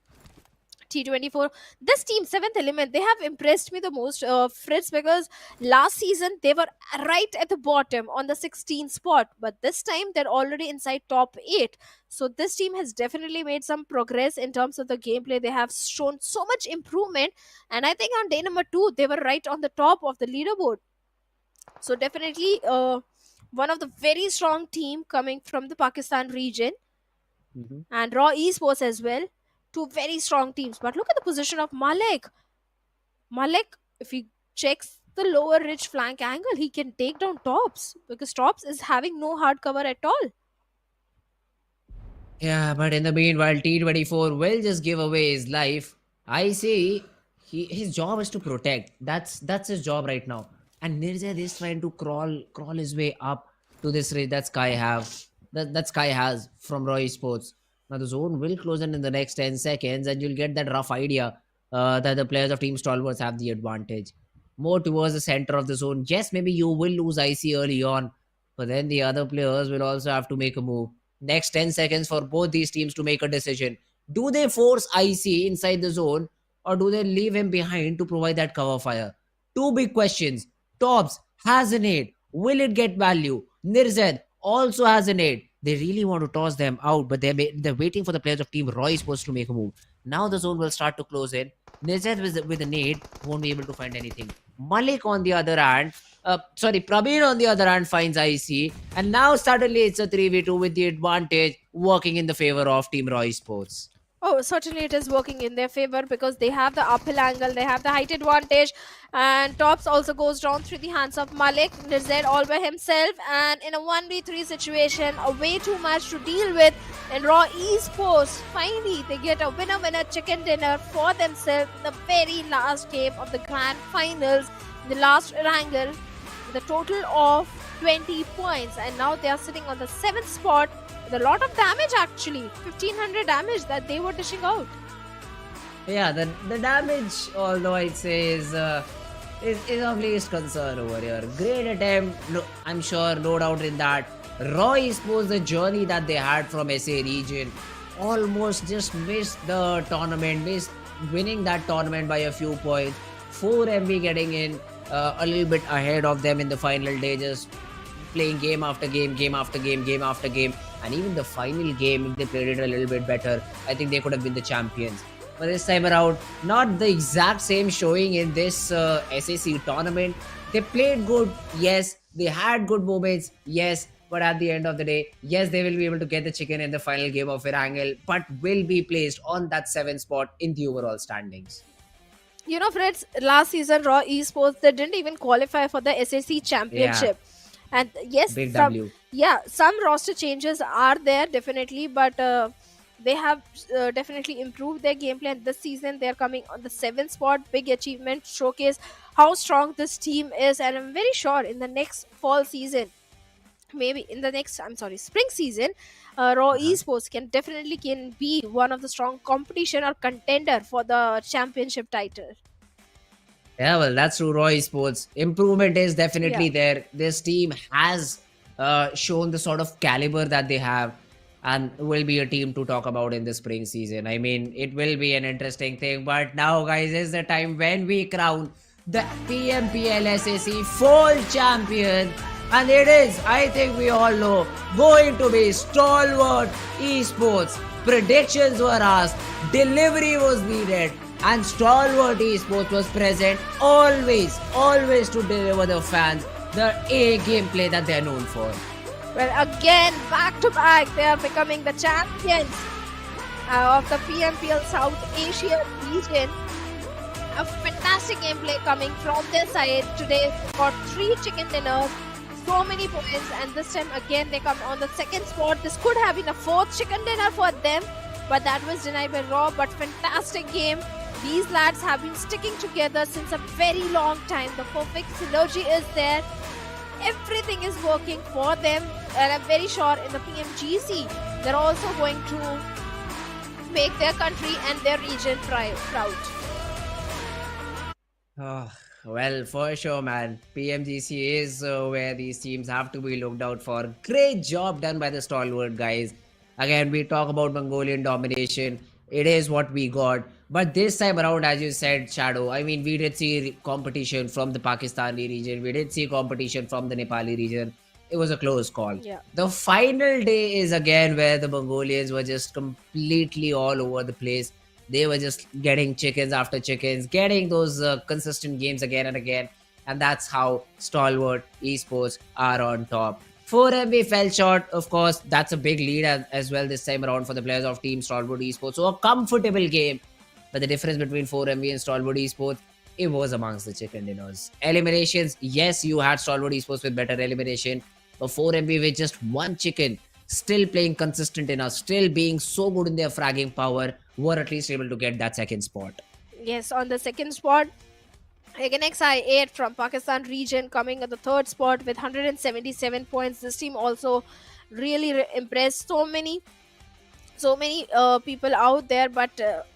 T24, this team 7th element, they have impressed me the most, Fritz, because last season they were right at the bottom on the 16th spot, but this time they're already inside top 8. So this team has definitely made some progress in terms of the gameplay. They have shown so much improvement, and I think on day number 2 they were right on the top of the leaderboard. So definitely one of the very strong team coming from the Pakistan region, and Raw Esports as well. 2 very strong teams. But look at the position of Malik. Malik, if he checks the lower ridge flank angle, he can take down Tops, because Tops is having no hard cover at all. Yeah, but in the meanwhile, T24 will just give away his life. I see his job is to protect. That's his job right now. And Nirzad is trying to crawl his way up to this ridge that Sky has from Roy Sports. Now the zone will close in the next 10 seconds, and you'll get that rough idea that the players of Team Stalwarts have the advantage. More towards the center of the zone. Yes, maybe you will lose IC early on, but then the other players will also have to make a move. Next 10 seconds for both these teams to make a decision. Do they force IC inside the zone, or do they leave him behind to provide that cover fire? 2 big questions. Tops has a nade. Will it get value? Nirzad also has a nade. They really want to toss them out, but they're waiting for the players of Team Roy Sports to make a move. Now the zone will start to close in. Nirzad with a nade won't be able to find anything. Malik on the other hand, Prabir on the other hand finds IC, and now suddenly it's a 3v2 with the advantage working in the favor of Team Roy Sports. Oh, certainly it is working in their favor, because they have the uphill angle, they have the height advantage, and Tops also goes down through the hands of Malik. Nirzad all by himself, and in a 1v3 situation, way too much to deal with. And Raw Esports, finally they get a winner chicken dinner for themselves in the very last game of the grand finals, the last Erangel, with a total of 20 points, and now they are sitting on the 7th spot. A lot of damage, actually 1500 damage that they were dishing out. Yeah, the damage, although I'd say is of least concern over here. Great attempt, no, I'm sure, no doubt in that. Raw Esports, the journey that they had from SA region, almost just missed the tournament, missed winning that tournament by a few points. 4MV getting in a little bit ahead of them in the final day, just playing game after game, game after game, game after game. And even the final game, if they played it a little bit better, I think they could have been the champions. But this time around, not the exact same showing in this SAC tournament. They played good, yes. They had good moments, yes. But at the end of the day, yes, they will be able to get the chicken in the final game of Erangel, but will be placed on that 7th spot in the overall standings. You know, Fritz, last season Raw Esports, they didn't even qualify for the SAC Yeah, championship. And yes, big some, W. yeah, some roster changes are there definitely, but they have definitely improved their gameplay. And this season they're coming on the 7th spot. Big achievement, showcase how strong this team is. And I'm very sure in the next fall season, maybe in the next, I'm sorry, spring season, Raw Uh-huh. Esports can be one of the strong competition or contender for the championship title. Yeah, well, that's true. Roy Sports improvement is Yeah. definitely there. This team has shown the sort of caliber that they have, and will be a team to talk about in the spring season. I mean, it will be an interesting thing. But now, guys, is the time when we crown the PMPL SAC fall champion, and it is, I think we all know, going to be Stalwart Esports. Predictions were asked, delivery was needed, and Stalwart Esports was present always to deliver the fans the A gameplay that they're known for. Well, again, back to back, they are becoming the champions of the PMPL South Asia region. A fantastic gameplay coming from their side today. Got 3 chicken dinners, so many points, and this time again they come on the 2nd spot. This could have been a 4th chicken dinner for them, but that was denied by Raw. But fantastic game. These lads have been sticking together since a very long time. The perfect synergy is there. Everything is working for them, and I'm very sure in the PMGC they're also going to make their country and their region proud. Oh, well, for sure, man. PMGC is where these teams have to be looked out for. Great job done by the Stalwart guys. Again, we talk about Mongolian domination. It is what we got. But this time around, as you said, Shadow, I mean, we did see competition from the Pakistani region. We did see competition from the Nepali region. It was a close call. Yeah. The final day is again where the Mongolians were just completely all over the place. They were just getting chickens after chickens, getting those consistent games again and again. And that's how Stalwart Esports are on top. 4MB fell short, of course. That's a big lead as well this time around for the players of Team Stalwart Esports. So a comfortable game. But the difference between 4MB and Stalwart Esports, it was amongst the chicken dinners. Eliminations, yes, you had Stalwart Esports with better elimination. But 4MB with just 1 chicken, still playing consistent enough, still being so good in their fragging power, were at least able to get that 2nd spot. Yes, on the 2nd spot, again XI8 from Pakistan region coming at the 3rd spot with 177 points. This team also really impressed so many people out there, but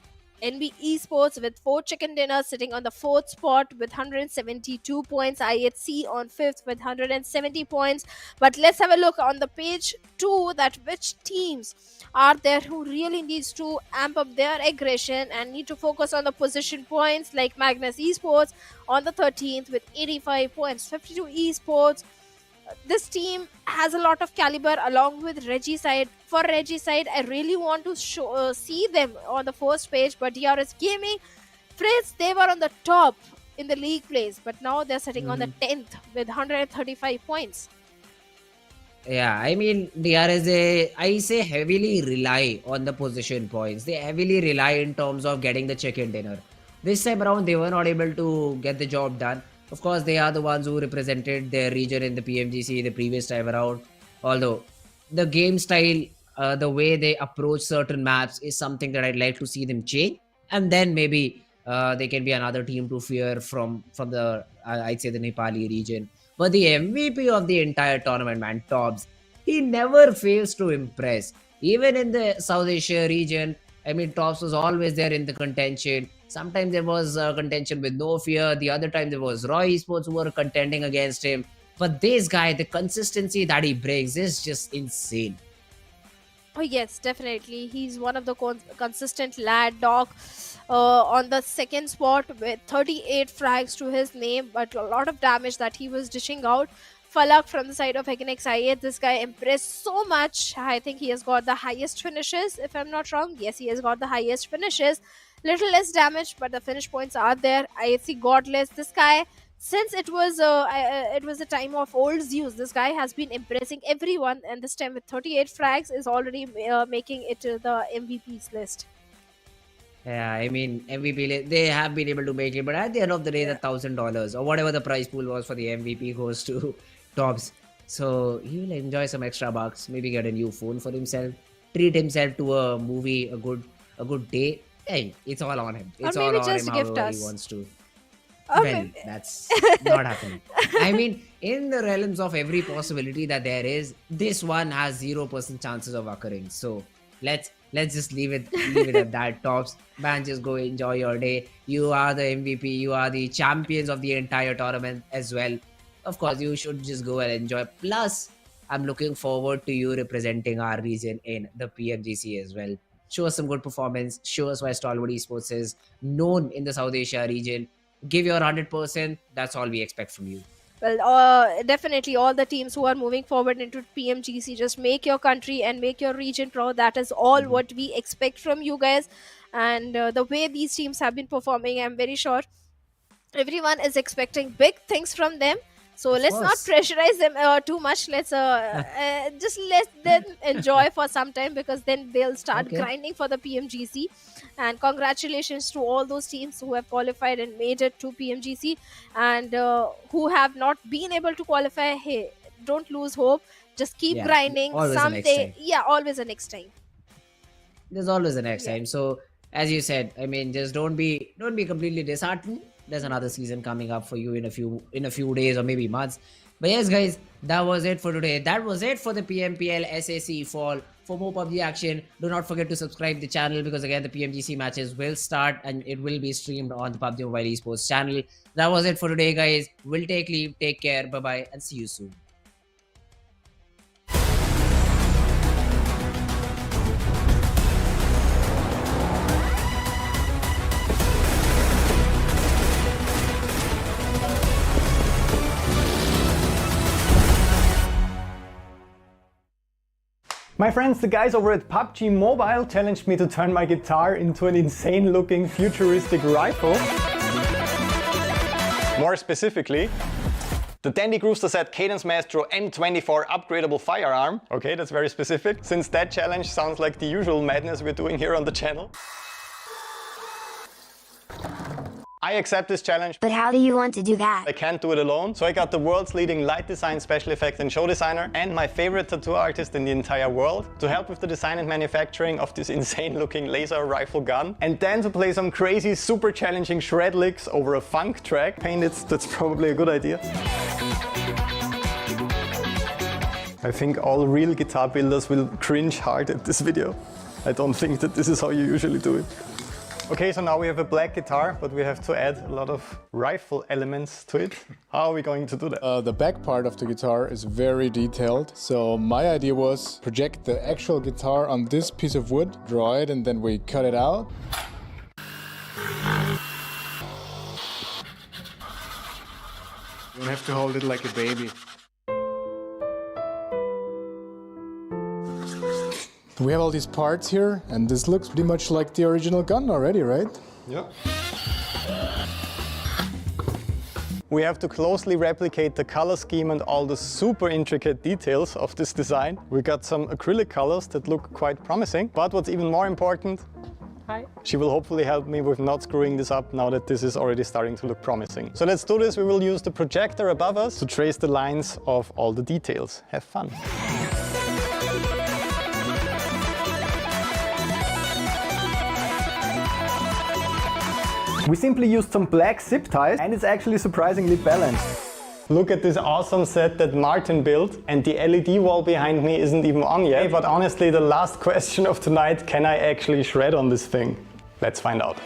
NBeSports with 4 chicken dinners sitting on the 4th spot with 172 points. IHC on 5th with 170 points. But let's have a look on the page 2 that which teams are there who really needs to amp up their aggression and need to focus on the position points, like Magnus Esports on the 13th with 85 points. 52 Esports, this team has a lot of caliber along with Regicide. For Regicide, I really want to see them on the first page, but DRS Gaming, Fritz, they were on the top in the league place, but now they're sitting on the 10th with 135 points. Yeah, I mean, DRS, I say heavily rely on the position points. They heavily rely in terms of getting the chicken dinner. This time around, they were not able to get the job done. Of course, they are the ones who represented their region in the PMGC the previous time around. Although, the game style, the way they approach certain maps is something that I'd like to see them change. And then maybe they can be another team to fear from the, I'd say, the Nepali region. But the MVP of the entire tournament, man, Tobbs, he never fails to impress. Even in the South Asia region, I mean, Tobbs was always there in the contention. Sometimes there was contention with No Fear. The other time there was Roy Esports who were contending against him. But this guy, the consistency that he brings is just insane. Oh yes, definitely. He's one of the consistent lad dog on the 2nd spot with 38 frags to his name, but a lot of damage that he was dishing out. Falak from the side of HIGHVOLTAGE. This guy impressed so much. I think he has got the highest finishes, if I'm not wrong. Yes, he has got the highest finishes. Little less damage, but the finish points are there. I see Godless. This guy, since it was a time of old Zeus, this guy has been impressing everyone, and this time with 38 frags is already making it to the MVP's list. Yeah, I mean, MVP, they have been able to make it, but at the end of the day, the $1,000 or whatever the prize pool was for the MVP goes to Tops. So he will enjoy some extra bucks, maybe get a new phone for himself, treat himself to a movie, a good day. Hey, it's all on him. It's all on him however he wants to. Well, that's not happening. I mean, in the realms of every possibility that there is, this one has 0% chances of occurring. So let's just leave it at that. Tops, man, just go enjoy your day. You are the MVP. You are the champions of the entire tournament as well. Of course, you should just go and enjoy. Plus, I'm looking forward to you representing our region in the PMGC as well. Show us some good performance. Show us why Stalwart Esports is known in the South Asia region. Give your 100%. That's all we expect from you. Well, definitely all the teams who are moving forward into PMGC, just make your country and make your region proud. That is all what we expect from you guys. And the way these teams have been performing, I'm very sure everyone is expecting big things from them. So let's not pressurize them too much. Let's just let them enjoy for some time, because then they'll start grinding for the PMGC. And congratulations to all those teams who have qualified and made it to PMGC, and who have not been able to qualify. Hey, don't lose hope. Just keep grinding. Someday, always a next time. There's always a next time. So as you said, I mean, just don't be completely disheartened. There's another season coming up for you in a few days or maybe months. But yes, guys, that was it for today. That was it for the PMPL SAC fall. For more PUBG action, do not forget to subscribe the channel, because again, the PMGC matches will start and it will be streamed on the PUBG Mobile Esports channel. That was it for today, guys. We'll take leave. Take care. Bye-bye and see you soon. My friends, the guys over at PUBG Mobile challenged me to turn my guitar into an insane looking futuristic rifle. More specifically, the Dandy Grooster Set Cadence Maestro M24 upgradable firearm. Okay, that's very specific, since that challenge sounds like the usual madness we're doing here on the channel. I accept this challenge. But how do you want to do that? I can't do it alone, so I got the world's leading light design, special effects and show designer, and my favorite tattoo artist in the entire world to help with the design and manufacturing of this insane looking laser rifle gun, and then to play some crazy super challenging shred licks over a funk track. Painted, that's probably a good idea. I think all real guitar builders will cringe hard at this video. I don't think that this is how you usually do it. Okay, so now we have a black guitar, but we have to add a lot of rifle elements to it. How are we going to do that? The back part of the guitar is very detailed. So my idea was project the actual guitar on this piece of wood, draw it, and then we cut it out. You don't have to hold it like a baby. We have all these parts here, and this looks pretty much like the original gun already, right? Yeah. We have to closely replicate the color scheme and all the super intricate details of this design. We got some acrylic colors that look quite promising, but what's even more important, she will hopefully help me with not screwing this up now that this is already starting to look promising. So let's do this. We will use the projector above us to trace the lines of all the details. Have fun. We simply used some black zip ties, and it's actually surprisingly balanced. Look at this awesome set that Martin built, and the LED wall behind me isn't even on yet. But honestly, the last question of tonight, can I actually shred on this thing? Let's find out.